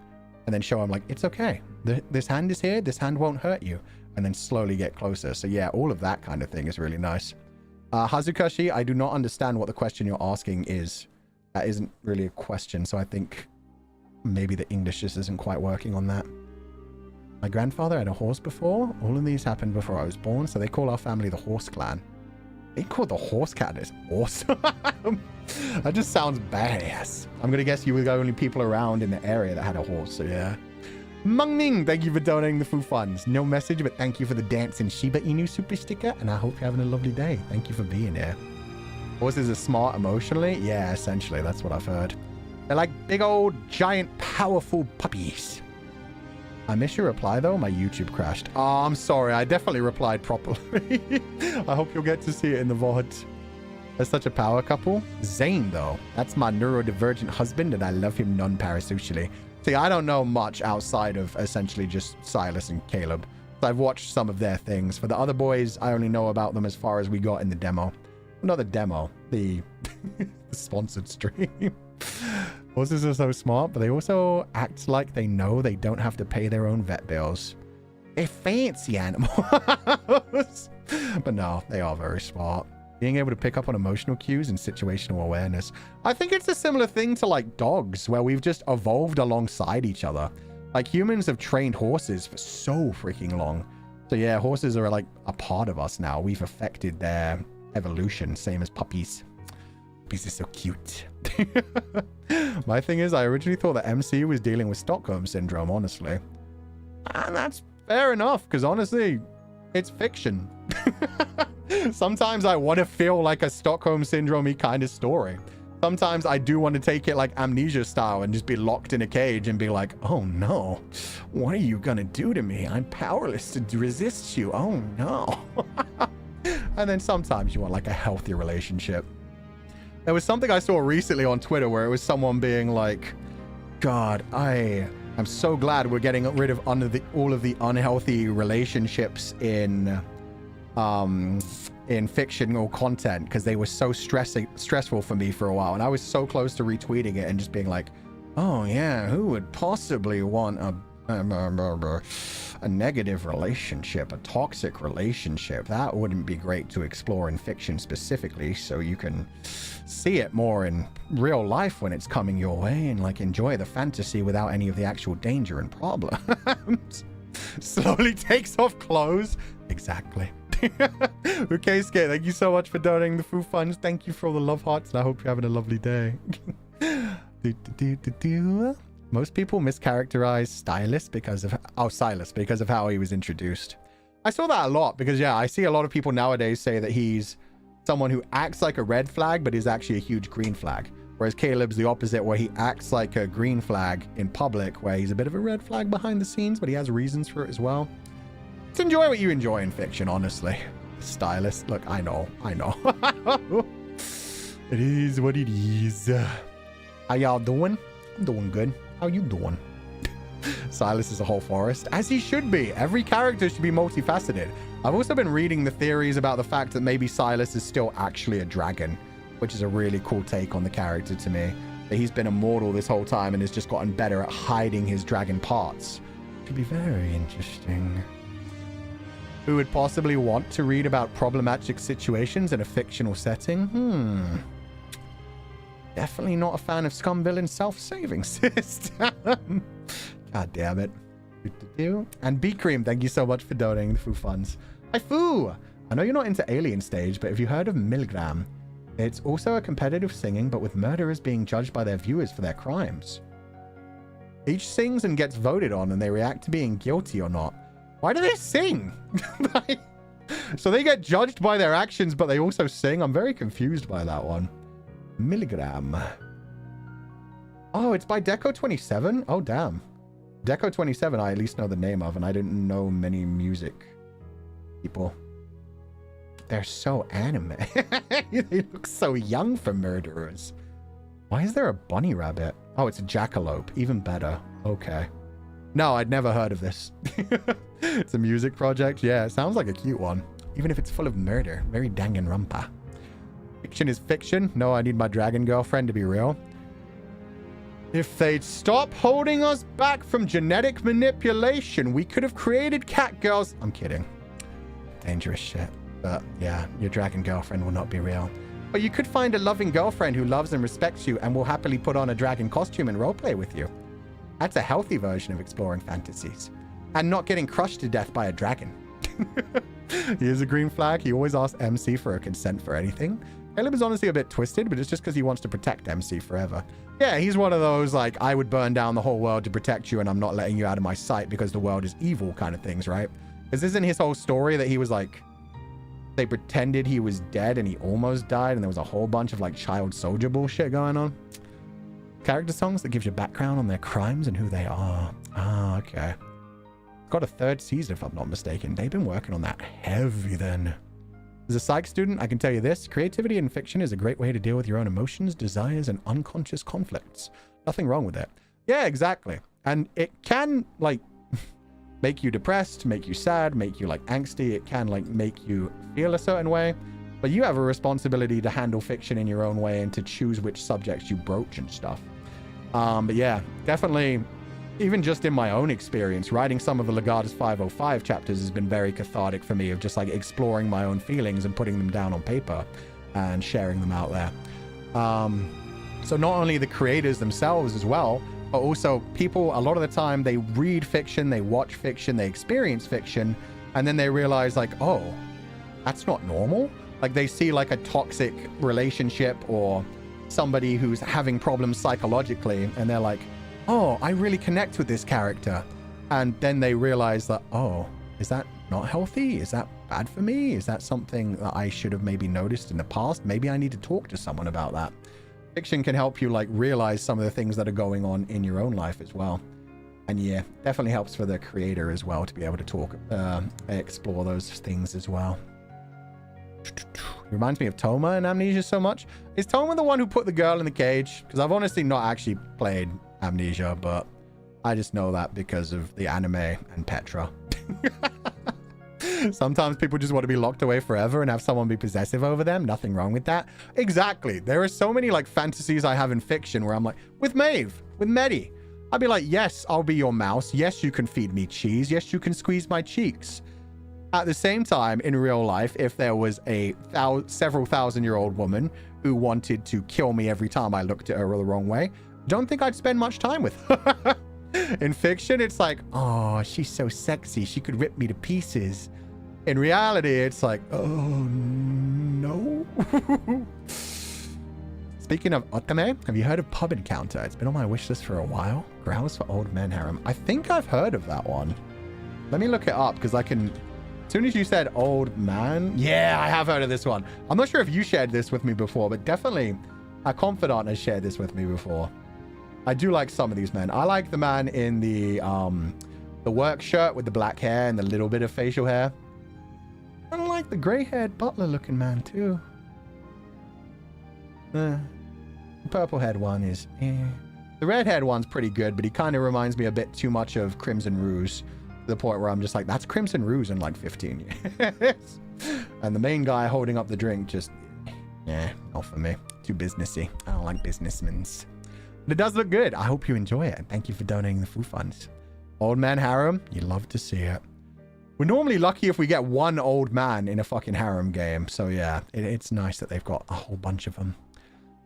and then show him like, it's okay, this hand is here, this hand won't hurt you, and then slowly get closer. So yeah, all of that kind of thing is really nice. Hazukashi, I do not understand what the question you're asking is. That isn't really a question, so I think maybe the English just isn't quite working on that. My grandfather had a horse before. All of these happened before I was born, so they call our family the Horse Clan. They call the Horse Clan. It's awesome. That just sounds badass. I'm gonna guess you were the only people around in the area that had a horse, so yeah. Mungning, thank you for donating the food funds. No message, but thank you for the dancing Shiba Inu super sticker, and I hope you're having a lovely day. Thank you for being here. Horses are smart emotionally? Yeah, essentially, that's what I've heard. They're like big old, giant, powerful puppies. I missed your reply, though. My YouTube crashed. Oh, I'm sorry. I definitely replied properly. I hope you'll get to see it in the VOD. They're such a power couple. Zane, though. That's my neurodivergent husband, and I love him non-parasocially. See, I don't know much outside of essentially just Silas and Caleb. I've watched some of their things. For the other boys, I only know about them as far as we got in the demo. Not the demo, the sponsored stream. Horses are so smart, but they also act like they know they don't have to pay their own vet bills. They're fancy animals. But no, they are very smart. Being able to pick up on emotional cues and situational awareness. I think it's a similar thing to like dogs, where we've just evolved alongside each other. Like humans have trained horses for so freaking long. So yeah, horses are like a part of us now. We've affected their evolution, same as puppies. Puppies are so cute. My thing is, I originally thought that MC was dealing with Stockholm Syndrome, honestly. And that's fair enough, because honestly, it's fiction. Sometimes I want to feel like a Stockholm Syndrome-y kind of story. Sometimes I do want to take it like Amnesia style and just be locked in a cage and be like, oh no, what are you gonna do to me? I'm powerless to resist you. Oh no. And then sometimes you want like a healthy relationship. There was something I saw recently on Twitter where it was someone being like, God, I'm so glad we're getting rid of all of the unhealthy relationships in fictional content, because they were so stressful for me for a while, and I was so close to retweeting it and just being like, oh yeah, who would possibly want a negative relationship, a toxic relationship? That wouldn't be great to explore in fiction specifically, so you can see it more in real life when it's coming your way and like enjoy the fantasy without any of the actual danger and problems. Slowly takes off clothes. Exactly. Okay, Skate, thank you so much for donating the food funds. Thank you for all the love hearts, and I hope you're having a lovely day. Most people mischaracterize Silas because of how he was introduced. I saw that a lot because, yeah, I see a lot of people nowadays say that he's someone who acts like a red flag, but is actually a huge green flag. Whereas Caleb's the opposite, where he acts like a green flag in public, where he's a bit of a red flag behind the scenes, but he has reasons for it as well. Just enjoy what you enjoy in fiction, honestly. Stylist, look, I know. It is what it is. How y'all doing? I'm doing good. How you doing? Silas is a whole forest, as he should be. Every character should be multifaceted. I've also been reading the theories about the fact that maybe Silas is still actually a dragon, which is a really cool take on the character to me. That he's been immortal this whole time and has just gotten better at hiding his dragon parts. Could be very interesting. Who would possibly want to read about problematic situations in a fictional setting? Definitely not a fan of scum villain self-saving system. God damn it. And B-Cream, thank you so much for donating the food funds. Hi, Foo! I know you're not into Alien Stage, but have you heard of Milligram? It's also a competitive singing, but with murderers being judged by their viewers for their crimes. Each sings and gets voted on, and they react to being guilty or not. Why do they sing? So they get judged by their actions, but they also sing? I'm very confused by that one. Milligram. Oh, it's by Deco 27? Oh, damn. Deco 27 I at least know the name of, and I didn't know many music people. They're so anime. They look so young for murderers. Why is there a bunny rabbit? Oh, it's a jackalope. Even better. Okay. No, I'd never heard of this. It's a music project. Yeah, it sounds like a cute one. Even if it's full of murder. Very Danganronpa. Fiction is fiction. No, I need my dragon girlfriend to be real. If they'd stop holding us back from genetic manipulation, we could have created cat girls. I'm kidding. Dangerous shit. But yeah, your dragon girlfriend will not be real. But you could find a loving girlfriend who loves and respects you and will happily put on a dragon costume and roleplay with you. That's a healthy version of exploring fantasies. And not getting crushed to death by a dragon. He is a green flag. He always asks MC for a consent for anything. Caleb is honestly a bit twisted, but it's just because he wants to protect MC forever. Yeah, he's one of those, like, I would burn down the whole world to protect you and I'm not letting you out of my sight because the world is evil kind of things, right? Because isn't his whole story that he was like, they pretended he was dead and he almost died and there was a whole bunch of like child soldier bullshit going on? Character songs that gives you background on their crimes and who they are. Ah, okay. It's got a 3rd season if I'm not mistaken. They've been working on that heavy then. As a psych student, I can tell you this. Creativity in fiction is a great way to deal with your own emotions, desires, and unconscious conflicts. Nothing wrong with it. Yeah, exactly. And it can, like, make you depressed, make you sad, make you, like, angsty. It can, like, make you feel a certain way. But you have a responsibility to handle fiction in your own way and to choose which subjects you broach and stuff. But yeah, definitely, even just in my own experience, writing some of the Legatus 505 chapters has been very cathartic for me of just like exploring my own feelings and putting them down on paper and sharing them out there. So not only the creators themselves as well, but also people, a lot of the time they read fiction, they watch fiction, they experience fiction, and then they realize like, oh, that's not normal. Like they see like a toxic relationship or somebody who's having problems psychologically and they're like, oh, I really connect with this character. And then they realize that, oh, is that not healthy? Is that bad for me? Is that something that I should have maybe noticed in the past? Maybe I need to talk to someone about that. Fiction can help you like realize some of the things that are going on in your own life as well. And yeah, definitely helps for the creator as well to be able to talk, explore those things as well. It reminds me of Toma in Amnesia so much. Is Toma the one who put the girl in the cage? Because I've honestly not actually played Amnesia, but I just know that because of the anime and Petra. Sometimes people just want to be locked away forever and have someone be possessive over them. Nothing wrong with that. Exactly. There are so many like fantasies I have in fiction where I'm like, with Maeve, with Medy, I'd be like, yes, I'll be your mouse. Yes, you can feed me cheese. Yes, you can squeeze my cheeks. At the same time, in real life, if there was a several thousand-year-old woman who wanted to kill me every time I looked at her the wrong way, don't think I'd spend much time with her. In fiction, it's like, oh, she's so sexy. She could rip me to pieces. In reality, it's like, oh no. Speaking of otame, have you heard of Pub Encounter? It's been on my wish list for a while. Growls for Old Men Harem. I think I've heard of that one. Let me look it up because I can... As soon as you said Old Man... Yeah, I have heard of this one. I'm not sure if you shared this with me before, but definitely a confidant has shared this with me before. I do like some of these men. I like the man in the work shirt with the black hair and the little bit of facial hair. I like the gray-haired butler-looking man, too. The purple-haired one is... The red-haired one's pretty good, but he kind of reminds me a bit too much of Crimson Rouge. To the point where I'm just like, that's Crimson Rouge in like 15 years. And the main guy holding up the drink just... Yeah, not for me. Too businessy. I don't like businessmen's. But it does look good. I hope you enjoy it. And thank you for donating the food funds. Old Man Harem, you love to see it. We're normally lucky if we get one old man in a fucking harem game. So yeah, it's nice that they've got a whole bunch of them.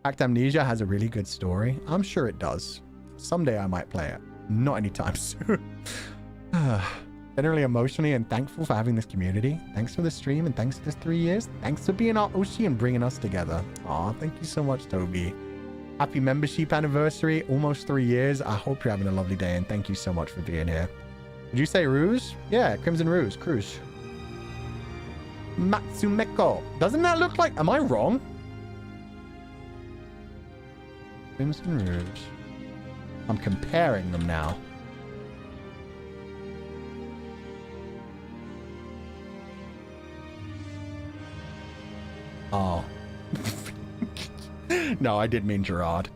Act Amnesia has a really good story. I'm sure it does. Someday I might play it. Not anytime soon. Generally emotionally and thankful for having this community. Thanks for the stream and thanks for this 3 years. Thanks for being our Oshi and bringing us together. Aw, thank you so much, Toby. Happy membership anniversary. Almost 3 years. I hope you're having a lovely day and thank you so much for being here. Did you say Rouge? Yeah, Crimson Rouge. Cruise. Matsumeko. Doesn't that look like... Am I wrong? Crimson Rouge. I'm comparing them now. Oh. No, I did mean Gerard.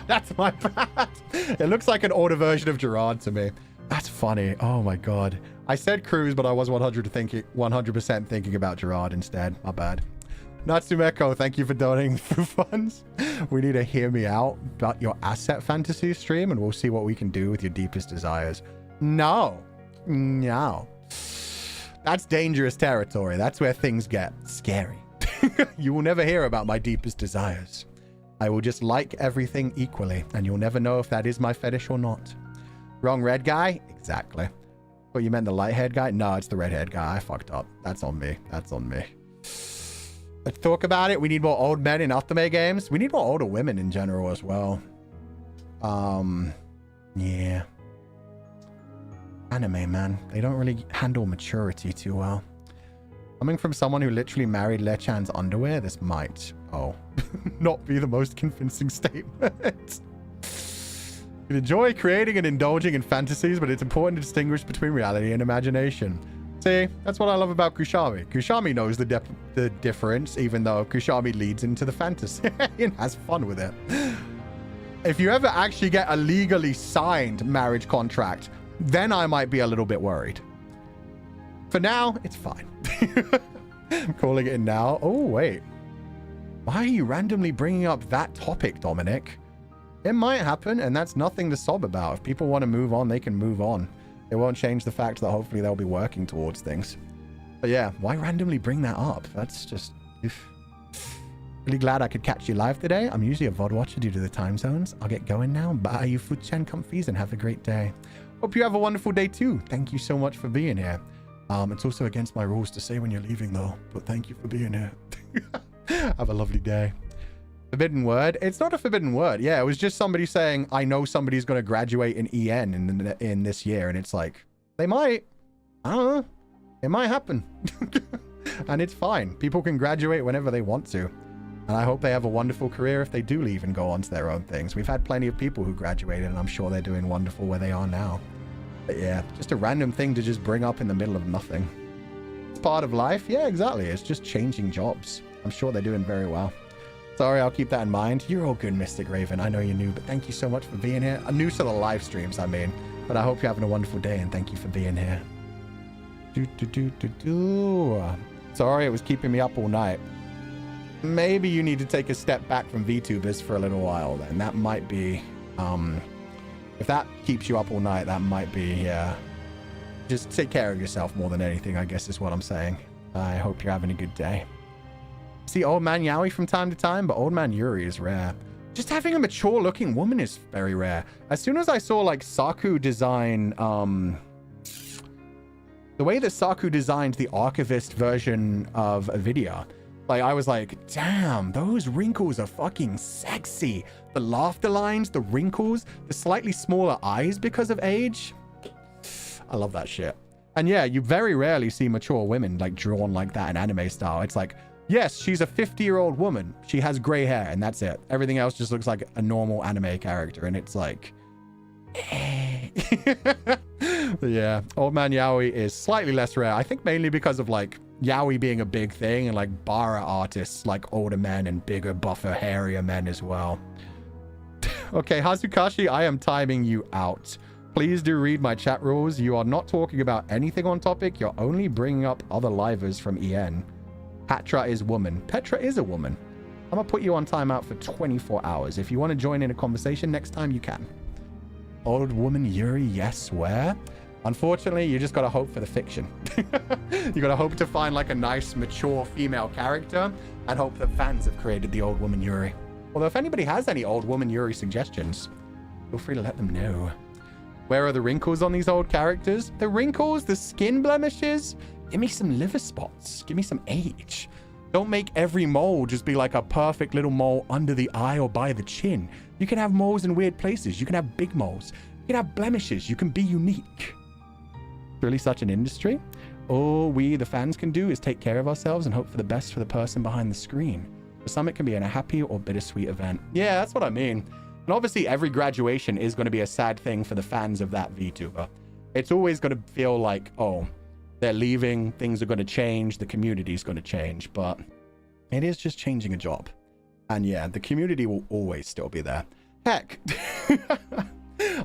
That's my bad. It looks like an older version of Gerard to me. That's funny. Oh my god. I said Cruz, but I was 100% thinking about Gerard instead. My bad. Natsumeko, thank you for donating food funds. We need to hear me out about your asset fantasy stream, and we'll see what we can do with your deepest desires. No. No. That's dangerous territory. That's where things get scary. You will never hear about my deepest desires. I will just like everything equally, and you'll never know if that is my fetish or not. Wrong red guy? Exactly. Oh, you meant the light-haired guy? No, it's the red-haired guy. I fucked up. That's on me. That's on me. Let's talk about it. We need more old men in Otome games. We need more older women in general as well. Yeah. Anime, man. They don't really handle maturity too well. Coming from someone who literally married Lechan's underwear, this might, not be the most convincing statement. You enjoy creating and indulging in fantasies, but it's important to distinguish between reality and imagination. See, that's what I love about Kushami. Kushami knows the difference, even though Kushami leads into the fantasy and has fun with it. If you ever actually get a legally signed marriage contract, then I might be a little bit worried. For now, it's fine. I'm calling it in now. Oh, wait. Why are you randomly bringing up that topic, Dominic? It might happen, and that's nothing to sob about. If people want to move on, they can move on. It won't change the fact that hopefully they'll be working towards things. But yeah, why randomly bring that up? That's just... Really glad I could catch you live today. I'm usually a VOD watcher due to the time zones. I'll get going now. Bye, you Fuchan comfies, and have a great day. Hope you have a wonderful day too. Thank you so much for being here. It's also against my rules to say when you're leaving though, but thank you for being here. Have a lovely day. Forbidden word? It's not a forbidden word. Yeah, it was just somebody saying, I know somebody's going to graduate in EN in this year, and it's like, they might. I don't know. It might happen. And it's fine. People can graduate whenever they want to. And I hope they have a wonderful career if they do leave and go on to their own things. We've had plenty of people who graduated, and I'm sure they're doing wonderful where they are now. But yeah, just a random thing to just bring up in the middle of nothing. It's part of life. Yeah, exactly. It's just changing jobs. I'm sure they're doing very well. Sorry, I'll keep that in mind. You're all good, Mystic Raven. I know you're new, but thank you so much for being here. I'm new to the live streams, I mean. But I hope you're having a wonderful day, and thank you for being here. Sorry, it was keeping me up all night. Maybe you need to take a step back from VTubers for a little while, then. That might be... if that keeps you up all night, that might be... Yeah. Just take care of yourself more than anything, I guess is what I'm saying. I hope you're having a good day. See Old Man Yaoi from time to time, but Old Man Yuri is rare. Just having a mature looking woman is very rare. As soon as I saw like Saku design The way that Saku designed the archivist version of a video, like, I was like, damn, those wrinkles are fucking sexy. The laughter lines, the wrinkles, the slightly smaller eyes because of age. I love that shit. And yeah, you very rarely see mature women like drawn like that in anime style. It's like, yes, she's a 50-year-old woman. She has gray hair and that's it. Everything else just looks like a normal anime character. And it's like, yeah, old man yaoi is slightly less rare. I think mainly because of like yaoi being a big thing and like bara artists like older men and bigger, buffer, hairier men as well. Okay, Hazukashi, I am timing you out. Please do read my chat rules. You are not talking about anything on topic. You're only bringing up other livers from EN. Patra is woman. Petra is a woman. I'm gonna put you on timeout for 24 hours. If you want to join in a conversation next time, you can. Old woman Yuri, yes, where? Unfortunately, you just gotta hope for the fiction. You gotta hope to find like a nice, mature female character and hope that fans have created the old woman Yuri. Although if anybody has any old woman Yuri suggestions, feel free to let them know. Where are the wrinkles on these old characters? The wrinkles, the skin blemishes? Give me some liver spots. Give me some age. Don't make every mole just be like a perfect little mole under the eye or by the chin. You can have moles in weird places. You can have big moles. You can have blemishes. You can be unique. Really such an industry? All we, the fans, can do is take care of ourselves and hope for the best for the person behind the screen. For some, it can be a happy or bittersweet event. Yeah, that's what I mean. And obviously, every graduation is going to be a sad thing for the fans of that VTuber. It's always going to feel like, oh, they're leaving, things are going to change, the community is going to change, but it is just changing a job. And yeah, the community will always still be there. Heck,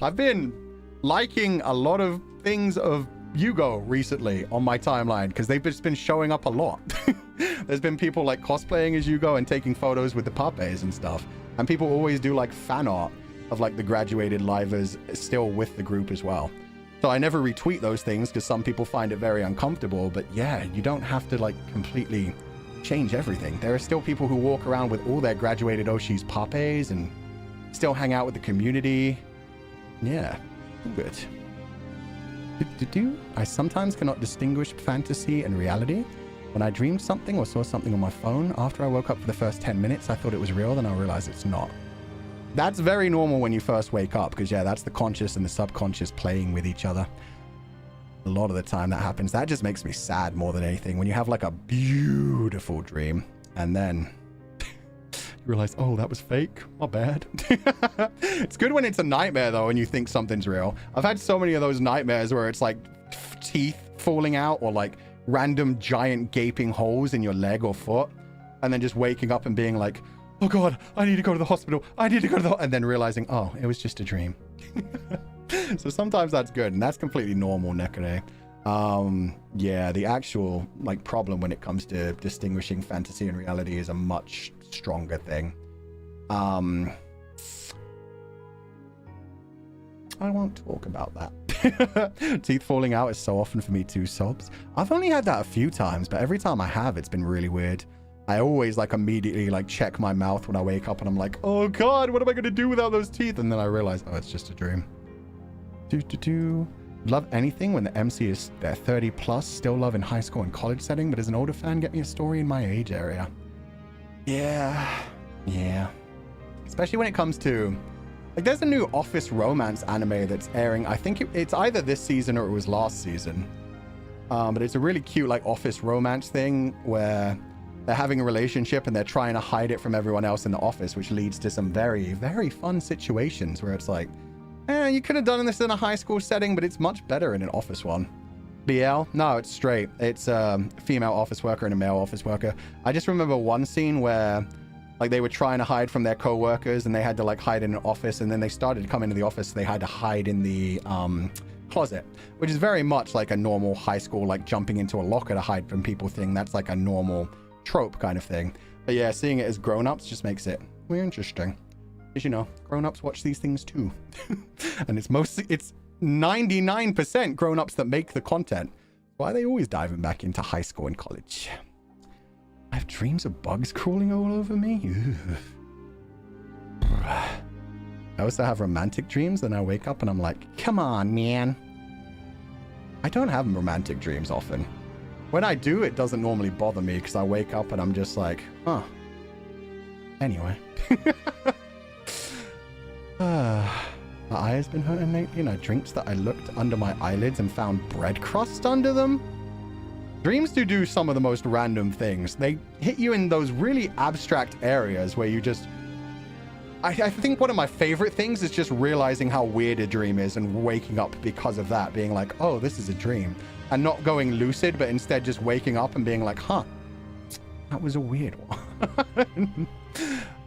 I've been liking a lot of things of Yugo recently on my timeline because they've just been showing up a lot. There's been people like cosplaying as Yugo and taking photos with the papes and stuff. And people always do like fan art of like the graduated livers still with the group as well. So I never retweet those things because some people find it very uncomfortable. But yeah, you don't have to like completely change everything. There are still people who walk around with all their graduated Oshi's papes and still hang out with the community. Yeah, good. I sometimes cannot distinguish fantasy and reality. When I dreamed something or saw something on my phone, after I woke up for the first 10 minutes, I thought it was real, then I realized it's not. That's very normal when you first wake up, because yeah, that's the conscious and the subconscious playing with each other. A lot of the time that happens. That just makes me sad more than anything. When you have like a beautiful dream, and then you realize, oh, that was fake. My bad. It's good when it's a nightmare, though, and you think something's real. I've had so many of those nightmares where it's like teeth falling out or like random giant gaping holes in your leg or foot, and then just waking up and being like, oh god, I need to go to the hospital, I need to go to the and then realizing, oh, it was just a dream. So sometimes that's good, and that's completely normal, Nekane. Yeah, the actual like problem when it comes to distinguishing fantasy and reality is a much stronger thing. I won't talk about that. Teeth falling out is so often for me too, sobs. I've only had that a few times, but every time I have, it's been really weird. I always like immediately like check my mouth when I wake up and I'm like, oh god, what am I going to do without those teeth? And then I realize, oh, it's just a dream. Love anything when the MC is 30 plus, still love in high school and college setting, but as an older fan, get me a story in my age area. Yeah. Especially when it comes to, like, there's a new office romance anime that's airing. I think it's either this season or it was last season. But it's a really cute, like, office romance thing where they're having a relationship and they're trying to hide it from everyone else in the office, which leads to some very, very fun situations where it's like, you could have done this in a high school setting, but it's much better in an office one. BL? No, it's straight. It's a female office worker and a male office worker. I just remember one scene where like they were trying to hide from their co-workers and they had to like hide in an office, and then they started to come into the office, so they had to hide in the closet, which is very much like a normal high school like jumping into a locker to hide from people thing. That's like a normal trope kind of thing. But yeah, seeing it as grown-ups just makes it more interesting. Because, you know, grown-ups watch these things too. And it's 99% grown-ups that make the content. Why are they always diving back into high school and college? I have dreams of bugs crawling all over me. I also have romantic dreams, and I wake up and I'm like, come on, man. I don't have romantic dreams often. When I do, it doesn't normally bother me because I wake up and I'm just like, huh. Anyway. My eye has been hurting lately, and I drinks that I looked under my eyelids and found bread crust under them. Dreams do some of the most random things. They hit you in those really abstract areas where you just... I think one of my favorite things is just realizing how weird a dream is and waking up because of that, being like, oh, this is a dream. And not going lucid, but instead just waking up and being like, huh, that was a weird one.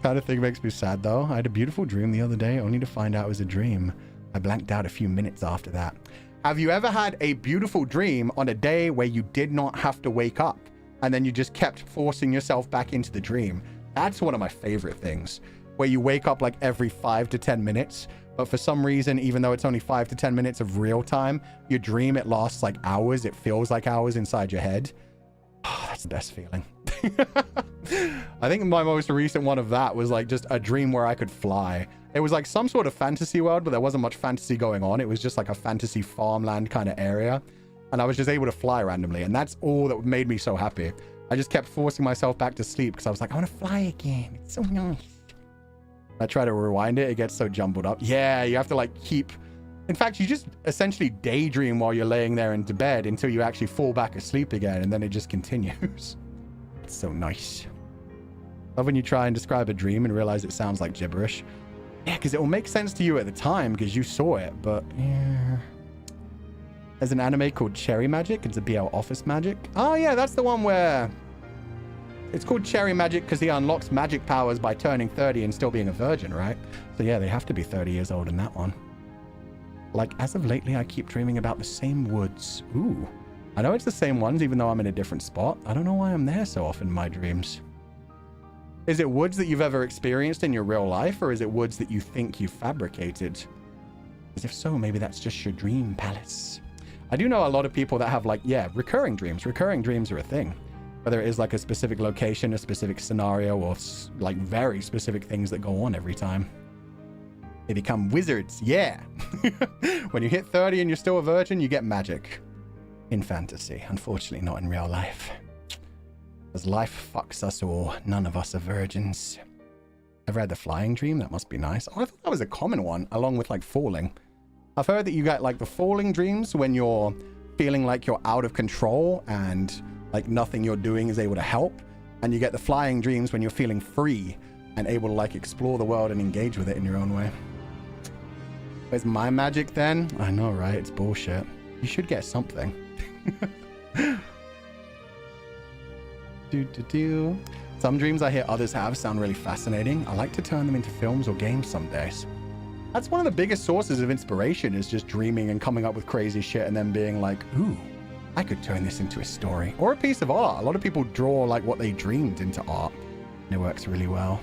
Kind of thing makes me sad, though. I had a beautiful dream the other day, only to find out it was a dream. I blanked out a few minutes after that. Have you ever had a beautiful dream on a day where you did not have to wake up, and then you just kept forcing yourself back into the dream? That's one of my favorite things, where you wake up like every 5 to 10 minutes, but for some reason, even though it's only 5 to 10 minutes of real time, your dream, it lasts like hours. It feels like hours inside your head. Oh, that's the best feeling. I think my most recent one of that was like just a dream where I could fly. It was like some sort of fantasy world, but there wasn't much fantasy going on. It was just like a fantasy farmland kind of area. And I was just able to fly randomly. And that's all that made me so happy. I just kept forcing myself back to sleep because I was like, I want to fly again. It's so nice. I try to rewind it. It gets so jumbled up. Yeah, you have to like keep... In fact, you just essentially daydream while you're laying there into bed until you actually fall back asleep again. And then it just continues. It's so nice. Love when you try and describe a dream and realize it sounds like gibberish. Yeah, because it will make sense to you at the time because you saw it, but yeah. There's an anime called Cherry Magic. It's a BL Office Magic. Oh yeah, that's the one where... It's called Cherry Magic because he unlocks magic powers by turning 30 and still being a virgin, right? So yeah, they have to be 30 years old in that one. Like, as of lately, I keep dreaming about the same woods. Ooh. I know it's the same ones, even though I'm in a different spot. I don't know why I'm there so often in my dreams. Is it woods that you've ever experienced in your real life, or is it woods that you think you fabricated? As if so, maybe that's just your dream palace. I do know a lot of people that have, like, yeah, recurring dreams. Recurring dreams are a thing. Whether it is, like, a specific location, a specific scenario, or, like, very specific things that go on every time. They become wizards. Yeah. When you hit 30 and you're still a virgin, you get magic. In fantasy. Unfortunately, not in real life. As life fucks us all, none of us are virgins. I've read the flying dream. That must be nice. Oh, I thought that was a common one, along with, like, falling. I've heard that you get, like, the falling dreams when you're feeling like you're out of control and, like, nothing you're doing is able to help. And you get the flying dreams when you're feeling free and able to, like, explore the world and engage with it in your own way. Where's my magic, then? I know, right? It's bullshit. You should get something. Some dreams I hear others have sound really fascinating. I like to turn them into films or games some days. That's one of the biggest sources of inspiration, is just dreaming and coming up with crazy shit and then being like, ooh, I could turn this into a story or a piece of art. A lot of people draw like what they dreamed into art, and it works really well.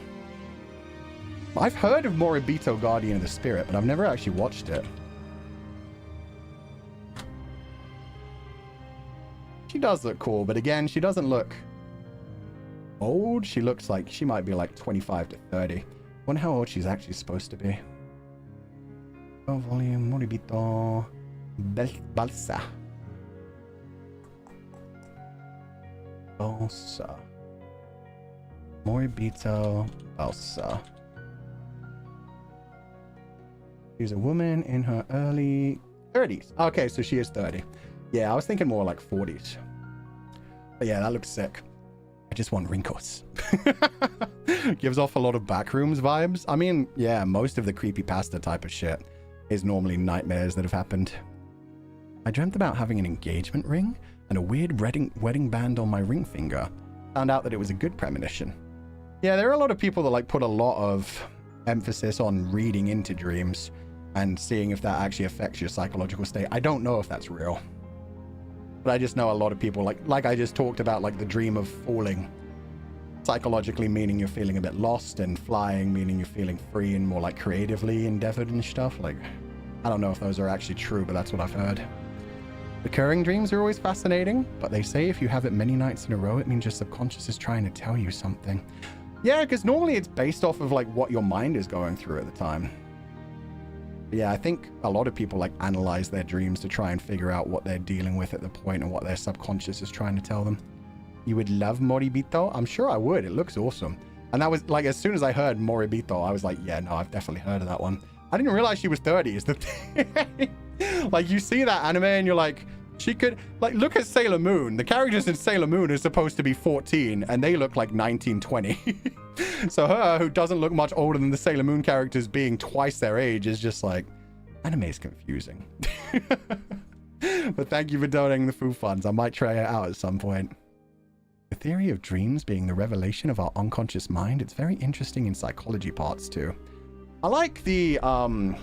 I've heard of Moribito, Guardian of the Spirit, but I've never actually watched it. She does look cool, but again, she doesn't look old. She looks like she might be like 25 to 30. Wonder how old she's actually supposed to be. Oh, volume, Moribito, Balsa. Balsa. Moribito, Balsa. She's a woman in her early 30s. Okay, so she is 30. Yeah, I was thinking more like 40s. But yeah, that looks sick. I just want wrinkles. Gives off a lot of Backrooms vibes. I mean, yeah, most of the creepypasta type of shit is normally nightmares that have happened. I dreamt about having an engagement ring and a weird wedding band on my ring finger. Found out that it was a good premonition. Yeah, there are a lot of people that like put a lot of emphasis on reading into dreams and seeing if that actually affects your psychological state. I don't know if that's real. But I just know a lot of people, like I just talked about, like the dream of falling. Psychologically meaning you're feeling a bit lost, and flying meaning you're feeling free and more like creatively endeavored and stuff. Like, I don't know if those are actually true, but that's what I've heard. Recurring dreams are always fascinating, but they say if you have it many nights in a row, it means your subconscious is trying to tell you something. Yeah, because normally it's based off of like what your mind is going through at the time. Yeah, I think a lot of people like analyze their dreams to try and figure out what they're dealing with at the point and what their subconscious is trying to tell them. You would love Moribito? I'm sure I would. It looks awesome. And that was like, as soon as I heard Moribito, I was like, yeah, no, I've definitely heard of that one. I didn't realize she was 30 is the thing. Like, you see that anime and you're like, she could, like, look at Sailor Moon. The characters in Sailor Moon are supposed to be 14 and they look like 19, 20. So her, who doesn't look much older than the Sailor Moon characters being twice their age, is just like, anime is confusing. But thank you for donating the food funds. I might try it out at some point. The theory of dreams being the revelation of our unconscious mind. It's very interesting in psychology parts too. I like the oh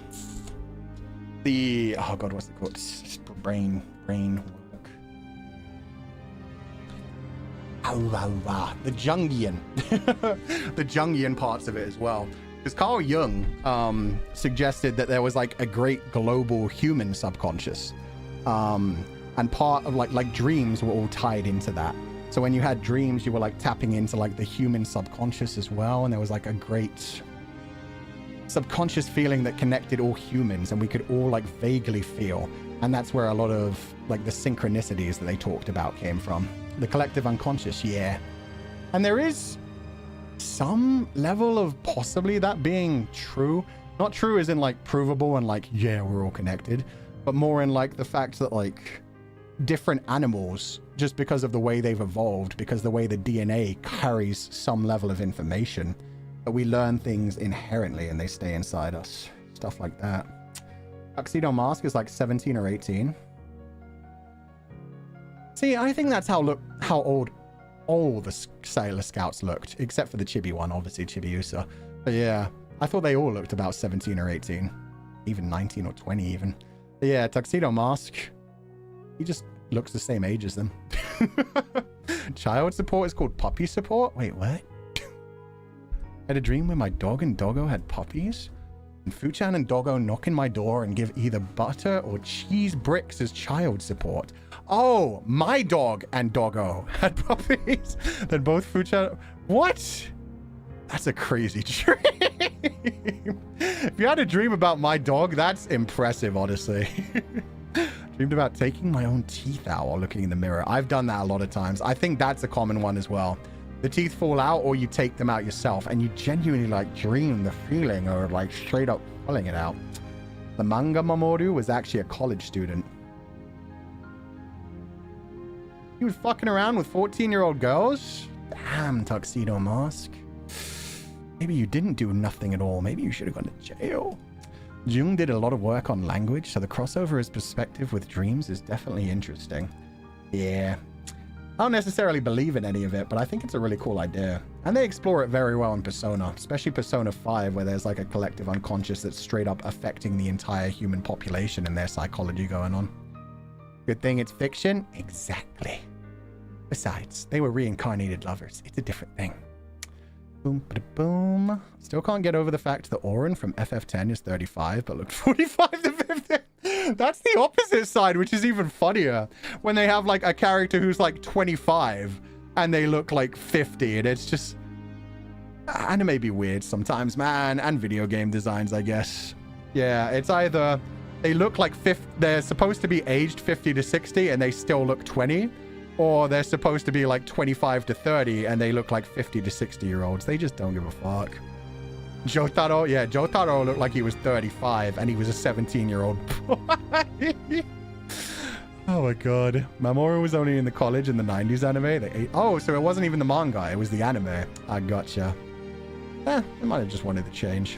god, what's it called? Brain work. The Jungian. The Jungian parts of it as well. Because Carl Jung suggested that there was like a great global human subconscious. And part of like dreams were all tied into that. So when you had dreams, you were like tapping into like the human subconscious as well. And there was like a great subconscious feeling that connected all humans and we could all like vaguely feel. And that's where a lot of like the synchronicities that they talked about came from. The collective unconscious, yeah. And there is some level of possibly that being true. Not true as in like provable and like, yeah, we're all connected, but more in like the fact that like different animals, just because of the way they've evolved, because the way the DNA carries some level of information, that we learn things inherently and they stay inside us. Stuff like that. Tuxedo Mask is like 17 or 18. See, I think that's how old all the Sailor Scouts looked, except for the Chibi one, obviously Chibiusa. But yeah, I thought they all looked about 17 or 18, even 19 or 20 even. But yeah, Tuxedo Mask, he just looks the same age as them. Child support is called puppy support? Wait, what? I had a dream where my dog and doggo had puppies, and Fuchan and doggo knock in my door and give either butter or cheese bricks as child support. Oh, my dog and doggo had puppies. Then both Fuchan... What? That's a crazy dream. If you had a dream about my dog, that's impressive, honestly. Dreamed about taking my own teeth out while looking in the mirror. I've done that a lot of times. I think that's a common one as well. The teeth fall out or you take them out yourself and you genuinely like dream the feeling or like straight up pulling it out. The manga Mamoru was actually a college student. He was fucking around with 14-year-old girls? Damn, Tuxedo Mask. Maybe you didn't do nothing at all. Maybe you should have gone to jail. Jung did a lot of work on language, so the crossover as perspective with dreams is definitely interesting. Yeah. I don't necessarily believe in any of it, but I think it's a really cool idea. And they explore it very well in Persona, especially Persona 5, where there's like a collective unconscious that's straight up affecting the entire human population and their psychology going on. Good thing it's fiction? Exactly. Besides, they were reincarnated lovers. It's a different thing. Boom, boom. Still can't get over the fact that Oren from FF10 is 35, but looked 45 to 50. That's the opposite side, which is even funnier. When they have like a character who's like 25 and they look like 50, and it's just... Anime be weird sometimes, man. And video game designs, I guess. Yeah, it's either they look like 50, they're supposed to be aged 50 to 60 and they still look 20. Or they're supposed to be like 25 to 30 and they look like 50 to 60-year-olds. They just don't give a fuck. Jotaro, yeah, Jotaro looked like he was 35 and he was a 17-year-old boy. Oh my god. Mamoru was only in the college in the 90s anime. Oh, so it wasn't even the manga, it was the anime. I gotcha. They might have just wanted to change.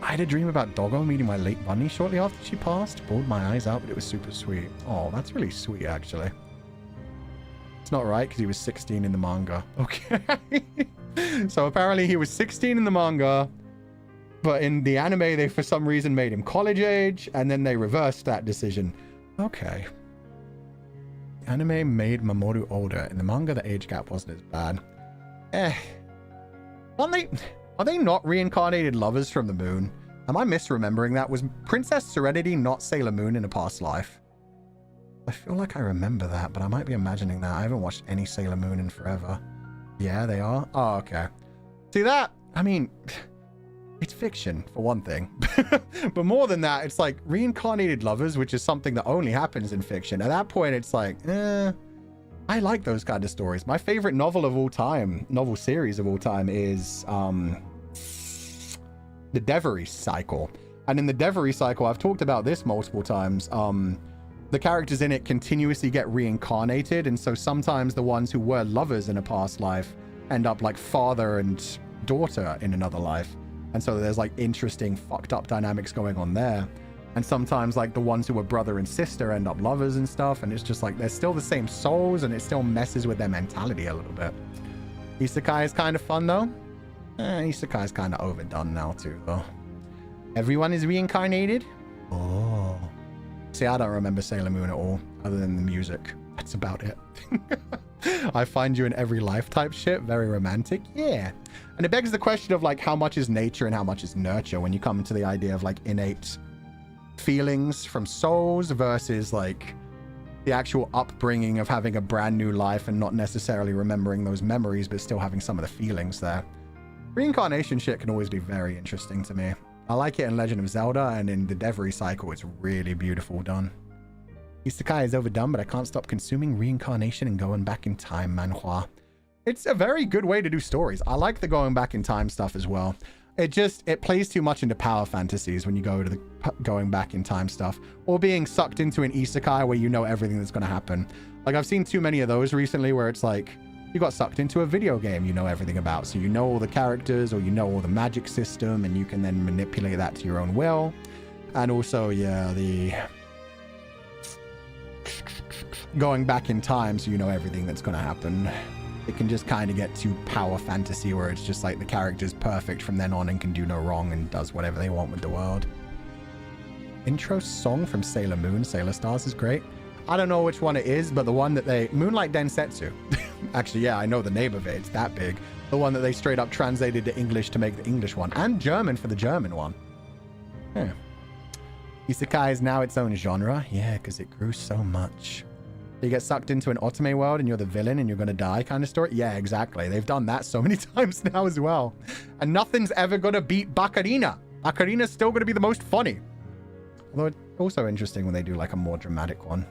I had a dream about Doggo meeting my late bunny shortly after she passed. Bawled my eyes out, but it was super sweet. Oh, that's really sweet, actually. It's not right, because he was 16 in the manga. Okay. So apparently he was 16 in the manga, but in the anime, they for some reason made him college age, and then they reversed that decision. Okay. The anime made Mamoru older. In the manga, the age gap wasn't as bad. Are they not reincarnated lovers from the moon? Am I misremembering that? Was Princess Serenity not Sailor Moon in a past life? I feel like I remember that, but I might be imagining that. I haven't watched any Sailor Moon in forever. Yeah, they are? Oh, okay. See that? I mean, it's fiction, for one thing. But more than that, it's like reincarnated lovers, which is something that only happens in fiction. At that point, it's like, I like those kind of stories. My favorite novel of all time, novel series of all time, is the Devery Cycle. And in the Devery Cycle, I've talked about this multiple times. The characters in it continuously get reincarnated, and so sometimes the ones who were lovers in a past life end up like father and daughter in another life. And so there's like interesting fucked up dynamics going on there. And sometimes like the ones who were brother and sister end up lovers and stuff, and it's just like they're still the same souls, and it still messes with their mentality a little bit. Isekai is kind of fun though. Isekai is kind of overdone now too though. Everyone is reincarnated? Oh. See, I don't remember Sailor Moon at all, other than the music. That's about it. I find you in every life type shit. Very romantic. Yeah. And it begs the question of like how much is nature and how much is nurture when you come into the idea of like innate feelings from souls versus like the actual upbringing of having a brand new life and not necessarily remembering those memories but still having some of the feelings there. Reincarnation shit can always be very interesting to me. I like it in Legend of Zelda, and in the Devery Cycle it's really beautiful done. Isekai is overdone, but I can't stop consuming reincarnation and going back in time manhwa. It's a very good way to do stories. I like the going back in time stuff as well. It plays too much into power fantasies when you go to the going back in time stuff, or being sucked into an isekai where you know everything that's going to happen. Like I've seen too many of those recently where it's like you got sucked into a video game you know everything about, so you know all the characters or you know all the magic system, and you can then manipulate that to your own will. And also, yeah, the going back in time so you know everything that's going to happen. It can just kind of get too power fantasy where it's just like the character's perfect from then on and can do no wrong and does whatever they want with the world. Intro song from Sailor Moon, Sailor Stars is great. I don't know which one it is, but the one that they... Moonlight Densetsu. Actually, yeah, I know the name of it. It's that big. The one that they straight up translated to English to make the English one. And German for the German one. Yeah. Isekai is now its own genre. Yeah, because it grew so much. You get sucked into an otome world and you're the villain and you're going to die kind of story. Yeah, exactly. They've done that so many times now as well. And nothing's ever going to beat Bacarina. Bacarina's still going to be the most funny. Although it's also interesting when they do like a more dramatic one.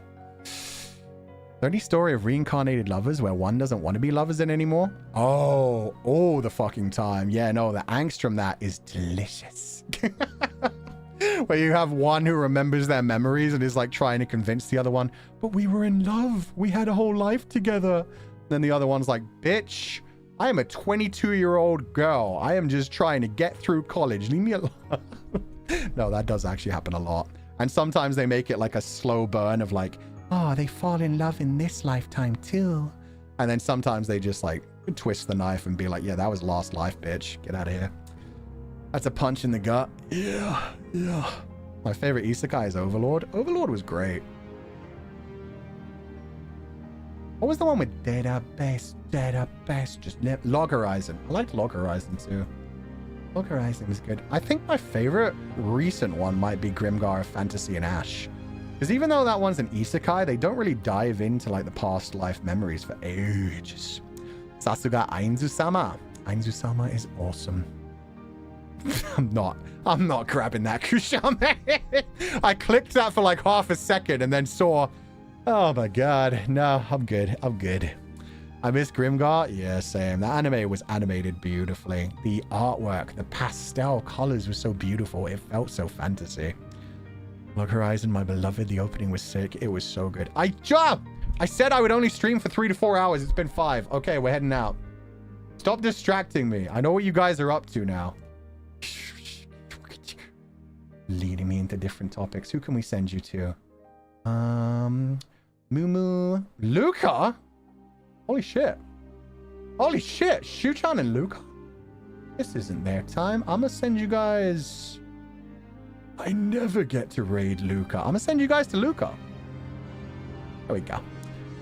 The only story of reincarnated lovers where one doesn't want to be lovers in anymore? Oh, all the fucking time. Yeah, no, the angst from that is delicious. Where you have one who remembers their memories and is like trying to convince the other one, but we were in love. We had a whole life together. Then the other one's like, bitch, I am a 22-year-old girl. I am just trying to get through college. Leave me alone. No, that does actually happen a lot. And sometimes they make it like a slow burn of like, oh, they fall in love in this lifetime too. And then sometimes they just like twist the knife and be like, yeah, that was last life, bitch. Get out of here. That's a punch in the gut. Yeah, yeah. My favorite isekai is Overlord. Overlord was great. What was the one with database? Just Log Horizon. I liked Log Horizon too. Log Horizon was good. I think my favorite recent one might be Grimgar of Fantasy and Ash. Because even though that one's an isekai, they don't really dive into like the past life memories for ages. Sasuga Ainzu-sama. Ainzu-sama is awesome. I'm not grabbing that Kushame. I clicked that for like half a second and then saw, oh my god, no, I'm good. I miss Grimgar. Yeah, same. The anime was animated beautifully. The artwork, the pastel colors were so beautiful. It felt so fantasy. Log Horizon, my beloved. The opening was sick. It was so good. I said I would only stream for 3 to 4 hours. It's been 5. Okay, we're heading out. Stop distracting me. I know what you guys are up to now. Leading me into different topics. Who can we send you to? Mumu. Luca? Holy shit. Shuchan and Luca? This isn't their time. I'm gonna send you guys... I never get to raid Luca. I'm gonna send you guys to Luca. There we go.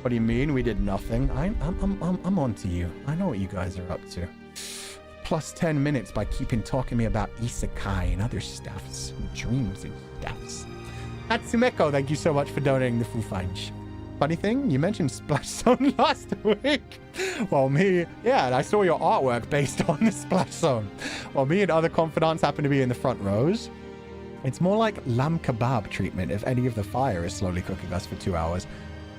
What do you mean we did nothing? I'm on to you. I know what you guys are up to. Plus 10 minutes by keeping talking to me about isekai and other stuffs. Dreams and stuffs. Natsumeko, thank you so much for donating the Foo Fudge. Funny thing, you mentioned Splash Zone last week. Well, me, yeah, and I saw your artwork based on the Splash Zone. Well, me and other confidants happen to be in the front rows. It's more like lamb kebab treatment if any of the fire is slowly cooking us for 2 hours.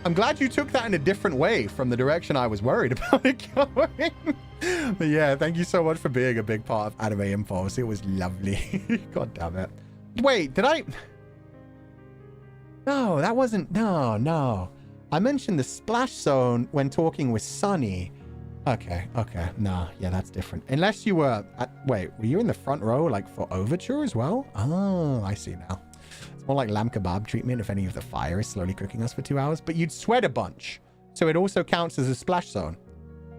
I'm glad you took that in a different way from the direction I was worried about it going. But yeah, thank you so much for being a big part of Anime Impulse. It was lovely. God damn it. Wait, did I... No, that wasn't... No. I mentioned the Splash Zone when talking with Sunny. Okay. No, yeah, that's different. Unless you were... wait, were you in the front row, like, for Overture as well? Oh, I see now. It's more like lamb kebab treatment if any of the fire is slowly cooking us for 2 hours. But you'd sweat a bunch. So it also counts as a Splash Zone.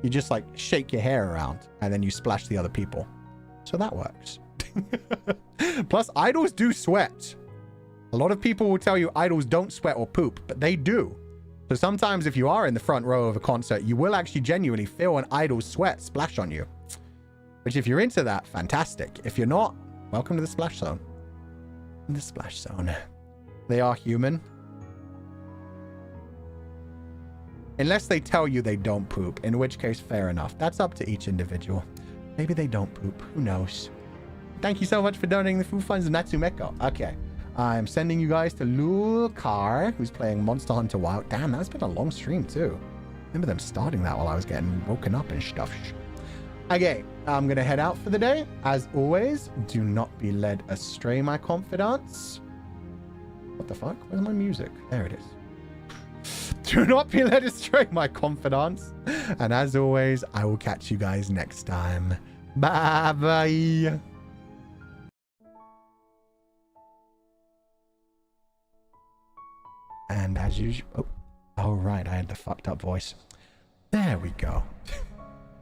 You just, like, shake your hair around, and then you splash the other people. So that works. Plus, idols do sweat. A lot of people will tell you idols don't sweat or poop, but they do. So sometimes if you are in the front row of a concert, you will actually genuinely feel an idol's sweat splash on you. Which if you're into that, fantastic. If you're not, welcome to the Splash Zone. In the Splash Zone. They are human. Unless they tell you they don't poop, in which case, fair enough. That's up to each individual. Maybe they don't poop. Who knows? Thank you so much for donating the food funds, Natsumeko. Okay. I'm sending you guys to Lukar, who's playing Monster Hunter Wild. Damn, that's been a long stream, too. Remember them starting that while I was getting woken up and stuff. Okay, I'm going to head out for the day. As always, do not be led astray, my confidants. What the fuck? Where's my music? There it is. Do not be led astray, my confidants. And as always, I will catch you guys next time. Bye-bye. And as usual... Oh, right, I had the fucked up voice. There we go.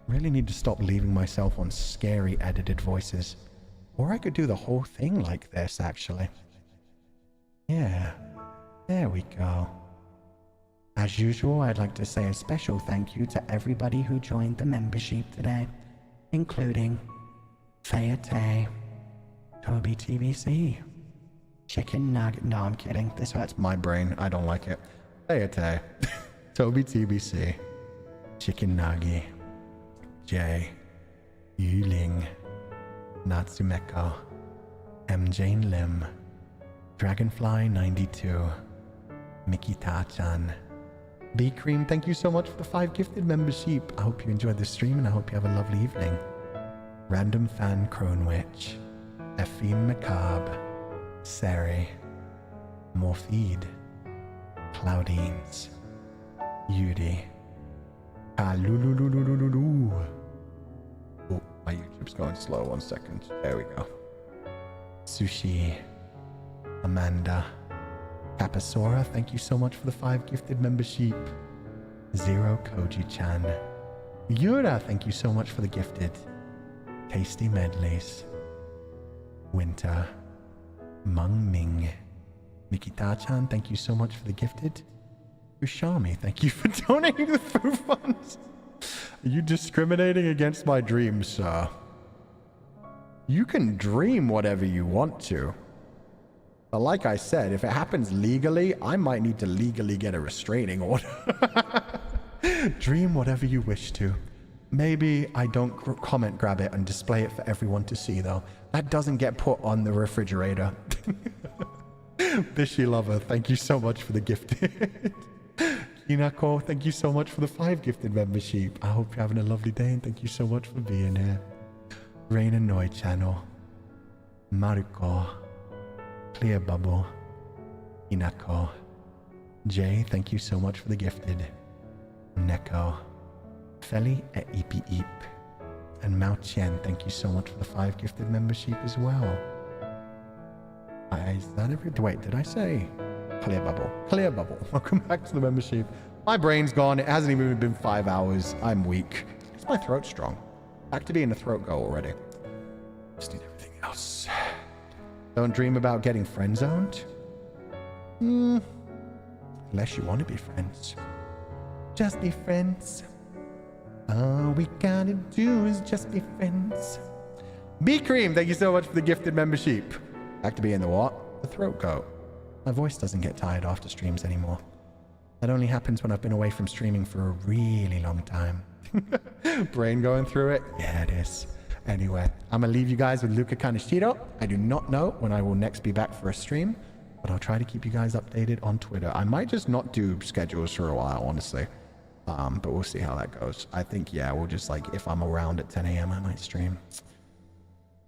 Really need to stop leaving myself on scary edited voices. Or I could do the whole thing like this, actually. Yeah, there we go. As usual, I'd like to say a special thank you to everybody who joined the membership today, including Fayette, Toby TBC, Chicken Nugget. No, I'm kidding. This hurts my brain. I don't like it. Fayette, Toby TBC, Chicken Nugget, Jay, Yuling, Natsumeko, MJ Lim, Dragonfly92, Mickey Ta-chan, B-Cream, thank you so much for the 5 gifted membership. I hope you enjoyed the stream and I hope you have a lovely evening. Random Fan Cronewitch, Epheme Macabre, Sari, Morpheed, Cloudines, Yudi, Kalulululululu. Oh, my YouTube's going slow. 1 second. There we go. Sushi, Amanda, Capasora, thank you so much for the 5 gifted membership. Zero Koji-chan, Yura, thank you so much for the gifted. Tasty Medleys, Winter, Mung Ming, Mikita-chan, thank you so much for the gifted. Ushami, thank you for donating the food funds. Are you discriminating against my dreams, sir? You can dream whatever you want to. But like I said, if it happens legally, I might need to legally get a restraining order. Dream whatever you wish to. Maybe I don't comment grab it and display it for everyone to see, though. That doesn't get put on the refrigerator. Bishy Lover, thank you so much for the gifted. Kinako, thank you so much for the 5 gifted membership. I hope you're having a lovely day and thank you so much for being here. Rain and Noi Channel, Maruko, Clear Bubble, Inako, Jay, thank you so much for the gifted. Neko, Feli et Eep Eep, and Mao Chen, thank you so much for the 5 gifted membership as well. Is that every... Wait, did I say... Clear Bubble. Clear Bubble. Welcome back to the membership. My brain's gone. It hasn't even been 5 hours. I'm weak. Is my throat strong? Back to being a throat go already. Just need everything else. Don't dream about getting friend-zoned? Unless you want to be friends. Just be friends. All we gotta do is just be friends. B-Cream, thank you so much for the gifted membership. Back to being the what? The throat goat. My voice doesn't get tired after streams anymore. That only happens when I've been away from streaming for a really long time. Brain going through it? Yeah, it is. Anyway, I'm going to leave you guys with Luca Kaneshiro. I do not know when I will next be back for a stream, but I'll try to keep you guys updated on Twitter. I might just not do schedules for a while, honestly. But we'll see how that goes. I think, yeah, we'll just like, if I'm around at 10 a.m., I might stream.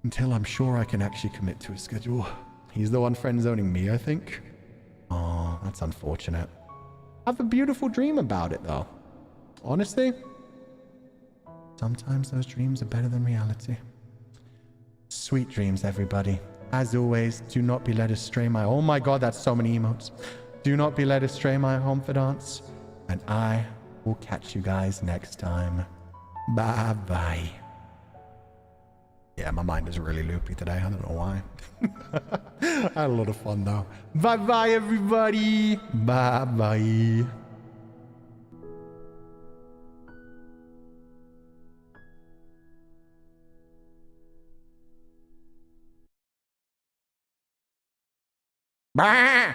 Until I'm sure I can actually commit to a schedule. He's the one friend zoning me, I think. Oh, that's unfortunate. I have a beautiful dream about it, though. Honestly, sometimes those dreams are better than reality. Sweet dreams, everybody. As always, do not be led astray, my... Oh my god, that's so many emotes. Do not be led astray, my confidants. And I will catch you guys next time. Bye-bye. Yeah, my mind is really loopy today. I don't know why. I had a lot of fun, though. Bye-bye, everybody. Bye-bye. Bah!